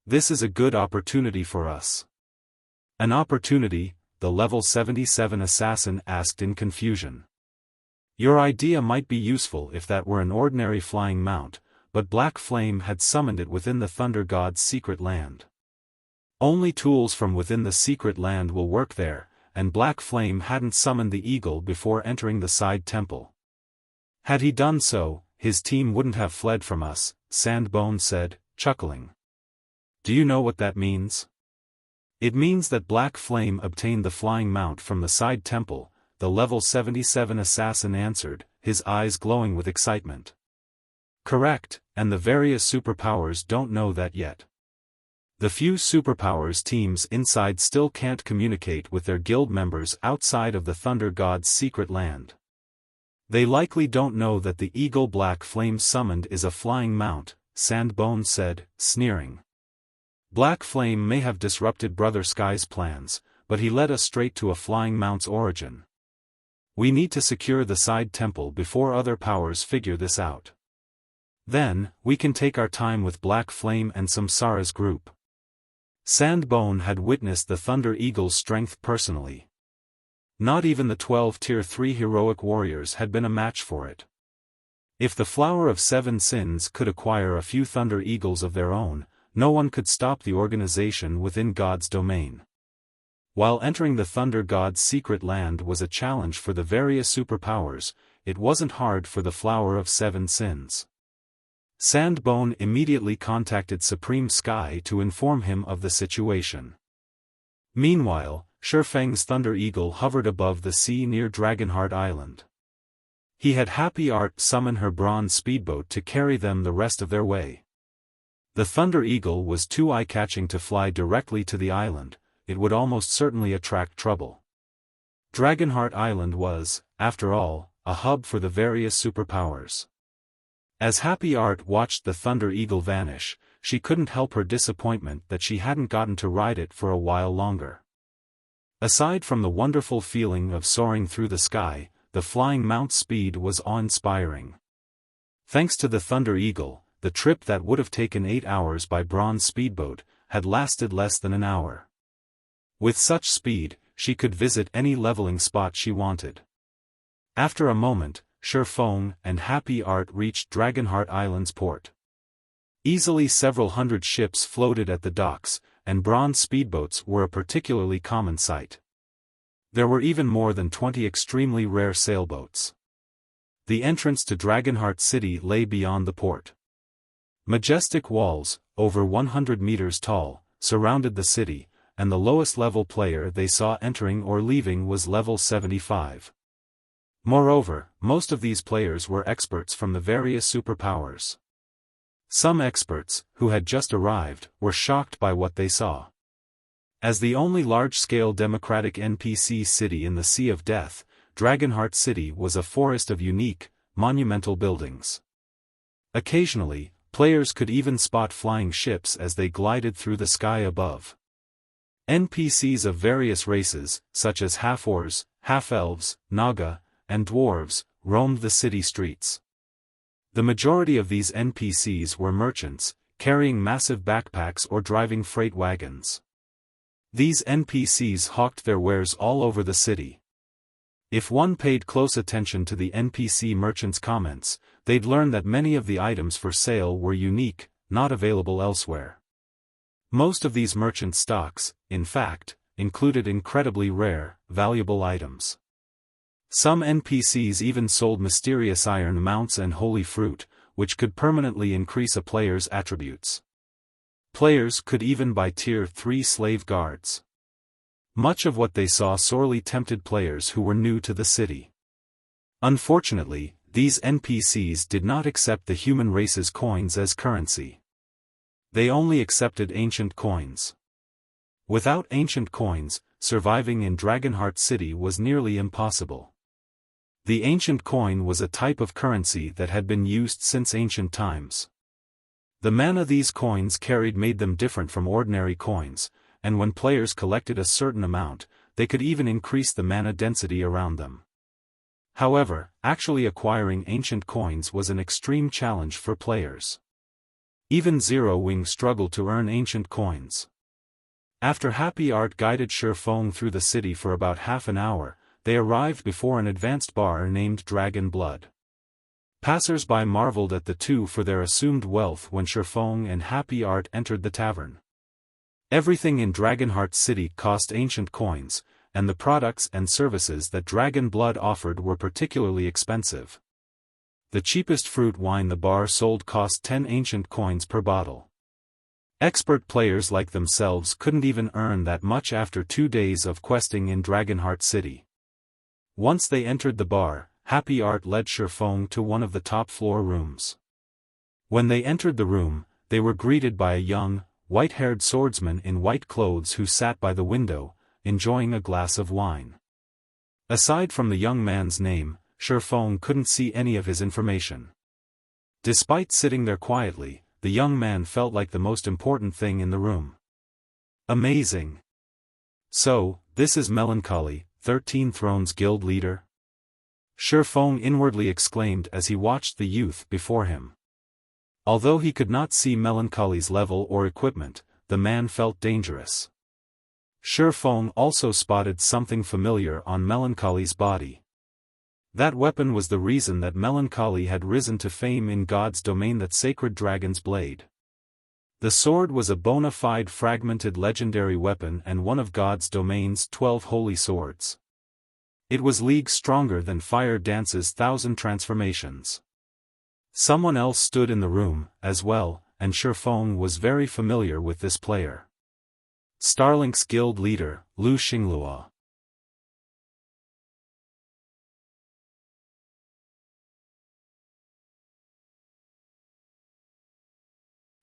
This is a good opportunity for us. An opportunity, the level 77 assassin asked in confusion. Your idea might be useful if that were an ordinary flying mount, but Black Flame had summoned it within the Thunder God's secret land. Only tools from within the secret land will work there, and Black Flame hadn't summoned the eagle before entering the side temple. Had he done so, his team wouldn't have fled from us, Sandbone said, chuckling. Do you know what that means? It means that Black Flame obtained the flying mount from the side temple, the level 77 assassin answered, his eyes glowing with excitement. Correct, and the various superpowers don't know that yet. The few superpowers teams inside still can't communicate with their guild members outside of the Thunder God's secret land. They likely don't know that the eagle Black Flame summoned is a flying mount, Sandbone said, sneering. Black Flame may have disrupted Brother Sky's plans, but he led us straight to a flying mount's origin. We need to secure the side temple before other powers figure this out. Then, we can take our time with Black Flame and Samsara's group. Sandbone had witnessed the Thunder Eagle's strength personally. Not even the 12 Tier 3 heroic warriors had been a match for it. If the Flower of Seven Sins could acquire a few Thunder Eagles of their own, no one could stop the organization within God's domain. While entering the Thunder God's secret land was a challenge for the various superpowers, it wasn't hard for the Flower of Seven Sins. Sandbone immediately contacted Supreme Sky to inform him of the situation. Meanwhile, Xiaofang's Thunder Eagle hovered above the sea near Dragonheart Island. He had Happy Art summon her bronze speedboat to carry them the rest of their way. The Thunder Eagle was too eye-catching to fly directly to the island, it would almost certainly attract trouble. Dragonheart Island was, after all, a hub for the various superpowers. As Happy Art watched the Thunder Eagle vanish, she couldn't help her disappointment that she hadn't gotten to ride it for a while longer. Aside from the wonderful feeling of soaring through the sky, the flying mount's speed was awe-inspiring. Thanks to the Thunder Eagle, the trip that would have taken 8 hours by bronze speedboat, had lasted less than an hour. With such speed, she could visit any leveling spot she wanted. After a moment, Xiaofan and Happy Art reached Dragonheart Island's port. Easily several hundred ships floated at the docks, and bronze speedboats were a particularly common sight. There were even more than 20 extremely rare sailboats. The entrance to Dragonheart City lay beyond the port. Majestic walls, over 100 meters tall, surrounded the city, and the lowest level player they saw entering or leaving was level 75. Moreover, most of these players were experts from the various superpowers. Some experts, who had just arrived, were shocked by what they saw. As the only large-scale democratic NPC city in the Sea of Death, Dragonheart City was a forest of unique, monumental buildings. Occasionally, players could even spot flying ships as they glided through the sky above. NPCs of various races, such as half-orcs, half-elves, Naga, and dwarves, roamed the city streets. The majority of these NPCs were merchants, carrying massive backpacks or driving freight wagons. These NPCs hawked their wares all over the city. If one paid close attention to the NPC merchants' comments, they'd learn that many of the items for sale were unique, not available elsewhere. Most of these merchant stocks, in fact, included incredibly rare, valuable items. Some NPCs even sold mysterious iron mounts and holy fruit, which could permanently increase a player's attributes. Players could even buy Tier 3 slave guards. Much of what they saw sorely tempted players who were new to the city. Unfortunately, these NPCs did not accept the human race's coins as currency. They only accepted ancient coins. Without ancient coins, surviving in Dragonheart City was nearly impossible. The ancient coin was a type of currency that had been used since ancient times. The mana these coins carried made them different from ordinary coins, and when players collected a certain amount, they could even increase the mana density around them. However, actually acquiring ancient coins was an extreme challenge for players. Even Zero Wing struggled to earn ancient coins. After Happy Art guided Xiaofan through the city for about half an hour, they arrived before an advanced bar named Dragon Blood. Passers-by marveled at the two for their assumed wealth when Xiaofan and Happy Art entered the tavern. Everything in Dragonheart City cost ancient coins, and the products and services that Dragon Blood offered were particularly expensive. The cheapest fruit wine the bar sold cost 10 ancient coins per bottle. Expert players like themselves couldn't even earn that much after 2 days of questing in Dragonheart City. Once they entered the bar, Happy Art led Xiaofan to one of the top-floor rooms. When they entered the room, they were greeted by a young, white-haired swordsman in white clothes who sat by the window, enjoying a glass of wine. Aside from the young man's name, Xiaofan couldn't see any of his information. Despite sitting there quietly, the young man felt like the most important thing in the room. Amazing. So, this is Melancholy, 13 Thrones Guild leader? Xiaofan inwardly exclaimed as he watched the youth before him. Although he could not see Melancholy's level or equipment, the man felt dangerous. Xiaofan also spotted something familiar on Melancholy's body. That weapon was the reason that Melancholy had risen to fame in God's domain, that sacred dragon's blade. The sword was a bona fide fragmented legendary weapon and one of God's domain's 12 holy swords. It was leagues stronger than Fire Dance's 1,000 transformations. Someone else stood in the room, as well, and Xiaofan was very familiar with this player. Starlink's guild leader, Xingluo.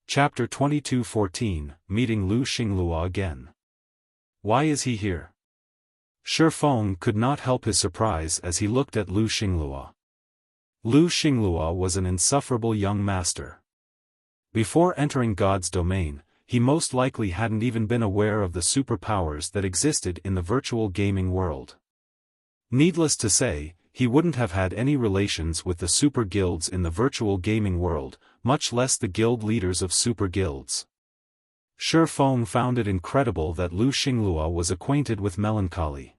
Chapter 22:14, Meeting Xingluo again. Why is he here? Xiaofan could not help his surprise as he looked at Xingluo. Xingluo was an insufferable young master. Before entering God's domain, he most likely hadn't even been aware of the superpowers that existed in the virtual gaming world. Needless to say, he wouldn't have had any relations with the super guilds in the virtual gaming world, much less the guild leaders of super guilds. Xiaofan found it incredible that Xingluo was acquainted with Melancholy.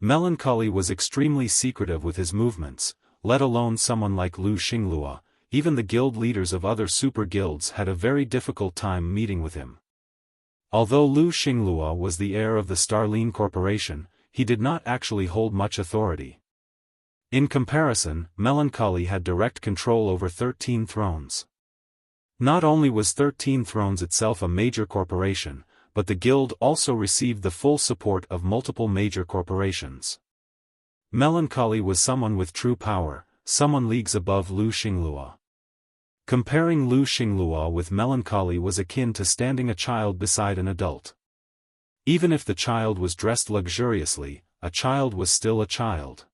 Melancholy was extremely secretive with his movements, let alone someone like Xingluo. Even the guild leaders of other super guilds had a very difficult time meeting with him. Although Xingluo was the heir of the Starline Corporation, he did not actually hold much authority. In comparison, Melancholy had direct control over 13 thrones. Not only was 13 Thrones itself a major corporation, but the guild also received the full support of multiple major corporations. Melancholy was someone with true power, someone leagues above Xingluo. Comparing Xingluo with Melancholy was akin to standing a child beside an adult. Even if the child was dressed luxuriously, a child was still a child.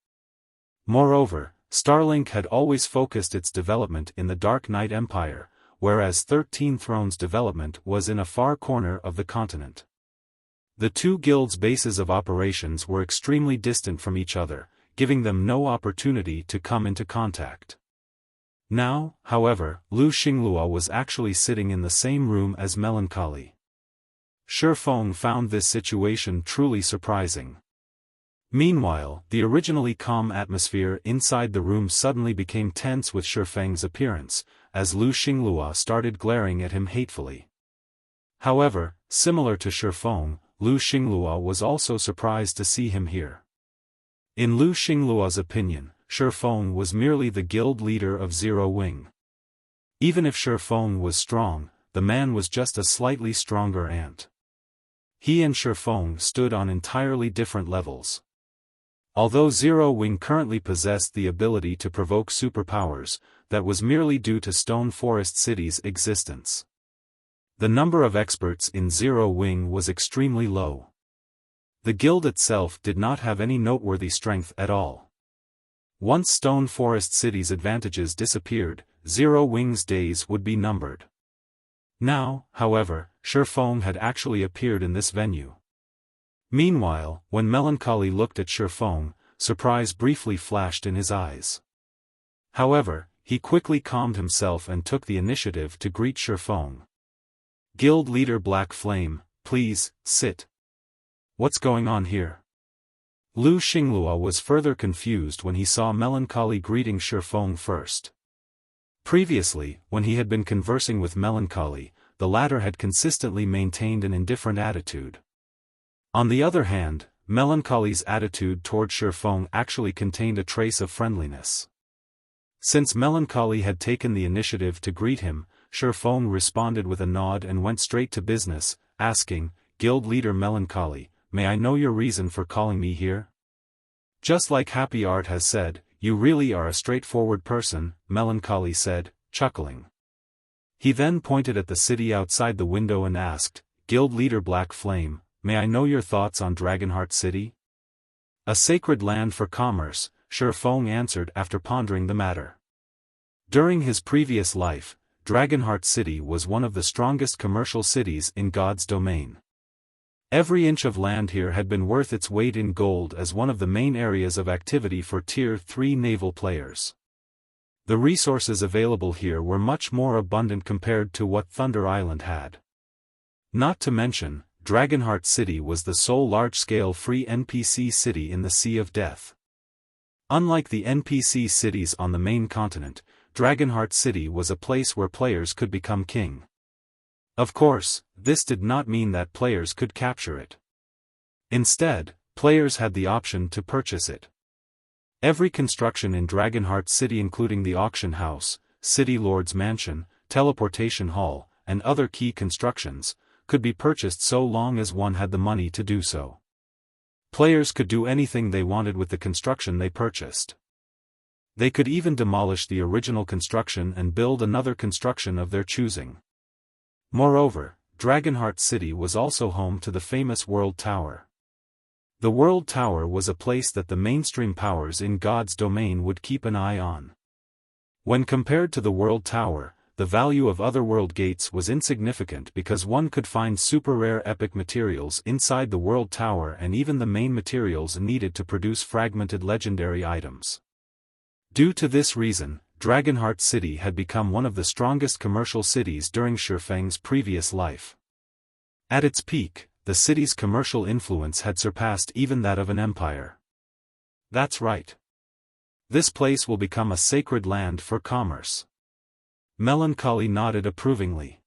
Moreover, Starlink had always focused its development in the Dark Knight Empire, whereas 13 Thrones' development was in a far corner of the continent. The two guilds' bases of operations were extremely distant from each other, giving them no opportunity to come into contact. Now, however, Xingluo was actually sitting in the same room as Melancholy. Xiaofan found this situation truly surprising. Meanwhile, the originally calm atmosphere inside the room suddenly became tense with Xiaofan's appearance, as Xingluo started glaring at him hatefully. However, similar to Xiaofan, Xingluo was also surprised to see him here. In Xingluo's opinion, Xiaofan was merely the guild leader of Zero Wing. Even if Xiaofan was strong, the man was just a slightly stronger ant. He and Xiaofan stood on entirely different levels. Although Zero Wing currently possessed the ability to provoke superpowers, that was merely due to Stone Forest City's existence. The number of experts in Zero Wing was extremely low. The guild itself did not have any noteworthy strength at all. Once Stone Forest City's advantages disappeared, Zero Wing's days would be numbered. Now, however, Xiaofan had actually appeared in this venue. Meanwhile, when Melancholy looked at Xiaofan, surprise briefly flashed in his eyes. However, he quickly calmed himself and took the initiative to greet Xiaofan. Guild leader Black Flame, please, sit. What's going on here? Xingluo was further confused when he saw Melancholy greeting Xiaofan first. Previously, when he had been conversing with Melancholy, the latter had consistently maintained an indifferent attitude. On the other hand, Melancholy's attitude toward Xiaofan actually contained a trace of friendliness. Since Melancholy had taken the initiative to greet him, Xiaofan responded with a nod and went straight to business, asking, Guild leader Melancholy, may I know your reason for calling me here? Just like Happy Art has said, you really are a straightforward person, Melancholy said, chuckling. He then pointed at the city outside the window and asked, "Guild leader Black Flame, may I know your thoughts on Dragonheart City?" "A sacred land for commerce," Xiaofan answered after pondering the matter. During his previous life, Dragonheart City was one of the strongest commercial cities in God's domain. Every inch of land here had been worth its weight in gold as one of the main areas of activity for Tier 3 naval players. The resources available here were much more abundant compared to what Thunder Island had. Not to mention, Dragonheart City was the sole large-scale free NPC city in the Sea of Death. Unlike the NPC cities on the main continent, Dragonheart City was a place where players could become king. Of course, this did not mean that players could capture it. Instead, players had the option to purchase it. Every construction in Dragonheart City, including the auction house, City Lord's Mansion, Teleportation Hall, and other key constructions, could be purchased so long as one had the money to do so. Players could do anything they wanted with the construction they purchased. They could even demolish the original construction and build another construction of their choosing. Moreover, Dragonheart City was also home to the famous World Tower. The World Tower was a place that the mainstream powers in God's domain would keep an eye on. When compared to the World Tower, the value of other world gates was insignificant because one could find super-rare epic materials inside the World Tower and even the main materials needed to produce fragmented legendary items. Due to this reason, Dragonheart City had become one of the strongest commercial cities during Xiaofang's previous life. At its peak, the city's commercial influence had surpassed even that of an empire. That's right. This place will become a sacred land for commerce. Melancholy nodded approvingly.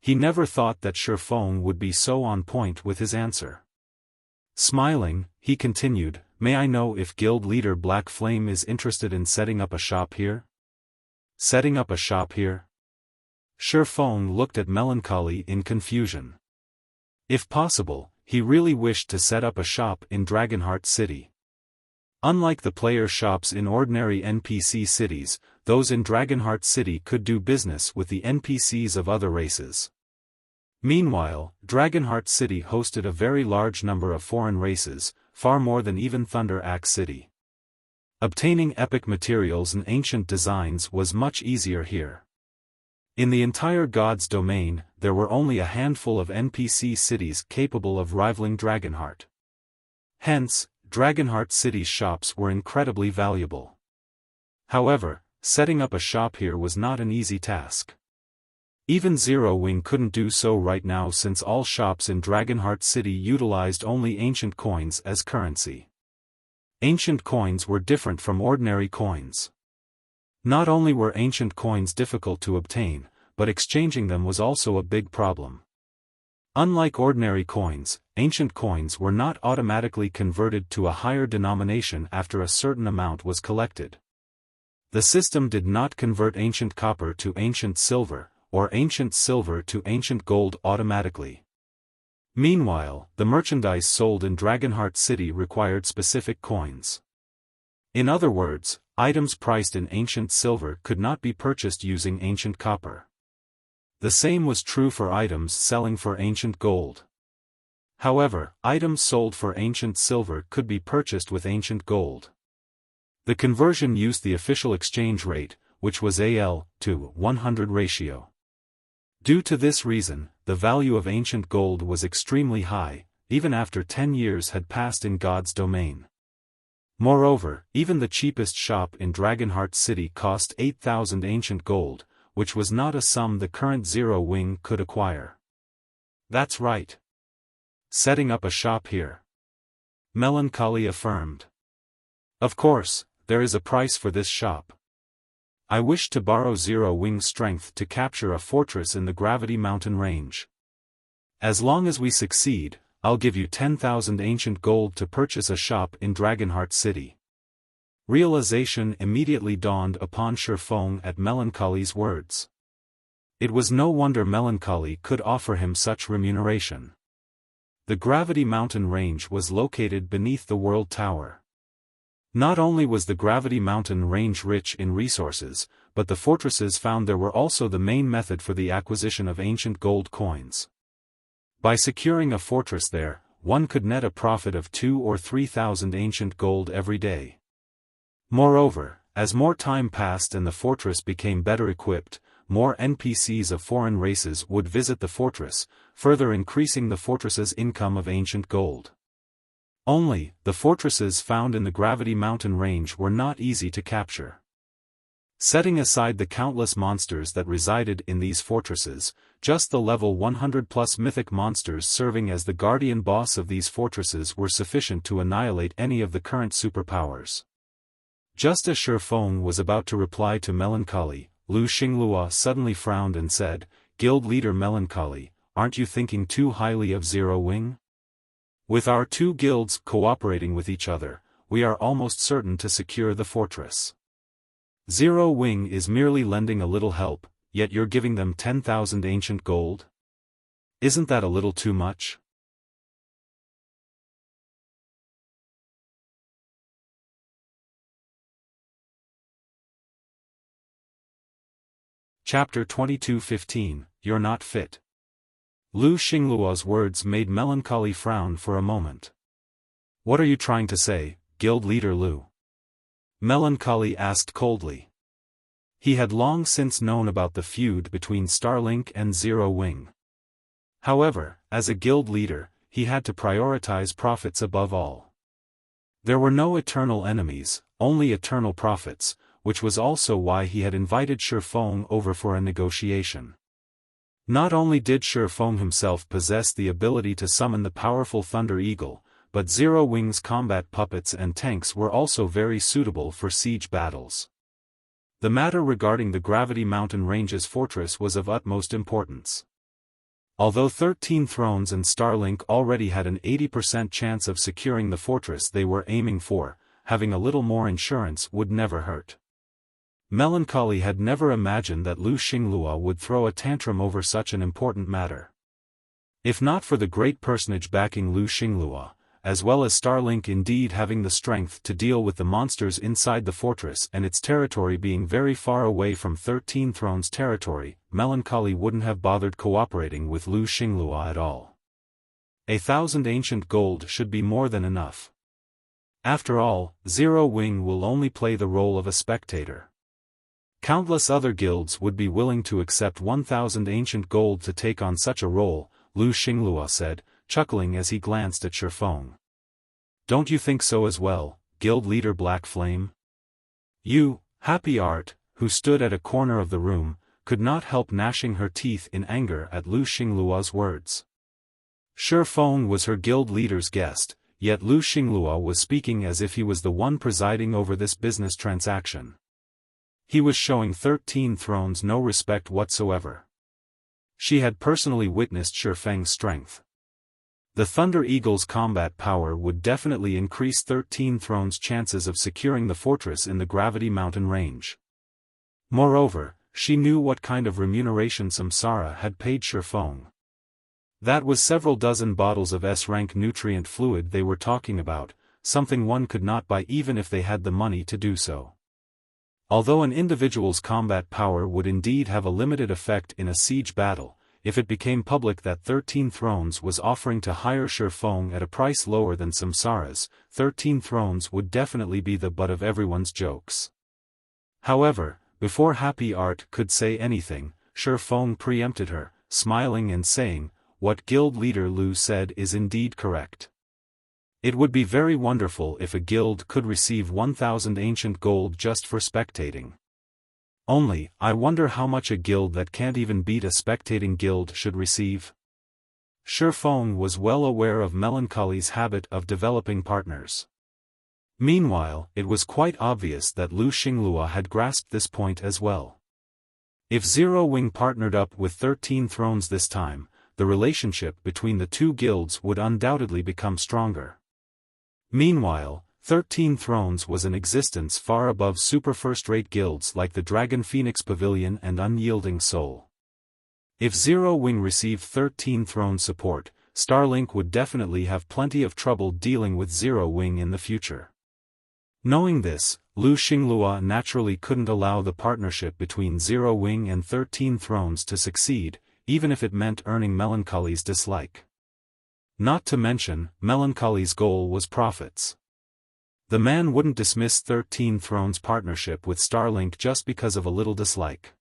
He never thought that Xiaofan would be so on point with his answer. Smiling, he continued, "May I know if guild leader Black Flame is interested in setting up a shop here?" "Setting up a shop here?" Xiaofan looked at Melancholy in confusion. If possible, he really wished to set up a shop in Dragonheart City. Unlike the player shops in ordinary NPC cities, those in Dragonheart City could do business with the NPCs of other races. Meanwhile, Dragonheart City hosted a very large number of foreign races, far more than even Thunder Axe City. Obtaining epic materials and ancient designs was much easier here. In the entire God's domain, there were only a handful of NPC cities capable of rivaling Dragonheart. Hence, Dragonheart City's shops were incredibly valuable. However, setting up a shop here was not an easy task. Even Zero Wing couldn't do so right now since all shops in Dragonheart City utilized only ancient coins as currency. Ancient coins were different from ordinary coins. Not only were ancient coins difficult to obtain, but exchanging them was also a big problem. Unlike ordinary coins, ancient coins were not automatically converted to a higher denomination after a certain amount was collected. The system did not convert ancient copper to ancient silver, or ancient silver to ancient gold automatically. Meanwhile, the merchandise sold in Dragonheart City required specific coins. In other words, items priced in ancient silver could not be purchased using ancient copper. The same was true for items selling for ancient gold. However, items sold for ancient silver could be purchased with ancient gold. The conversion used the official exchange rate, which was AL to 100 ratio. Due to this reason, the value of ancient gold was extremely high, even after 10 years had passed in God's domain. Moreover, even the cheapest shop in Dragonheart City cost 8,000 ancient gold, which was not a sum the current Zero Wing could acquire. That's right. Setting up a shop here. Melancholy affirmed. Of course, there is a price for this shop. I wish to borrow Zero Wing's strength to capture a fortress in the Gravity Mountain range. As long as we succeed, I'll give you 10,000 ancient gold to purchase a shop in Dragonheart City. Realization immediately dawned upon Xiaofan at Melancholy's words. It was no wonder Melancholy could offer him such remuneration. The Gravity Mountain range was located beneath the World Tower. Not only was the Gravity Mountain range rich in resources, but the fortresses found there were also the main method for the acquisition of ancient gold coins. By securing a fortress there, one could net a profit of 2,000 or 3,000 ancient gold every day. Moreover, as more time passed and the fortress became better equipped, more NPCs of foreign races would visit the fortress, further increasing the fortress's income of ancient gold. Only, the fortresses found in the Gravity Mountain range were not easy to capture. Setting aside the countless monsters that resided in these fortresses, just the level 100+ mythic monsters serving as the guardian boss of these fortresses were sufficient to annihilate any of the current superpowers. Just as Xiaofan was about to reply to Melancholy, Xingluo suddenly frowned and said, "Guild leader Melancholy, aren't you thinking too highly of Zero Wing? With our two guilds cooperating with each other, we are almost certain to secure the fortress. Zero Wing is merely lending a little help, yet you're giving them 10,000 ancient gold? Isn't that a little too much?" Chapter 22:15, You're Not Fit. Xingluo's words made Melancholy frown for a moment. "What are you trying to say, Guild Leader Lu?" Melancholy asked coldly. He had long since known about the feud between Starlink and Zero Wing. However, as a guild leader, he had to prioritize profits above all. There were no eternal enemies, only eternal profits, which was also why he had invited Xiaofan over for a negotiation. Not only did Xiaofan himself possess the ability to summon the powerful Thunder Eagle, but Zero Wing's combat puppets and tanks were also very suitable for siege battles. The matter regarding the Gravity Mountain Range's fortress was of utmost importance. Although 13 Thrones and Starlink already had an 80% chance of securing the fortress they were aiming for, having a little more insurance would never hurt. Melancholy had never imagined that Xingluo would throw a tantrum over such an important matter. If not for the great personage backing Xingluo, as well as Starlink indeed having the strength to deal with the monsters inside the fortress and its territory being very far away from 13 Thrones territory, Melancholy wouldn't have bothered cooperating with Xingluo at all. 1,000 ancient gold should be more than enough. After all, Zero Wing will only play the role of a spectator. Countless other guilds would be willing to accept 1,000 ancient gold to take on such a role, Xingluo said, chuckling as he glanced at Xiaofan. "Don't you think so as well, Guild Leader Black Flame?" You, Happy Art, who stood at a corner of the room, could not help gnashing her teeth in anger at Xingluo's words. Xiaofan was her guild leader's guest, yet Xingluo was speaking as if he was the one presiding over this business transaction. He was showing 13 Thrones no respect whatsoever. She had personally witnessed Xiaofang's strength. The Thunder Eagle's combat power would definitely increase 13 Thrones' chances of securing the fortress in the Gravity Mountain range. Moreover, she knew what kind of remuneration Samsara had paid Xiaofan. That was several dozen bottles of S-rank nutrient fluid they were talking about, something one could not buy even if they had the money to do so. Although an individual's combat power would indeed have a limited effect in a siege battle, if it became public that 13 Thrones was offering to hire Xiaofan at a price lower than Samsara's, 13 Thrones would definitely be the butt of everyone's jokes. However, before Happy Art could say anything, Xiaofan preempted her, smiling and saying, "What Guild Leader Lu said is indeed correct. It would be very wonderful if a guild could receive 1,000 ancient gold just for spectating. Only, I wonder how much a guild that can't even beat a spectating guild should receive." Xiaofan was well aware of Melancholy's habit of developing partners. Meanwhile, it was quite obvious that Xingluo had grasped this point as well. If Zero Wing partnered up with 13 Thrones this time, the relationship between the two guilds would undoubtedly become stronger. Meanwhile, 13 Thrones was in existence far above super first-rate guilds like the Dragon Phoenix Pavilion and Unyielding Soul. If Zero Wing received 13 Thrones support, Starlink would definitely have plenty of trouble dealing with Zero Wing in the future. Knowing this, Lu Xingluo naturally couldn't allow the partnership between Zero Wing and 13 Thrones to succeed, even if it meant earning Melancholy's dislike. Not to mention, Melancholy's goal was profits. The man wouldn't dismiss 13 Thrones' partnership with Starlink just because of a little dislike.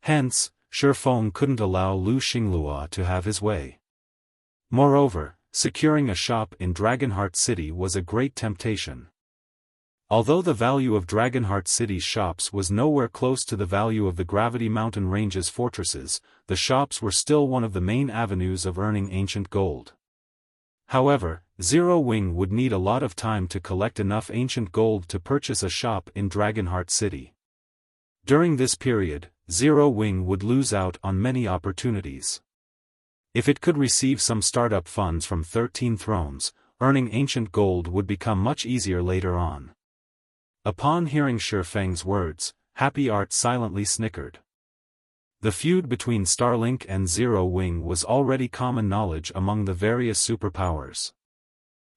Hence, Xiaofan couldn't allow Lu Xingluo to have his way. Moreover, securing a shop in Dragonheart City was a great temptation. Although the value of Dragonheart City's shops was nowhere close to the value of the Gravity Mountain Range's fortresses, the shops were still one of the main avenues of earning ancient gold. However, Zero Wing would need a lot of time to collect enough ancient gold to purchase a shop in Dragonheart City. During this period, Zero Wing would lose out on many opportunities. If it could receive some startup funds from 13 Thrones, earning ancient gold would become much easier later on. Upon hearing Xiaofang's words, Happy Art silently snickered. The feud between Starlink and Zero Wing was already common knowledge among the various superpowers.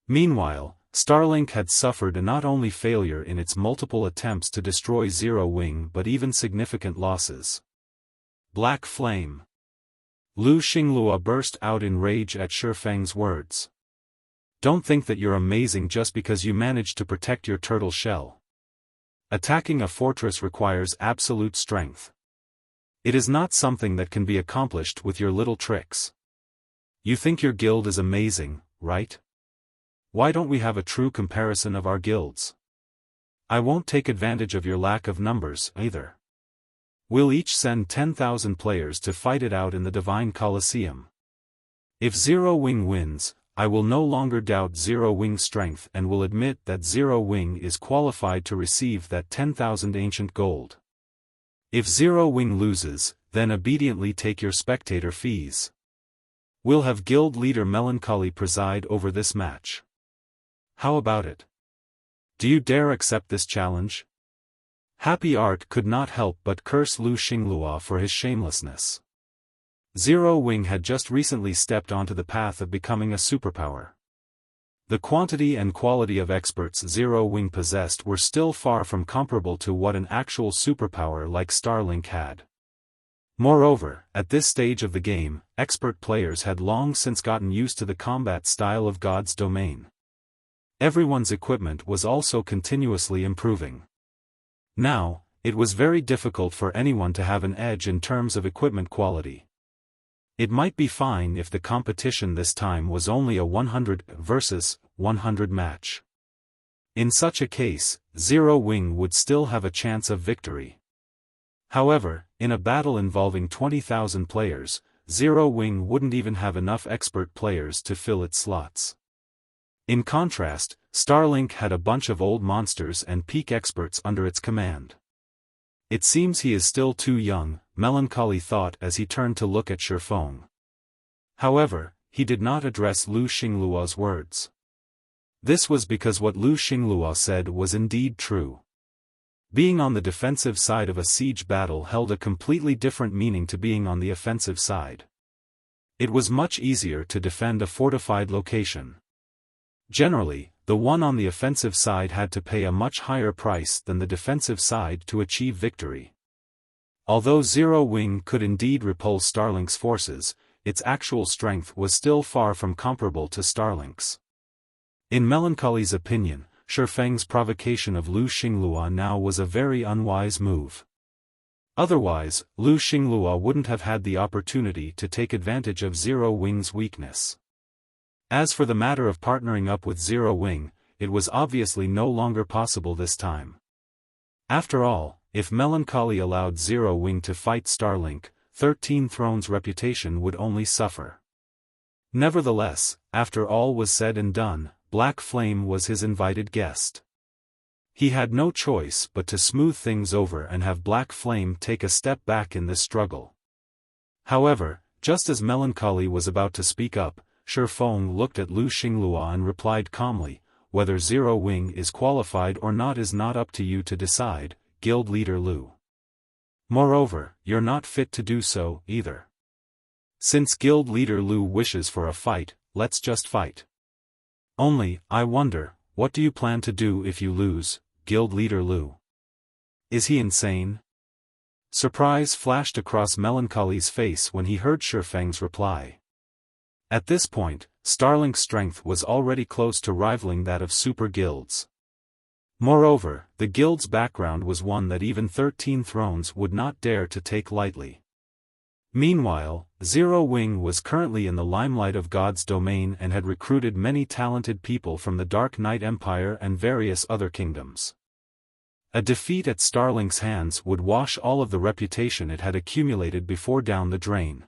Meanwhile, Starlink had suffered not only failure in its multiple attempts to destroy Zero Wing but even significant losses. Black Flame. Lu Xingluo burst out in rage at Xiaofang's words. Don't think that you're amazing just because you managed to protect your turtle shell. Attacking a fortress requires absolute strength. It is not something that can be accomplished with your little tricks. You think your guild is amazing, right? Why don't we have a true comparison of our guilds? I won't take advantage of your lack of numbers, either. We'll each send 10,000 players to fight it out in the Divine Colosseum. If Zero Wing wins, I will no longer doubt Zero Wing's strength and will admit that Zero Wing is qualified to receive that 10,000 ancient gold. If Zero Wing loses, then obediently take your spectator fees. We'll have guild leader Melancholy preside over this match. How about it? Do you dare accept this challenge? Happy Art could not help but curse Lu Xingluo for his shamelessness. Zero Wing had just recently stepped onto the path of becoming a superpower. The quantity and quality of experts Zero Wing possessed were still far from comparable to what an actual superpower like Starlink had. Moreover, at this stage of the game, expert players had long since gotten used to the combat style of God's domain. Everyone's equipment was also continuously improving. Now, it was very difficult for anyone to have an edge in terms of equipment quality. It might be fine if the competition this time was only a 100 versus 100 match. In such a case, Zero Wing would still have a chance of victory. However, in a battle involving 20,000 players, Zero Wing wouldn't even have enough expert players to fill its slots. In contrast, Starlink had a bunch of old monsters and peak experts under its command. It seems he is still too young, Melancholy thought as he turned to look at Xiaofan. However, he did not address Lu Xingluo's words. This was because what Lu Xingluo said was indeed true. Being on the defensive side of a siege battle held a completely different meaning to being on the offensive side. It was much easier to defend a fortified location. Generally, the one on the offensive side had to pay a much higher price than the defensive side to achieve victory. Although Zero Wing could indeed repel Starlink's forces, its actual strength was still far from comparable to Starlink's. In Melancholy's opinion, Xiaofang's provocation of Lu Xingluo now was a very unwise move. Otherwise, Lu Xingluo wouldn't have had the opportunity to take advantage of Zero Wing's weakness. As for the matter of partnering up with Zero Wing, it was obviously no longer possible this time. After all, if Melancholy allowed Zero Wing to fight Starlink, 13 Thrones' reputation would only suffer. Nevertheless, after all was said and done, Black Flame was his invited guest. He had no choice but to smooth things over and have Black Flame take a step back in this struggle. However, just as Melancholy was about to speak up, Xiaofan looked at Lu Xingluo and replied calmly, "Whether Zero Wing is qualified or not is not up to you to decide, Guild Leader Lu. Moreover, you're not fit to do so, either. Since Guild Leader Lu wishes for a fight, let's just fight. Only, I wonder, what do you plan to do if you lose, Guild Leader Lu? Is he insane? Surprise flashed across Melancholy's face when he heard Xiaofan's reply. At this point, Starlink's strength was already close to rivaling that of super guilds. Moreover, the guild's background was one that even 13 thrones would not dare to take lightly. Meanwhile, Zero Wing was currently in the limelight of God's domain and had recruited many talented people from the Dark Knight Empire and various other kingdoms. A defeat at Starlink's hands would wash all of the reputation it had accumulated before down the drain.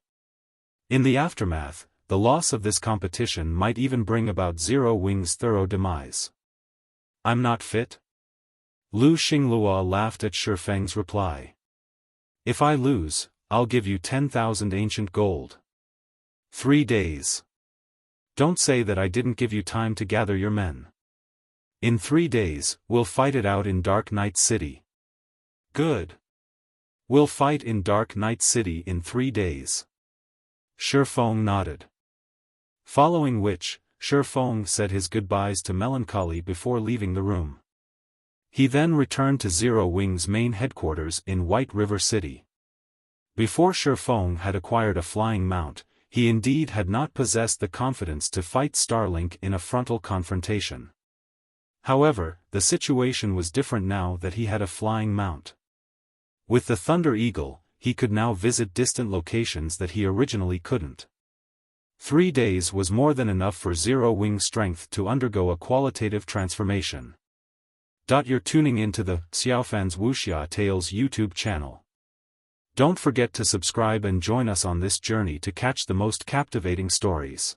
In the aftermath, the loss of this competition might even bring about Zero Wing's thorough demise. I'm not fit? Lu Xingluo laughed at Xiaofang's reply. If I lose, I'll give you 10,000 ancient gold. 3 days. Don't say that I didn't give you time to gather your men. In 3 days, we'll fight it out in Dark Knight City. Good. We'll fight in Dark Knight City in 3 days. Xiaofan nodded. Following which, Xiaofan said his goodbyes to Melancholy before leaving the room. He then returned to Zero Wing's main headquarters in White River City. Before Xiaofan had acquired a flying mount, he indeed had not possessed the confidence to fight Starlink in a frontal confrontation. However, the situation was different now that he had a flying mount. With the Thunder Eagle, he could now visit distant locations that he originally couldn't. 3 days was more than enough for Zero Wing's strength to undergo a qualitative transformation. You're tuning into the Xiaofan's Wuxia Tales YouTube channel. Don't forget to subscribe and join us on this journey to catch the most captivating stories.